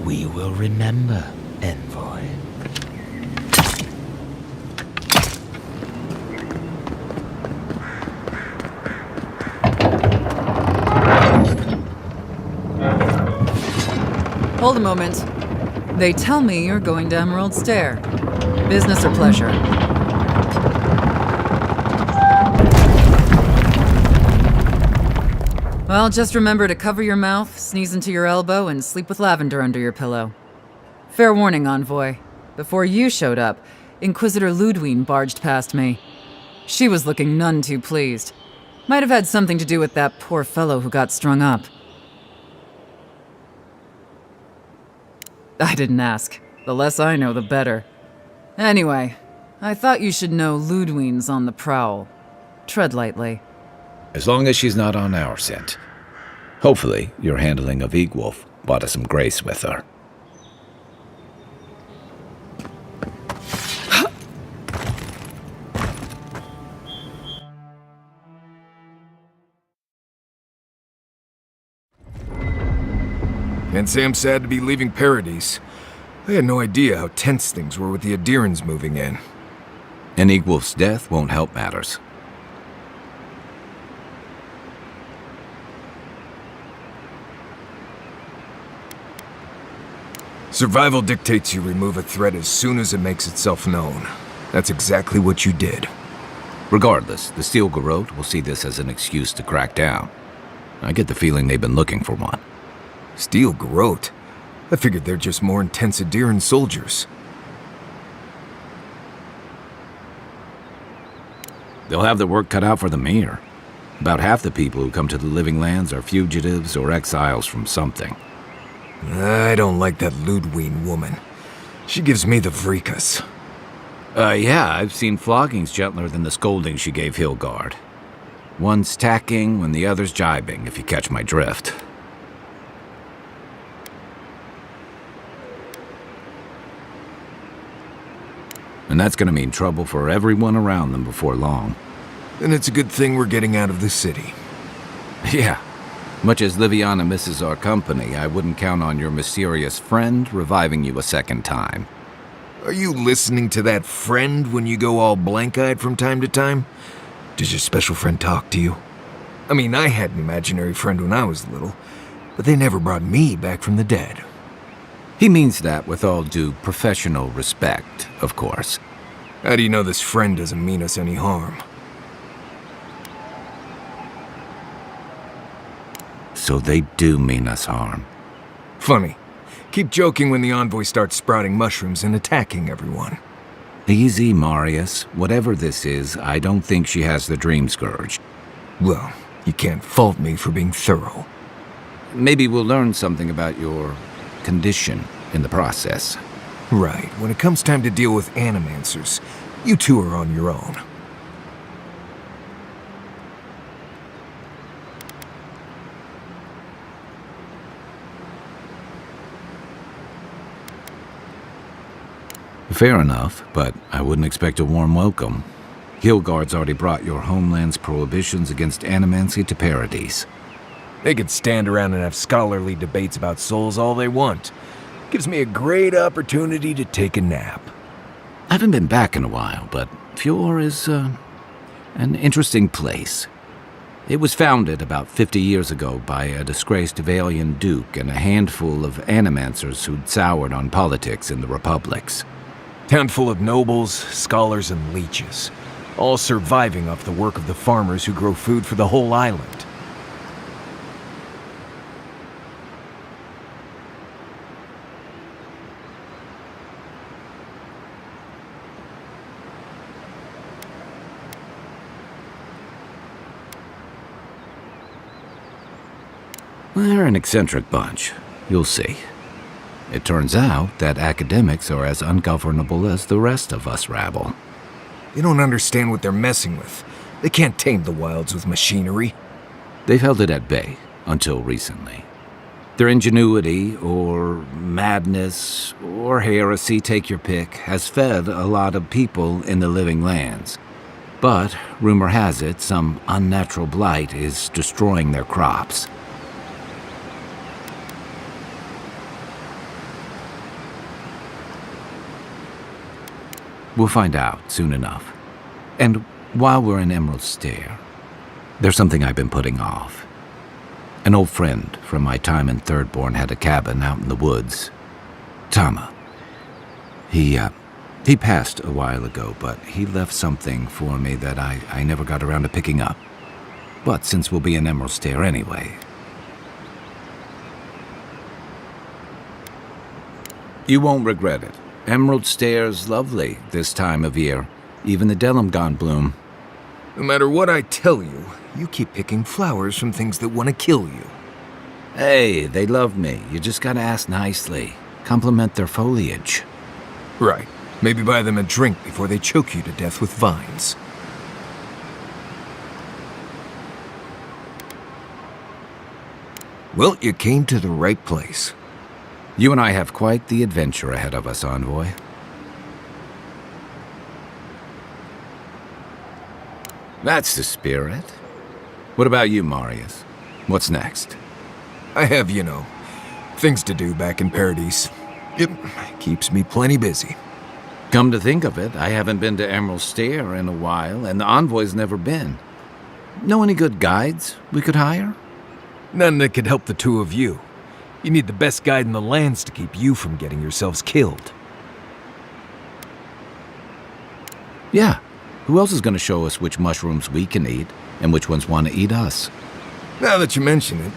We will remember, Envoy. Hold a moment. They tell me you're going to Emerald Stair. Business or pleasure? Well, just remember to cover your mouth, sneeze into your elbow, and sleep with lavender under your pillow. Fair warning, Envoy. Before you showed up, Inquisitor Ludwine barged past me. She was looking none too pleased. Might have had something to do with that poor fellow who got strung up. I didn't ask. The less I know, the better. Anyway, I thought you should know Ludwine's on the prowl. Tread lightly. As long as she's not on our scent. Hopefully, your handling of Eagwolf brought us some grace with her. Can't say I'm sad to be leaving Paradis. I had no idea how tense things were with the Adherans moving in. And Eagwolf's death won't help matters. Survival dictates you remove a threat as soon as it makes itself known. That's exactly what you did. Regardless, the Steel Garrote will see this as an excuse to crack down. I get the feeling they've been looking for one. Steel Garrote? I figured they're just more intense Adheran soldiers. They'll have their work cut out for them here. About half the people who come to the Living Lands are fugitives or exiles from something. I don't like that Ludwine woman. She gives me the vrikas. Yeah, I've seen floggings gentler than the scolding she gave Hilgard. One's tacking when the other's jibing, if you catch my drift. And that's gonna mean trouble for everyone around them before long. And it's a good thing we're getting out of the city. Yeah. Much as Liviana misses our company, I wouldn't count on your mysterious friend reviving you a second time. Are you listening to that friend when you go all blank-eyed from time to time? Does your special friend talk to you? I mean, I had an imaginary friend when I was little, but they never brought me back from the dead. He means that with all due professional respect, of course. How do you know this friend doesn't mean us any harm? So they do mean us harm. Funny. Keep joking when the envoy starts sprouting mushrooms and attacking everyone. Easy, Marius. Whatever this is, I don't think she has the Dream Scourge. Well, you can't fault me for being thorough. Maybe we'll learn something about your condition in the process. Right. When it comes time to deal with animancers, you two are on your own. Fair enough, but I wouldn't expect a warm welcome. Hilgard's already brought your homeland's prohibitions against animancy to Paradis. They could stand around and have scholarly debates about souls all they want. Gives me a great opportunity to take a nap. I haven't been back in a while, but Fjord is, an interesting place. It was founded about 50 years ago by a disgraced Valian duke and a handful of animancers who'd soured on politics in the republics. Town full of nobles, scholars, and leeches, all surviving off the work of the farmers who grow food for the whole island. They're an eccentric bunch. You'll see. It turns out that academics are as ungovernable as the rest of us rabble. They don't understand what they're messing with. They can't tame the wilds with machinery. They've held it at bay until recently. Their ingenuity, or madness, or heresy, take your pick, has fed a lot of people in the living lands. But, rumor has it, some unnatural blight is destroying their crops. We'll find out soon enough. And while we're in Emerald Stair, there's something I've been putting off. An old friend from my time in Thirdborn had a cabin out in the woods. Tama. He passed a while ago, but he left something for me that I never got around to picking up. But since we'll be in Emerald Stair anyway... You won't regret it. Emerald Stair's lovely this time of year. Even the Delimgon bloom. No matter what I tell you, you keep picking flowers from things that want to kill you. Hey, they love me. You just gotta ask nicely. Compliment their foliage. Right. Maybe buy them a drink before they choke you to death with vines. Well, you came to the right place. You and I have quite the adventure ahead of us, Envoy. That's the spirit. What about you, Marius? What's next? I have, things to do back in Paradise. It keeps me plenty busy. Come to think of it, I haven't been to Emerald Stair in a while, and the Envoy's never been. Know any good guides we could hire? None that could help the two of you. You need the best guide in the lands to keep you from getting yourselves killed. Yeah. Who else is going to show us which mushrooms we can eat, and which ones want to eat us? Now that you mention it,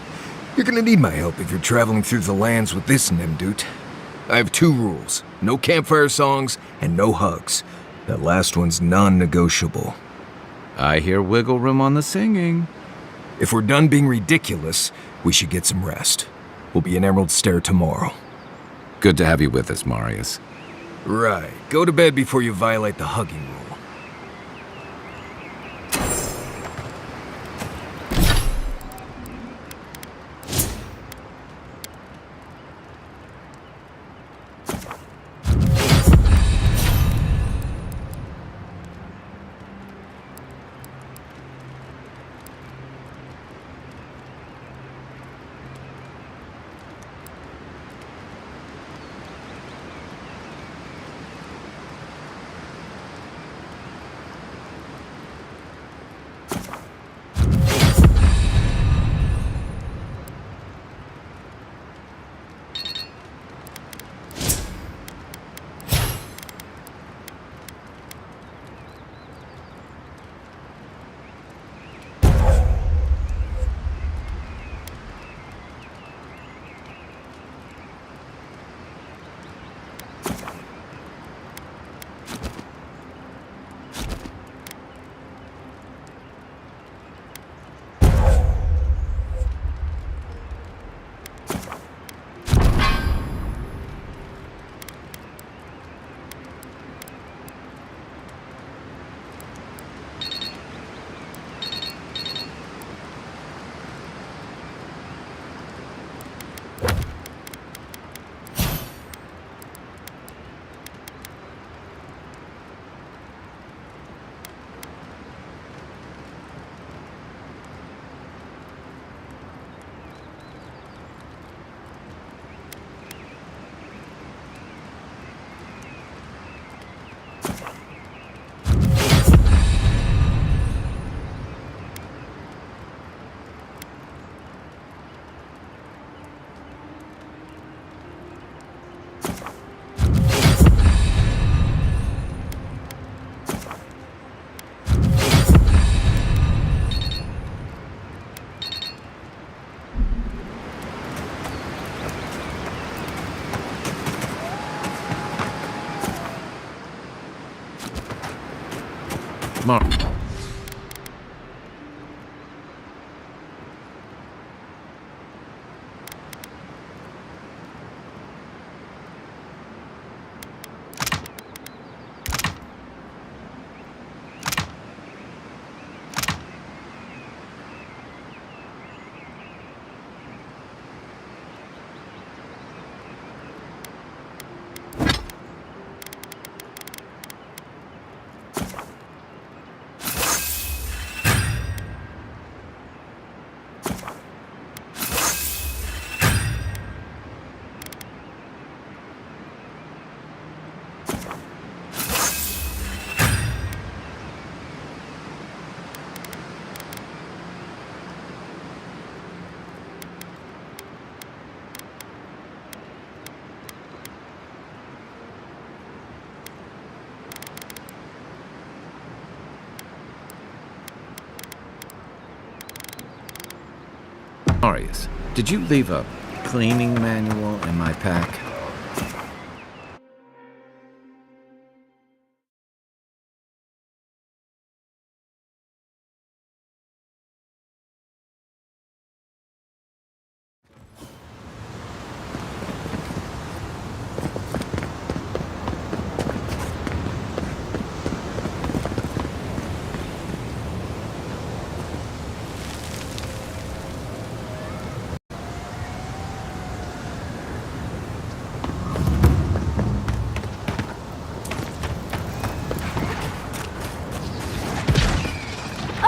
you're going to need my help if you're traveling through the lands with this Nimdut. I have 2 rules. No campfire songs, and no hugs. That last one's non-negotiable. I hear wiggle room on the singing. If we're done being ridiculous, we should get some rest. We'll be in Emerald Stair tomorrow. Good to have you with us, Marius. Right. Go to bed before you violate the hugging rule. Mark. Marius, did you leave a cleaning manual in my pack?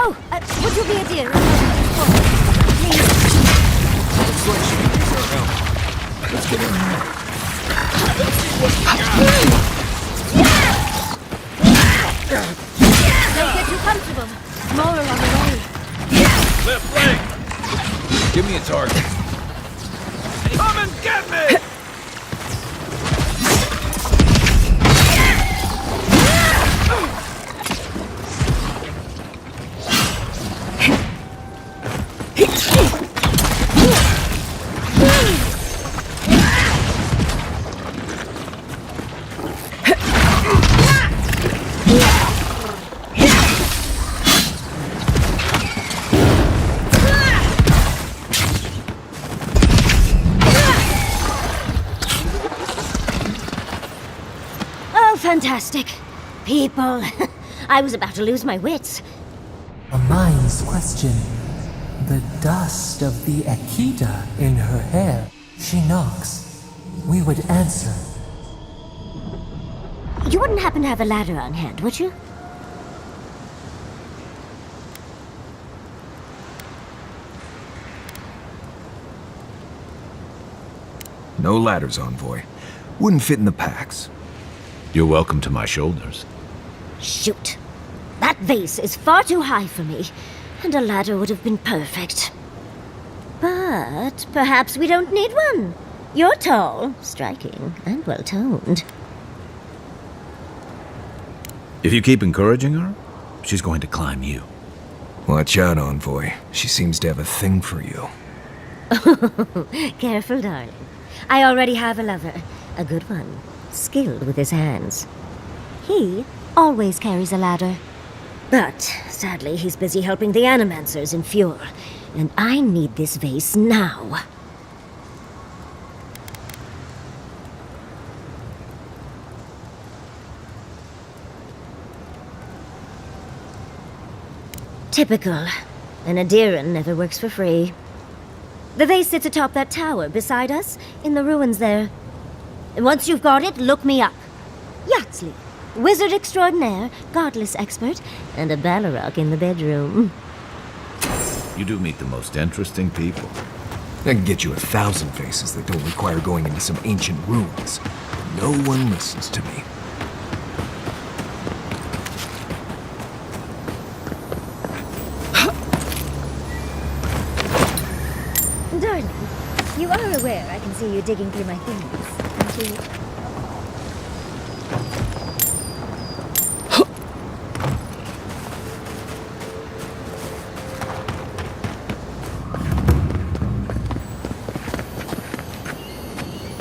Oh, would you be a dear? Please. Looks like she needs our help. Let's get in there. Let's see what we got. Don't get too comfortable. More along the way. Left leg. Give me a target. Come and get me! Fantastic. People. I was about to lose my wits. A mind's question. The dust of the Akita in her hair. She knocks. We would answer. You wouldn't happen to have a ladder on hand, would you? No ladders, Envoy. Wouldn't fit in the packs. You're welcome to my shoulders. Shoot. That vase is far too high for me, and a ladder would have been perfect. But perhaps we don't need one. You're tall, striking, and well-toned. If you keep encouraging her, she's going to climb you. Watch out, Envoy. She seems to have a thing for you. Careful, darling. I already have a lover. A good one. Skilled with his hands. He always carries a ladder. But, sadly, he's busy helping the Animancers in Fjord, and I need this vase now. Typical. An Adiran never works for free. The vase sits atop that tower beside us, in the ruins there. Once you've got it, look me up. Yahtzee, wizard extraordinaire, godless expert, and a Balrog in the bedroom. You do meet the most interesting people. I can get you 1,000 faces that don't require going into some ancient ruins. No one listens to me. Darling, you are aware I can see you digging through my things, aren't you?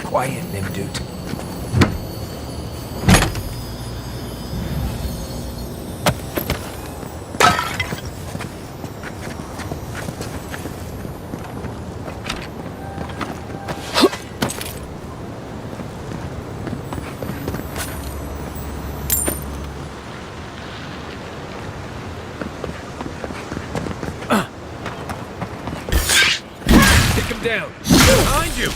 Quiet, Nimdut. Down. Behind you.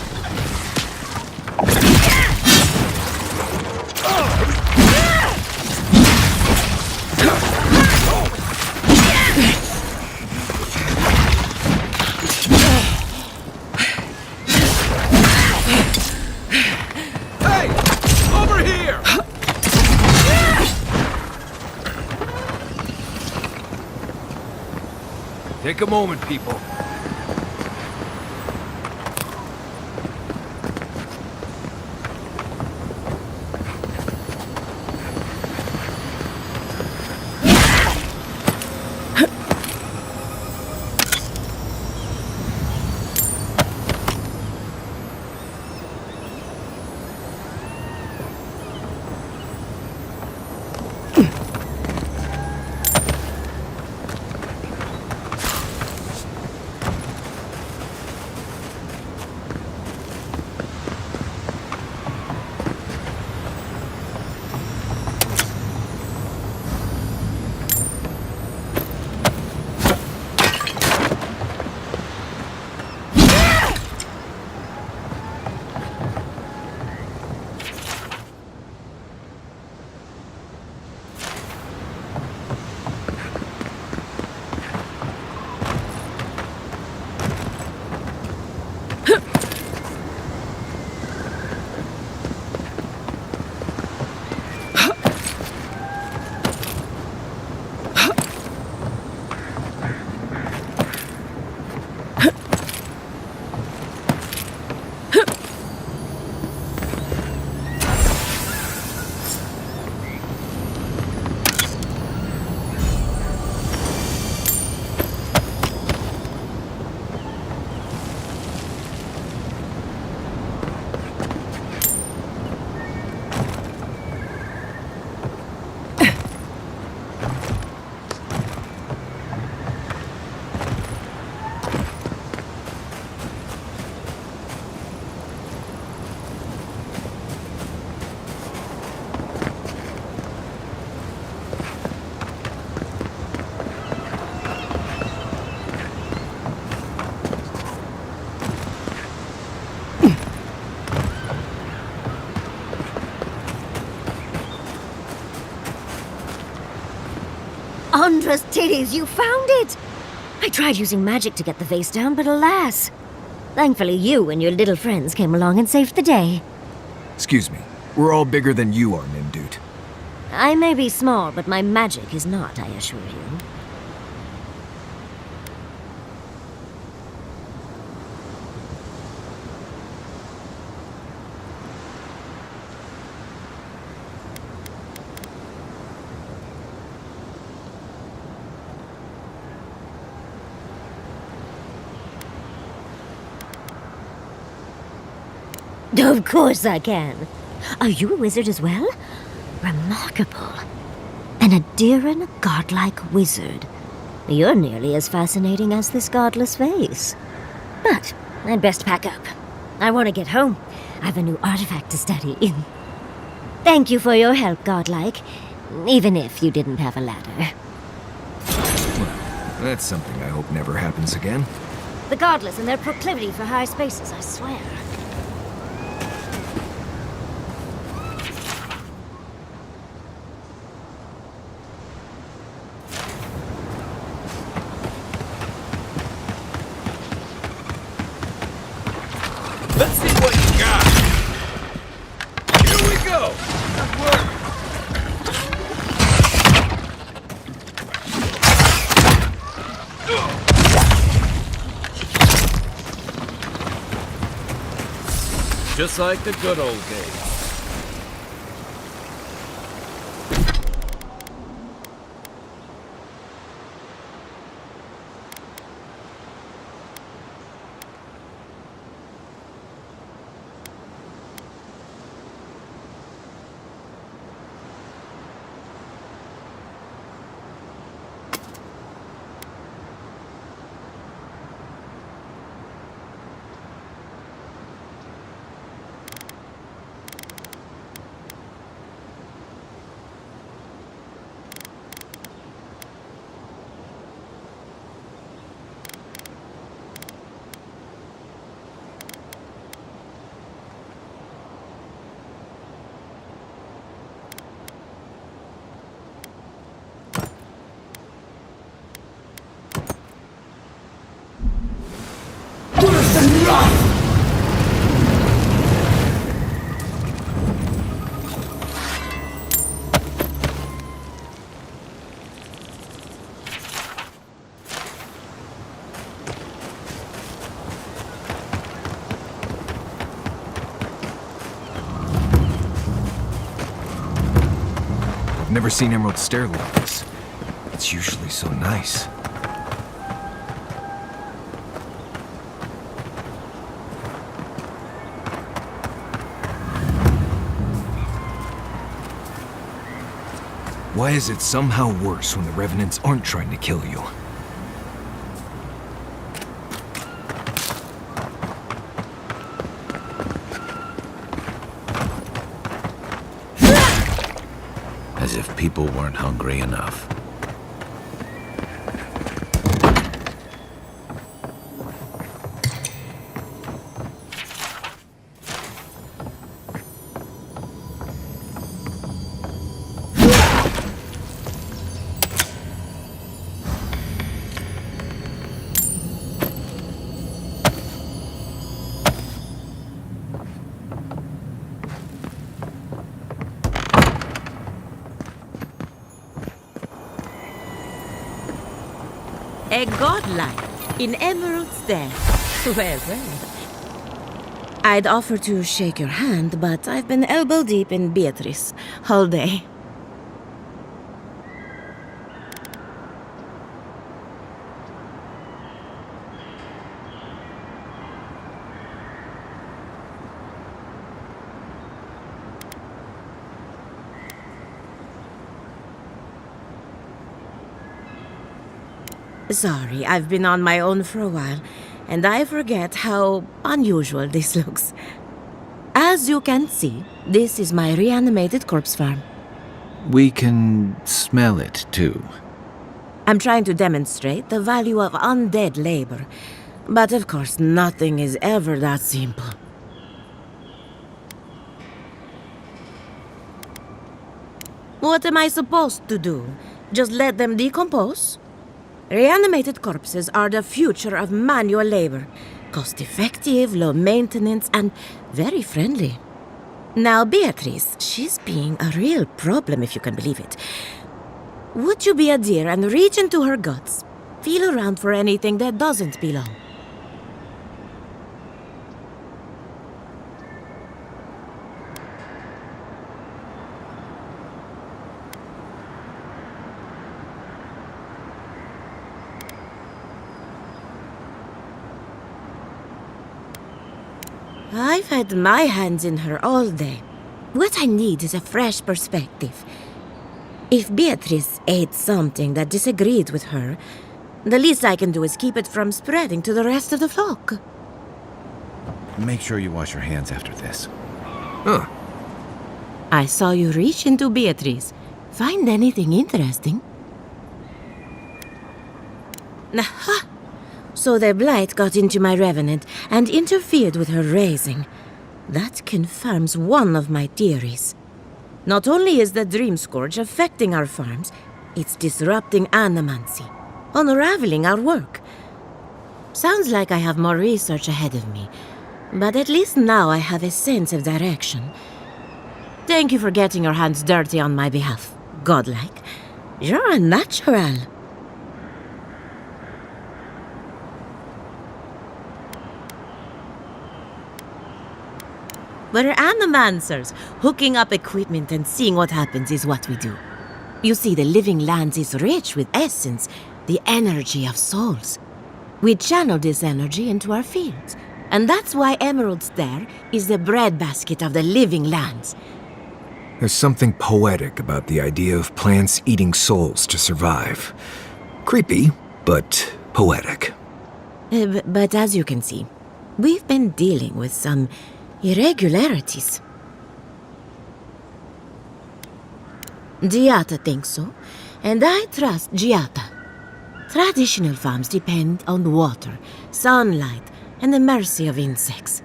Hey! Over here! Take a moment, people. Andra's titties, you found it! I tried using magic to get the vase down, but alas. Thankfully, you and your little friends came along and saved the day. Excuse me. We're all bigger than you are, Nimdude. I may be small, but my magic is not, I assure you. Of course I can. Are you a wizard as well? Remarkable. An Adiran godlike wizard. You're nearly as fascinating as this godless vase. But I'd best pack up. I want to get home. I have a new artifact to study. Thank you for your help, godlike. Even if you didn't have a ladder. Well, that's something I hope never happens again. The godless and their proclivity for high spaces, I swear. Let's see what you got. Here we go. Just like the good old days. I've never seen Emerald stair like this. It's usually so nice. Why is it somehow worse when the Revenants aren't trying to kill you? As if people weren't hungry enough. A godlike in Emerald's den. Well, well. I'd offer to shake your hand, but I've been elbow deep in Beatrice all day. Sorry, I've been on my own for a while, and I forget how unusual this looks. As you can see, this is my reanimated corpse farm. We can smell it, too. I'm trying to demonstrate the value of undead labor, but of course nothing is ever that simple. What am I supposed to do? Just let them decompose. Reanimated corpses are the future of manual labor. Cost-effective, low maintenance, and very friendly. Now, Beatrice, she's being a real problem, if you can believe it. Would you be a dear and reach into her guts? Feel around for anything that doesn't belong. I've had my hands in her all day. What I need is a fresh perspective. If Beatrice ate something that disagreed with her, the least I can do is keep it from spreading to the rest of the flock. Make sure you wash your hands after this. Huh. I saw you reach into Beatrice. Find anything interesting? Aha! So the blight got into my revenant and interfered with her raising. That confirms one of my theories. Not only is the Dream Scourge affecting our farms, it's disrupting animancy, unraveling our work. Sounds like I have more research ahead of me, but at least now I have a sense of direction. Thank you for getting your hands dirty on my behalf, godlike. You're a natural. We're animancers. Hooking up equipment and seeing what happens is what we do. You see, the living lands is rich with essence, the energy of souls. We channel this energy into our fields, and that's why Emerald's there is the breadbasket of the living lands. There's something poetic about the idea of plants eating souls to survive. Creepy, but poetic. But as you can see, we've been dealing with some irregularities. Giata thinks so, and I trust Giata. Traditional farms depend on water, sunlight, and the mercy of insects.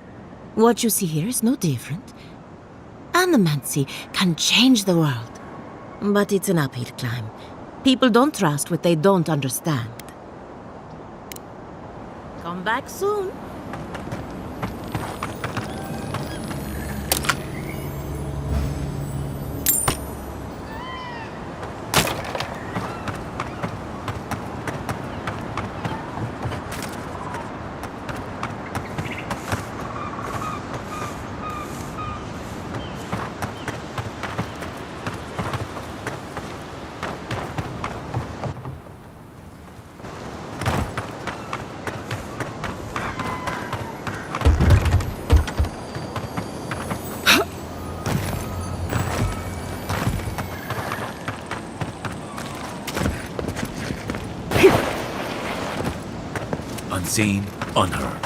What you see here is no different. Animancy can change the world, but it's an uphill climb. People don't trust what they don't understand. Come back soon. Unseen, unheard.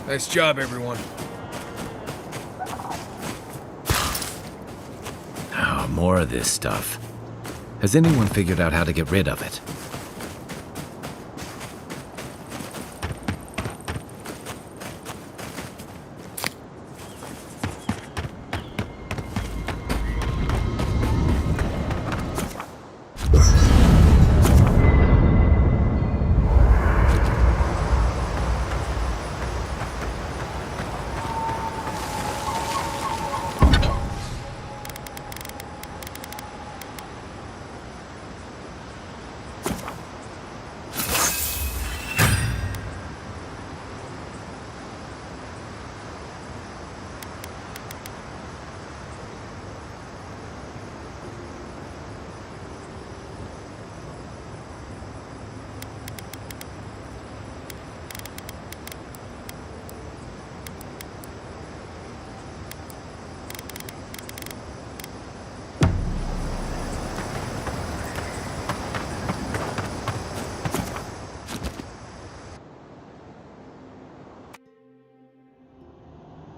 Nice job, everyone. Oh, more of this stuff. Has anyone figured out how to get rid of it?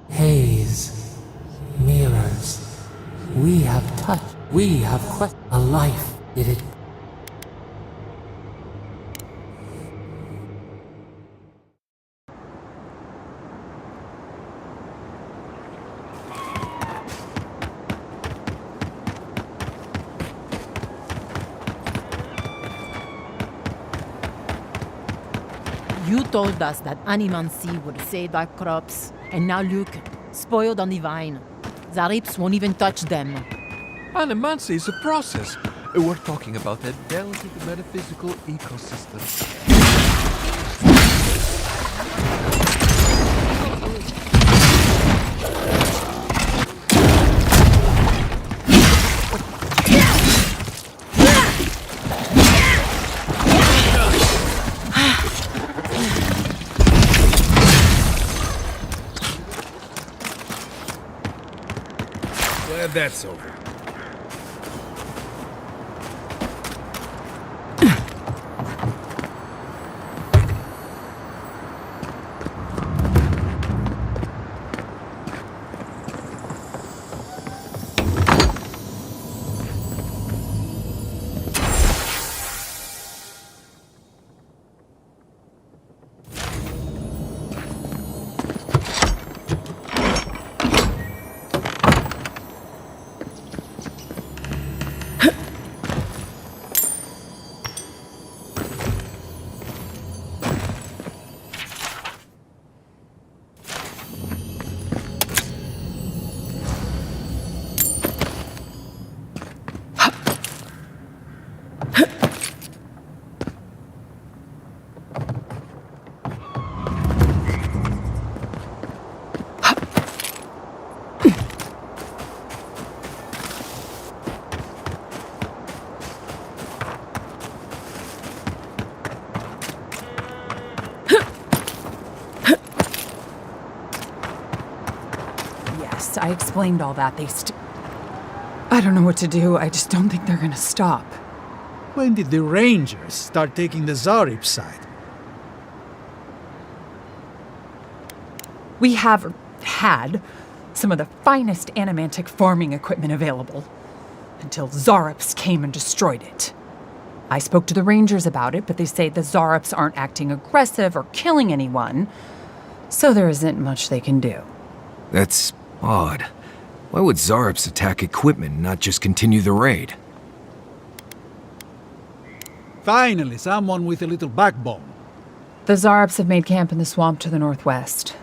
Haze, mirrors, we have touched, we have questioned a life. Did it? You told us that animancy would save our crops, and now look, spoiled on the vine. Zarips won't even touch them. Animancy is a process. We're talking about a delicate metaphysical ecosystem. Glad that's over. I explained all that. I don't know what to do. I just don't think they're gonna stop. When did the Rangers start taking the Zarip side? We have had some of the finest animantic farming equipment available until Zarops came and destroyed it. I spoke to the Rangers about it, but they say the Zarops aren't acting aggressive or killing anyone, so there isn't much they can do. That's odd. Why would Zarops attack equipment and not just continue the raid? Finally, someone with a little backbone. The Zarops have made camp in the swamp to the northwest.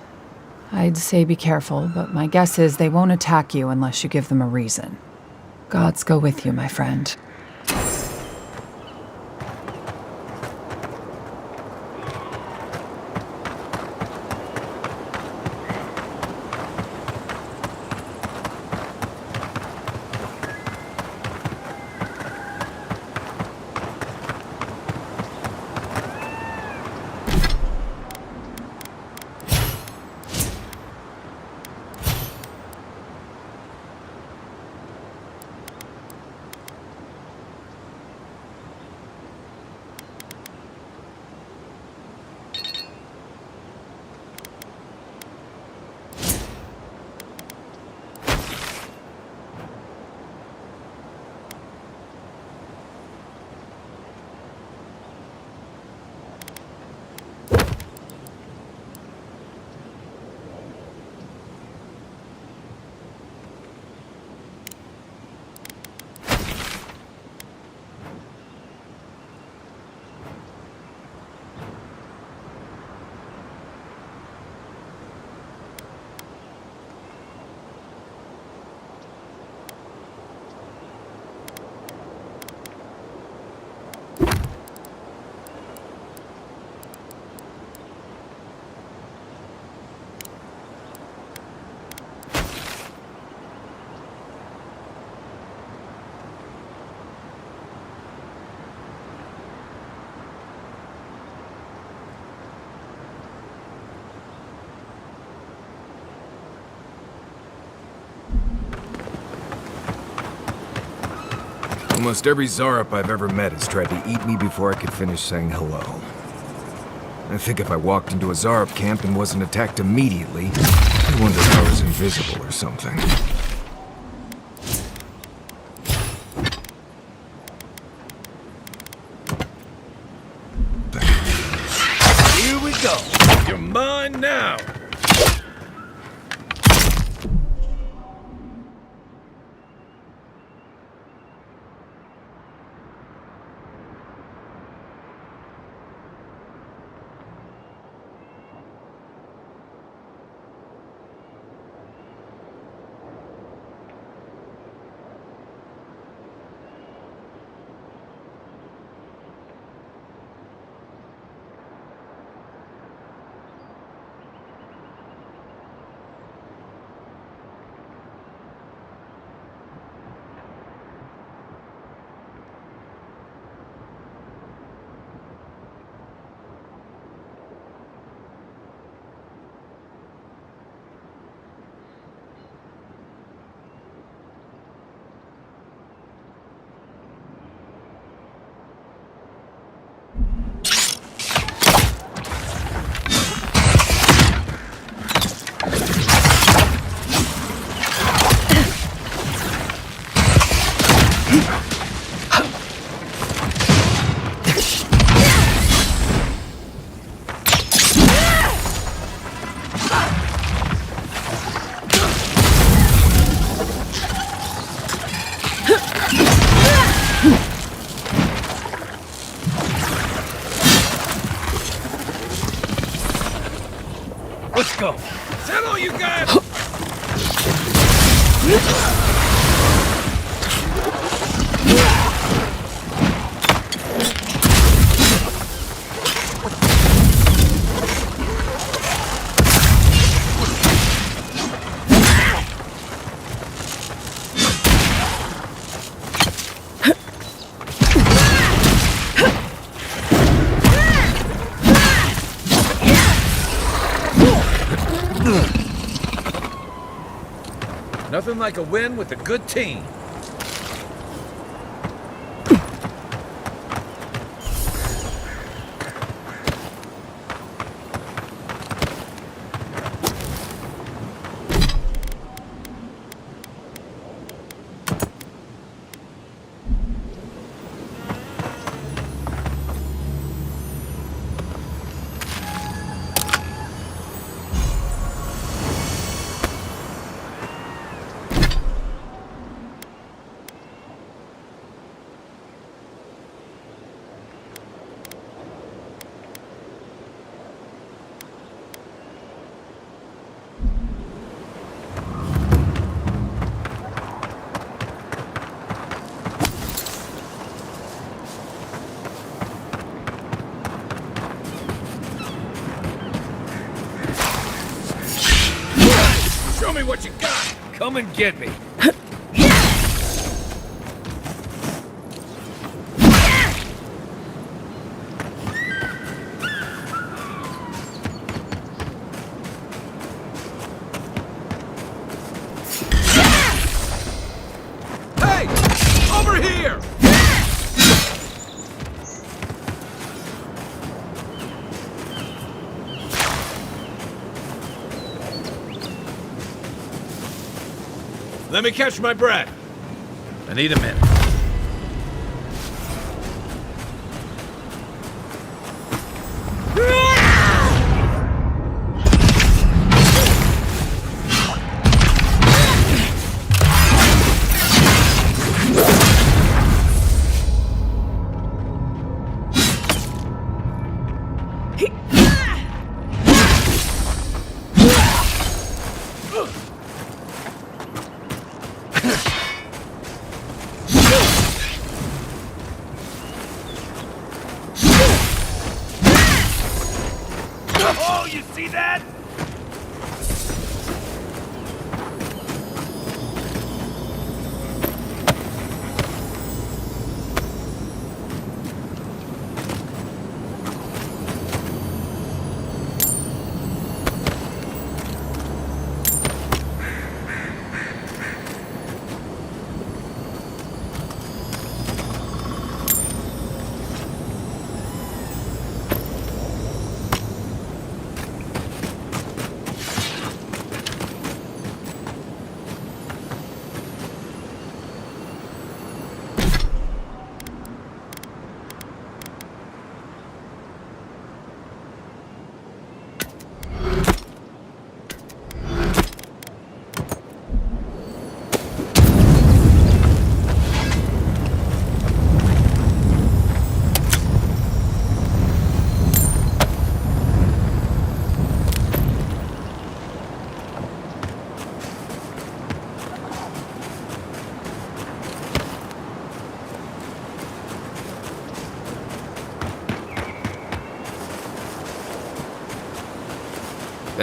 I'd say be careful, but my guess is they won't attack you unless you give them a reason. Gods go with you, my friend. Almost every Zarup I've ever met has tried to eat me before I could finish saying hello. I think if I walked into a Zarup camp and wasn't attacked immediately, I wonder if I was invisible or something. Here we go. You're mine now. Let's go. Is that all you got? Nothing like a win with a good team. Show me what you got. Come and get me. Hey! Over here! Let me catch my breath. I need a minute.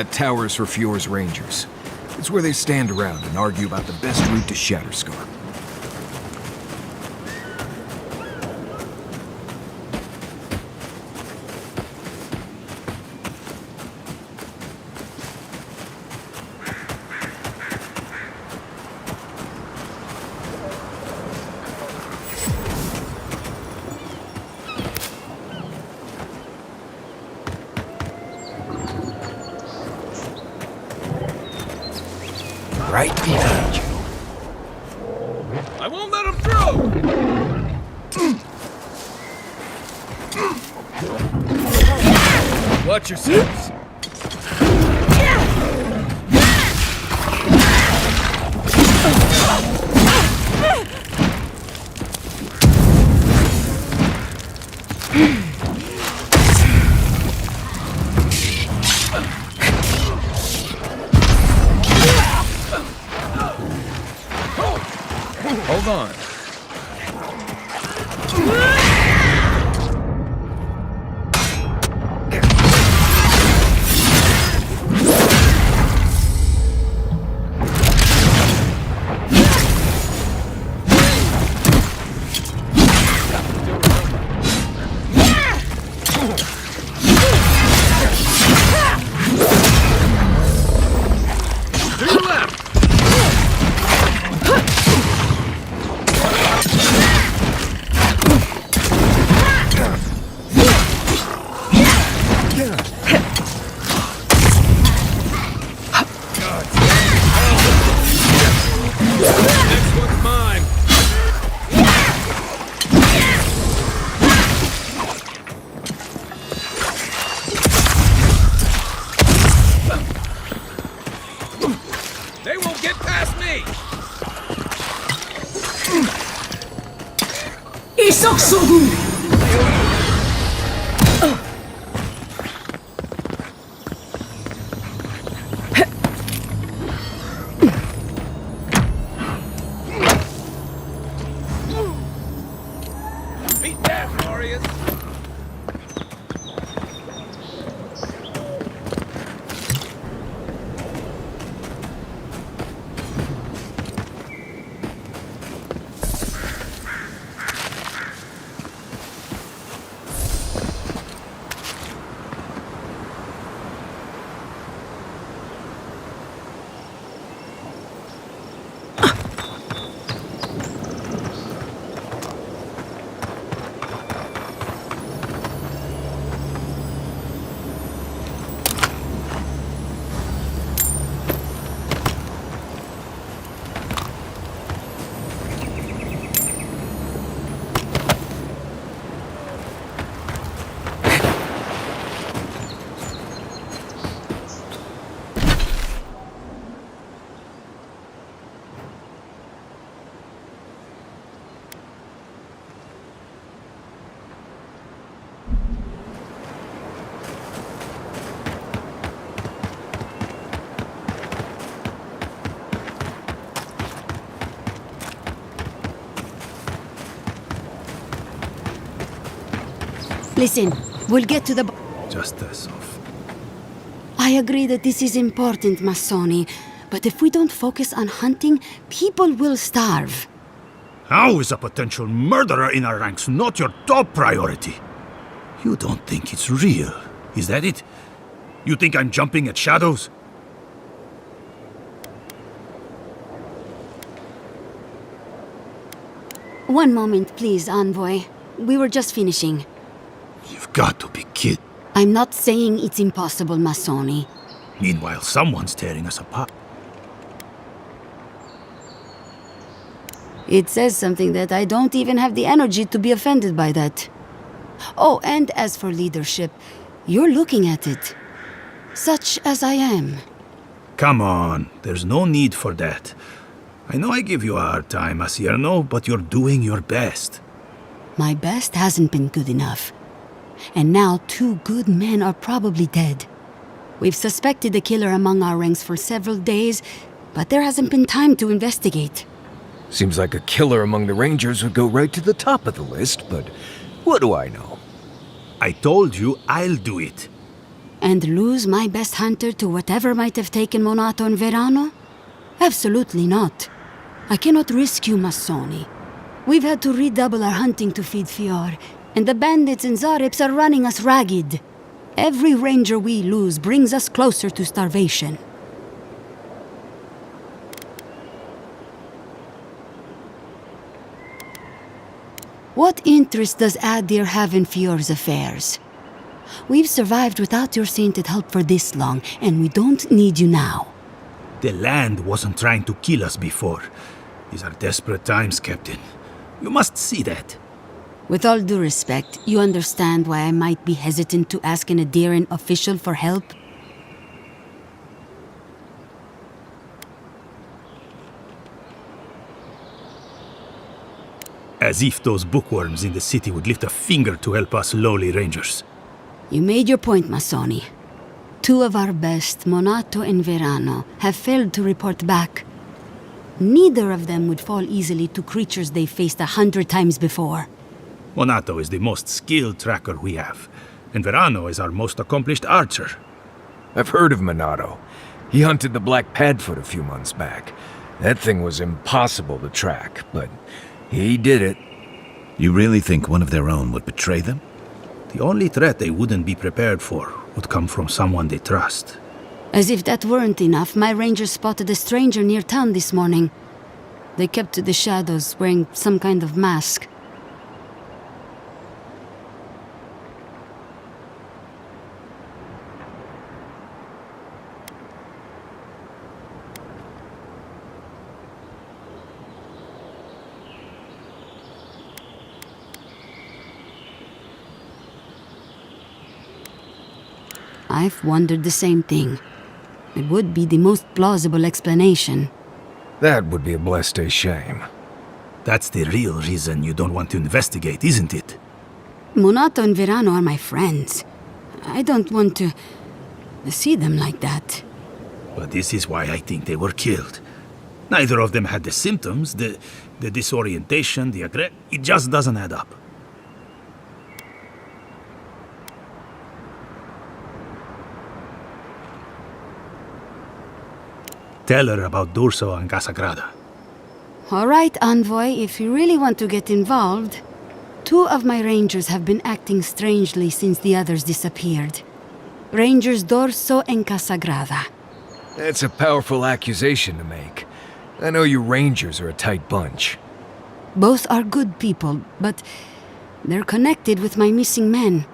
That tower's for Fjord's Rangers. It's where they stand around and argue about the best route to Shatterscar. Right behind you. I won't let him through! Watch yourselves. Hold on. They won't get past me! Beat that, warriors! Listen, we'll get to the... Just as off. I agree that this is important, Masoni, but if we don't focus on hunting, people will starve. How is a potential murderer in our ranks not your top priority? You don't think it's real, is that it? You think I'm jumping at shadows? One moment, please, Envoy. We were just finishing. You've got to be kidding. I'm not saying it's impossible, Masoni. Meanwhile, someone's tearing us apart. It says something that I don't even have the energy to be offended by that. Oh, and as for leadership, you're looking at it. Such as I am. Come on, there's no need for that. I know I give you a hard time, Asierno, but you're doing your best. My best hasn't been good enough. And now 2 good men are probably dead. We've suspected the killer among our ranks for several days, but there hasn't been time to investigate. Seems like a killer among the Rangers would go right to the top of the list, but what do I know? I told you I'll do it. And lose my best hunter to whatever might have taken Monato and Verano? Absolutely not. I cannot risk you, Massoni. We've had to redouble our hunting to feed Fior, and the bandits and Zarips are running us ragged. Every ranger we lose brings us closer to starvation. What interest does Adir have in Fior's affairs? We've survived without your sainted help for this long, and we don't need you now. The land wasn't trying to kill us before. These are desperate times, Captain. You must see that. With all due respect, you understand why I might be hesitant to ask an Adiran official for help? As if those bookworms in the city would lift a finger to help us lowly rangers. You made your point, Massoni. Two of our best, Monato and Verano, have failed to report back. Neither of them would fall easily to creatures they faced 100 times before. Monato is the most skilled tracker we have, and Verano is our most accomplished archer. I've heard of Monato. He hunted the Black Padfoot a few months back. That thing was impossible to track, but he did it. You really think one of their own would betray them? The only threat they wouldn't be prepared for would come from someone they trust. As if that weren't enough, my rangers spotted a stranger near town this morning. They kept to the shadows, wearing some kind of mask. I've wondered the same thing. It would be the most plausible explanation. That would be a blessed shame. That's the real reason you don't want to investigate, isn't it? Monato and Verano are my friends. I don't want to see them like that. But this is why I think they were killed. Neither of them had the symptoms, the disorientation, it just doesn't add up. Tell her about D'Urso and Casagrada. All right, Envoy, if you really want to get involved. Two of my rangers have been acting strangely since the others disappeared. Rangers D'Urso and Casagrada. That's a powerful accusation to make. I know you rangers are a tight bunch. Both are good people, but they're connected with my missing men.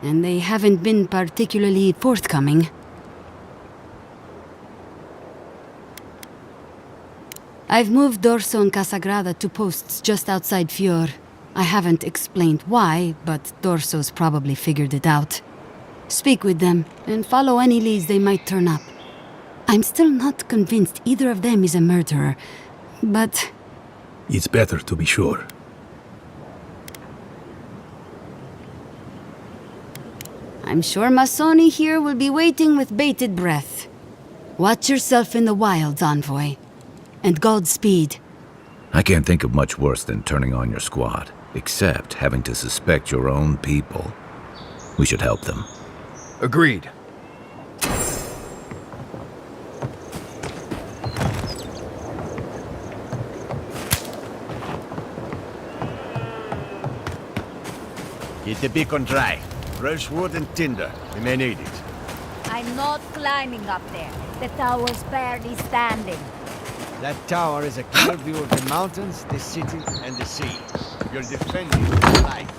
And they haven't been particularly forthcoming. I've moved D'Urso and Casagrada to posts just outside Fior. I haven't explained why, but D'Urso's probably figured it out. Speak with them, and follow any leads they might turn up. I'm still not convinced either of them is a murderer, but... It's better to be sure. I'm sure Massoni here will be waiting with bated breath. Watch yourself in the wilds, Envoy. And Godspeed. I can't think of much worse than turning on your squad, except having to suspect your own people. We should help them. Agreed. Get the beacon dry. Fresh wood and tinder. We may need it. I'm not climbing up there. The tower's barely standing. That tower is a clear view of the mountains, the city, and the sea. You're defending your life.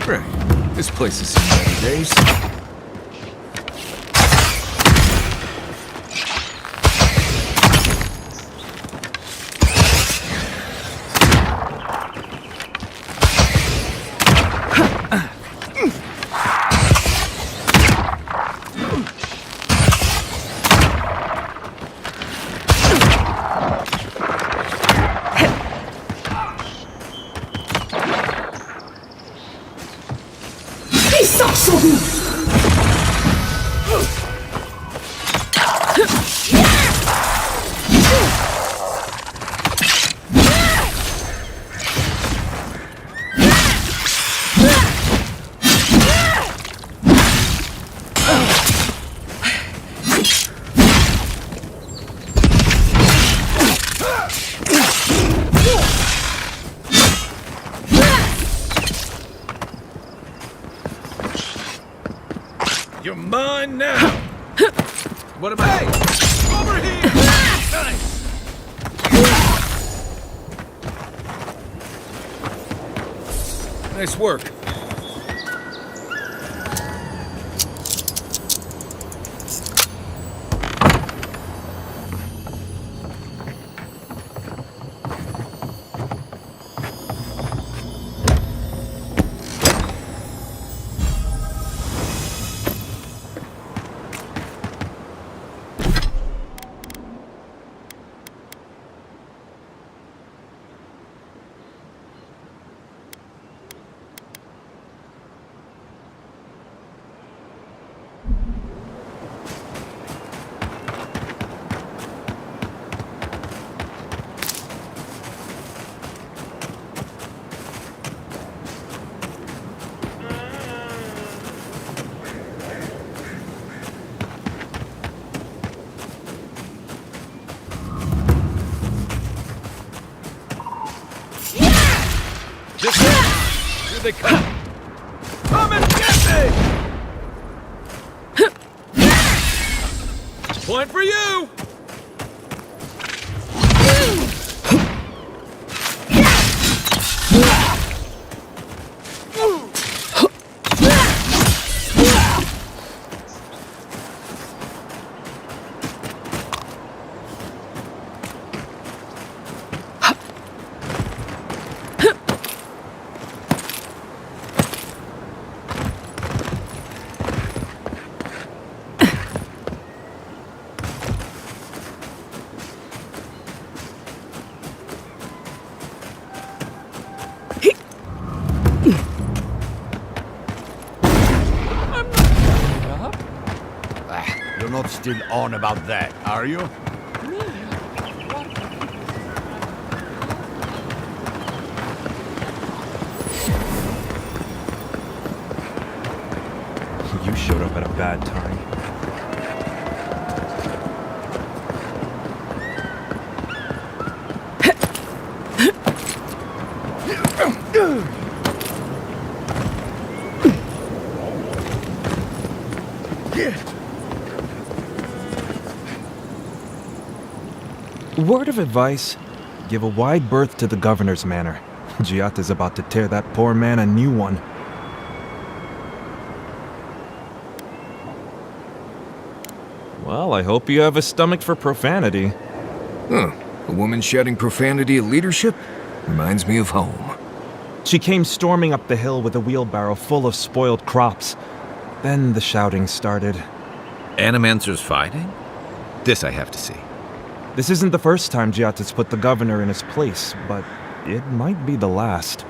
Great. This place has seen better days. You're mine now! What am I? Over here! Nice! Nice work. This way! Here they come! Come and get me! Point for you! You're not still on about that, are you? You showed up at a bad time. Word of advice, give a wide berth to the governor's manor. Giatta's about to tear that poor man a new one. Well, I hope you have a stomach for profanity. Huh. A woman shouting profanity at leadership? Reminds me of home. She came storming up the hill with a wheelbarrow full of spoiled crops. Then the shouting started. Animancers fighting? This I have to see. This isn't the first time Giatta's put the governor in his place, but it might be the last.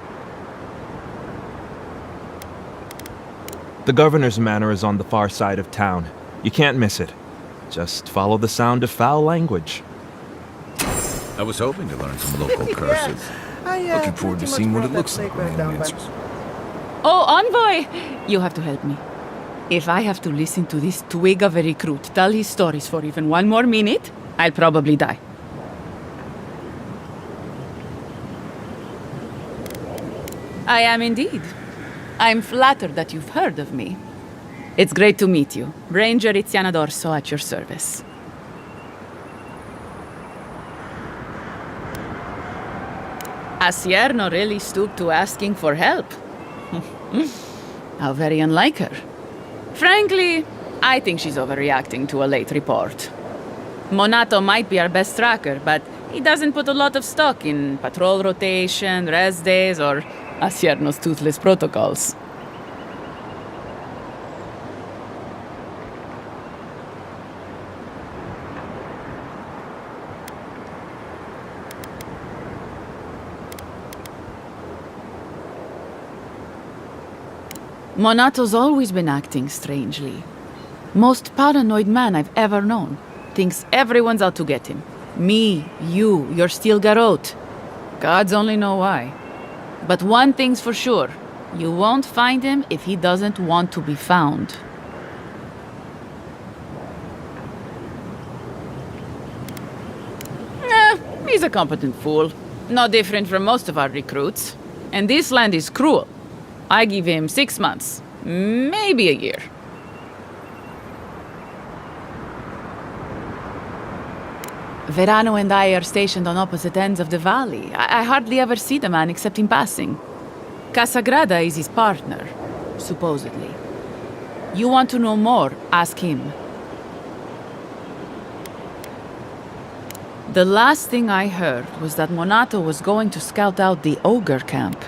The governor's manor is on the far side of town. You can't miss it. Just follow the sound of foul language. I was hoping to learn some local curses. Looking forward to seeing what it looks like when it answers. Oh, Envoy! You have to help me. If I have to listen to this twig of a recruit tell his stories for even one more minute, I'll probably die. I am indeed. I'm flattered that you've heard of me. It's great to meet you. Ranger Iziana Dorso at your service. Asierno really stooped to asking for help. How very unlike her. Frankly, I think she's overreacting to a late report. Monato might be our best tracker, but he doesn't put a lot of stock in patrol rotation, rest days, or Asierno's toothless protocols. Monato's always been acting strangely. Most paranoid man I've ever known. Thinks everyone's out to get him. Me, you, your steel garrote. Gods only know why. But one thing's for sure. You won't find him if he doesn't want to be found. He's a competent fool. No different from most of our recruits. And this land is cruel. I give him 6 months, maybe a year. Verano and I are stationed on opposite ends of the valley. I hardly ever see the man except in passing. Casagrada is his partner, supposedly. You want to know more, ask him. The last thing I heard was that Monato was going to scout out the ogre camp.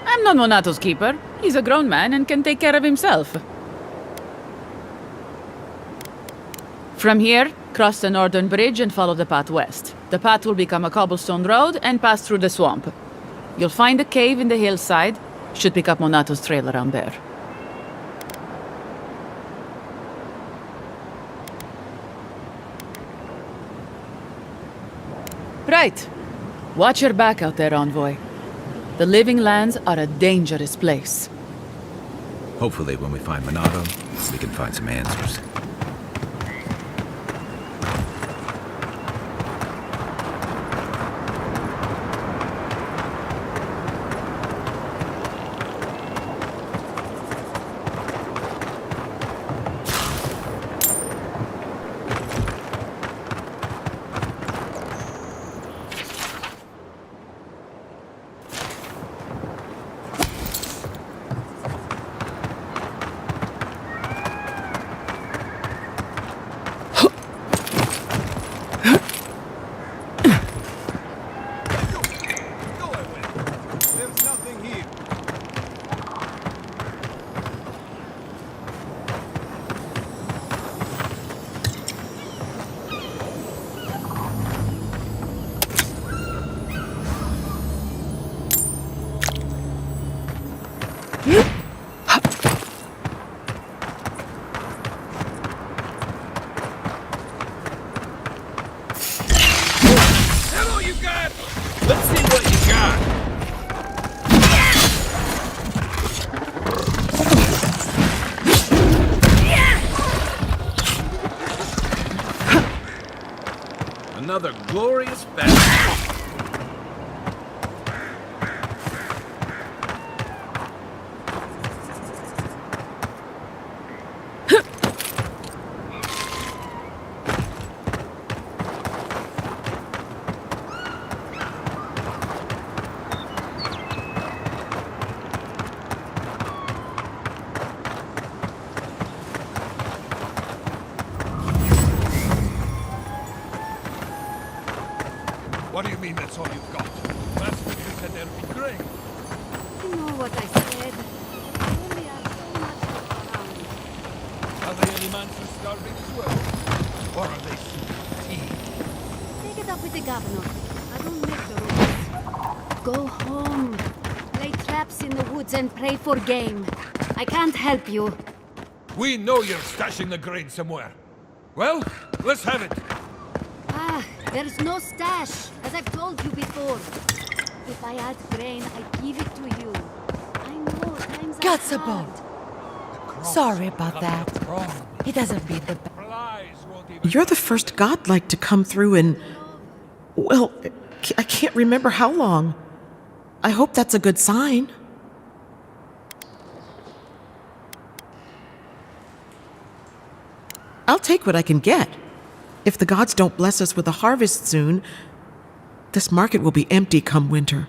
I'm not Monato's keeper. He's a grown man and can take care of himself. From here, cross the northern bridge and follow the path west. The path will become a cobblestone road and pass through the swamp. You'll find a cave in the hillside. Should pick up Monato's trail around there. Right. Watch your back out there, envoy. The Living Lands are a dangerous place. Hopefully when we find Monato, we can find some answers. Another glorious battle. What do you mean that's all you've got? Last week you said there'd be grain. You know what I said. I only have so much around. Are they any man for starving as well? Or are they tea? Take it up with the governor. I don't make the rules. Go home. Lay traps in the woods and pray for game. I can't help you. We know you're stashing the grain somewhere. Well, let's have it. There's no stash, as I've told you before. If I had grain, I'd give it to you. I know times are hard. Sorry about that. It doesn't beat the... You're the first godlike to come through in... Well, I can't remember how long. I hope that's a good sign. I'll take what I can get. If the gods don't bless us with a harvest soon, this market will be empty come winter.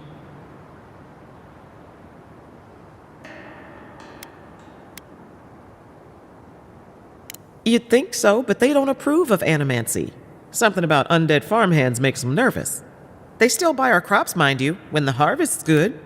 You'd think so, but they don't approve of animancy. Something about undead farmhands makes them nervous. They still buy our crops, mind you, when the harvest's good.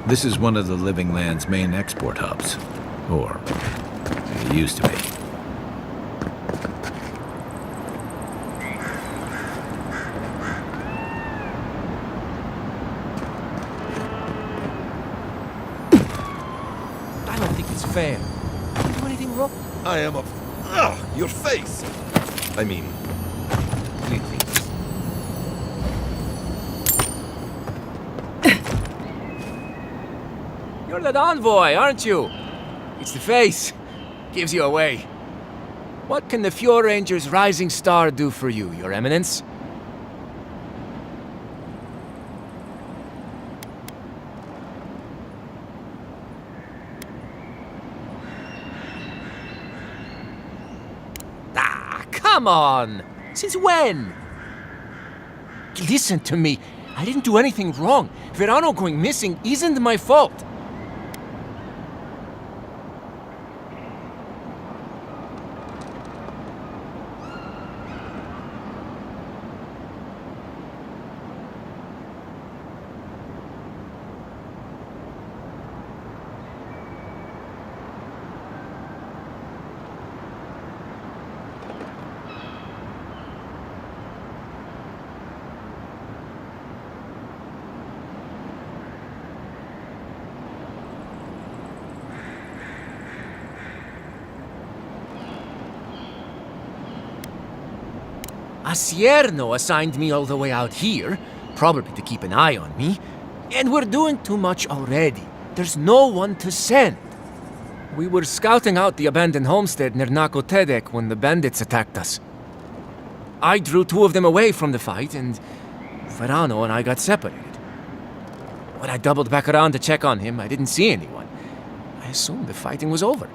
This is one of the Living Land's main export hubs. Or, it used to be. I don't think it's fair. Did you do anything wrong? I am a... Ugh, your face! I mean... Completely. You're that envoy, aren't you? It's the face. Gives you away. What can the Fjord Ranger's rising star do for you, Your Eminence? Ah, come on! Since when? Listen to me. I didn't do anything wrong. Verano going missing isn't my fault. Asierno assigned me all the way out here, probably to keep an eye on me, and we're doing too much already. There's no one to send. We were scouting out the abandoned homestead near Nakotedek when the bandits attacked us. I drew 2 of them away from the fight, and Verano and I got separated. When I doubled back around to check on him, I didn't see anyone. I assumed the fighting was over.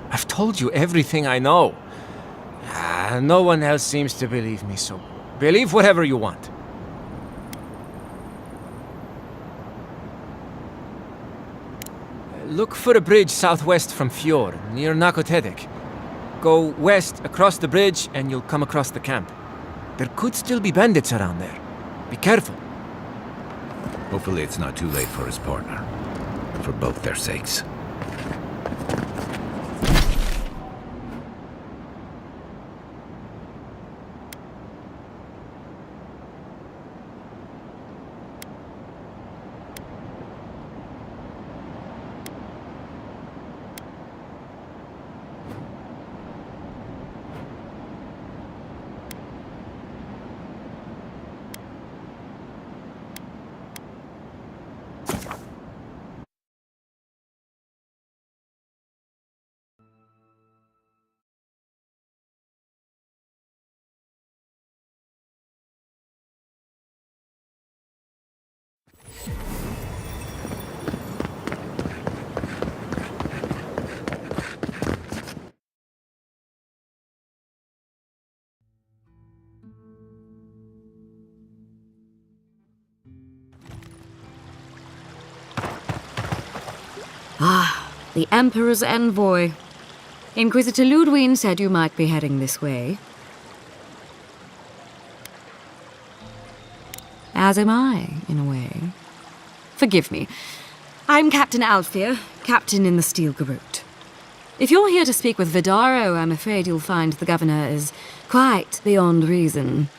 I've told you everything I know. No one else seems to believe me, so believe whatever you want. Look for a bridge southwest from Fjord, near Nakotedek. Go west across the bridge and you'll come across the camp. There could still be bandits around there. Be careful. Hopefully it's not too late for his partner. For both their sakes. Ah, the Emperor's envoy. Inquisitor Ludwig said you might be heading this way. As am I, in a way. Forgive me. I'm Captain Alfia, captain in the Steel Garrote. If you're here to speak with Vidaro, I'm afraid you'll find the governor is quite beyond reason.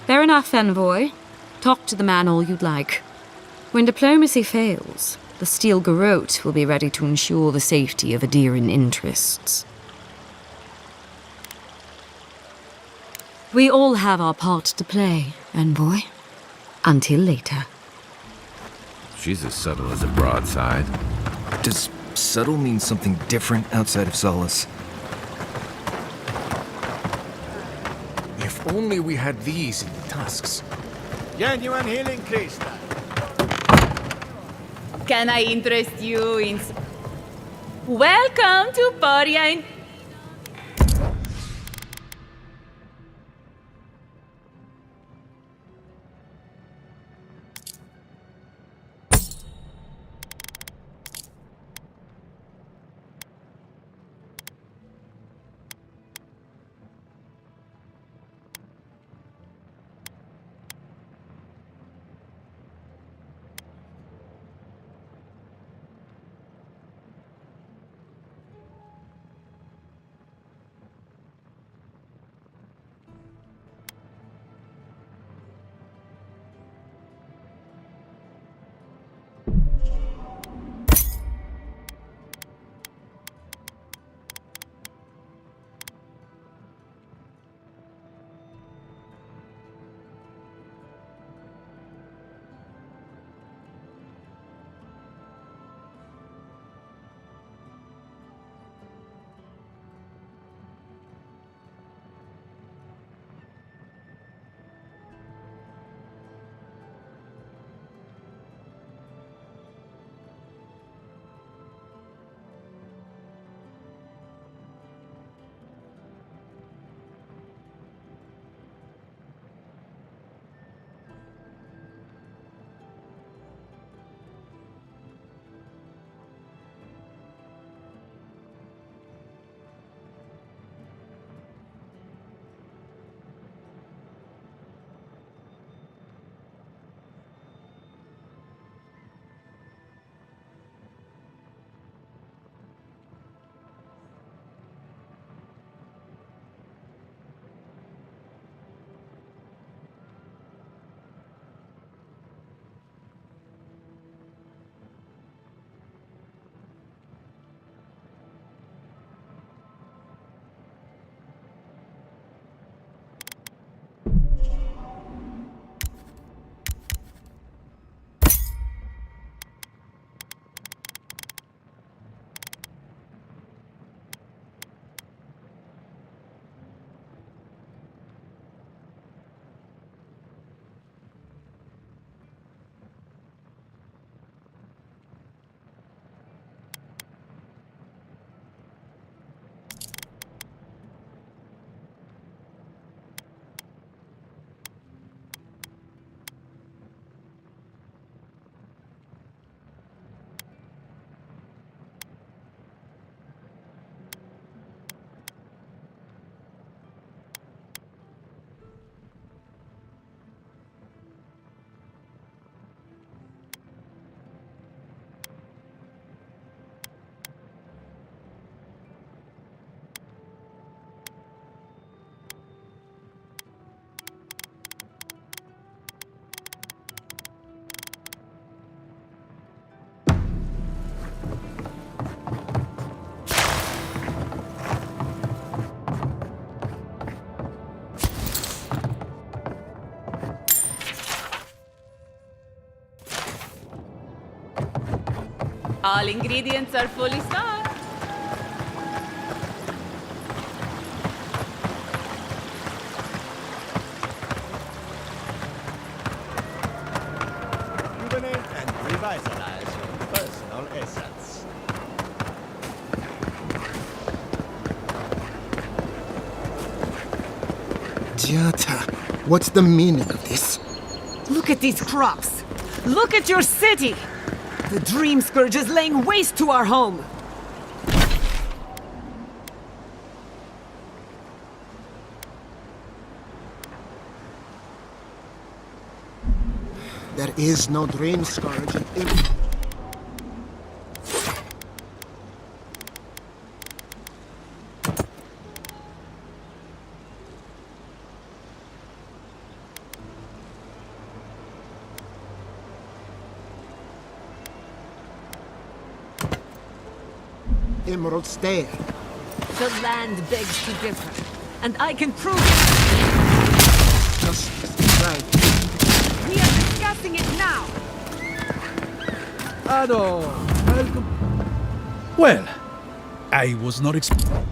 Fair enough, envoy. Talk to the man all you'd like. When diplomacy fails, the Steel Garrote will be ready to ensure the safety of Adiran interests. We all have our part to play, envoy. Until later. She's as subtle as a broadside. Does subtle mean something different outside of Solace? If only we had these in the tusks. Genuine healing crystal. Can I interest you in... Welcome to Poria. All ingredients are fully stocked. Rejuvenate and revitalize your personal essence. Jata, what's the meaning of this? Look at these crops! Look at your city! The Dream Scourge is laying waste to our home! There is no Dream Scourge in Emerald Stair. The land begs to differ, and I can prove it! Justice is right. We are discussing it now! Well, I was not expecting.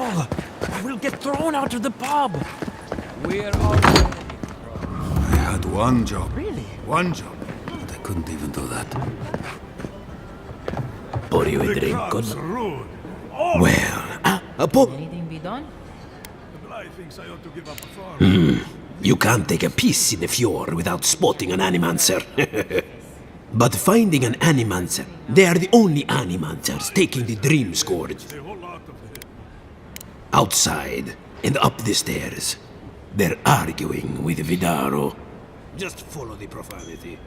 careful! We'll get thrown out of the pub! We're already... I had one job. Really? One job. But I couldn't even do that. Pour you a drink, good. Well, Anything be done? You can't take a piece in the fjord without spotting an animancer. But finding an animancer, they are the only animancers taking the dream scourge. Outside and up the stairs, they're arguing with Vidaro. Just follow the profanity.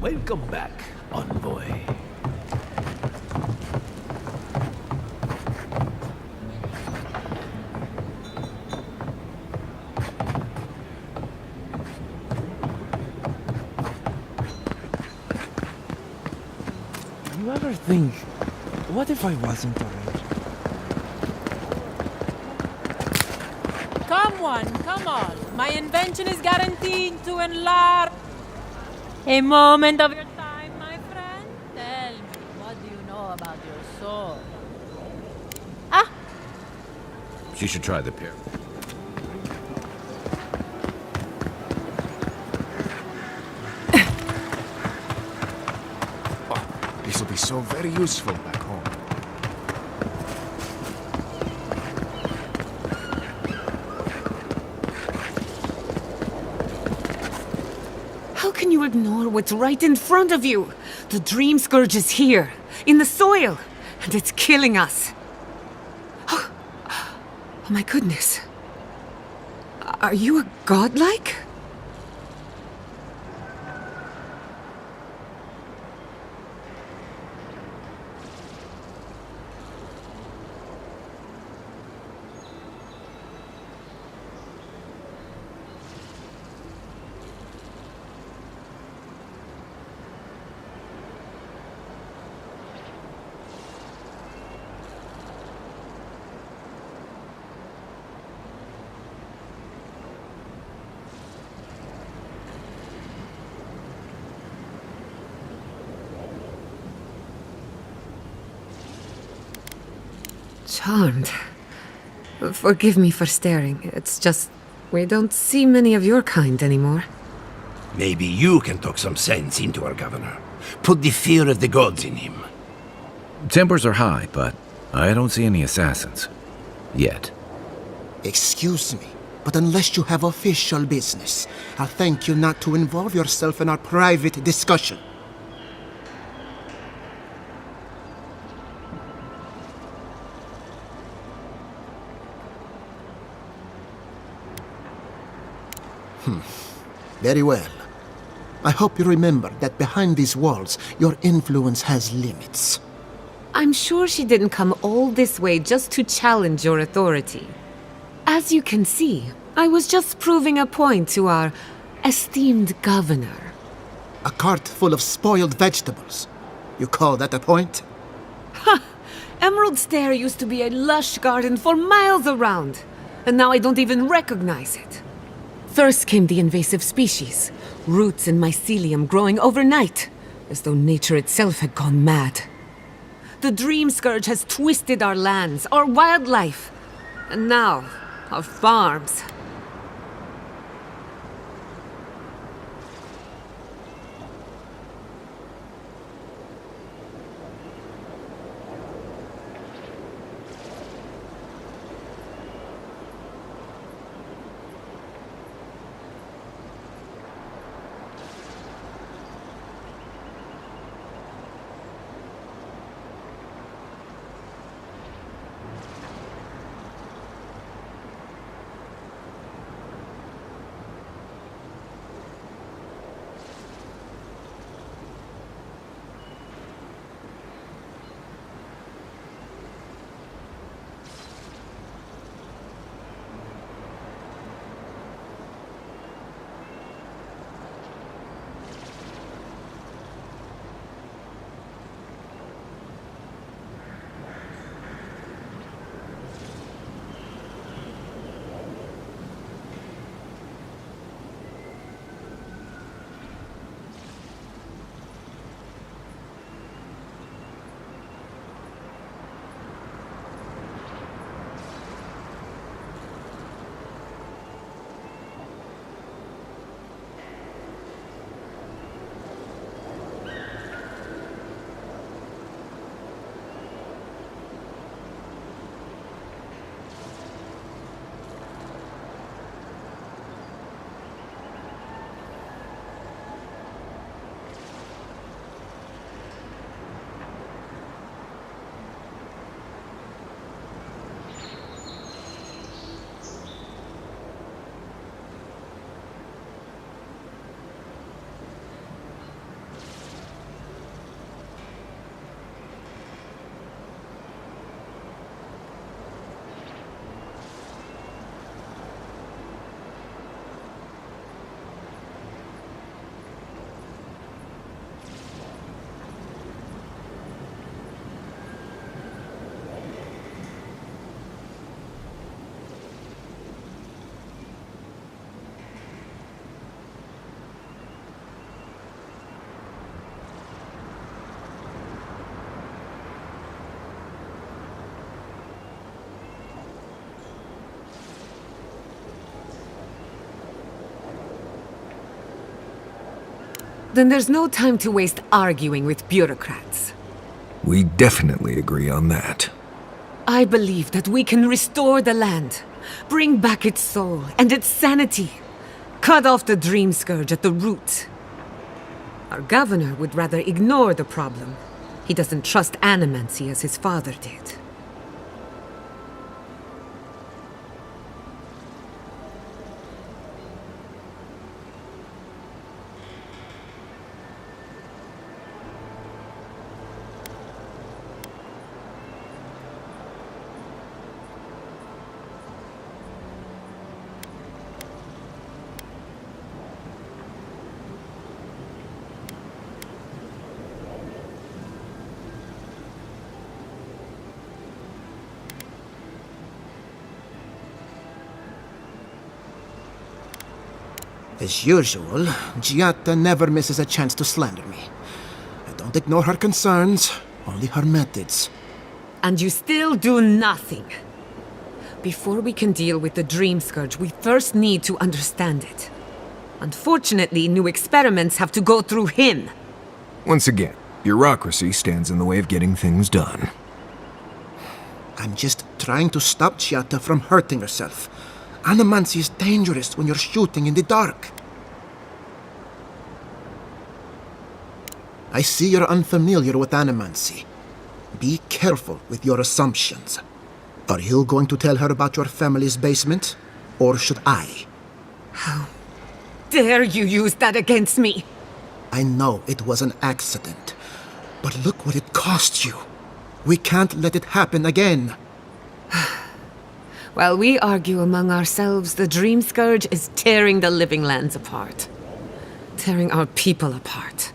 Welcome back, envoy. You ever think, what if I wasn't alright? Come on. My invention is guaranteed to enlarge. A moment of your time, my friend. Tell me, what do you know about your soul? She should try the pear. This will be so very useful back home. How can you ignore what's right in front of you? The dream scourge is here, in the soil, and it's killing us. Oh my goodness. Are you a godlike? Charmed. Forgive me for staring. It's just, we don't see many of your kind anymore. Maybe you can talk some sense into our governor. Put the fear of the gods in him. Tempers are high, but I don't see any assassins. Yet. Excuse me, but unless you have official business, I'll thank you not to involve yourself in our private discussion. Very well. I hope you remember that behind these walls, your influence has limits. I'm sure she didn't come all this way just to challenge your authority. As you can see, I was just proving a point to our esteemed governor. A cart full of spoiled vegetables. You call that a point? Ha! Emerald Stair used to be a lush garden for miles around, and now I don't even recognize it. First came the invasive species, roots and mycelium growing overnight, as though nature itself had gone mad. The dream scourge has twisted our lands, our wildlife, and now our farms. Then there's no time to waste arguing with bureaucrats. We definitely agree on that. I believe that we can restore the land, bring back its soul and its sanity, cut off the dream scourge at the root. Our governor would rather ignore the problem. He doesn't trust animancy as his father did. As usual, Giatta never misses a chance to slander me. I don't ignore her concerns, only her methods. And you still do nothing. Before we can deal with the Dream Scourge, we first need to understand it. Unfortunately, new experiments have to go through him. Once again, bureaucracy stands in the way of getting things done. I'm just trying to stop Giatta from hurting herself. Animancy is dangerous when you're shooting in the dark. I see you're unfamiliar with animancy. Be careful with your assumptions. Are you going to tell her about your family's basement? Or should I? How dare you use that against me? I know it was an accident. But look what it cost you. We can't let it happen again. While we argue among ourselves, the Dream Scourge is tearing the living lands apart. Tearing our people apart.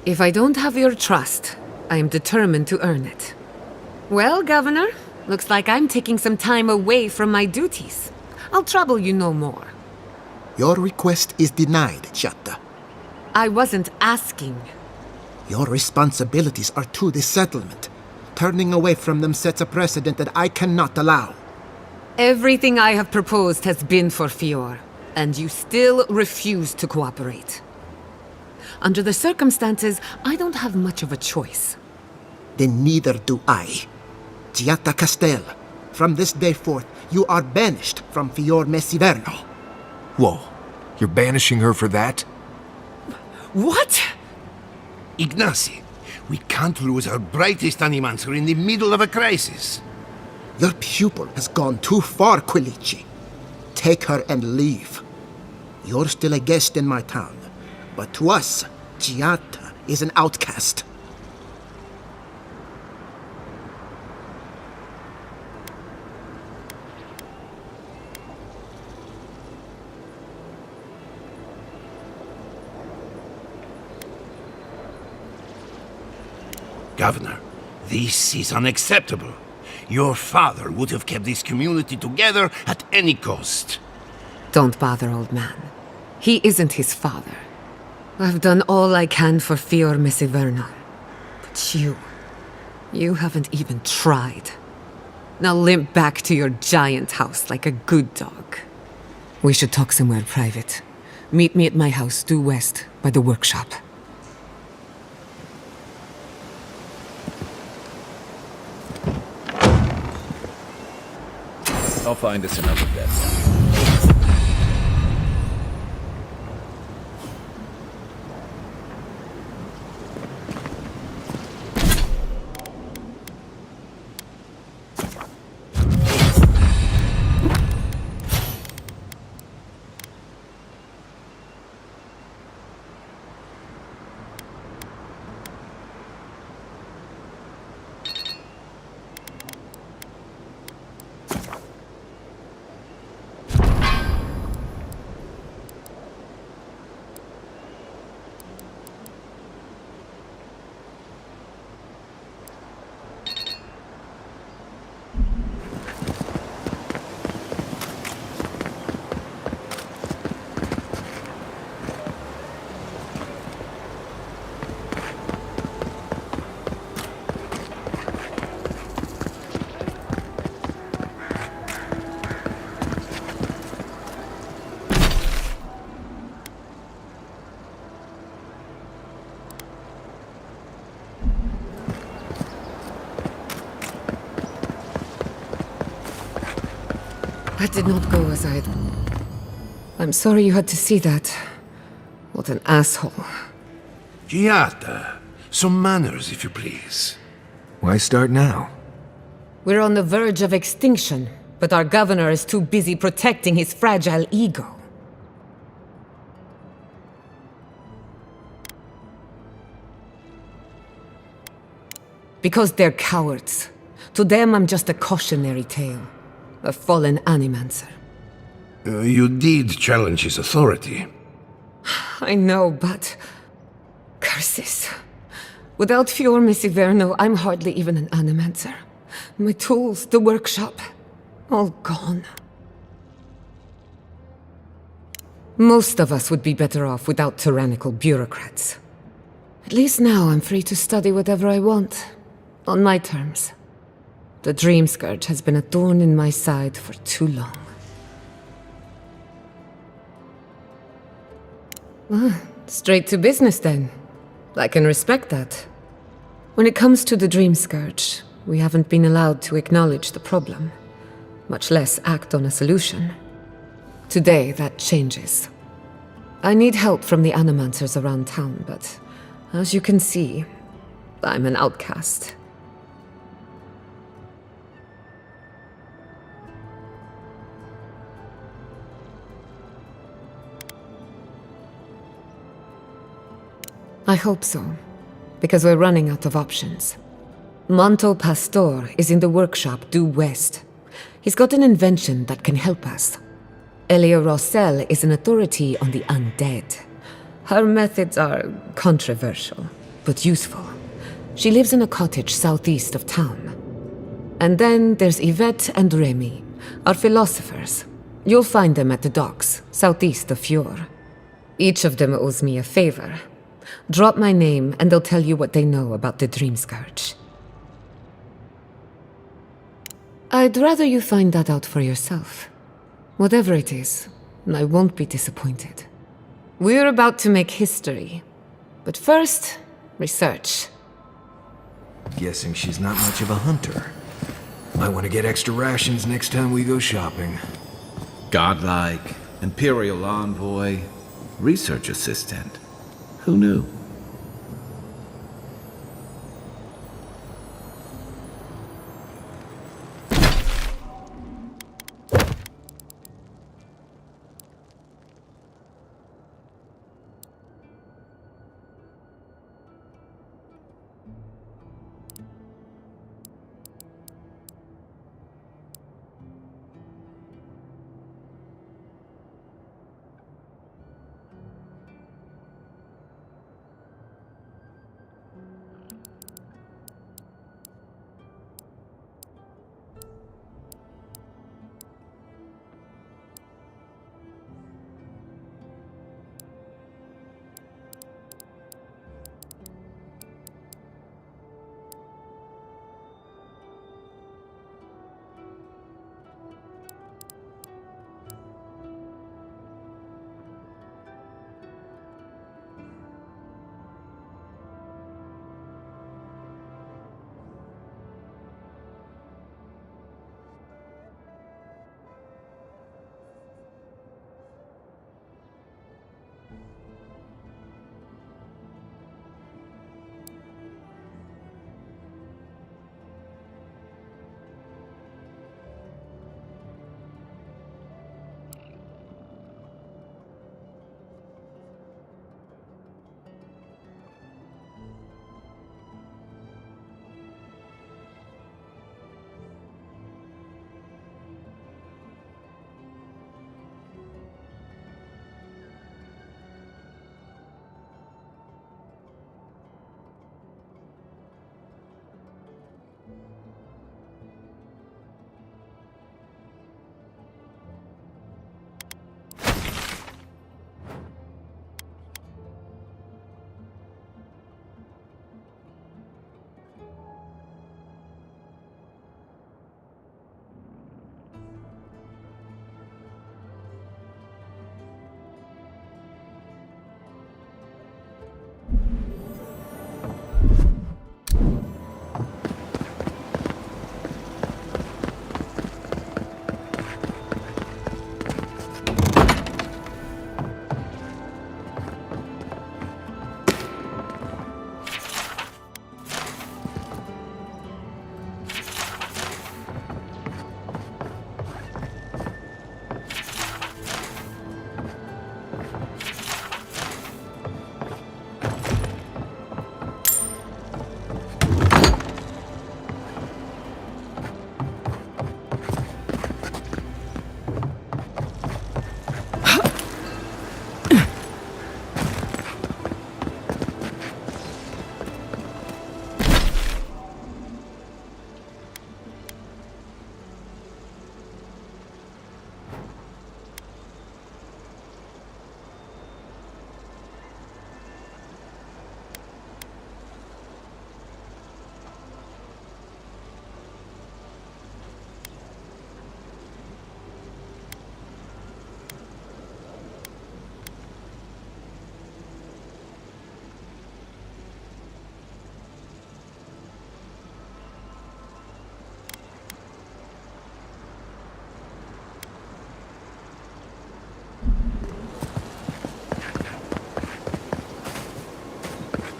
If I don't have your trust, I am determined to earn it. Well, Governor, looks like I'm taking some time away from my duties. I'll trouble you no more. Your request is denied, Giatta. I wasn't asking. Your responsibilities are to the settlement. Turning away from them sets a precedent that I cannot allow. Everything I have proposed has been for Fior, and you still refuse to cooperate. Under the circumstances, I don't have much of a choice. Then neither do I. Giatta Castel, from this day forth, you are banished from Fior Messiverno. Whoa, you're banishing her for that? What? Ignacy, we can't lose our brightest animancer in the middle of a crisis. Your pupil has gone too far, Quilici. Take her and leave. You're still a guest in my town, but to us, Giatta is an outcast. Governor, this is unacceptable. Your father would have kept this community together at any cost. Don't bother, old man. He isn't his father. I've done all I can for Fior Messiverno. But you haven't even tried. Now limp back to your giant house like a good dog. We should talk somewhere private. Meet me at my house due west by the workshop. I'll find us another bed. That did not go as I had... I'm sorry you had to see that. What an asshole. Giata, some manners, if you please. Why start now? We're on the verge of extinction, but our governor is too busy protecting his fragile ego. Because they're cowards. To them, I'm just a cautionary tale. A fallen animancer. You did challenge his authority. I know, but... curses. Without Fior Messiverno, I'm hardly even an animancer. My tools, the workshop, all gone. Most of us would be better off without tyrannical bureaucrats. At least now I'm free to study whatever I want. On my terms. The Dream Scourge has been a thorn in my side for too long. Straight to business then. I can respect that. When it comes to the Dream Scourge, we haven't been allowed to acknowledge the problem, much less act on a solution. Today, that changes. I need help from the animancers around town, but as you can see, I'm an outcast. I hope so, because we're running out of options. Monto Pastor is in the workshop due west. He's got an invention that can help us. Elia Rossell is an authority on the undead. Her methods are controversial, but useful. She lives in a cottage southeast of town. And then there's Yvette and Remy, our philosophers. You'll find them at the docks, southeast of Fjord. Each of them owes me a favor. Drop my name, and they'll tell you what they know about the Dream Scourge. I'd rather you find that out for yourself. Whatever it is, I won't be disappointed. We're about to make history. But first, research. Guessing she's not much of a hunter. Might want to get extra rations next time we go shopping. Godlike, Imperial Envoy, Research Assistant. Who knew?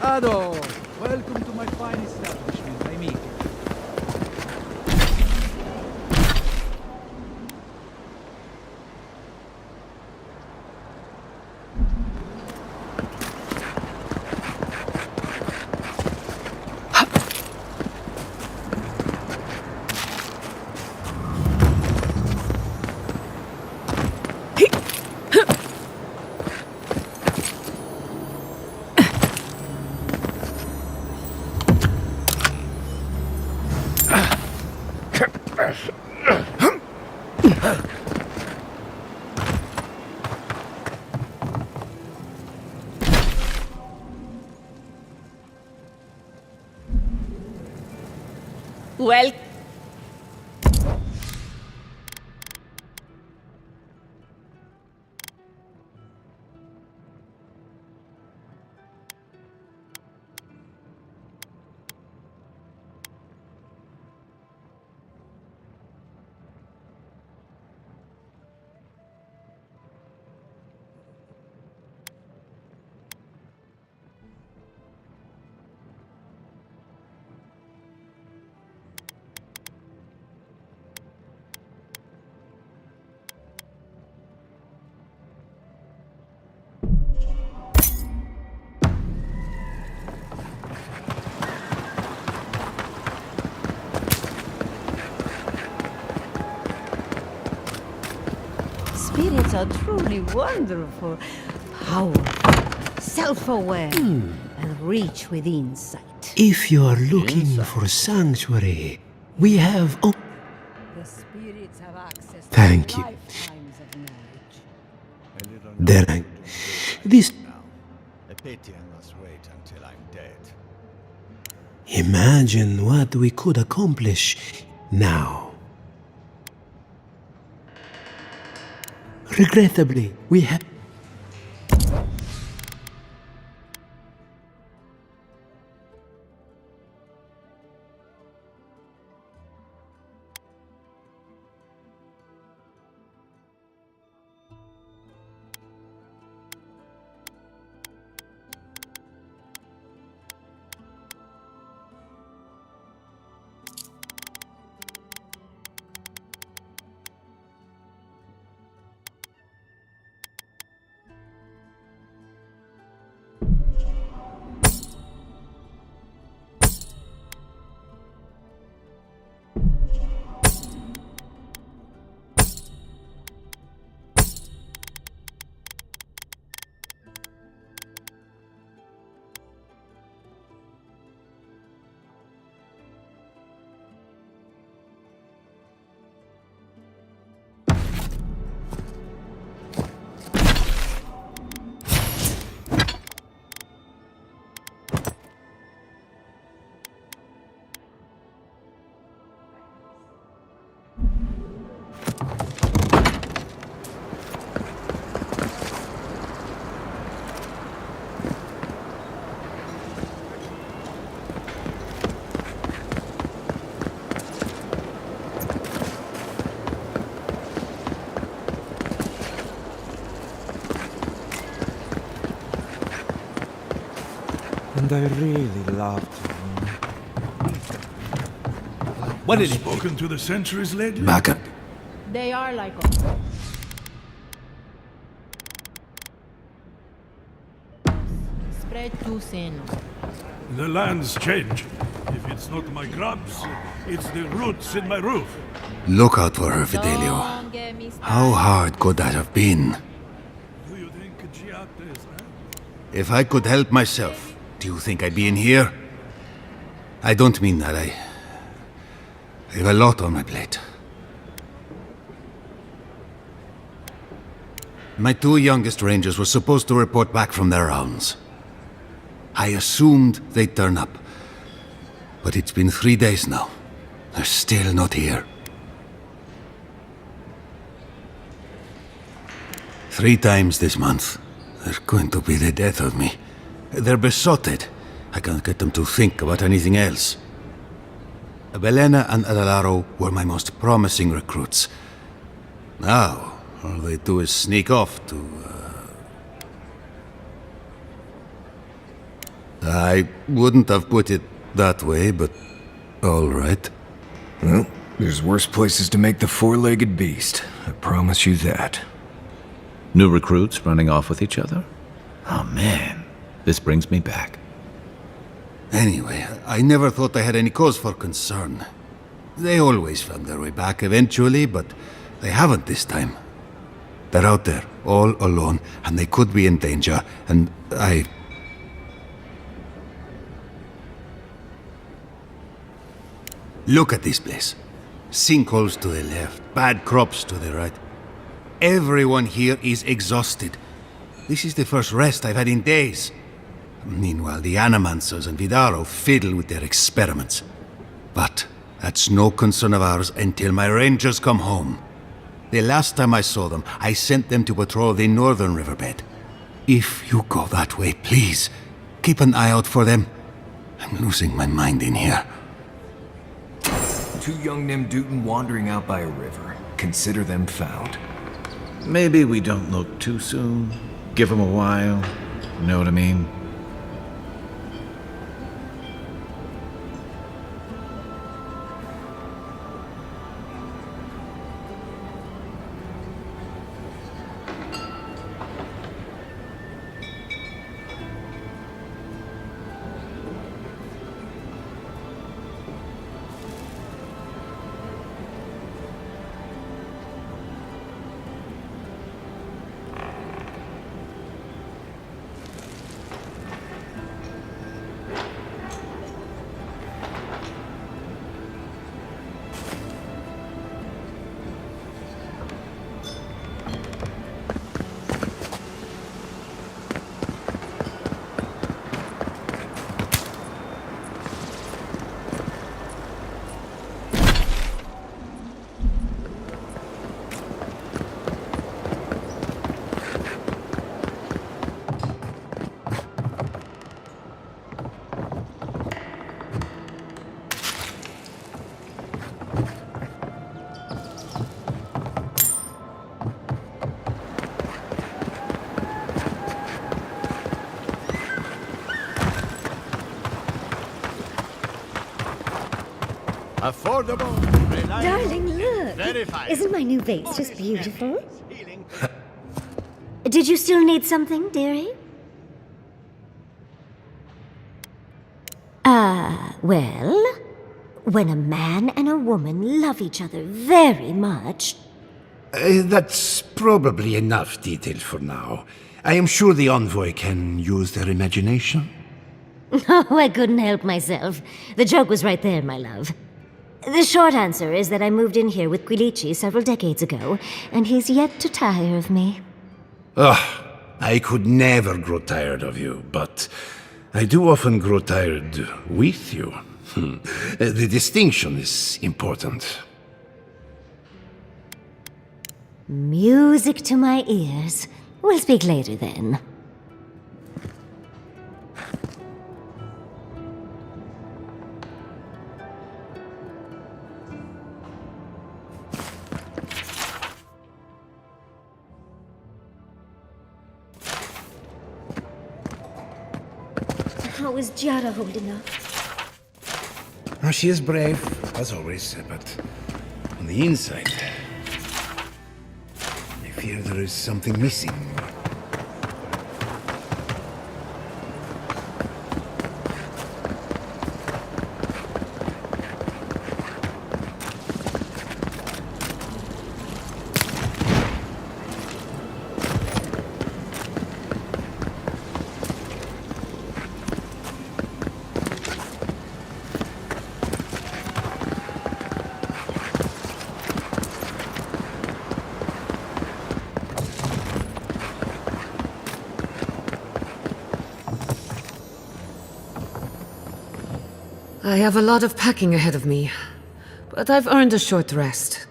Ado, welcome to my fine establishment, amigo. Well, Spirits are truly wonderful, powerful, self-aware, and rich with insight. If you are looking for sanctuary, we have... Oh, The spirits have access to thank you. lifetimes of knowledge. Then this... A pity I must wait until I'm dead. Imagine what we could accomplish now. Regrettably, we have... And I really loved you. What is spoken to the centuries lately? Back up. They are like us. Spread too thin. The lands change. If it's not my grubs, it's the roots in my roof. Look out for her, Fidelio. How hard could that have been? Do you think Giatta is there? If I could help myself, do you think I'd be in here? I don't mean that. I have a lot on my plate. My two youngest rangers were supposed to report back from their rounds. I assumed they'd turn up. But it's been 3 days now. They're still not here. 3 times this month. They're going to be the death of me. They're besotted. I can't get them to think about anything else. Belena and Adalaro were my most promising recruits. Now, all they do is sneak off to... I wouldn't have put it that way, but all right. Well, there's worse places to make the four-legged beast. I promise you that. New recruits running off with each other? Oh man, this brings me back. Anyway, I never thought I had any cause for concern. They always found their way back eventually, but they haven't this time. They're out there, all alone, and they could be in danger, and I... Look at this place. Sinkholes to the left, bad crops to the right. Everyone here is exhausted. This is the first rest I've had in days. Meanwhile, the Animancers and Vidaro fiddle with their experiments. But that's no concern of ours until my rangers come home. The last time I saw them, I sent them to patrol the northern riverbed. If you go that way, please, keep an eye out for them. I'm losing my mind in here. 2 young Nimdutan wandering out by a river. Consider them found. Maybe we don't look too soon. Give them a while. You know what I mean? Affordable, reliable, Darling, look! verified. Isn't my new vase just beautiful? Did you still need something, dearie? Well, when a man and a woman love each other very much... That's probably enough detail for now. I am sure the envoy can use their imagination. Oh, I couldn't help myself. The joke was right there, my love. The short answer is that I moved in here with Quilici several decades ago, and he's yet to tire of me. Ugh, I could never grow tired of you, but I do often grow tired with you. The distinction is important. Music to my ears. We'll speak later, then. How is Giada holding up? She is brave, as always, but on the inside, I fear there is something missing. I have a lot of packing ahead of me, but I've earned a short rest.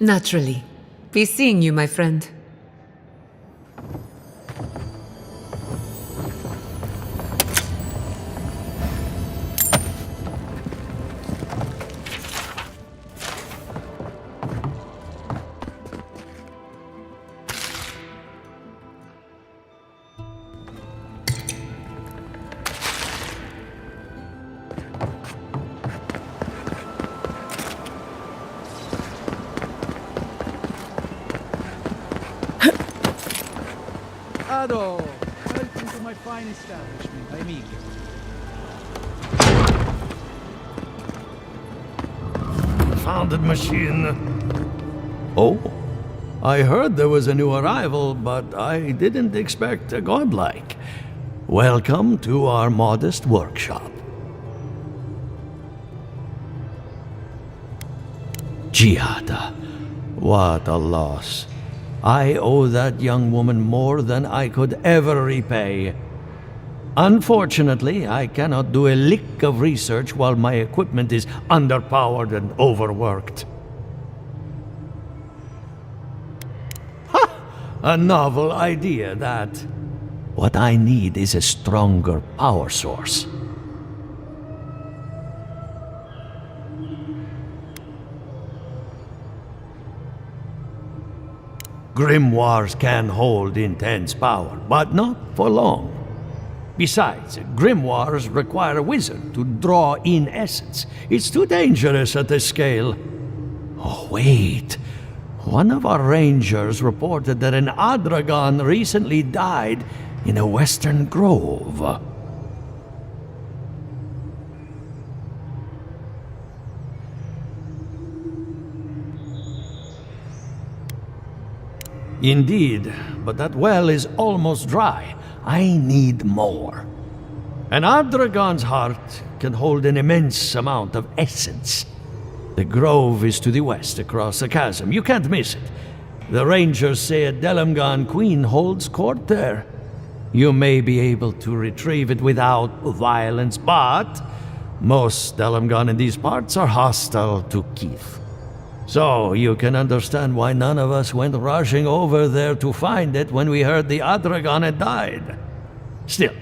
Naturally. Be seeing you, my friend. Cuidado! Welcome to my fine establishment. I'm eager. Founded machine. Oh, I heard there was a new arrival, but I didn't expect a godlike. Welcome to our modest workshop. Giada, what a loss. I owe that young woman more than I could ever repay. Unfortunately, I cannot do a lick of research while my equipment is underpowered and overworked. Ha! A novel idea, that. What I need is a stronger power source. Grimoires can hold intense power, but not for long. Besides, grimoires require a wizard to draw in essence. It's too dangerous at this scale. Oh, wait. One of our rangers reported that an Adragon recently died in a western grove. Indeed, but that well is almost dry. I need more. An Adragon's heart can hold an immense amount of essence. The grove is to the west, across the chasm. You can't miss it. The rangers say a Delamgan queen holds court there. You may be able to retrieve it without violence, but most Delamgan in these parts are hostile to Keith. So you can understand why none of us went rushing over there to find it when we heard the Adragon had died. Still,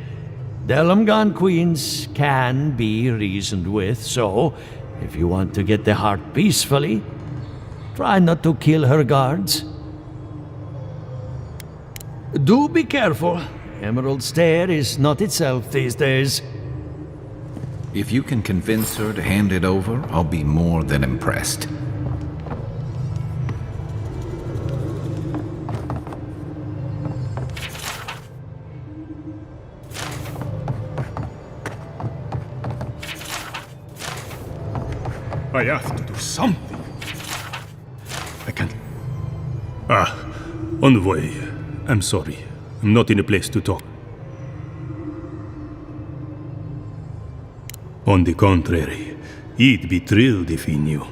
Delamgan queens can be reasoned with, so if you want to get the heart peacefully, try not to kill her guards. Do be careful. Emerald Stair is not itself these days. If you can convince her to hand it over, I'll be more than impressed. I have to do something. I can't. Envoy. I'm sorry. I'm not in a place to talk. On the contrary, he'd be thrilled if he knew.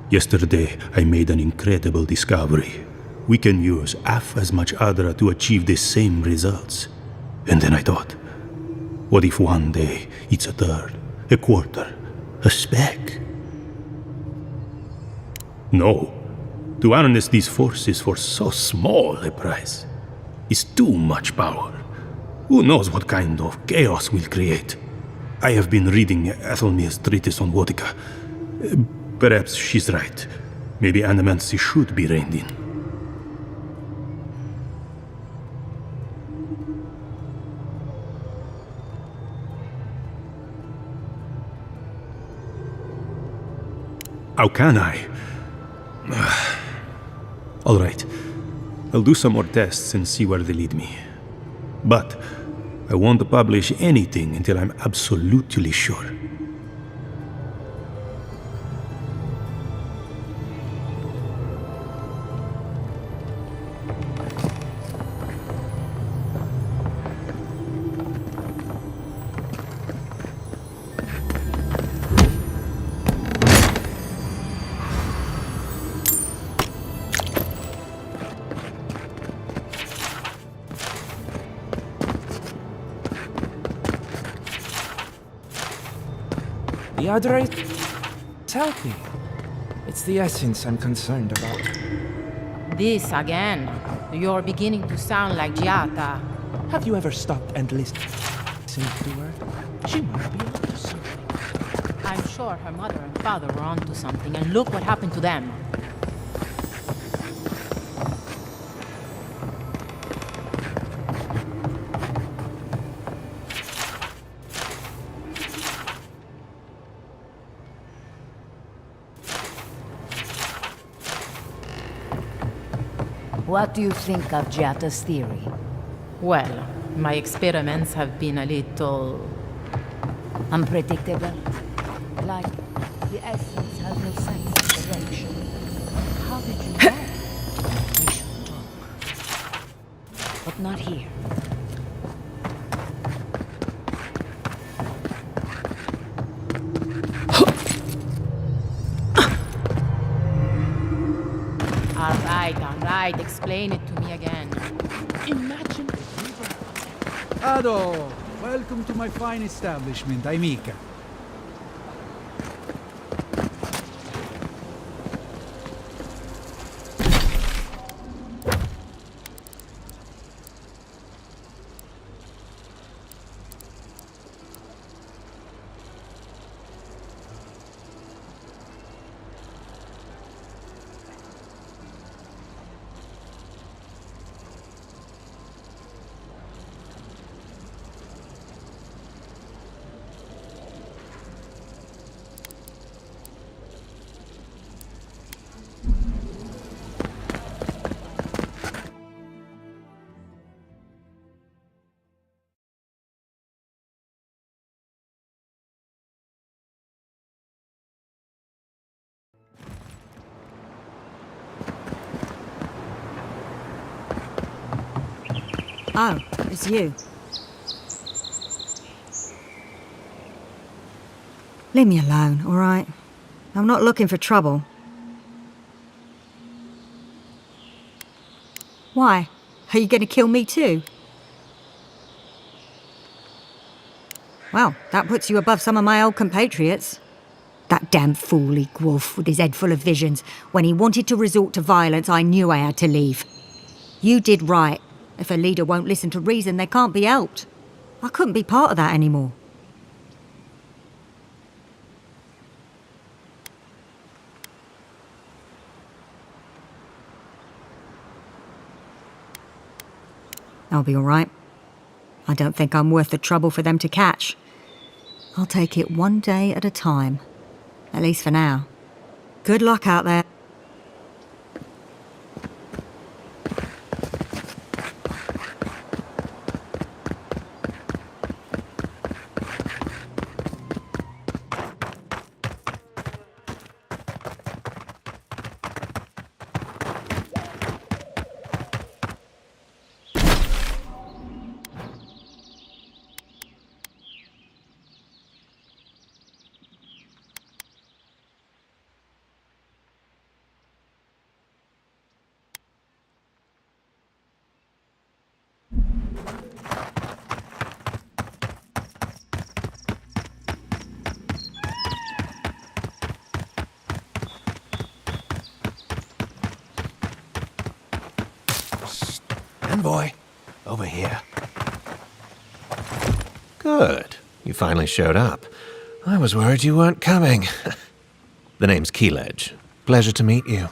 Yesterday, I made an incredible discovery. We can use half as much Adra to achieve the same results. And then I thought, what if one day it's a third, a quarter, a speck? No. To harness these forces for so small a price is too much power. Who knows what kind of chaos we'll create? I have been reading Ethelmir's treatise on Wotica. Perhaps she's right. Maybe animancy should be reined in. How can I? All right. I'll do some more tests and see where they lead me. But I won't publish anything until I'm absolutely sure. The Adra... Tell me. It's the essence I'm concerned about. This again. You're beginning to sound like Giata. Have you ever stopped and listened to her? She might be onto something. I'm sure her mother and father were onto something, and look what happened to them. What do you think of Giata's theory? Well, my experiments have been a little... unpredictable. Like the essence has no sense of direction. How did you know? We should talk. But not here. Alright, explain it to me again. Imagine... Ado, welcome to my fine establishment, I'm Mika. Oh, it's you. Leave me alone, all right? I'm not looking for trouble. Why? Are you going to kill me too? Well, that puts you above some of my old compatriots. That damn fool Wolf with his head full of visions. When he wanted to resort to violence, I knew I had to leave. You did right. If a leader won't listen to reason, they can't be helped. I couldn't be part of that anymore. I'll be all right. I don't think I'm worth the trouble for them to catch. I'll take it one day at a time. At least for now. Good luck out there. Envoy, over here. Good. You finally showed up. I was worried you weren't coming. The name's Keeledge. Pleasure to meet you.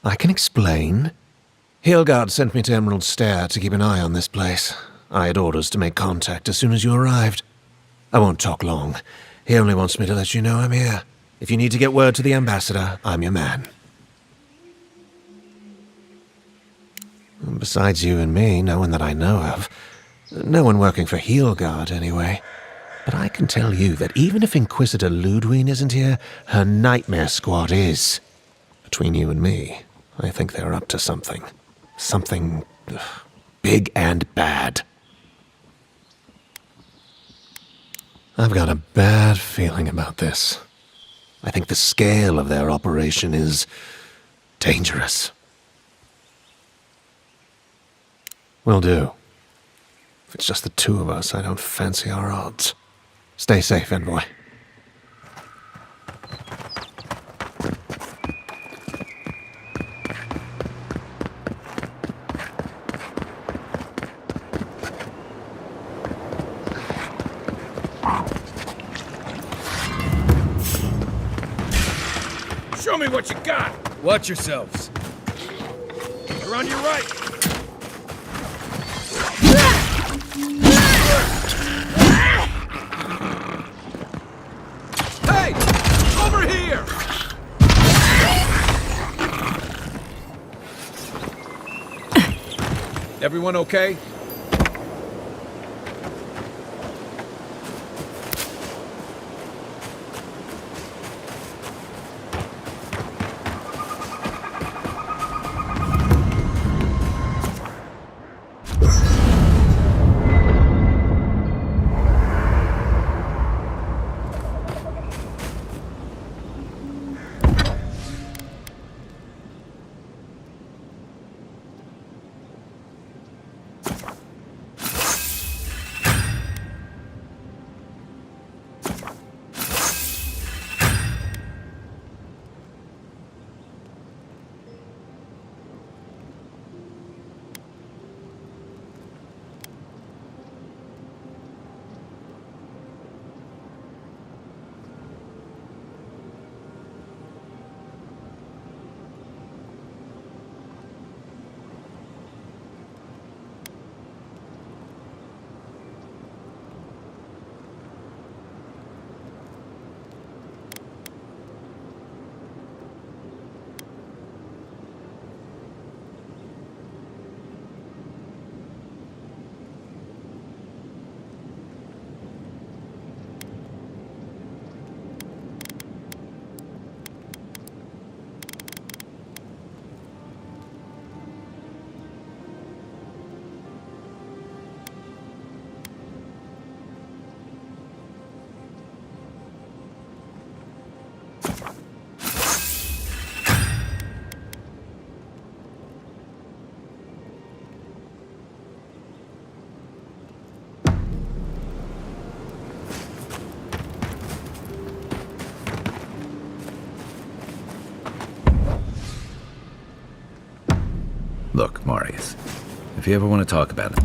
I can explain. Hilgard sent me to Emerald Stair to keep an eye on this place. I had orders to make contact as soon as you arrived. I won't talk long. He only wants me to let you know I'm here. If you need to get word to the ambassador, I'm your man. Besides you and me, no one that I know of. No one working for Hilgard, anyway. But I can tell you that even if Inquisitor Ludwine isn't here, her nightmare squad is. Between you and me, I think they're up to something. Something big and bad. I've got a bad feeling about this. I think the scale of their operation is dangerous. Will do. If it's just the two of us, I don't fancy our odds. Stay safe, Envoy. Show me what you got! Watch yourselves. You're on your right! Everyone okay? Look, Marius, if you ever want to talk about it...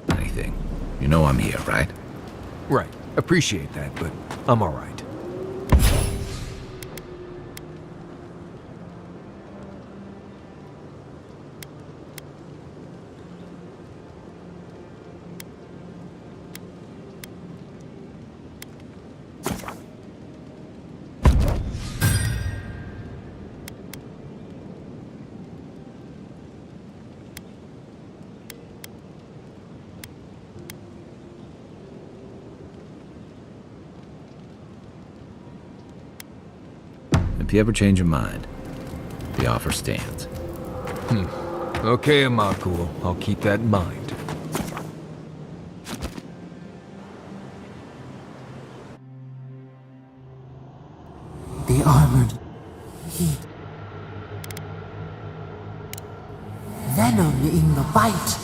anything, you know I'm here, right? Right. Appreciate that, but I'm all right. If you ever change your mind, the offer stands. Okay, Amakul. I'll keep that in mind. The armored heat. Venom in the bite.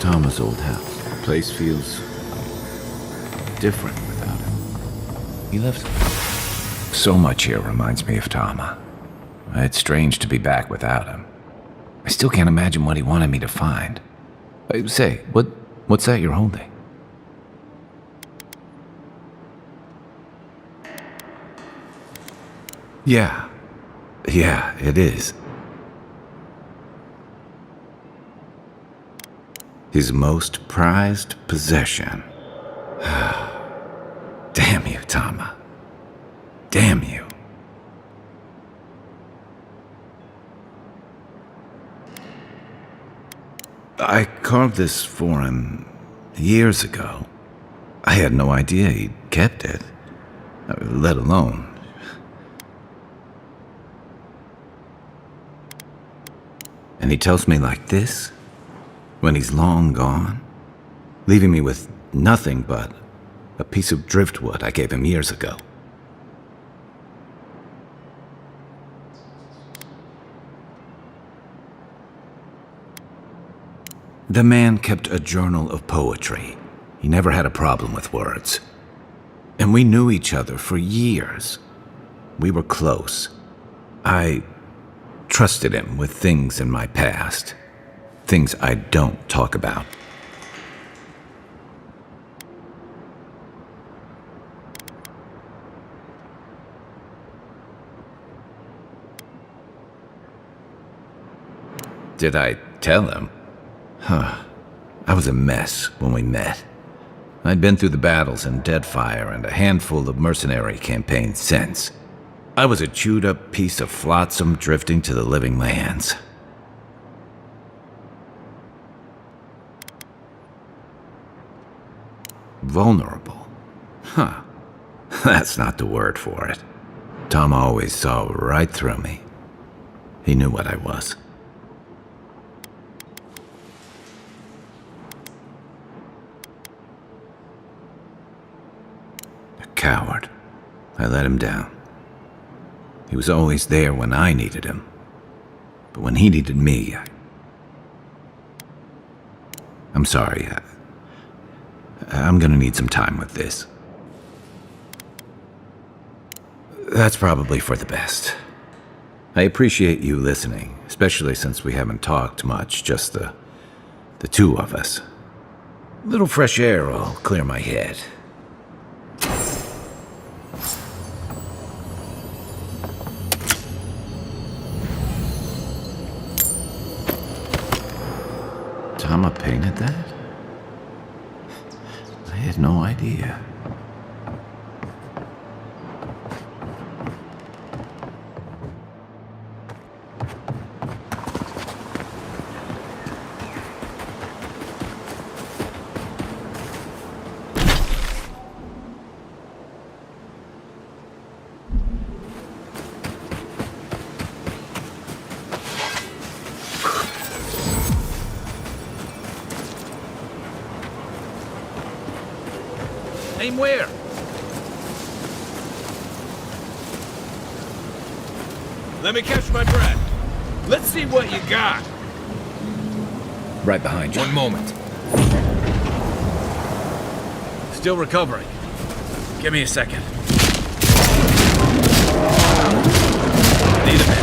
Tama's old house. The place feels different without him. He left. So much here reminds me of Tama. It's strange to be back without him. I still can't imagine what he wanted me to find. Say, what's that you're holding? Yeah, it is. His most prized possession. Damn you, Tama. Damn you. I carved this for him years ago. I had no idea he'd kept it, let alone. And he tells me like this, when he's long gone, leaving me with nothing but a piece of driftwood I gave him years ago. The man kept a journal of poetry. He never had a problem with words. And we knew each other for years. We were close. I trusted him with things in my past. Things I don't talk about. Did I tell him? I was a mess when we met. I'd been through the battles in Deadfire and a handful of mercenary campaigns since. I was a chewed-up piece of flotsam drifting to the living lands. Vulnerable? That's not the word for it. Tom always saw right through me. He knew what I was. Coward. I let him down. He was always there when I needed him. But when he needed me, I'm sorry. I'm gonna need some time with this. That's probably for the best. I appreciate you listening, especially since we haven't talked much, just the two of us. A little fresh air will clear my head. Tama painted that? I had no idea. Aim where? Let me catch my breath. Let's see what you got. Right behind you. One moment. Still recovering. Give me a second. Need a minute.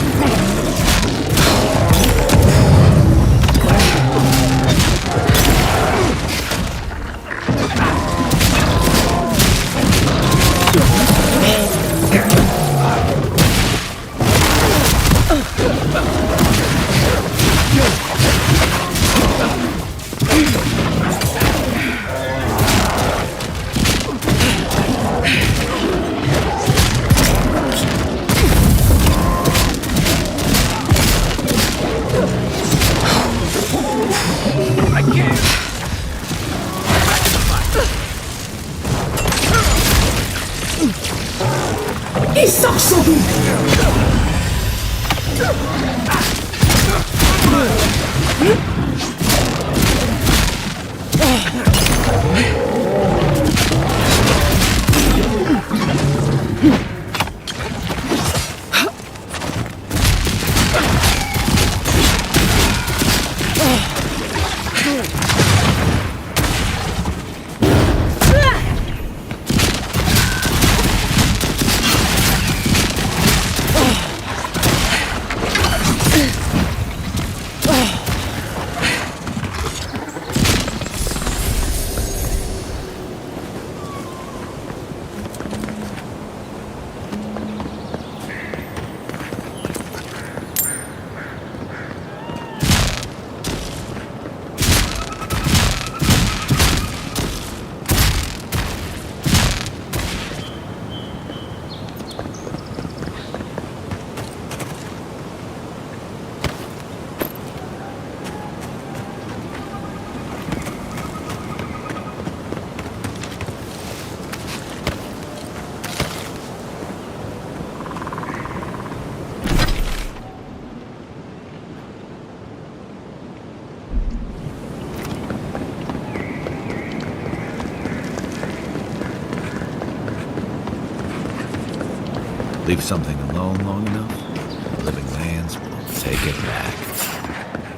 Leave something alone long enough, living lands will take it back.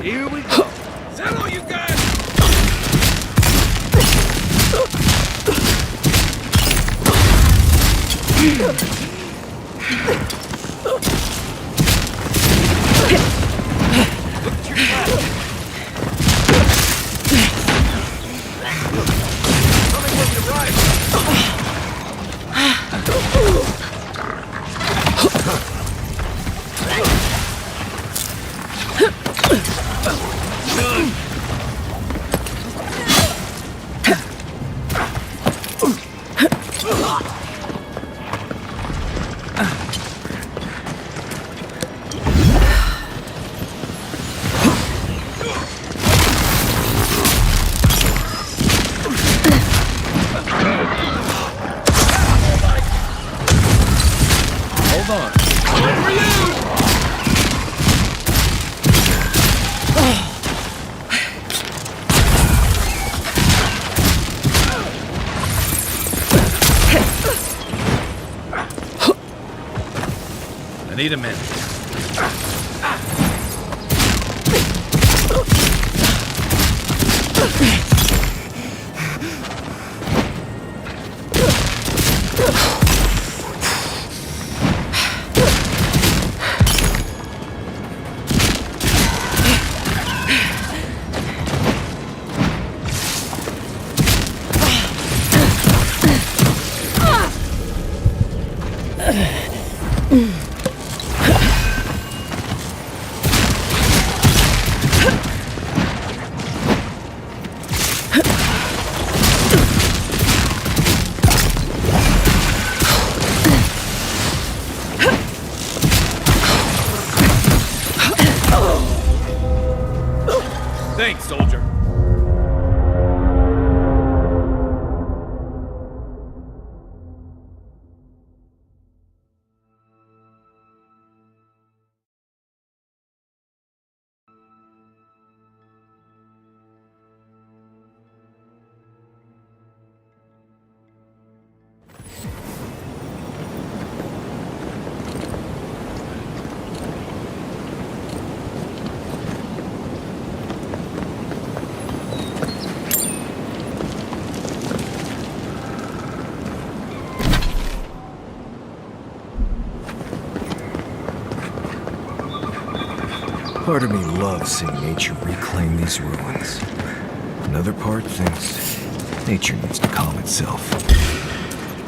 Here we go. Is that all you got? Look to your left. Coming from your right. Hold on. Good for you! I need a minute. Thanks, soldier. Part of me loves seeing nature reclaim these ruins. Another part thinks nature needs to calm itself.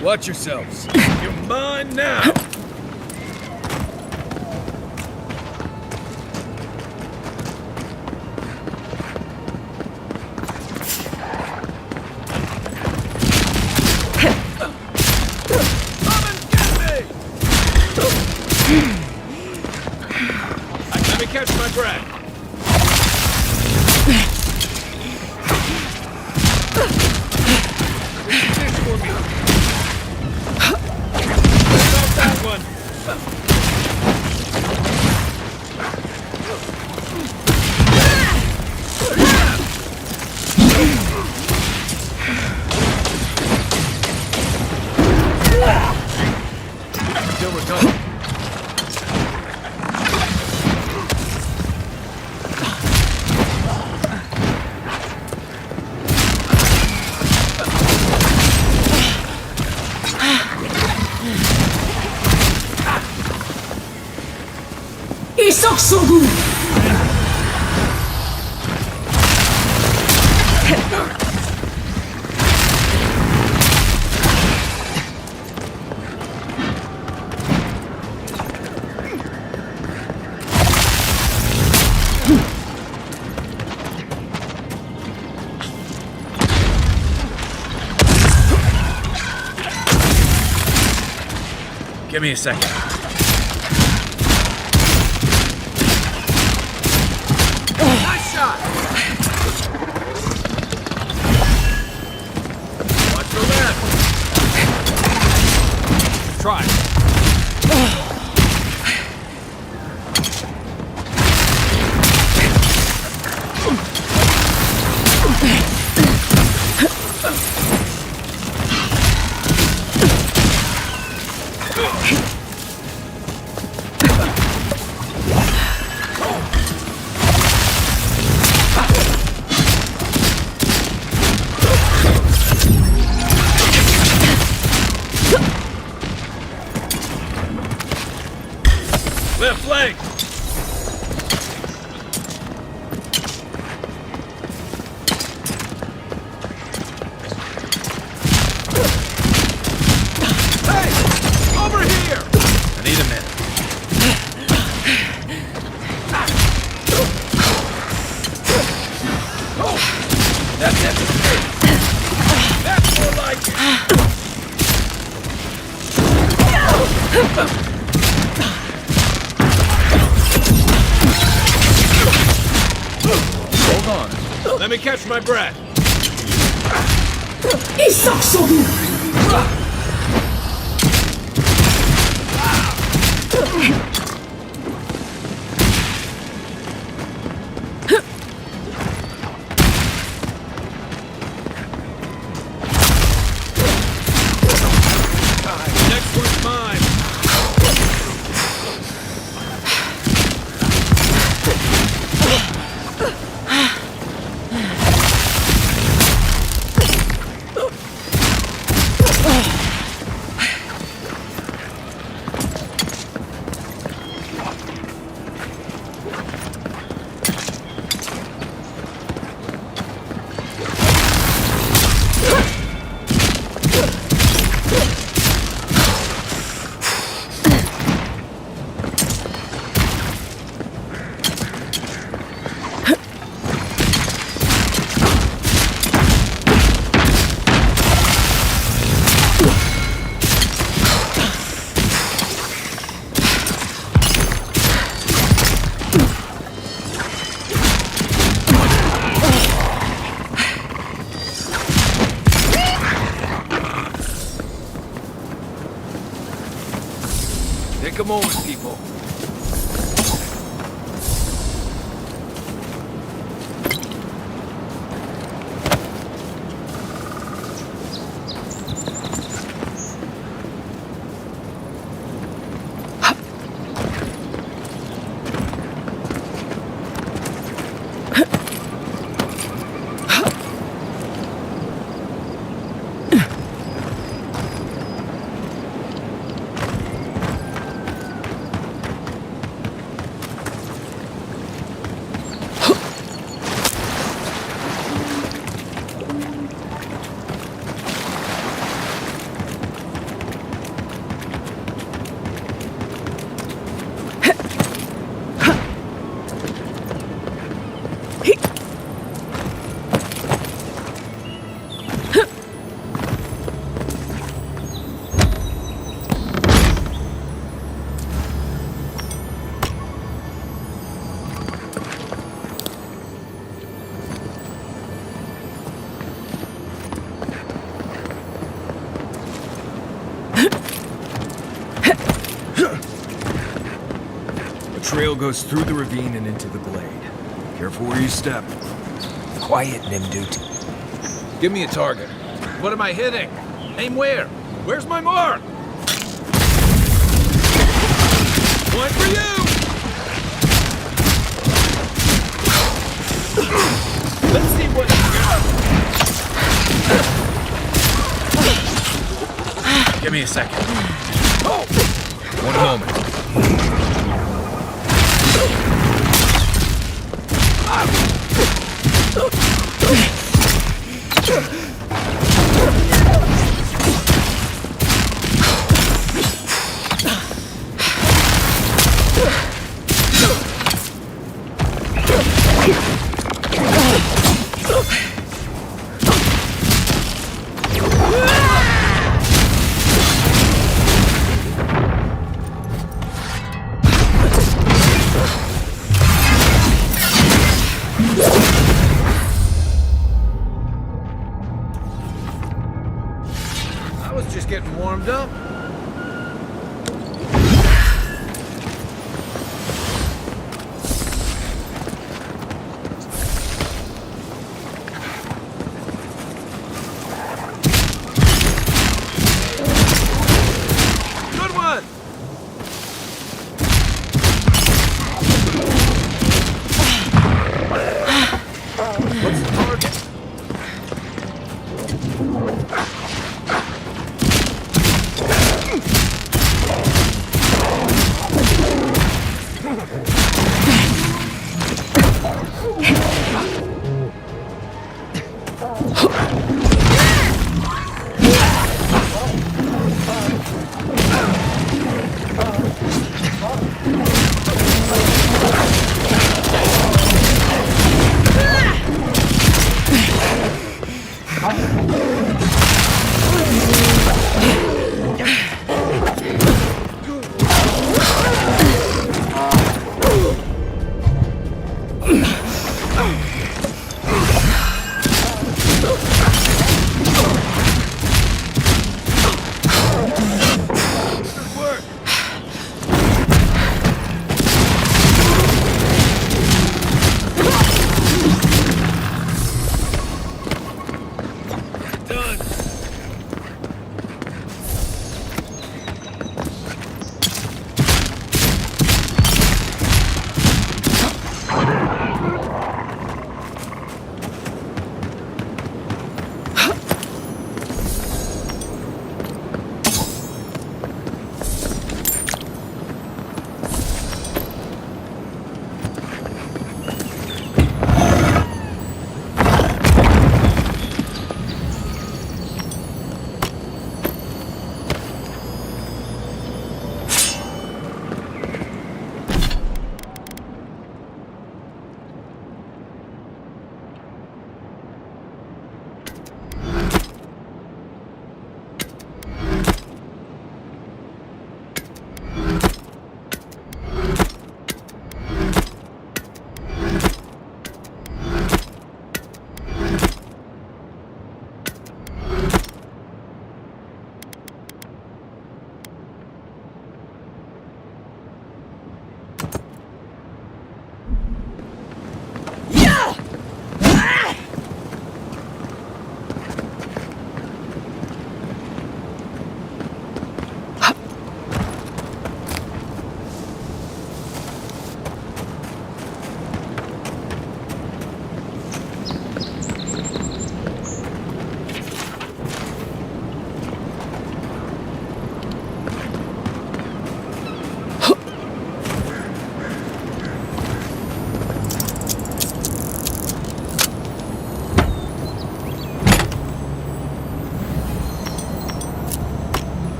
Watch yourselves. You're mine now. Catch my breath. This for me. Get off that one. Still recovering. Isoksogu! Give me a second. Nice shot! Watch the left! Try. That's it. That's more like it. Hold on. Let me catch my breath. Next one's mine. Take a moment, people. The trail goes through the ravine and into the glade. Careful where you step. Quiet, Nimdut. Give me a target. What am I hitting? Aim where? Where's my mark? One for you! Let's see what you got. Give me a second. Oh! One moment. Just getting warmed up. Good one. What's the target?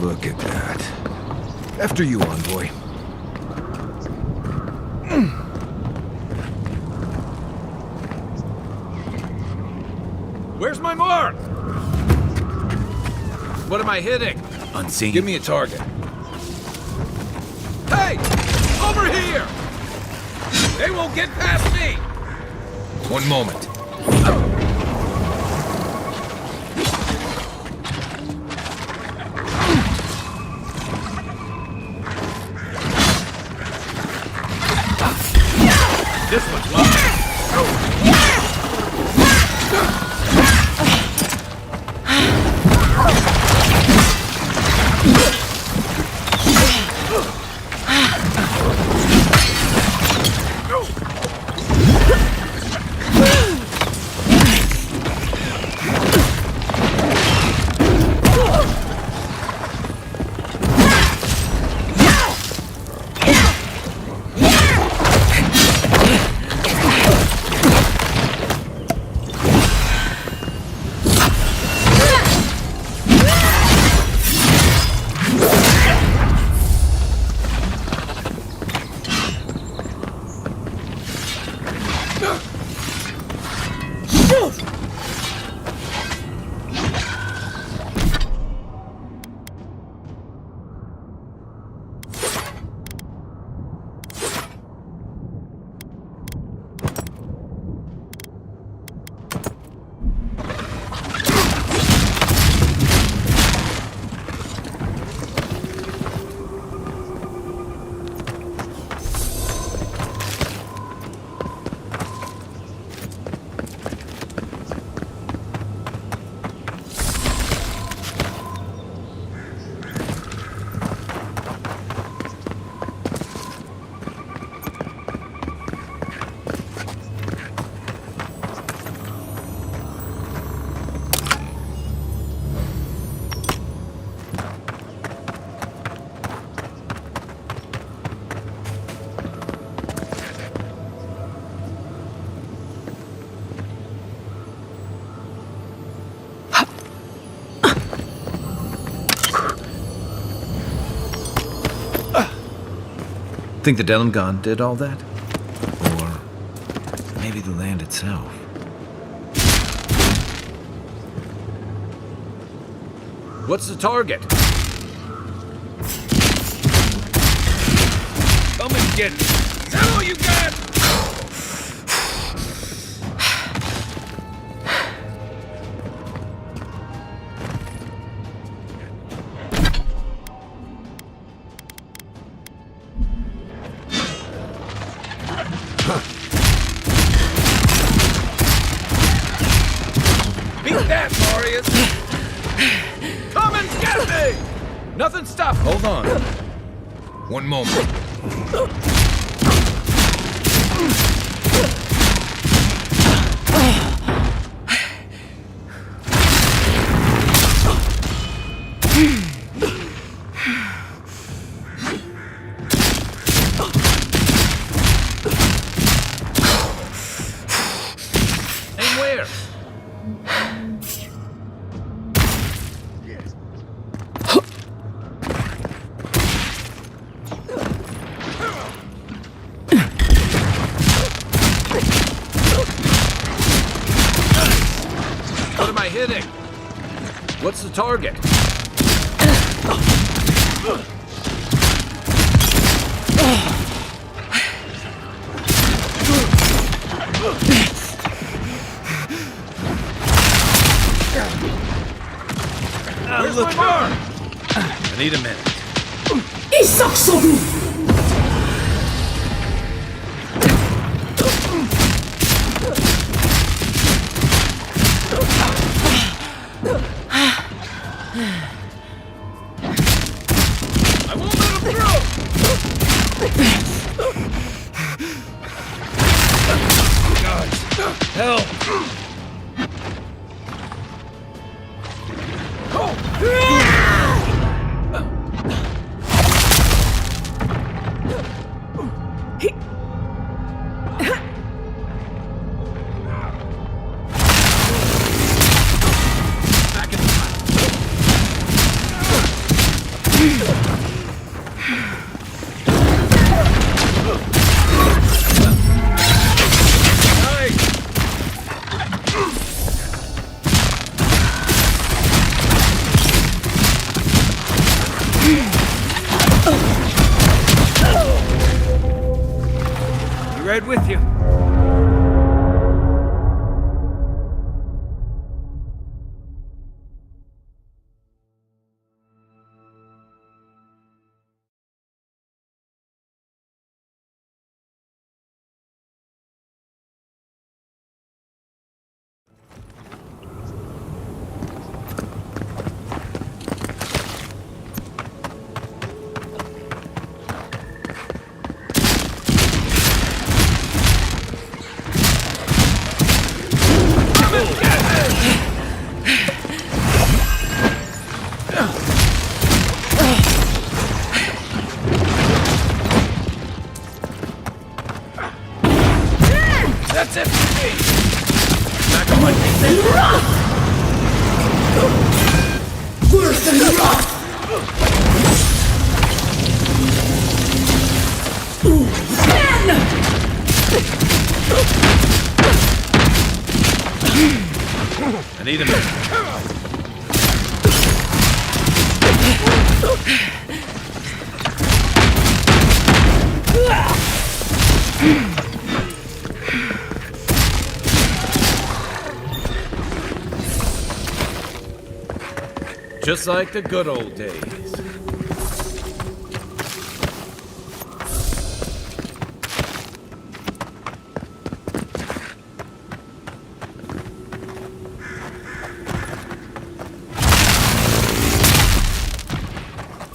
Look at that. After you, envoy. Where's my mark? What am I hitting? Unseen. Give me a target. Hey! Over here! They won't get past me! One moment. This one's mine. Think the Delimgon did all that? Or maybe the land itself? What's the target? Come and get me. Is that all you got? Beat that, Marius! Come and get me! Nothing stopped. Hold on. One moment. Aim where? What am I hitting? What's the target? Where's my mark? I need a minute. I won't let him through! God, help! Back in the Right with you. That's it for me! Back on my feet. Worse than the rock! I need a minute. Just like the good old days.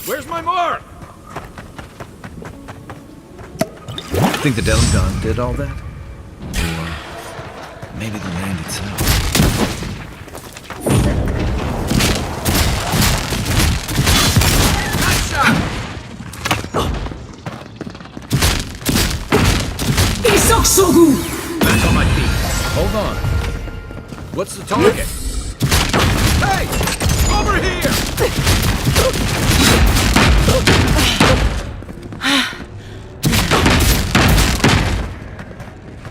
Where's my mark? Think the Delimgon did all that? Or maybe the land itself? Back on my feet. Hold on. What's the target? Hey! Over here!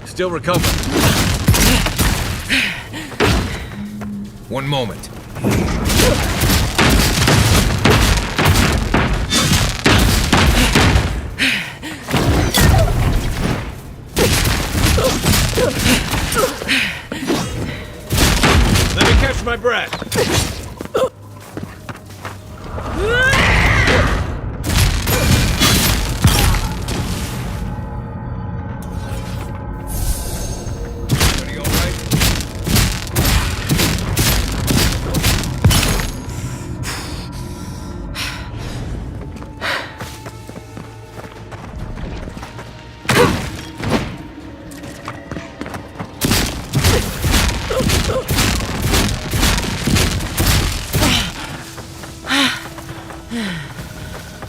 Still recovering. One moment. Let me catch my breath. Everybody all right?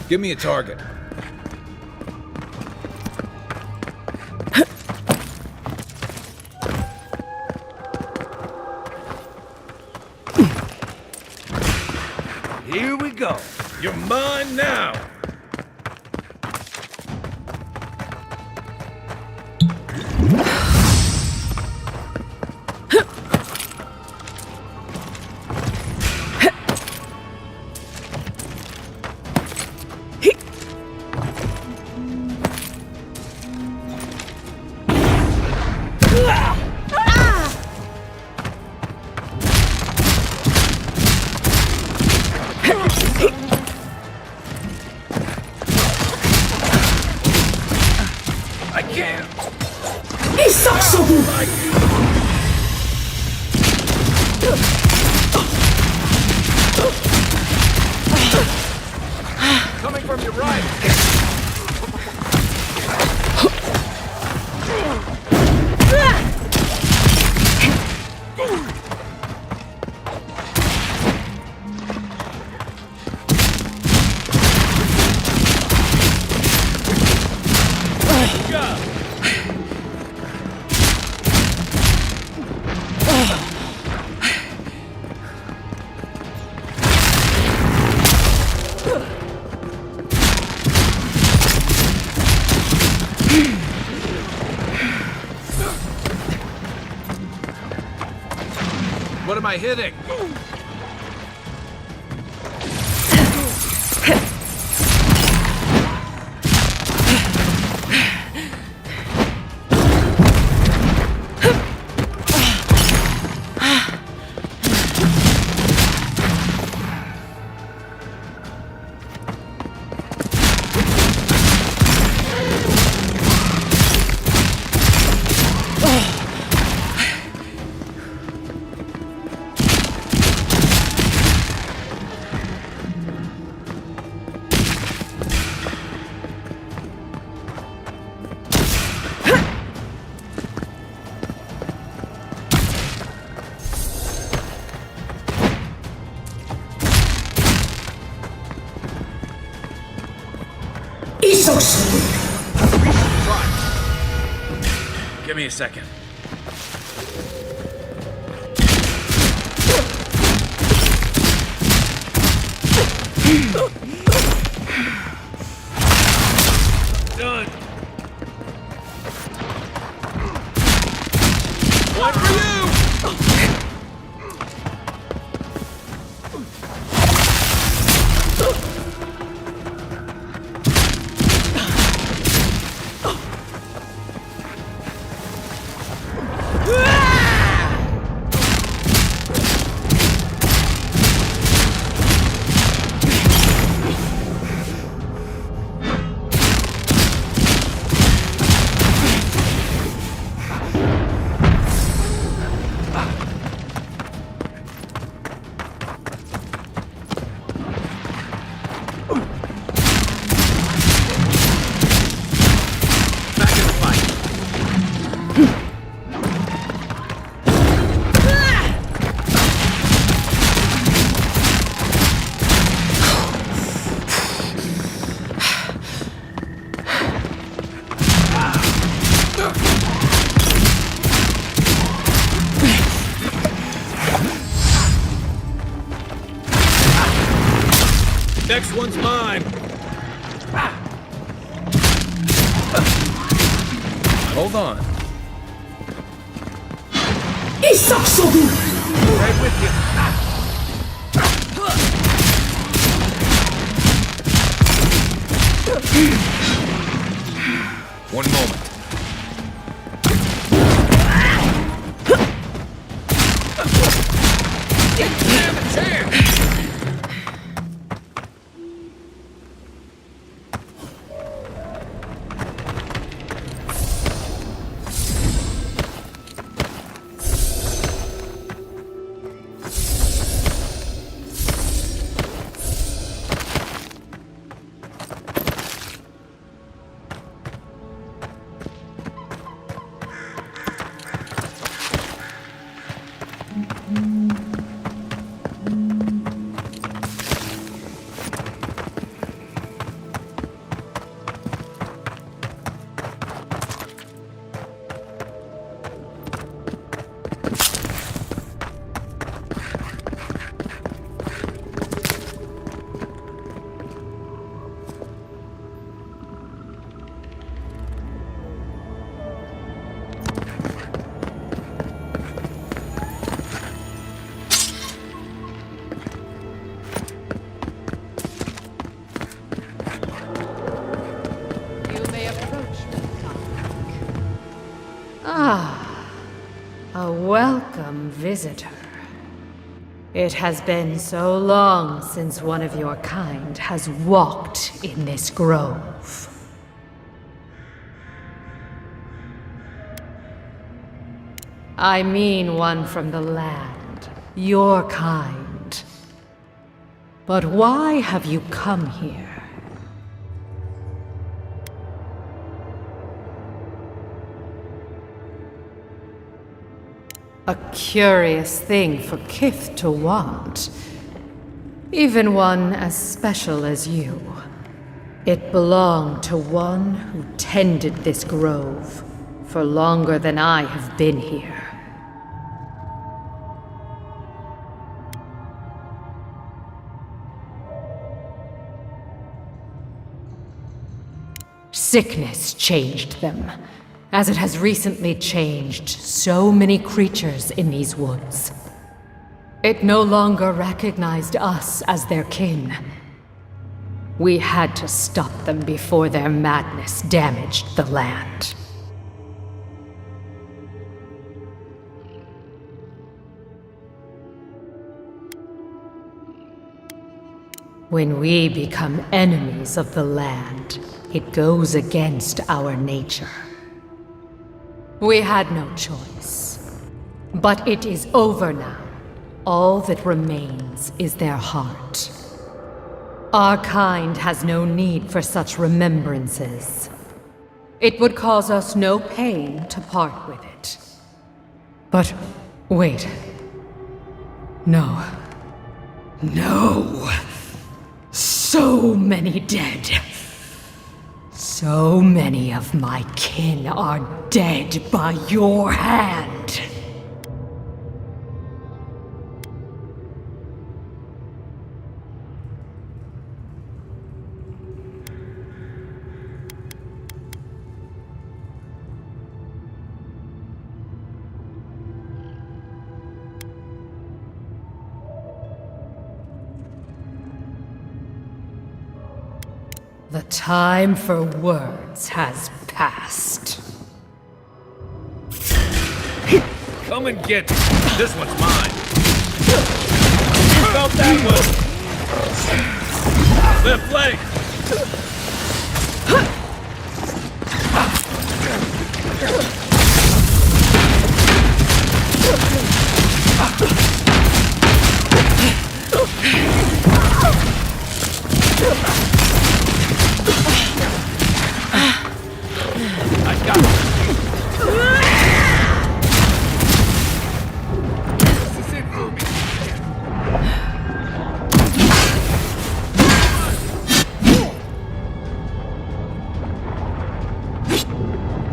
Give me a target. Here we go. You're mine now. Coming from your right. What am I hitting? Give me a second. Done. One for you! Next one's mine. Hold on. Right with you. One moment. Didn't have a chance. A welcome visitor. It has been so long since one of your kind has walked in this grove. I mean one from the land, your kind. But why have you come here? A curious thing for Kith to want. Even one as special as you. It belonged to one who tended this grove for longer than I have been here. Sickness changed them, as it has recently changed so many creatures in these woods. It no longer recognized us as their kin. We had to stop them before their madness damaged the land. When we become enemies of the land, it goes against our nature. We had no choice. But it is over now. All that remains is their heart. Our kind has no need for such remembrances. It would cause us no pain to part with it. But wait. No. No. So many dead. So many of my kin are dead by your hand. The time for words has passed. Come and get me. This one's mine. Felt that one. Left leg. I got it. This is it for me.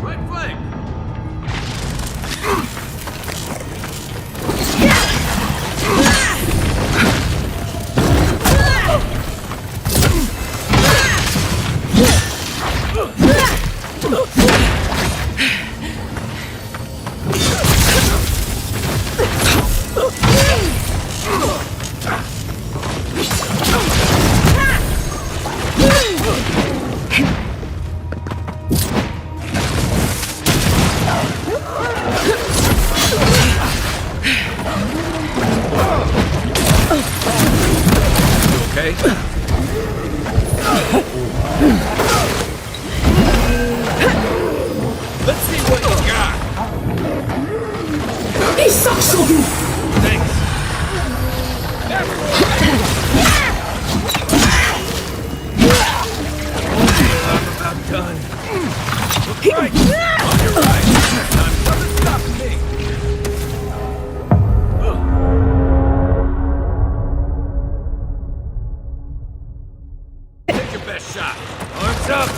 Right flank. Okay. Let's see what you got. Thanks. That's I'm about done. Right. On your right. Time doesn't stop me. Take your best shot. Arms up.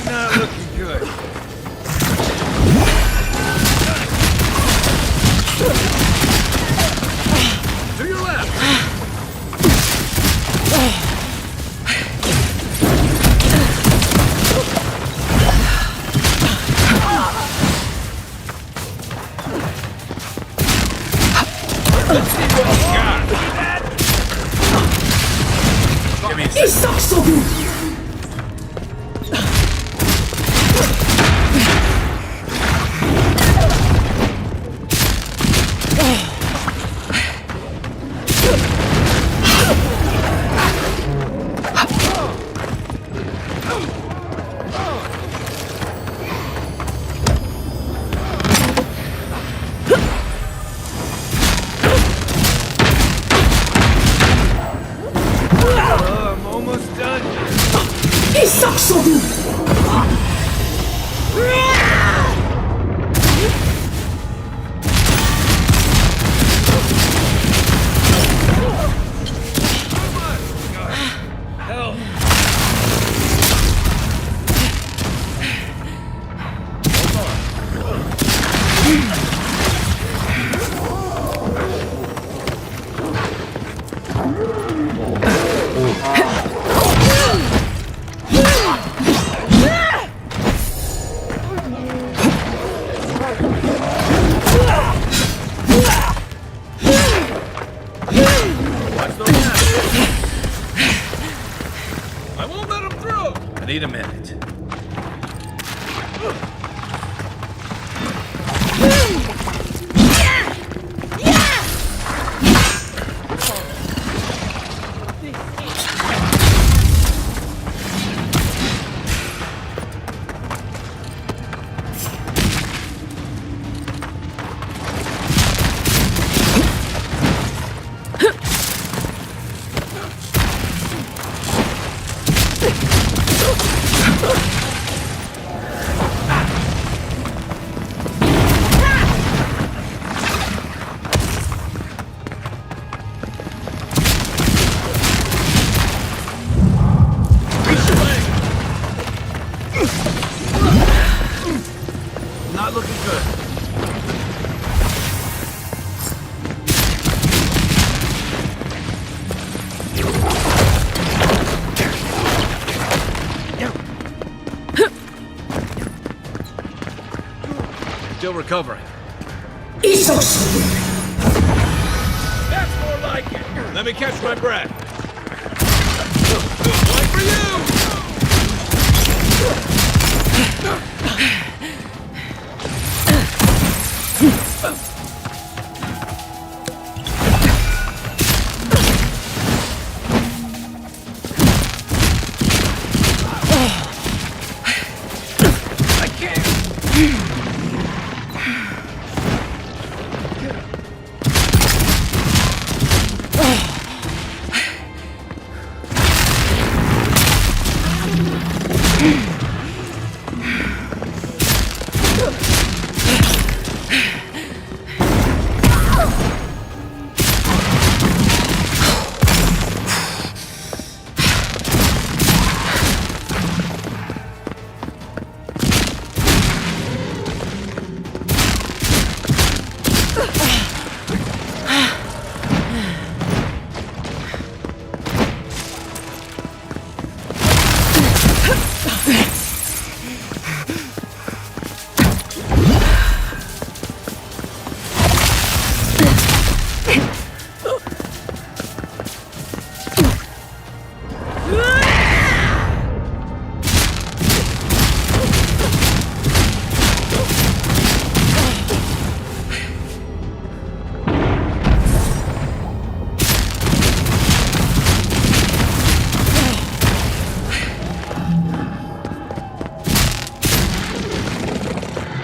Not looking good. To your left. Let's see what you got. Give me a second. I'm almost done. Hell. Watch the left. I won't let him through. I need a minute. Still recovering. Isos! That's more like it! Let me catch my breath. One for you! I can't!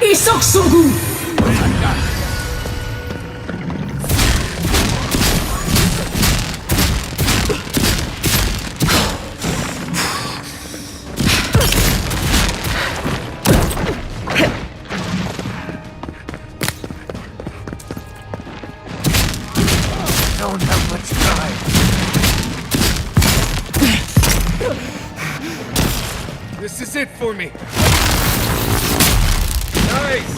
Isoksugu! Don't have much time. This is it for me. Nice!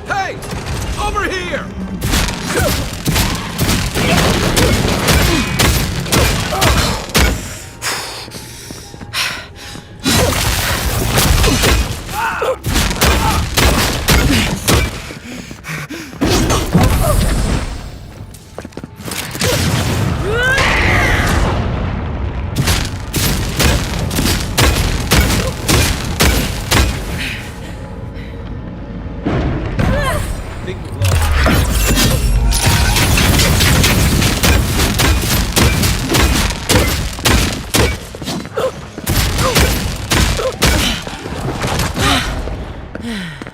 Hey! Over here!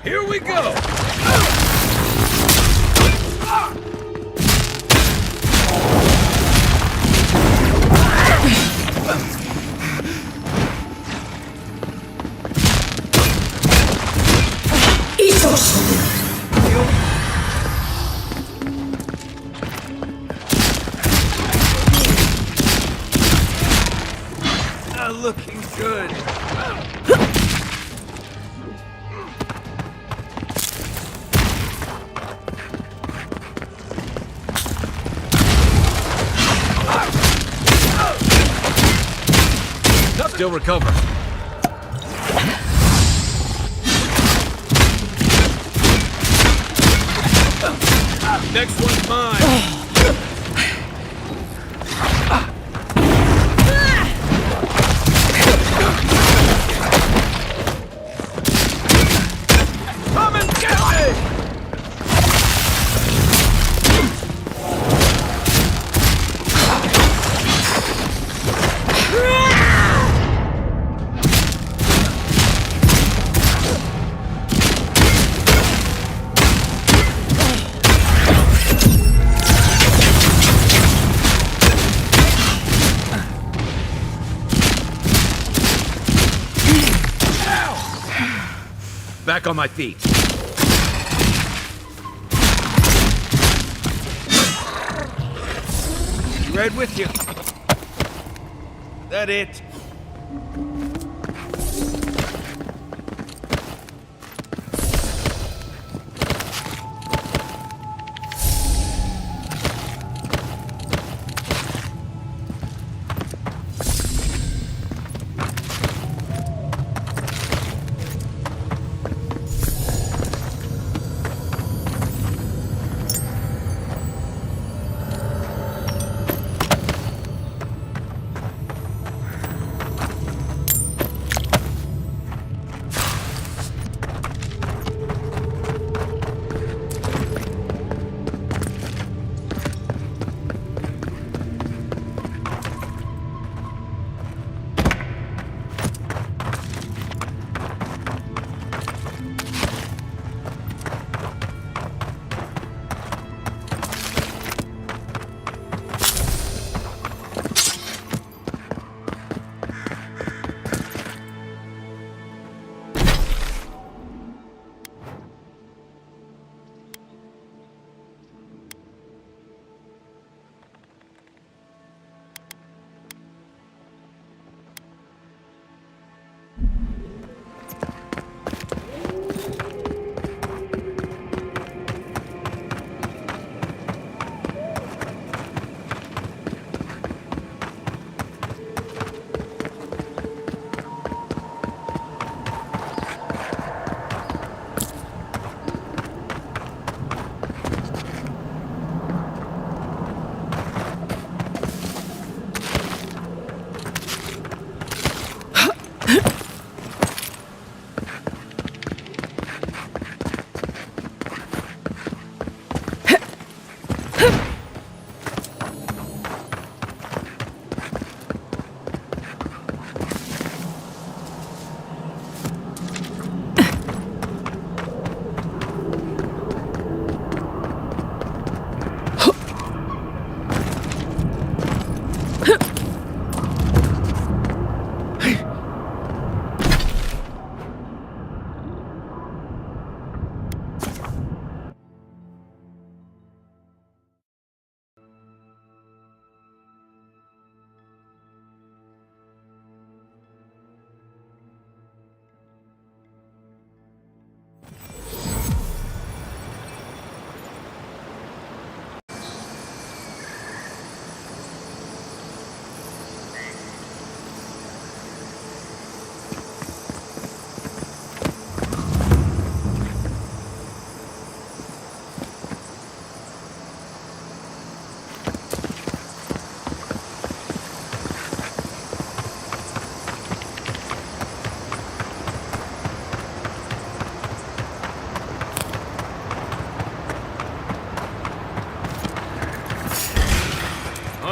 Here we go! Not looking good. Still recover. Next one's mine. Come and get me! Back on my feet. Right with you. That it?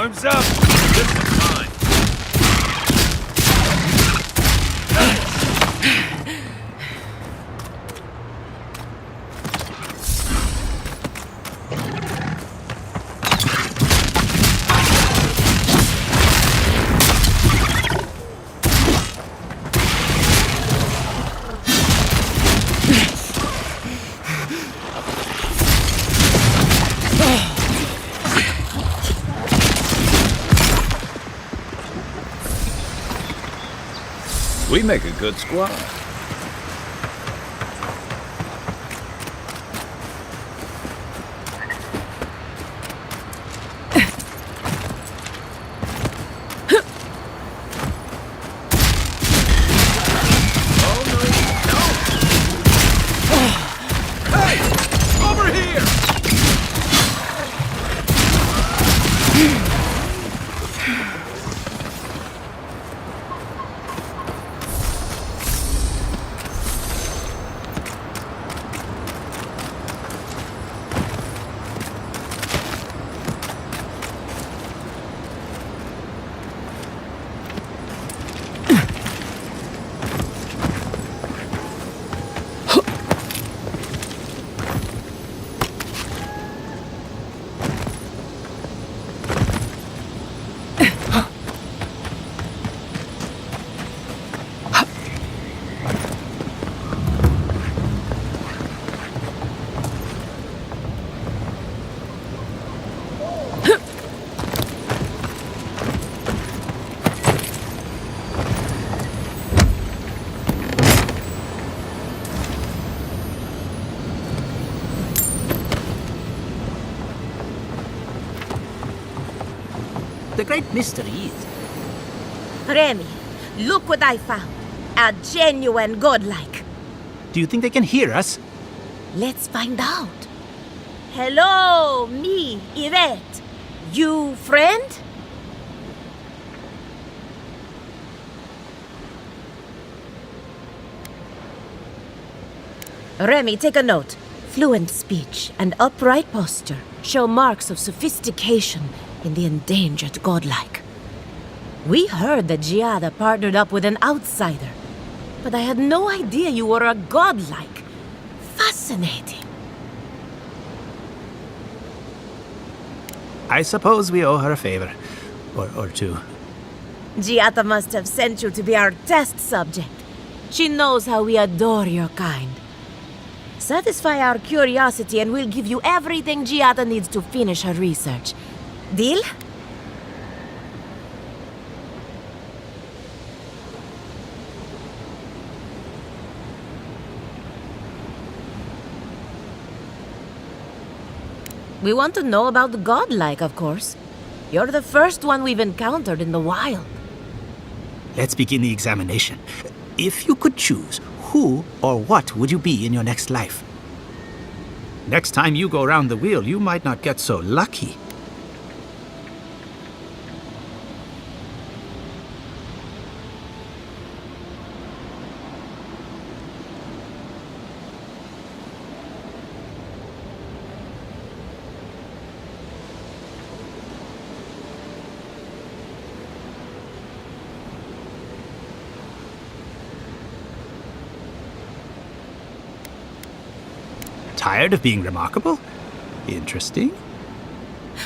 Time's up! This is mine! We make a good squad. The great mystery is... Remy, look what I found. A genuine godlike. Do you think they can hear us? Let's find out. Hello, me, Yvette. You friend? Remy, take a note. Fluent speech and upright posture show marks of sophistication in the endangered godlike. We heard that Giada partnered up with an outsider, but I had no idea you were a godlike. Fascinating. I suppose we owe her a favor. Or two. Giada must have sent you to be our test subject. She knows how we adore your kind. Satisfy our curiosity and we'll give you everything Giada needs to finish her research. Deal? We want to know about the godlike, of course. You're the first one we've encountered in the wild. Let's begin the examination. If you could choose, who or what would you be in your next life? Next time you go round the wheel, you might not get so lucky. Tired of being remarkable? Interesting.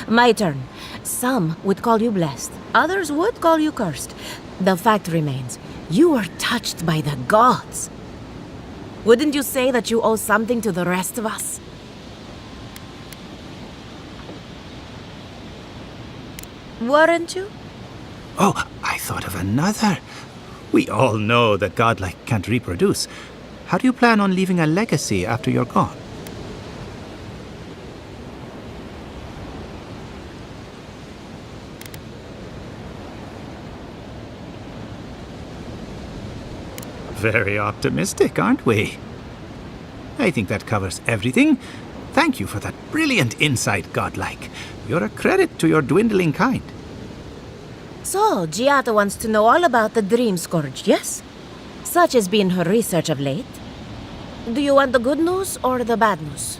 My turn. Some would call you blessed. Others would call you cursed. The fact remains, you were touched by the gods. Wouldn't you say that you owe something to the rest of us? Weren't you? Oh, I thought of another. We all know that godlike can't reproduce. How do you plan on leaving a legacy after you're gone? Very optimistic, aren't we? I think that covers everything. Thank you for that brilliant insight, godlike. You're a credit to your dwindling kind. So, Giada wants to know all about the Dream Scourge, yes? Such has been her research of late. Do you want the good news or the bad news?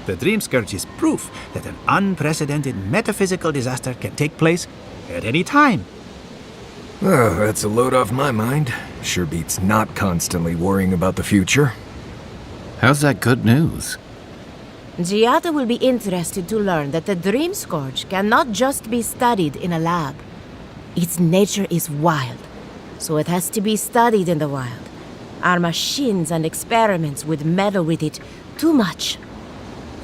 The Dream Scourge is proof that an unprecedented metaphysical disaster can take place at any time. Oh, that's a load off my mind. Sure beats not constantly worrying about the future. How's that good news? Giada will be interested to learn that the Dream Scourge cannot just be studied in a lab. Its nature is wild, so it has to be studied in the wild. Our machines and experiments would meddle with it too much.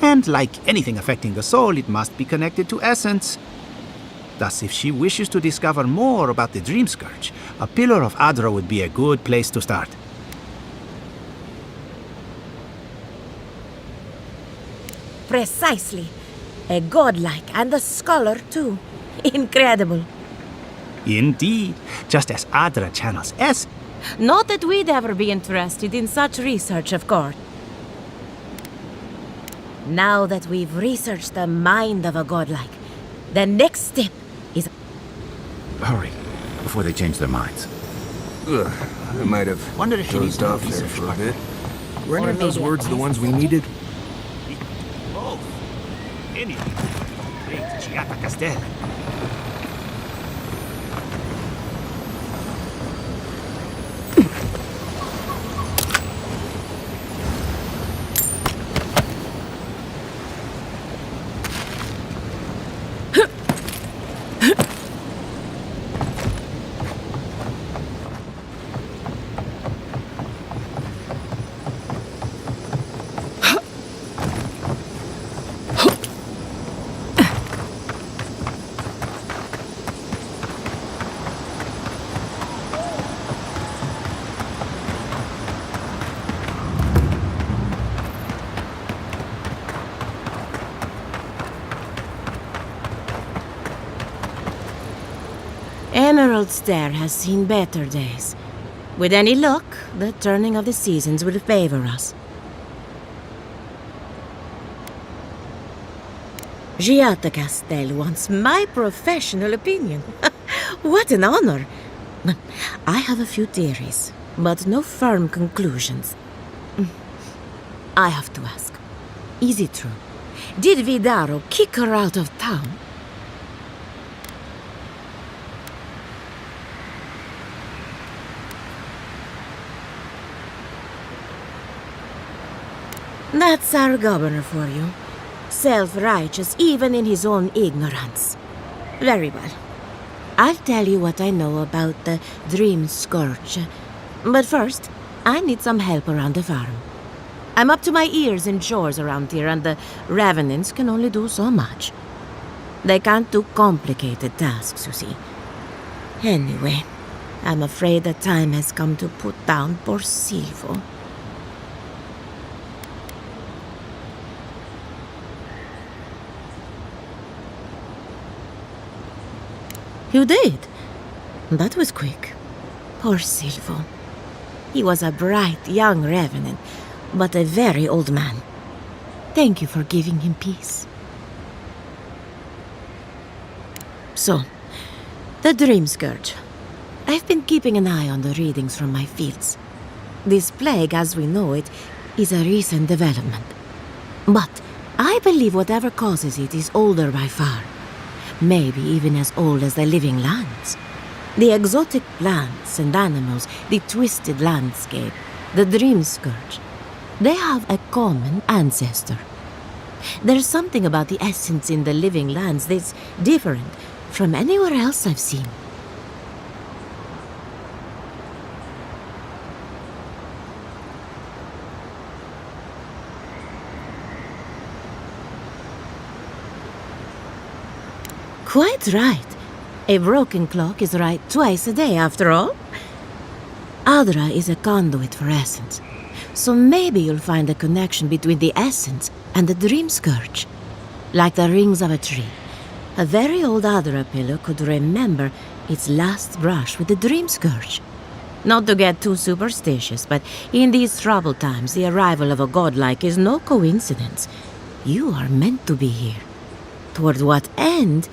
And like anything affecting the soul, it must be connected to essence. Thus, if she wishes to discover more about the Dream Scourge, a Pillar of Adra would be a good place to start. Precisely. A godlike and a scholar, too. Incredible. Indeed, just as Adra channels essence. Not that we'd ever be interested in such research, of course. Now that we've researched the mind of a godlike, the next step is... Hurry, before they change their minds. Ugh, I might have dozed off there for a bit. Were any of those words the ones we needed? Oh, anything. Great Giata Castel. Emerald Stair has seen better days. With any luck, the turning of the seasons will favor us. Giata Castel wants my professional opinion. What an honor! I have a few theories, but no firm conclusions. I have to ask, is it true? Did Vidaro kick her out of town? That's our governor for you. Self-righteous even in his own ignorance. Very well. I'll tell you what I know about the Dream Scourge. But first, I need some help around the farm. I'm up to my ears in chores around here, and the Revenants can only do so much. They can't do complicated tasks, you see. Anyway, I'm afraid the time has come to put down poor Silvo. You did? That was quick. Poor Silvo. He was a bright young revenant, but a very old man. Thank you for giving him peace. So, the Dream Scourge. I've been keeping an eye on the readings from my fields. This plague, as we know it, is a recent development. But I believe whatever causes it is older by far. Maybe even as old as the living lands. The exotic plants and animals, the twisted landscape, the Dream Scourge, they have a common ancestor. There's something about the essence in the living lands that's different from anywhere else I've seen. Quite right. A broken clock is right twice a day, after all. Adra is a conduit for essence, so maybe you'll find a connection between the essence and the Dream Scourge. Like the rings of a tree, a very old Adra pillar could remember its last brush with the Dream Scourge. Not to get too superstitious, but in these troubled times, the arrival of a godlike is no coincidence. You are meant to be here. Toward what end?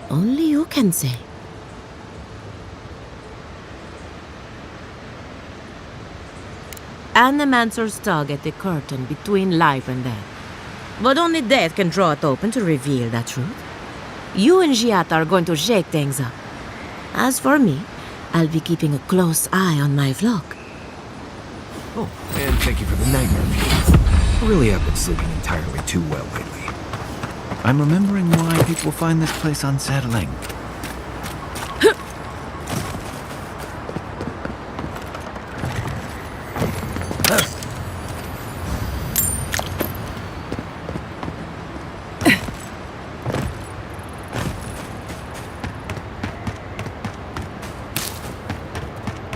Only you can say. Animancer's tug at the curtain between life and death. But only death can draw it open to reveal that truth. You and Giat are going to shake things up. As for me, I'll be keeping a close eye on my flock. Oh, and thank you for the nightmare view. I really have been sleeping entirely too well lately. I'm remembering why people find this place unsettling.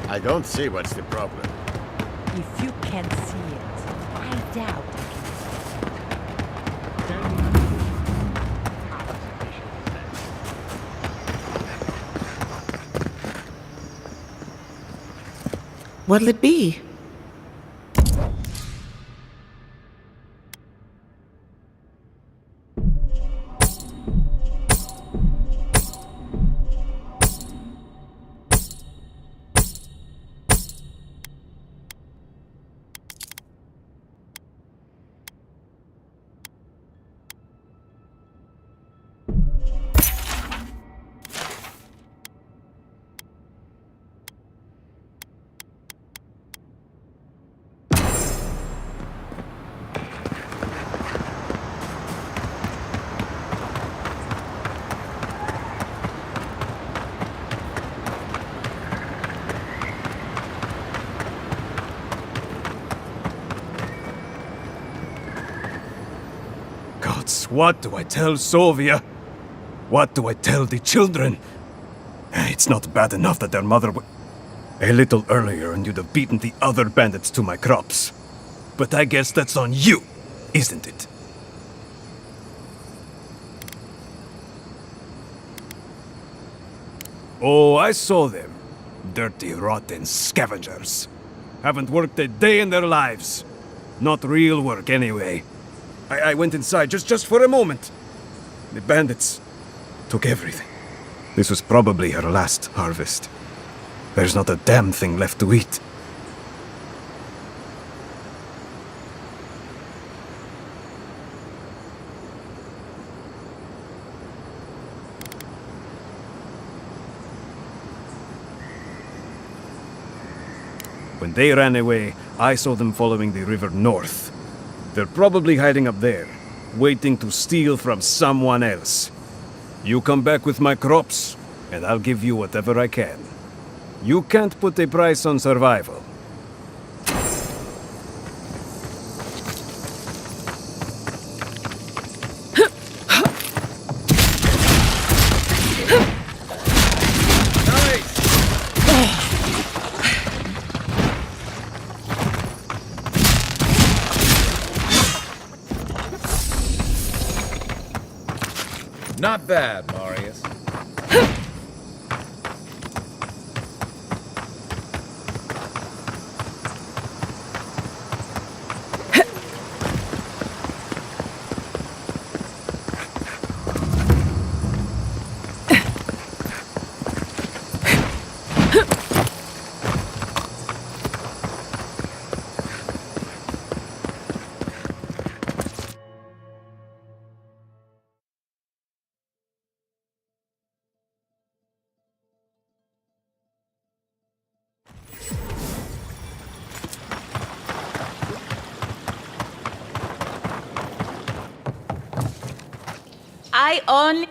I don't see what's the problem. If you can't see it, find out. What'll it be? What do I tell Sovia? What do I tell the children? It's not bad enough that their mother a little earlier and you'd have beaten the other bandits to my crops. But I guess that's on you, isn't it? Oh, I saw them. Dirty, rotten scavengers. Haven't worked a day in their lives. Not real work, anyway. I went inside just for a moment. The bandits took everything. This was probably her last harvest. There's not a damn thing left to eat. When they ran away, I saw them following the river north. They're probably hiding up there, waiting to steal from someone else. You come back with my crops, and I'll give you whatever I can. You can't put a price on survival. Not bad, Marius. I only...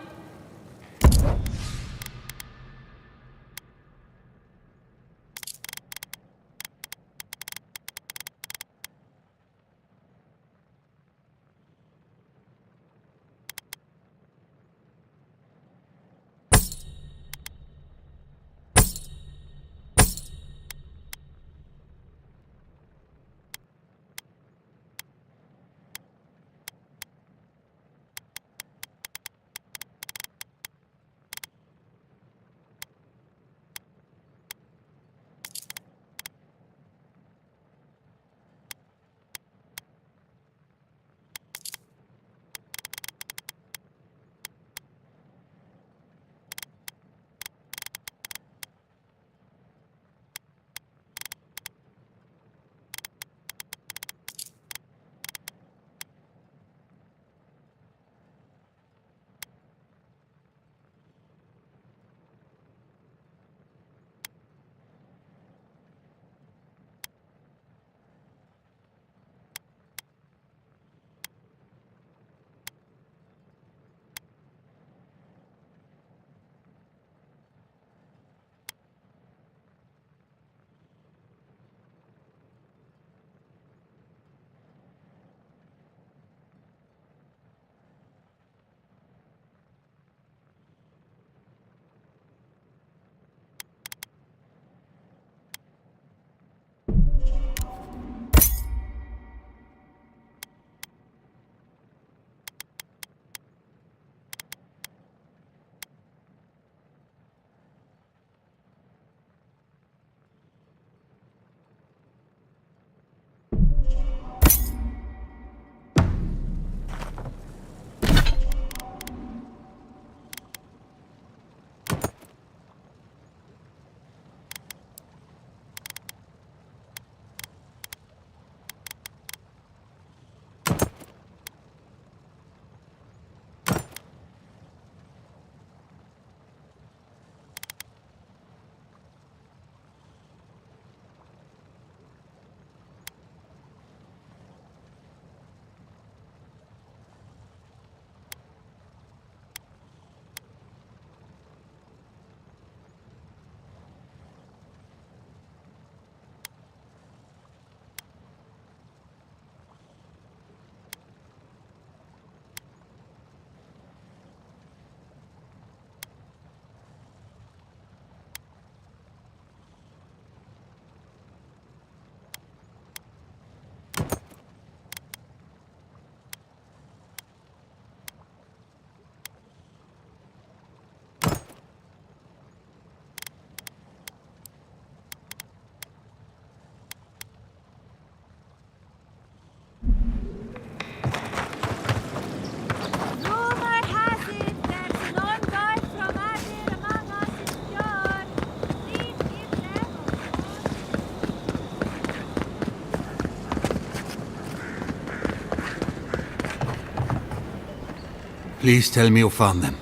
Please tell me you found them.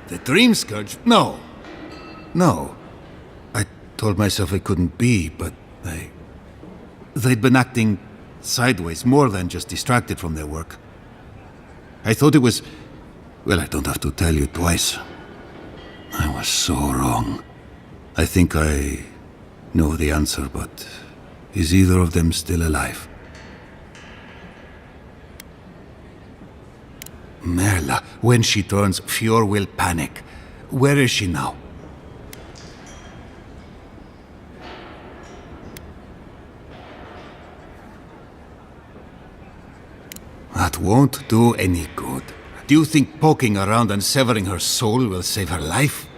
The Dream Scourge? No. No. I told myself it couldn't be, but they'd been acting sideways, more than just distracted from their work. I thought it was... Well, I don't have to tell you twice. I was so wrong. I think I know the answer, but is either of them still alive? Merla, when she turns, Fjord will panic. Where is she now? That won't do any good. Do you think poking around and severing her soul will save her life?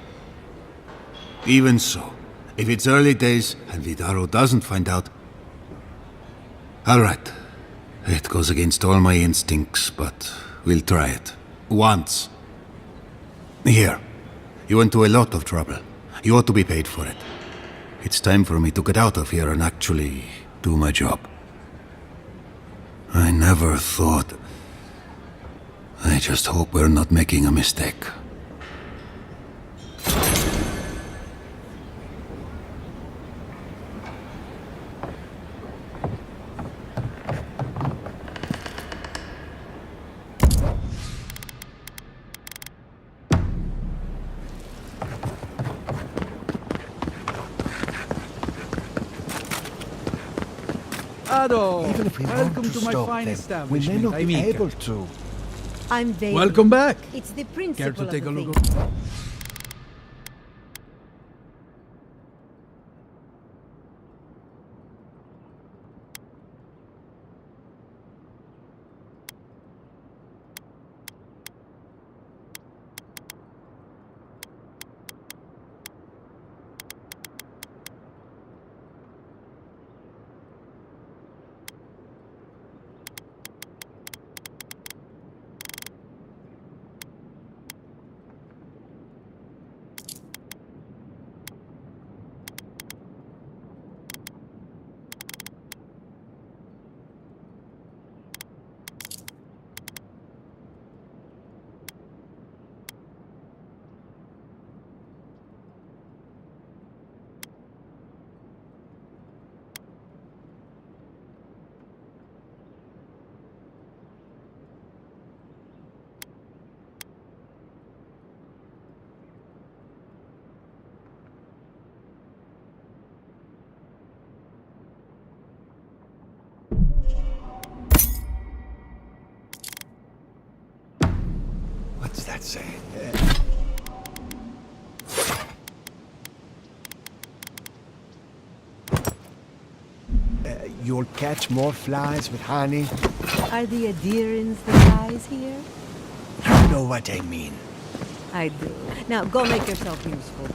Even so, if it's early days and Vidaro doesn't find out... All right. It goes against all my instincts, but we'll try it. Once. Here. You went to a lot of trouble. You ought to be paid for it. It's time for me to get out of here and actually do my job. I never thought... I just hope we're not making a mistake. Ado, Even if we welcome want to to my stop fine them, we establishment. may not be Amica. able to. I'm Vader. Welcome back. It's the Care principle to take a of the look? thing. What's that say? You'll catch more flies with honey. Are the adherents the guys here? You know what I mean. I do. Now go make yourself useful.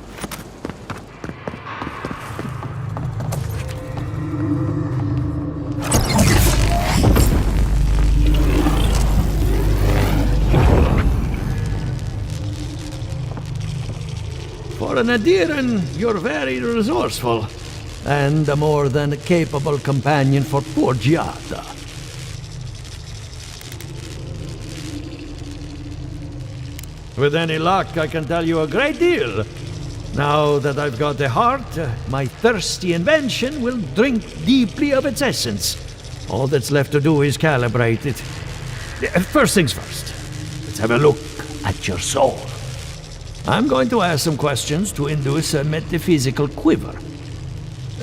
For an adherent, you're very resourceful, and a more than capable companion for poor Giada. With any luck, I can tell you a great deal. Now that I've got a heart, my thirsty invention will drink deeply of its essence. All that's left to do is calibrate it. First things first, let's have a look at your soul. I'm going to ask some questions to induce a metaphysical quiver.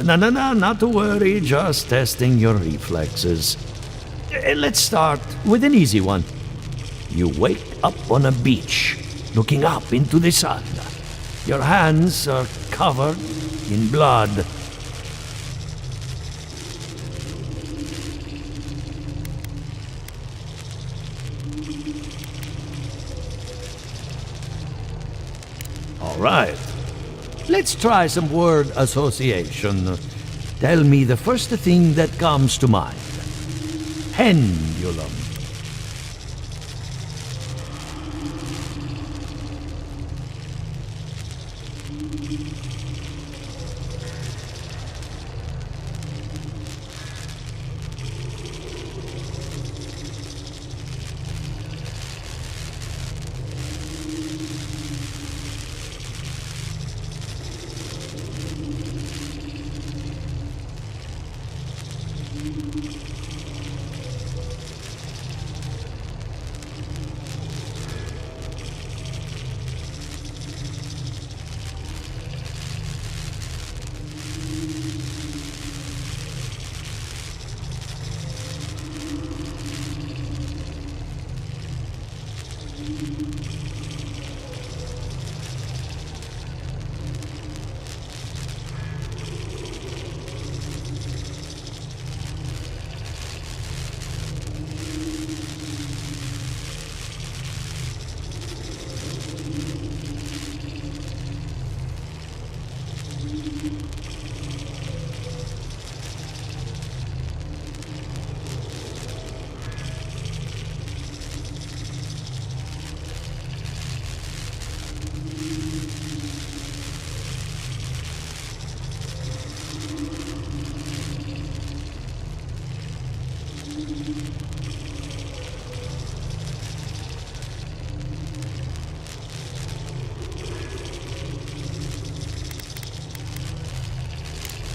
No, not to worry, just testing your reflexes. Let's start with an easy one. You wake up on a beach, looking up into the sun. Your hands are covered in blood. All right. Let's try some word association. Tell me the first thing that comes to mind. Pendulum.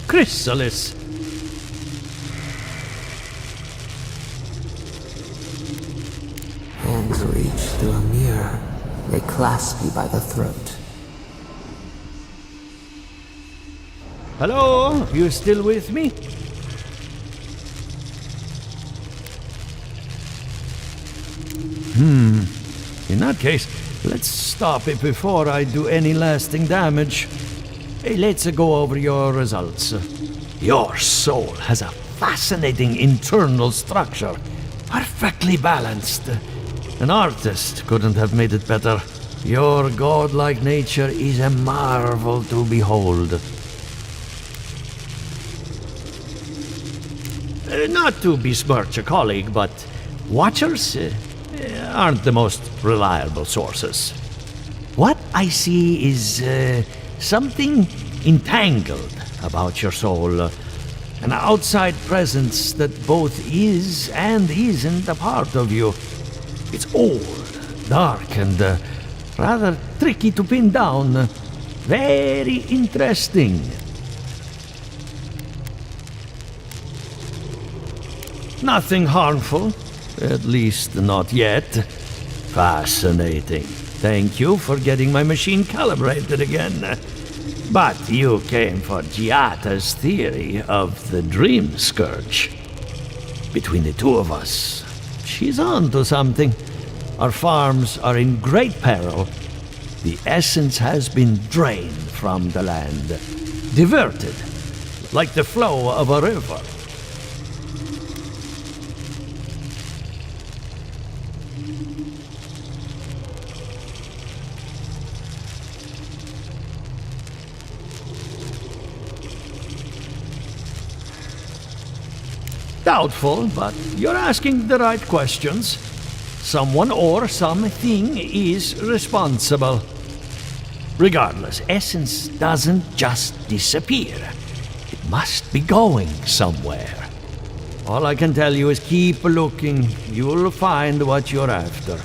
Chrysalis. Hands reach through a mirror. They clasp you by the throat. Hello? You still with me? In that case, let's stop it before I do any lasting damage. Hey, let's go over your results. Your soul has a fascinating internal structure, perfectly balanced. An artist couldn't have made it better. Your godlike nature is a marvel to behold. Not to besmirch a colleague, but watchers aren't the most reliable sources. What I see is something entangled about your soul. An outside presence that both is and isn't a part of you. It's old, dark, and rather tricky to pin down. Very interesting. Nothing harmful, at least not yet. Fascinating. Thank you for getting my machine calibrated again. But you came for Giata's theory of the Dream Scourge. Between the two of us, she's on to something. Our farms are in great peril. The essence has been drained from the land, diverted, like the flow of a river. Doubtful, but you're asking the right questions. Someone or something is responsible. Regardless, essence doesn't just disappear. It must be going somewhere. All I can tell you is keep looking. You'll find what you're after.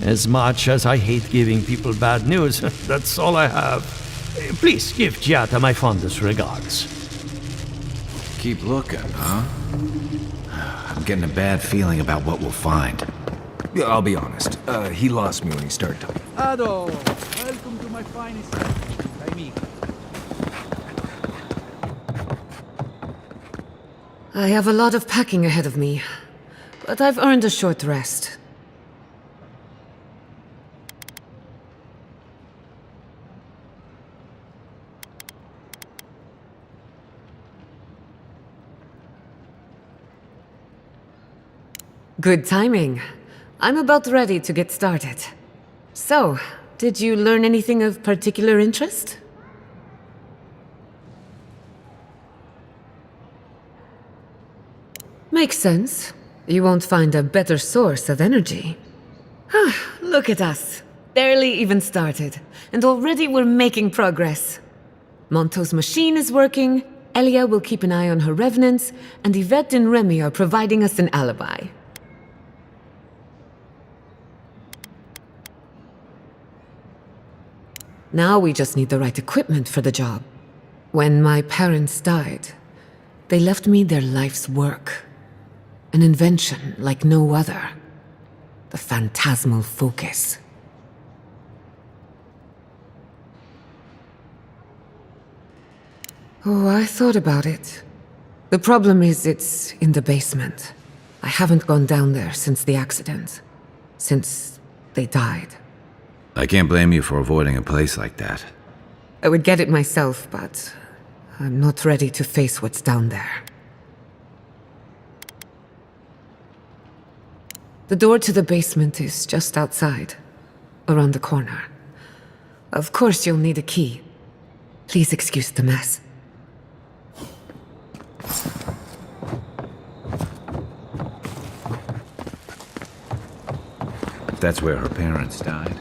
As much as I hate giving people bad news, that's all I have. Please give Giata my fondest regards. Keep looking, huh? I'm getting a bad feeling about what we'll find. Yeah, I'll be honest. He lost me when he started talking. Ado, welcome to my finest establishment, amigo. I have a lot of packing ahead of me, but I've earned a short rest. Good timing. I'm about ready to get started. So, did you learn anything of particular interest? Makes sense. You won't find a better source of energy. Look at us. Barely even started, and already we're making progress. Monto's machine is working, Elia will keep an eye on her revenants, and Yvette and Remy are providing us an alibi. Now we just need the right equipment for the job. When my parents died, They left me their life's work. An invention like no other. The phantasmal focus. Oh, I thought about it. The problem is it's in the basement. I haven't gone down there since the accident. Since they died. I can't blame you for avoiding a place like that. I would get it myself, but I'm not ready to face what's down there. The door to the basement is just outside, around the corner. Of course you'll need a key. Please excuse the mess. That's where her parents died.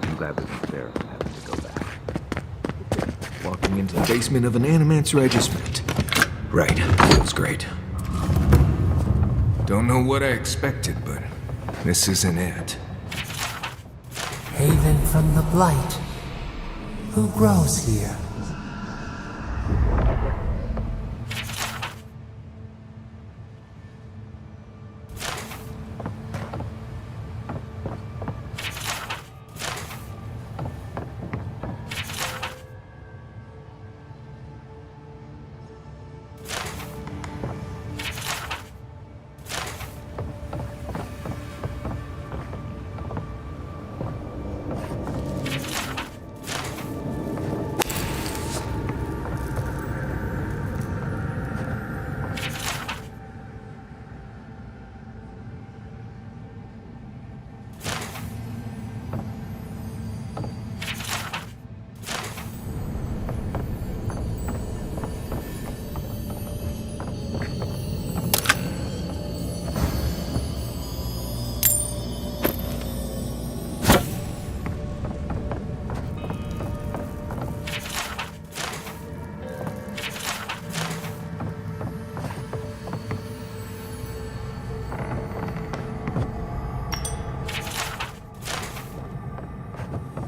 I'm glad we weren't there having to go back. Walking into the basement of an Animancer I just met. Right, feels great. Don't know what I expected, but this isn't it. Haven from the blight. Who grows here?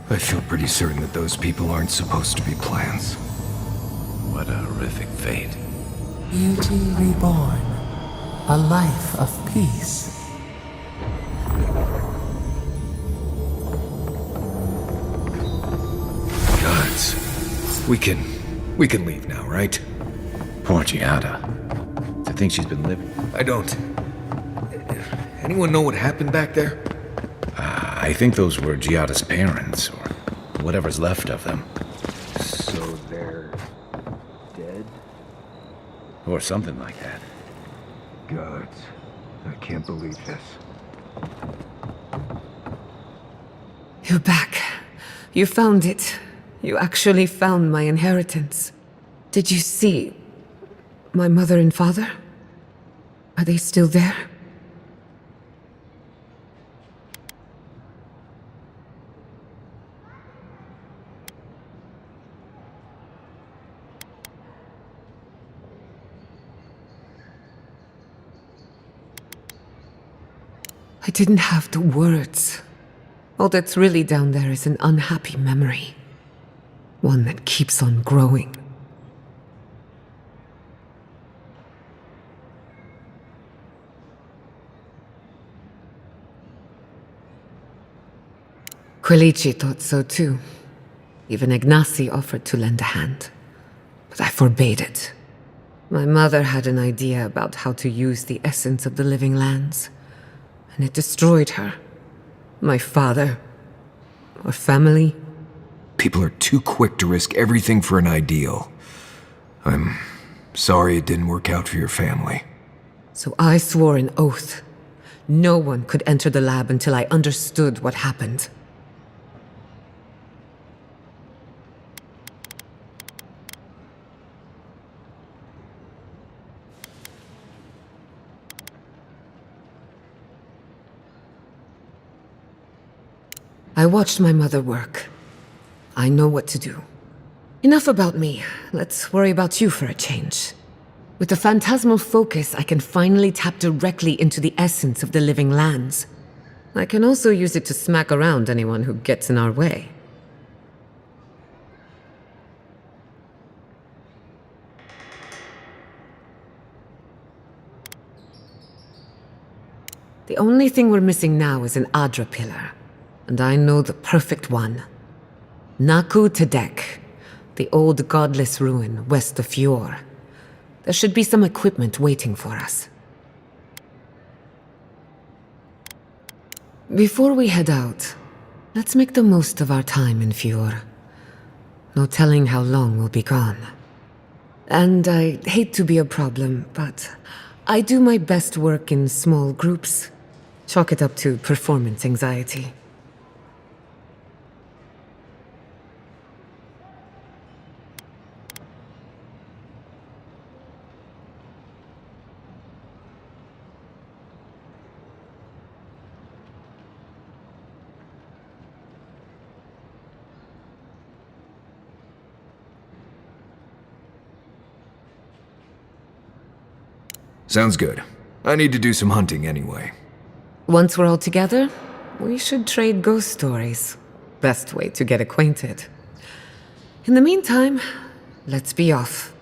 I feel pretty certain that those people aren't supposed to be plants. What a horrific fate. Beauty reborn. A life of peace. Gods. We can leave now, right? Poor Giada. To think she's been living. I don't. Anyone know what happened back there? I think those were Giada's parents, or whatever's left of them. So they're dead? Or something like that. Gods. I can't believe this. You're back. You found it. You actually found my inheritance. Did you see my mother and father? Are they still there? I didn't have the words. All that's really down there is an unhappy memory. One that keeps on growing. Quilici thought so too. Even Ignacy offered to lend a hand. But I forbade it. My mother had an idea about how to use the essence of the living lands. And it destroyed her. My father. Our family. People are too quick to risk everything for an ideal. I'm sorry it didn't work out for your family. So I swore an oath. No one could enter the lab until I understood what happened. I watched my mother work. I know what to do. Enough about me. Let's worry about you for a change. With the phantasmal focus, I can finally tap directly into the essence of the living lands. I can also use it to smack around anyone who gets in our way. The only thing we're missing now is an Adra pillar. And I know the perfect one. Naku Tedek, the old godless ruin west of Fjord. There should be some equipment waiting for us. Before we head out, let's make the most of our time in Fjord. No telling how long we'll be gone. And I hate to be a problem, but I do my best work in small groups. Chalk it up to performance anxiety. Sounds good. I need to do some hunting anyway. Once we're all together, we should trade ghost stories. Best way to get acquainted. In the meantime, let's be off.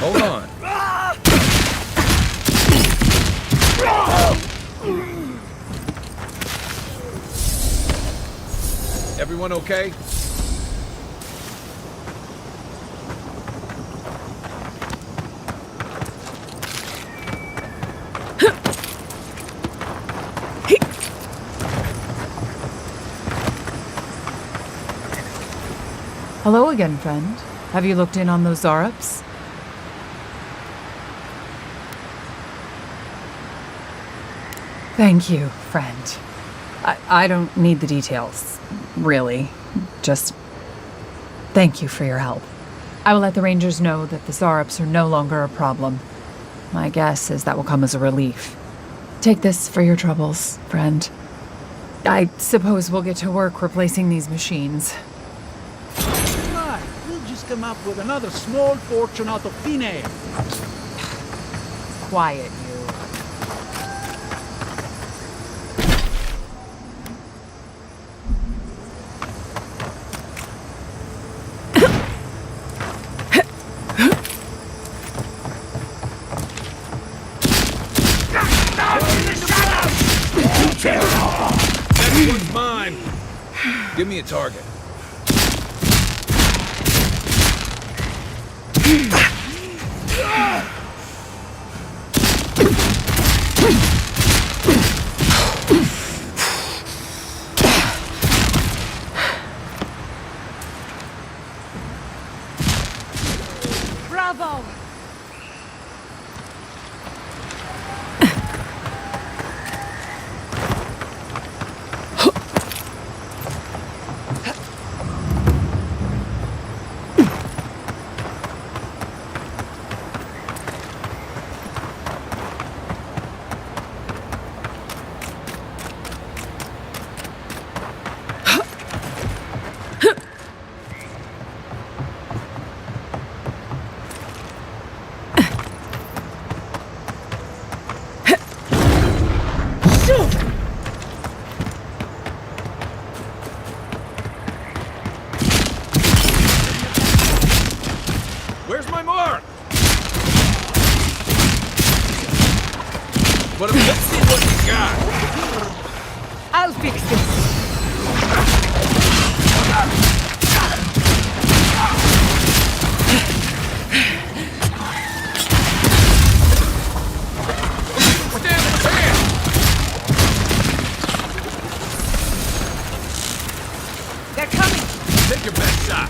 Hold on. Everyone okay? Hello again, friend. Have you looked in on those Zarups? Thank you, friend. I don't need the details, really. Just thank you for your help. I will let the Rangers know that the Zarups are no longer a problem. My guess is that will come as a relief. Take this for your troubles, friend. I suppose we'll get to work replacing these machines. Right, we'll just come up with another small fortune out of thin air. Quiet, you. Next one's mine. Give me a target. Bravo! Where's my mark? Let's see what you got. I'll fix this. They're coming! Take your best shot.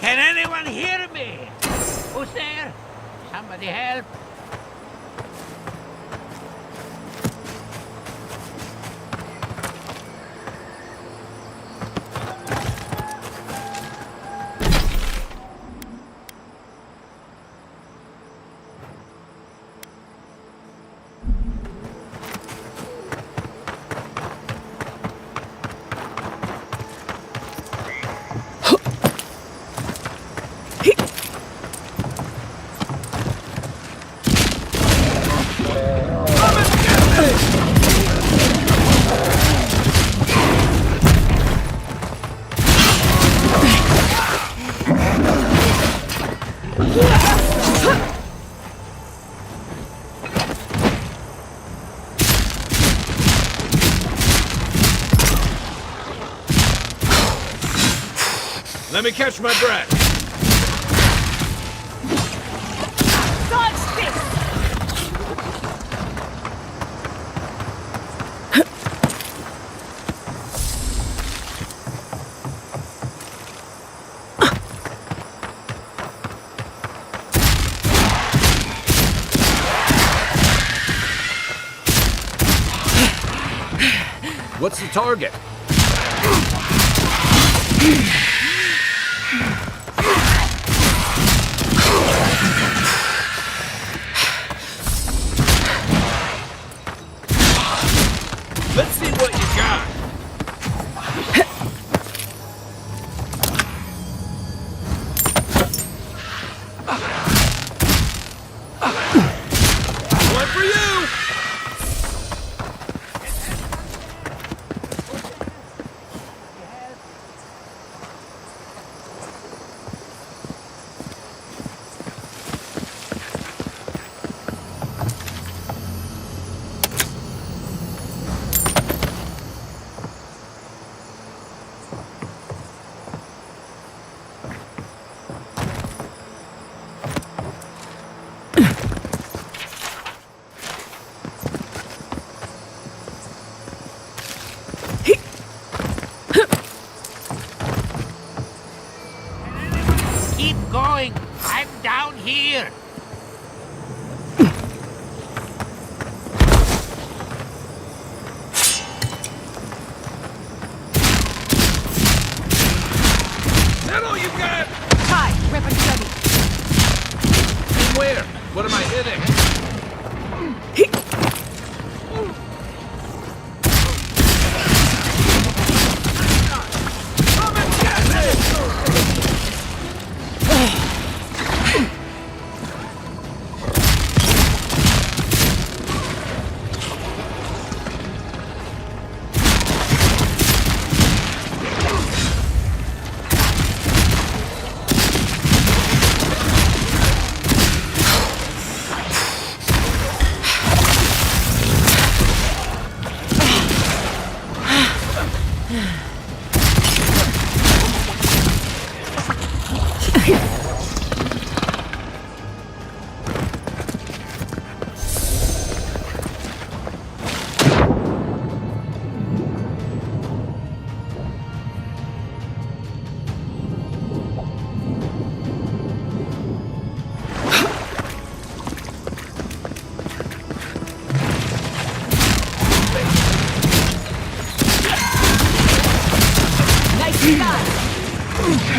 Can anyone hear me? Who's there? Somebody help. Let me catch my breath. Dodge this! What's the target? Let's see what you got. One for you! Keep going. I'm down here. That all you got? Hi, weapon ready. And where? What am I hitting?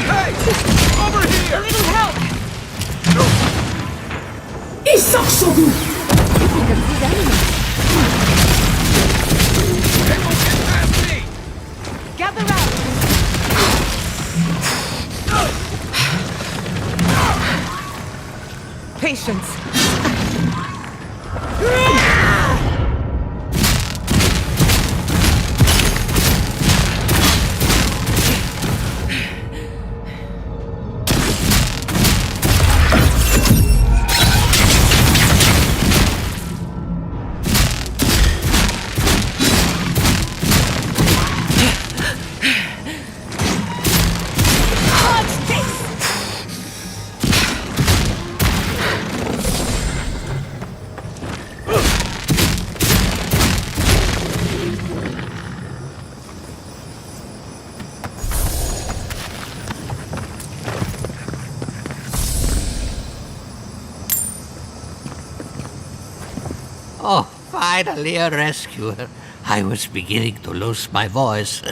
Hey! Over here! A little help! Isaksogu! They won't get past me! Gather round! Patience. Oh, finally a rescuer. I was beginning to lose my voice.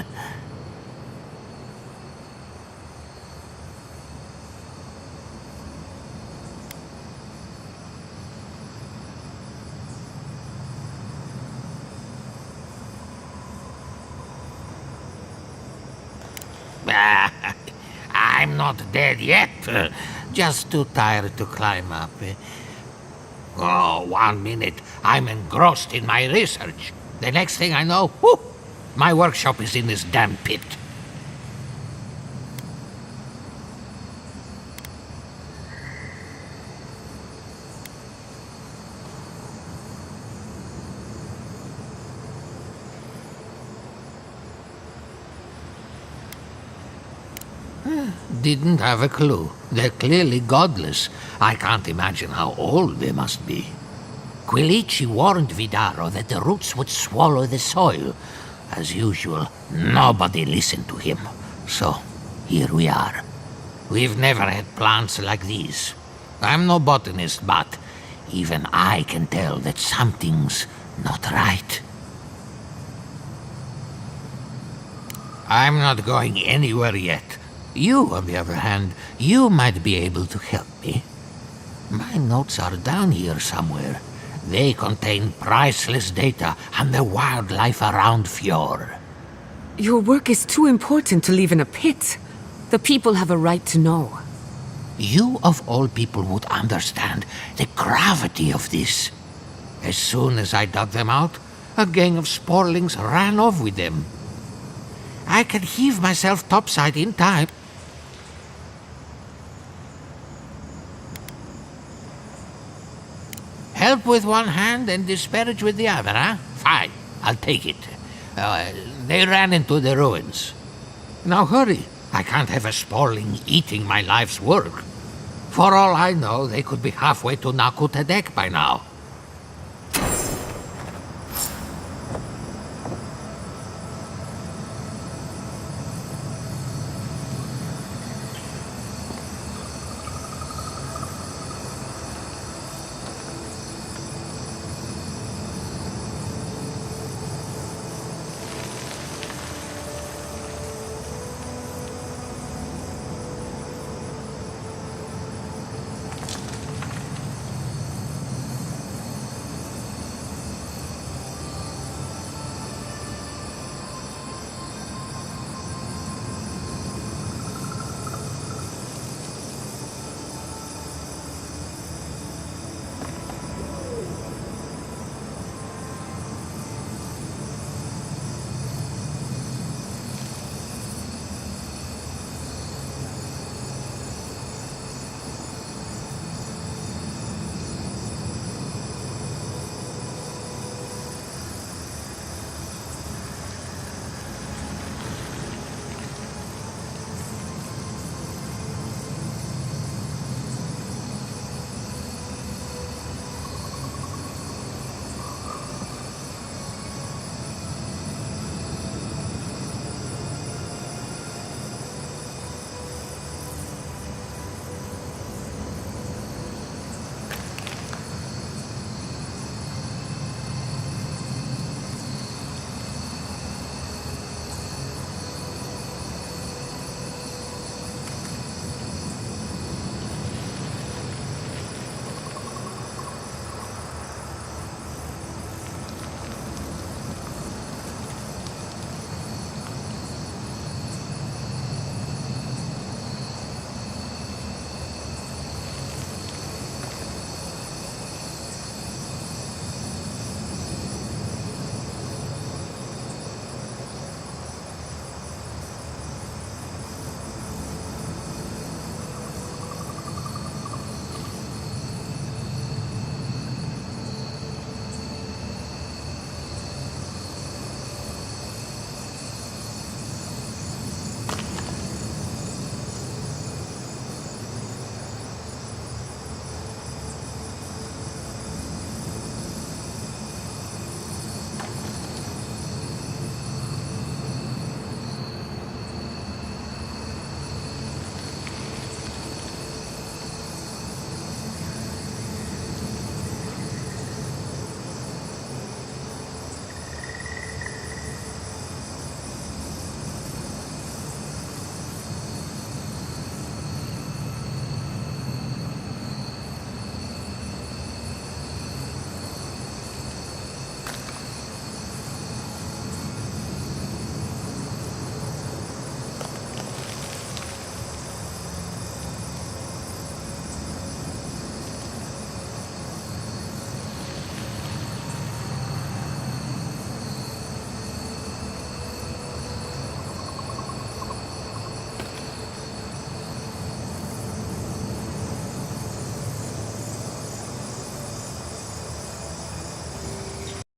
I'm not dead yet. Just too tired to climb up. Oh, 1 minute. I'm engrossed in my research. The next thing I know, whew, my workshop is in this damn pit. Didn't have a clue. They're clearly godless. I can't imagine how old they must be. Quilici warned Vidaro that the roots would swallow the soil. As usual, nobody listened to him. So, here we are. We've never had plants like these. I'm no botanist, but even I can tell that something's not right. I'm not going anywhere yet. You, on the other hand, you might be able to help me. My notes are down here somewhere. They contain priceless data on the wildlife around Fjord. Your work is too important to leave in a pit. The people have a right to know. You, of all people, would understand the gravity of this. As soon as I dug them out, a gang of sporlings ran off with them. I can heave myself topside in time. Help with one hand and disparage with the other, huh? Fine, I'll take it. They ran into the ruins. Now hurry. I can't have a sporling eating my life's work. For all I know, they could be halfway to Nakutadek by now.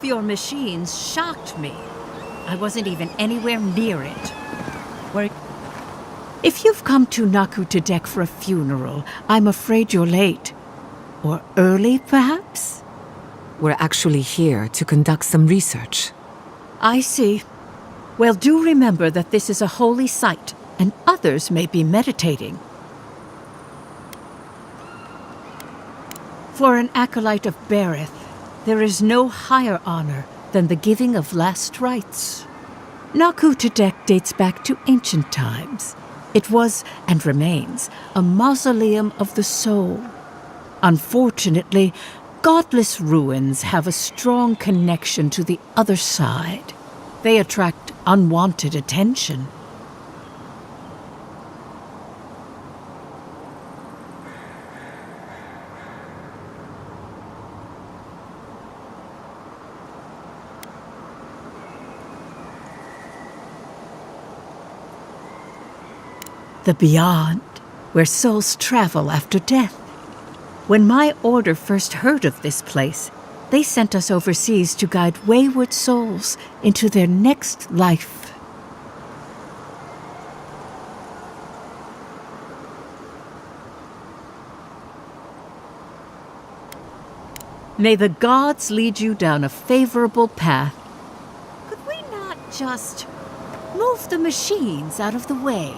Your machines shocked me. I wasn't even anywhere near it. Were If you've come to Nakutadek for a funeral, I'm afraid you're late. Or early, perhaps? We're actually here to conduct some research. I see. Well, do remember that this is a holy site, and others may be meditating. For an acolyte of Berith, there is no higher honor than the giving of last rites. Nakutadek dates back to ancient times. It was, and remains, a mausoleum of the soul. Unfortunately, godless ruins have a strong connection to the other side. They attract unwanted attention. The beyond, where souls travel after death. When my order first heard of this place, they sent us overseas to guide wayward souls into their next life. May the gods lead you down a favorable path. Could we not just move the machines out of the way?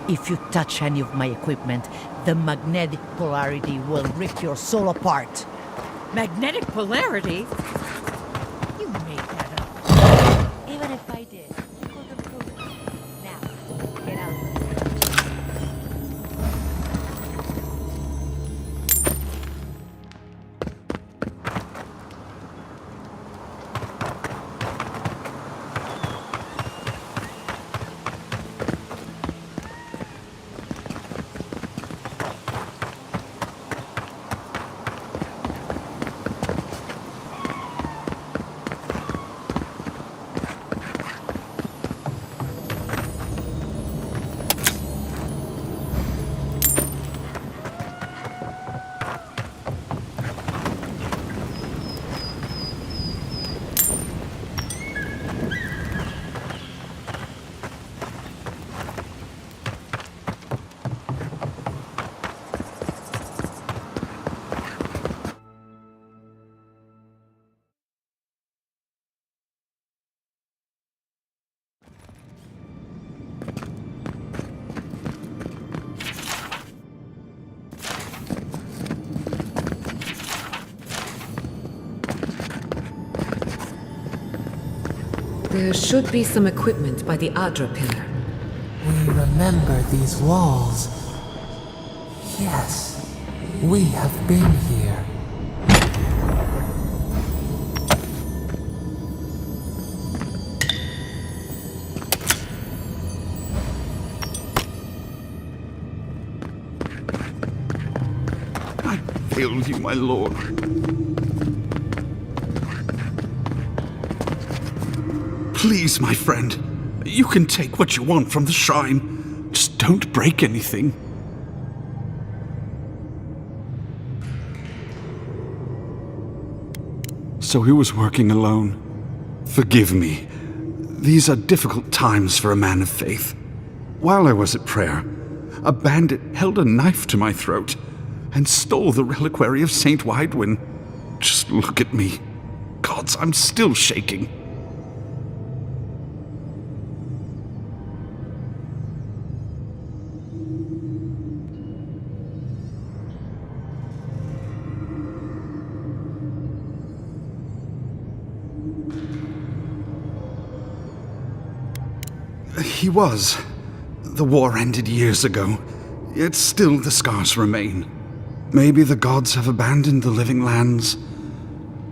If you touch any of my equipment, the magnetic polarity will rip your soul apart. Magnetic polarity? You made that up. Even if I did, you couldn't prove it. Now, get out of the way. There should be some equipment by the Adra pillar. We remember these walls. Yes, we have been here. I failed you, my lord. Please, my friend, you can take what you want from the shrine. Just don't break anything. So he was working alone. Forgive me. These are difficult times for a man of faith. While I was at prayer, a bandit held a knife to my throat and stole the reliquary of Saint Widwin. Just look at me. Gods, I'm still shaking. He was. The war ended years ago, yet still the scars remain. Maybe the gods have abandoned the living lands,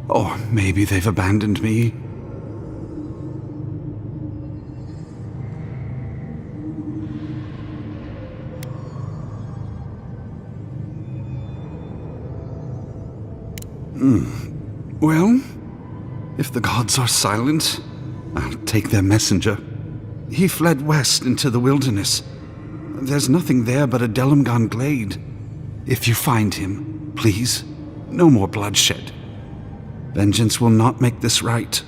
or maybe they've abandoned me. Well, if the gods are silent, I'll take their messenger. He fled west into the wilderness. There's nothing there but a Delimgan glade. If you find him, please, no more bloodshed. Vengeance will not make this right.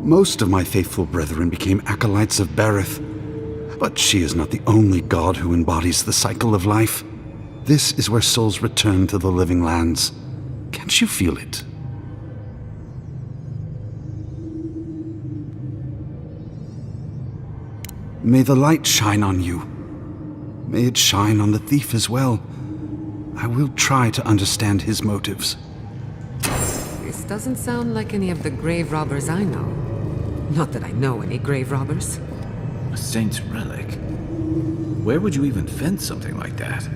Most of my faithful brethren became acolytes of Berith. But she is not the only god who embodies the cycle of life. This is where souls return to the living lands. Can't you feel it? May the light shine on you. May it shine on the thief as well. I will try to understand his motives. This doesn't sound like any of the grave robbers I know. Not that I know any grave robbers. A saint's relic? Where would you even find something like that?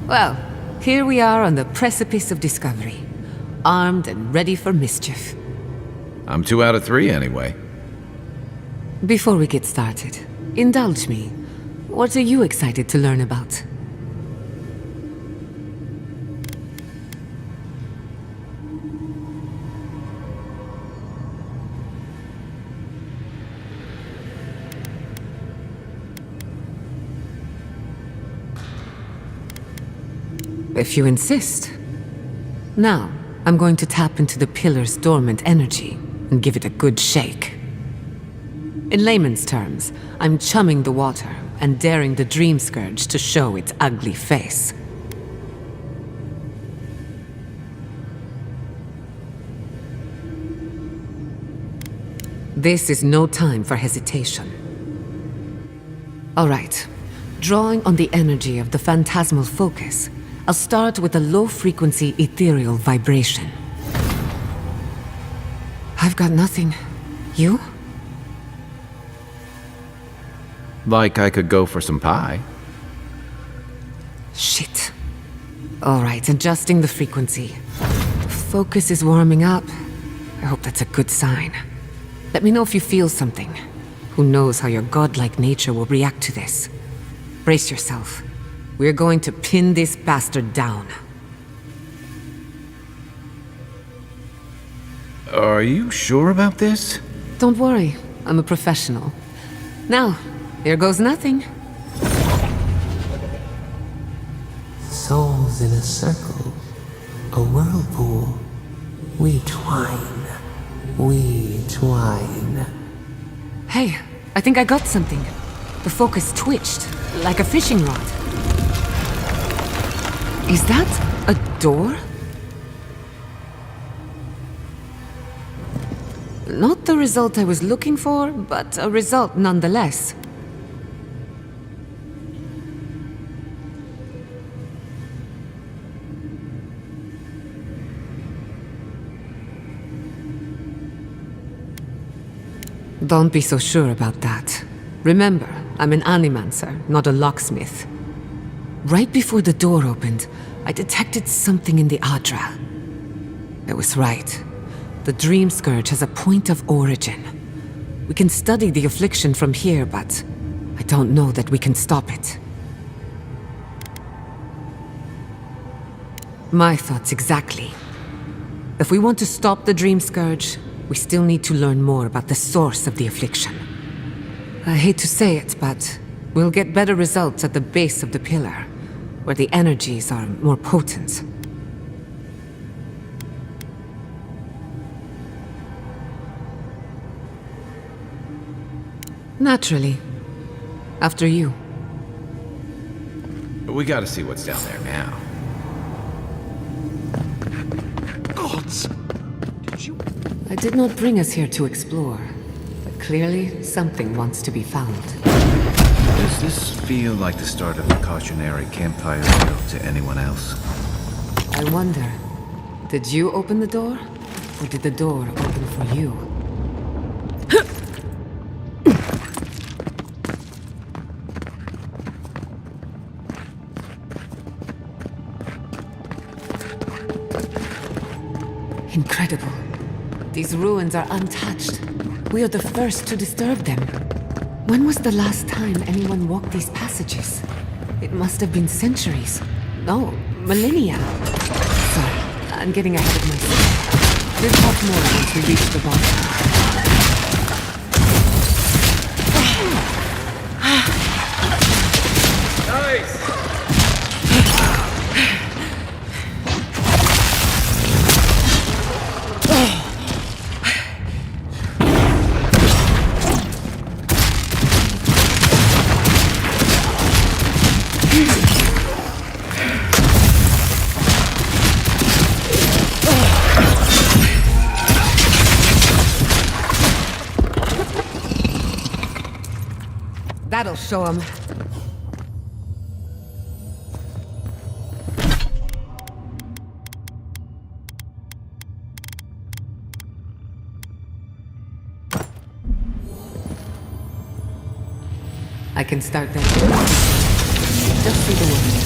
Well, here we are on the precipice of discovery, armed and ready for mischief. I'm 2 out of 3 anyway. Before we get started, indulge me. What are you excited to learn about? If you insist. Now, I'm going to tap into the pillar's dormant energy and give it a good shake. In layman's terms, I'm chumming the water and daring the dream scourge to show its ugly face. This is no time for hesitation. All right. Drawing on the energy of the phantasmal focus, I'll start with a low-frequency ethereal vibration. I've got nothing. You? Like I could go for some pie. Shit. All right, adjusting the frequency. Focus is warming up. I hope that's a good sign. Let me know if you feel something. Who knows how your godlike nature will react to this. Brace yourself. We're going to pin this bastard down. Are you sure about this? Don't worry, I'm a professional. Now, here goes nothing. Souls in a circle, a whirlpool. We twine, we twine. Hey, I think I got something. The focus twitched, like a fishing rod. Is that a door? Not the result I was looking for, but a result nonetheless. Don't be so sure about that. Remember, I'm an animancer, not a locksmith. Right before the door opened, I detected something in the Adra. I was right. The Dream Scourge has a point of origin. We can study the affliction from here, but I don't know that we can stop it. My thoughts exactly. If we want to stop the Dream Scourge, we still need to learn more about the source of the affliction. I hate to say it, but we'll get better results at the base of the pillar, where the energies are more potent. Naturally. After you. We gotta see what's down there now. Gods! I did not bring us here to explore, but clearly something wants to be found. Does this feel like the start of a cautionary campfire tale to anyone else? I wonder, did you open the door? Or did the door open for you? Incredible. These ruins are untouched. We are the first to disturb them. When was the last time anyone walked these passages? It must have been centuries. No, millennia. Sorry, I'm getting ahead of myself. We'll talk more once we reach the bottom. That'll show him. I can start that. Just see the word.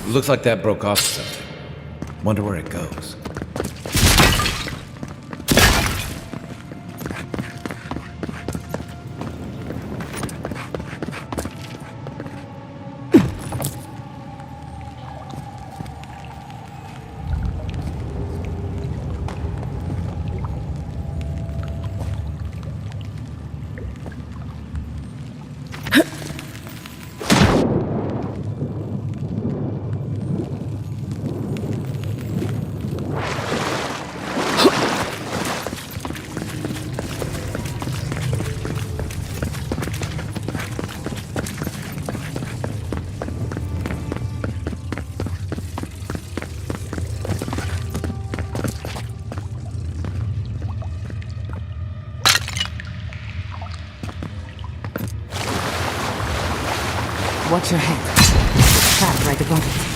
Looks like that broke off something. Wonder where it goes. Watch your head. Trap right above it.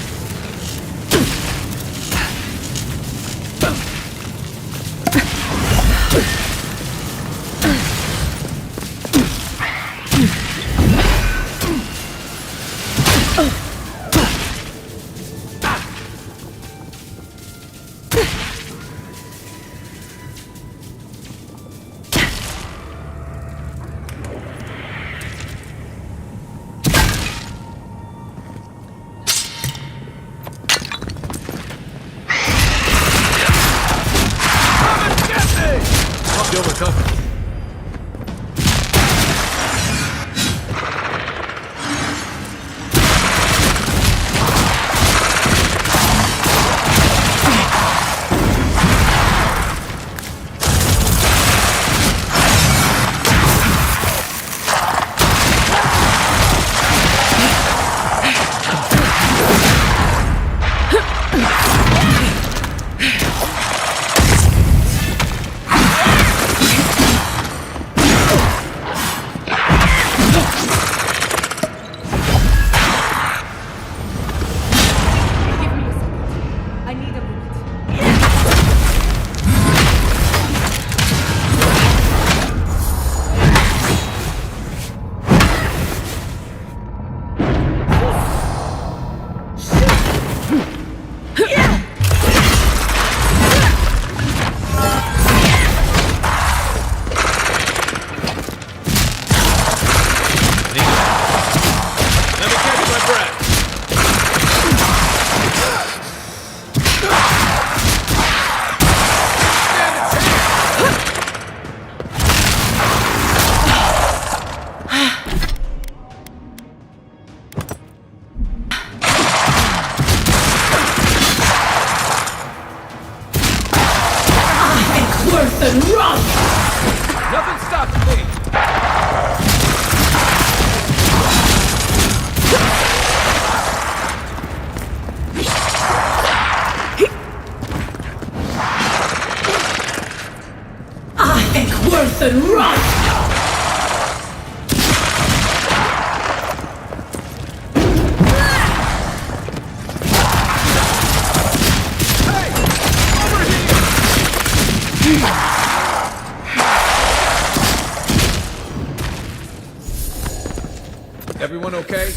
doing okay?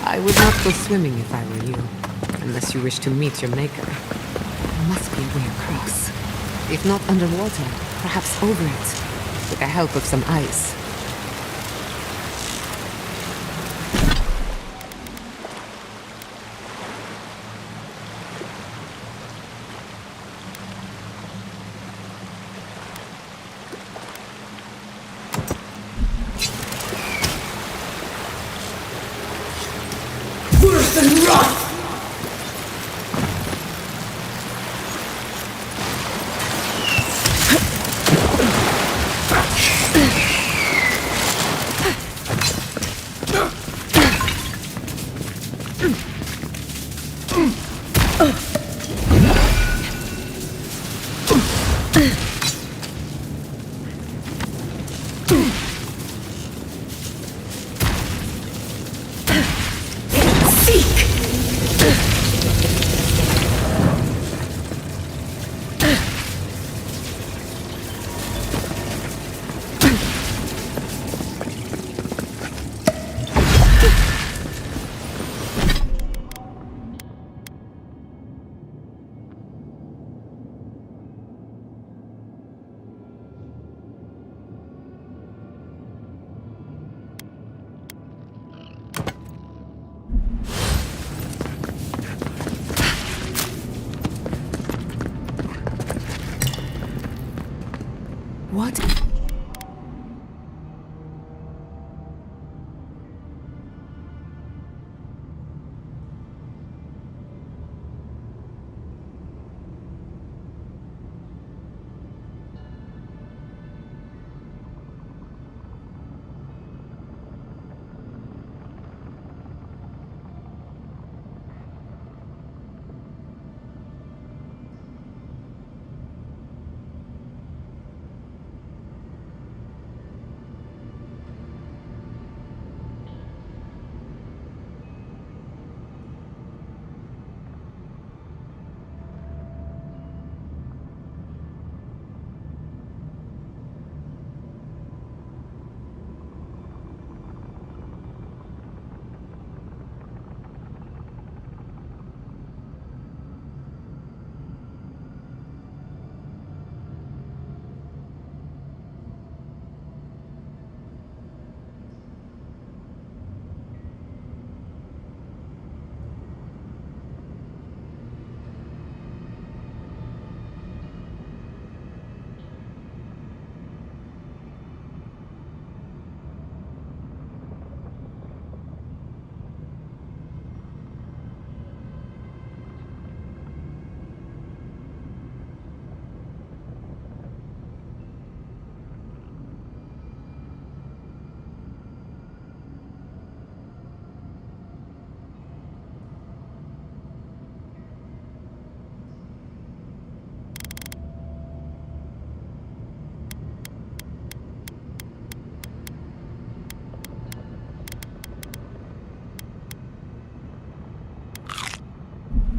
I would not go swimming if I were you, unless you wish to meet your maker. There must be a way across. If not underwater, perhaps over it, with the help of some ice. Worse than rot! What?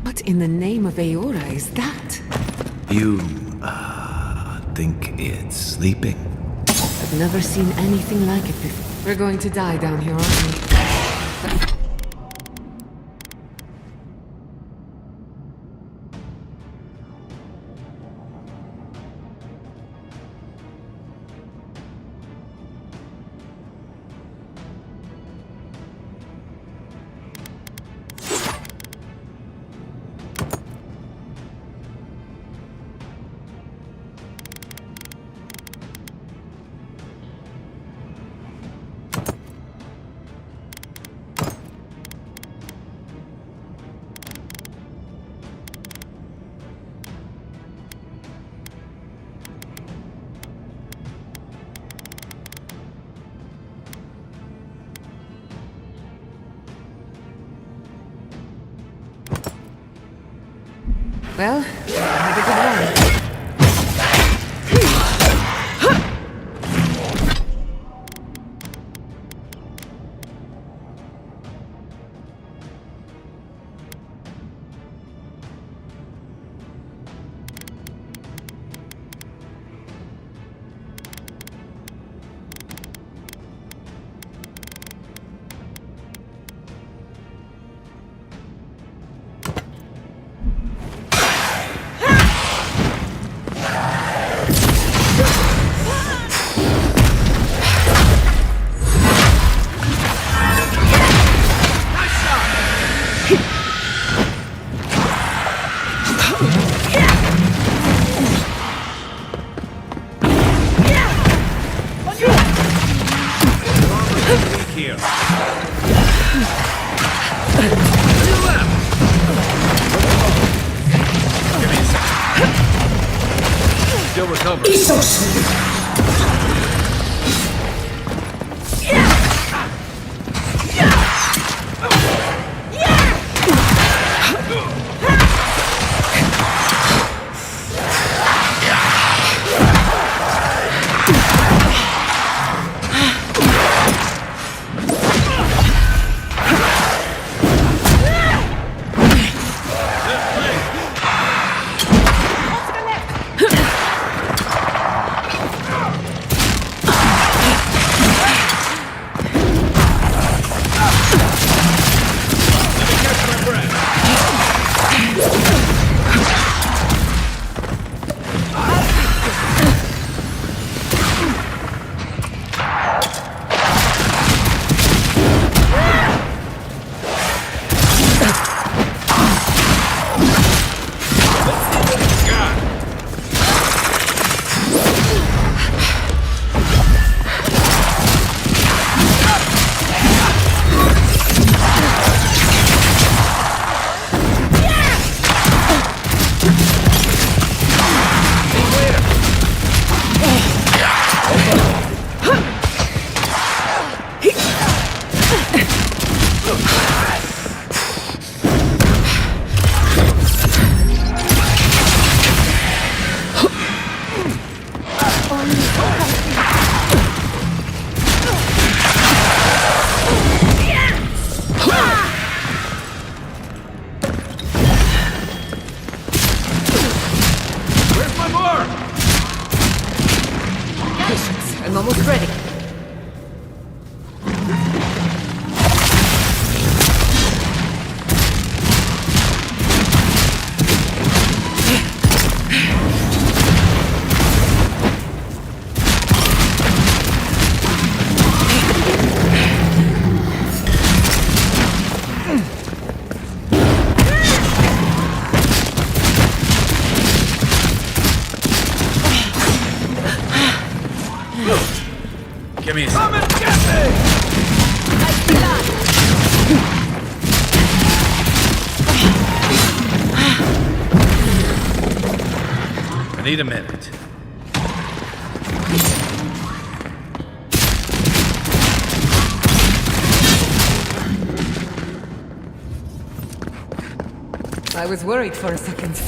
What in the name of Aora is that? You, think it's sleeping? I've never seen anything like it before. We're going to die down here, aren't we? Well, have a good one. Here. Give me a second. Still recovering. I'm almost ready. Give me a Come and get me! I need a minute. I was worried for a second.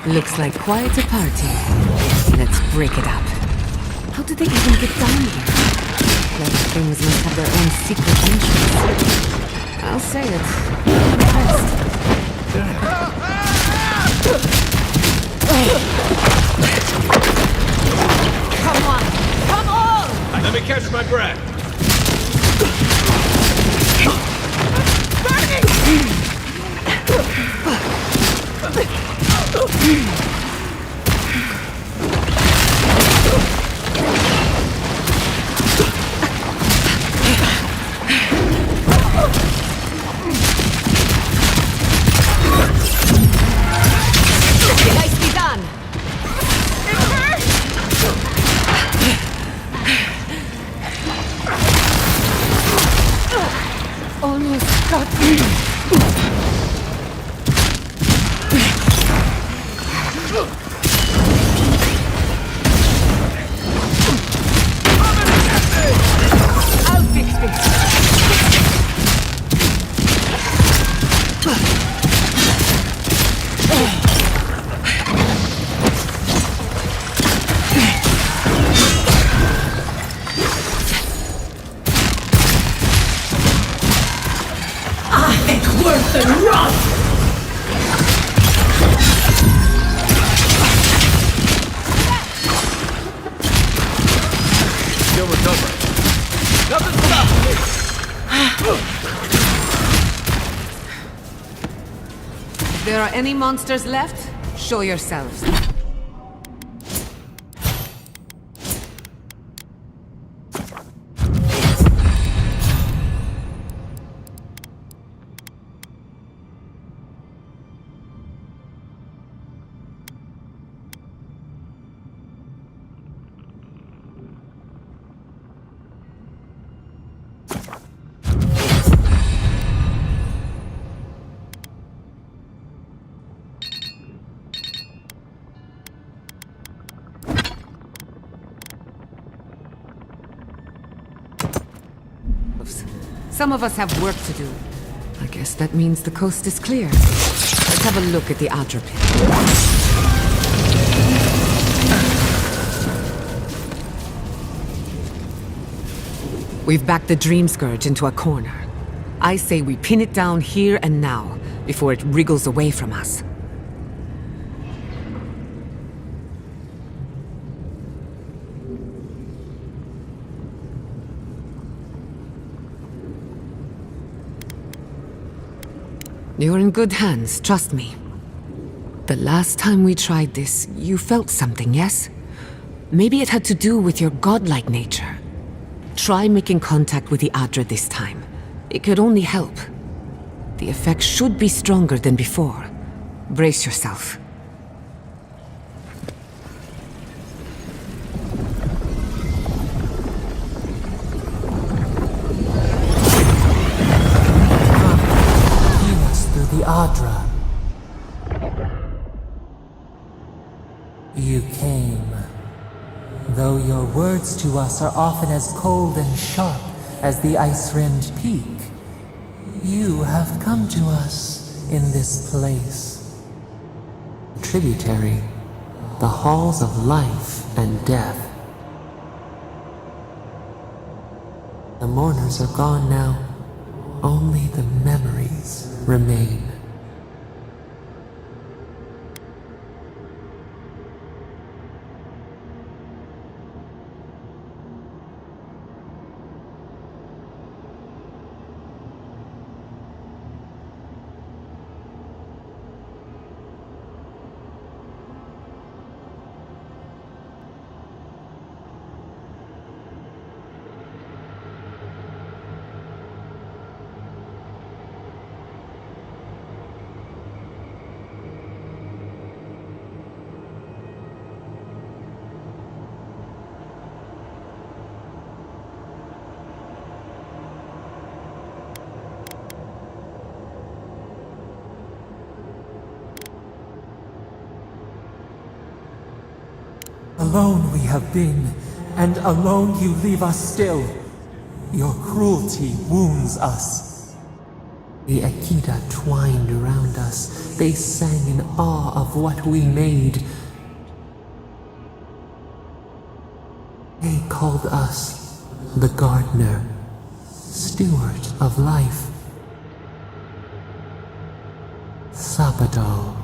Looks like quite a party. Let's break it up. How did they even get down here? Clever things must have their own secret entrance. I'll say it. I'm impressed. Come on! Come on! Let me catch my breath. Nicely done! Almost got me. I'll fix this. Worth the run! Still recovering. Nothing stopping me. If there are any monsters left, show yourselves. Some of us have work to do. I guess that means the coast is clear. Let's have a look at the Adra pit. We've backed the Dream Scourge into a corner. I say we pin it down here and now, before it wriggles away from us. You're in good hands, trust me. The last time we tried this, you felt something, yes? Maybe it had to do with your godlike nature. Try making contact with the Adra this time. It could only help. The effect should be stronger than before. Brace yourself. The Adra. You came. Though your words to us are often as cold and sharp as the ice-rimmed peak, you have come to us in this place. Tributary, the halls of life and death. The mourners are gone now. Only the memories remain. Alone we have been, and alone you leave us still. Your cruelty wounds us. The Akita twined around us. They sang in awe of what we made. They called us the gardener, steward of life. Sapadal.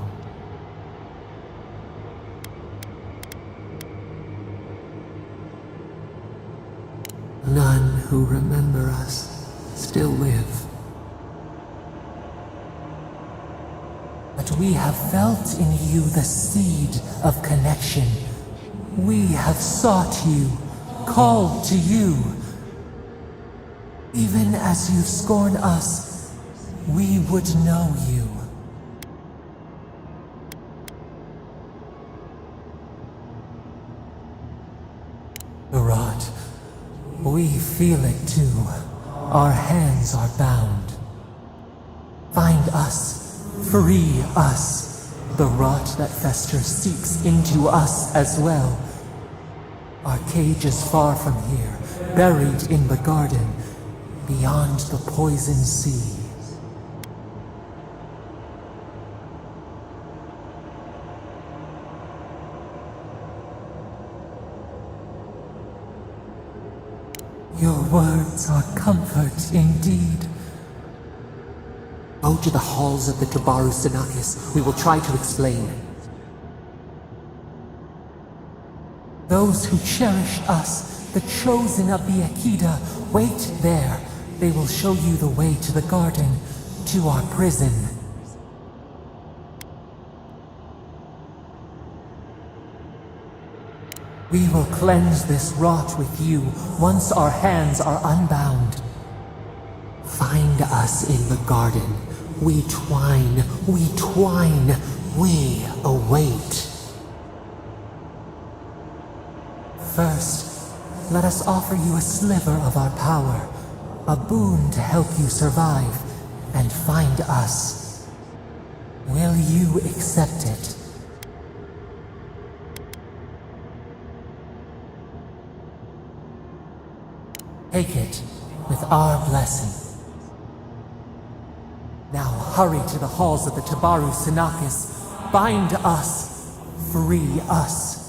None who remember us still live. But we have felt in you the seed of connection. We have sought you, called to you. Even as you scorn us, we would know you. Rot. We feel it too. Our hands are bound. Find us. Free us. The rot that festers seeks into us as well. Our cage is far from here, buried in the garden, beyond the poison sea. Your words are comfort indeed. Go to the halls of the Tabaru Sinakis. We will try to explain. Those who cherish us, the chosen of the Akita, wait there. They will show you the way to the garden, to our prison. We will cleanse this rot with you once our hands are unbound. Find us in the garden. We twine, we await. First, let us offer you a sliver of our power, a boon to help you survive and find us. Will you accept it? Take it with our blessing. Now hurry to the halls of the Tabaru Sinakis. Bind us. Free us.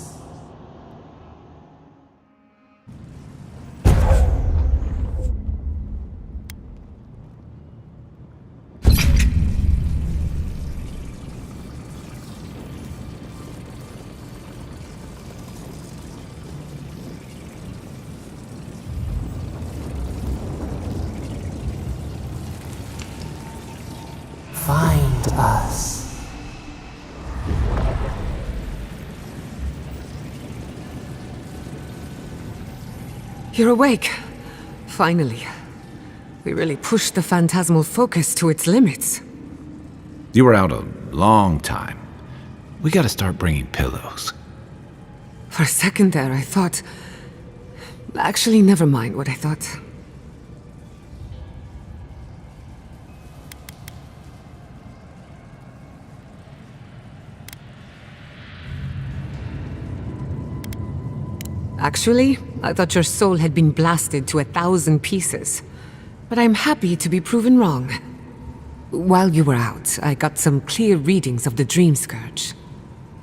Find us. You're awake. Finally. We really pushed the phantasmal focus to its limits. You were out a long time. We gotta start bringing pillows. For a second there, I thought... Actually, never mind what I thought. Actually, I thought your soul had been blasted to 1,000 pieces. But I'm happy to be proven wrong. While you were out, I got some clear readings of the Dream Scourge.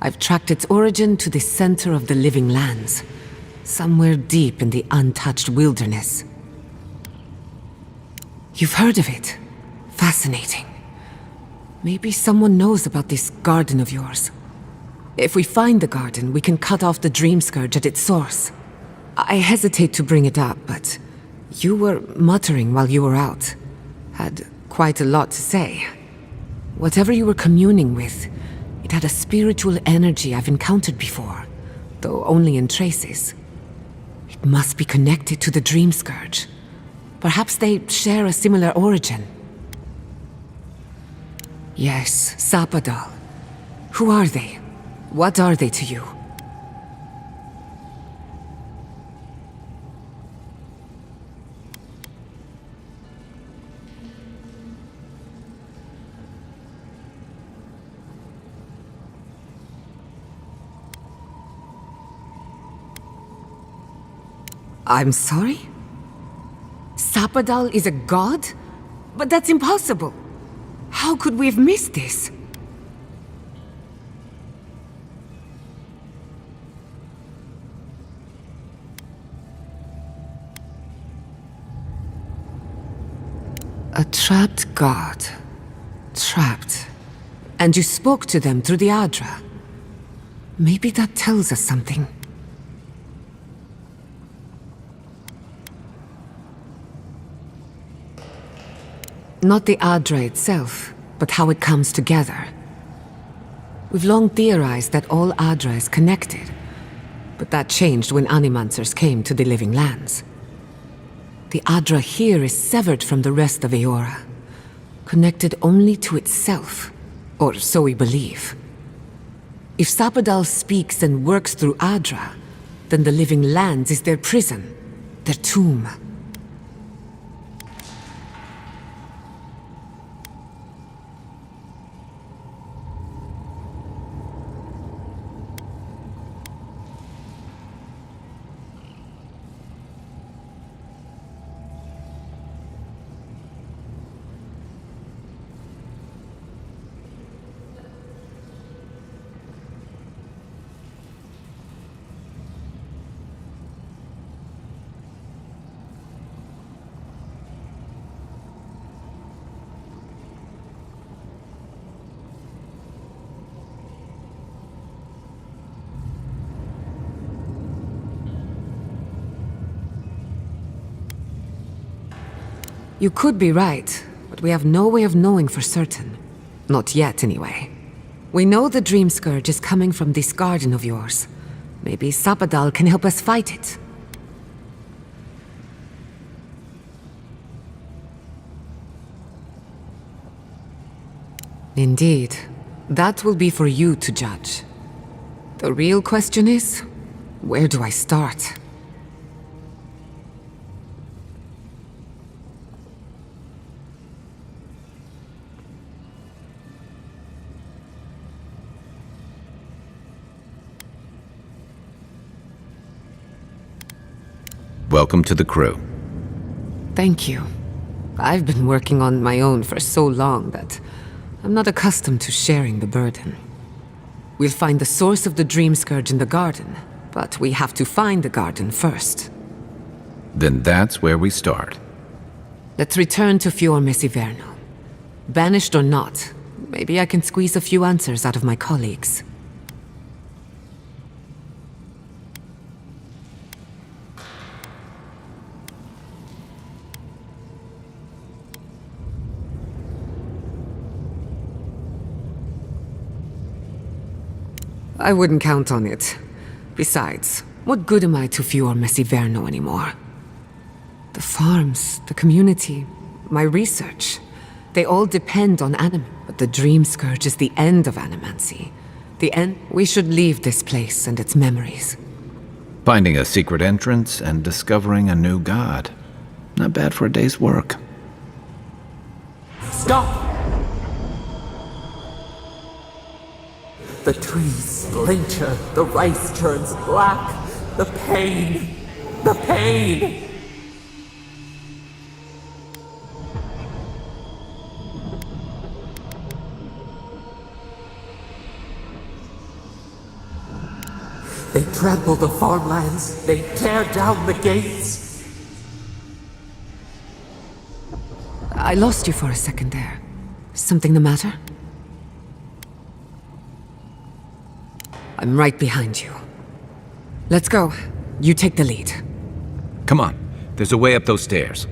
I've tracked its origin to the center of the living lands, somewhere deep in the untouched wilderness. You've heard of it. Fascinating. Maybe someone knows about this garden of yours. If we find the garden, we can cut off the Dream Scourge at its source. I hesitate to bring it up, but you were muttering while you were out. Had quite a lot to say. Whatever you were communing with, it had a spiritual energy I've encountered before, though only in traces. It must be connected to the Dream Scourge. Perhaps they share a similar origin. Yes, Sapadal. Who are they? What are they to you? I'm sorry? Sapadal is a god? But that's impossible. How could we have missed this? A trapped god. Trapped. And you spoke to them through the Adra. Maybe that tells us something. Not the Adra itself, but how it comes together. We've long theorized that all Adra is connected, but that changed when Animancers came to the Living Lands. The Adra here is severed from the rest of Eora, connected only to itself, or so we believe. If Sapadal speaks and works through Adra, then the Living Lands is their prison, their tomb. You could be right, but we have no way of knowing for certain. Not yet, anyway. We know the Dream Scourge is coming from this garden of yours. Maybe Sapadal can help us fight it. Indeed. That will be for you to judge. The real question is, where do I start? Welcome to the crew. Thank you. I've been working on my own for so long that I'm not accustomed to sharing the burden. We'll find the source of the Dream Scourge in the garden, but we have to find the garden first. Then that's where we start. Let's return to Fior Mesiverno. Banished or not, maybe I can squeeze a few answers out of my colleagues. I wouldn't count on it. Besides, what good am I to Fior Mesiverno anymore? The farms, the community, my research, they all depend on anime. But the Dream Scourge is the end of animancy. The end. We should leave this place and its memories. Finding a secret entrance and discovering a new god. Not bad for a day's work. Stop! The trees splinter, the rice turns black. The pain! The pain! They trample the farmlands, they tear down the gates. I lost you for a second there. Something the matter? I'm right behind you. Let's go. You take the lead. Come on. There's a way up those stairs.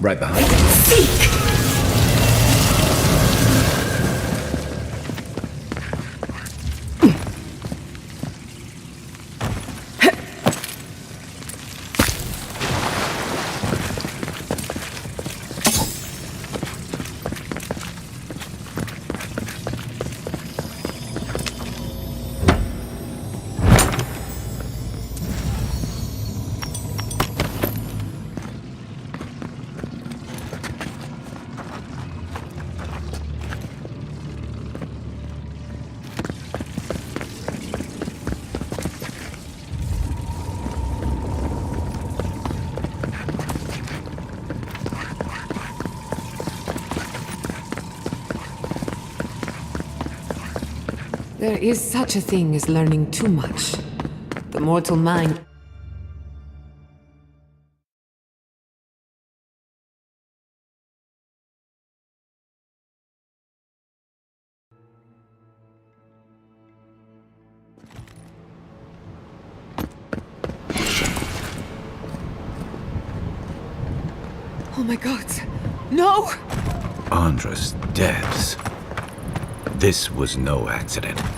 Right behind you. There is such a thing as learning too much. The mortal mind... Oh my god. No! Andra's deaths. This was no accident.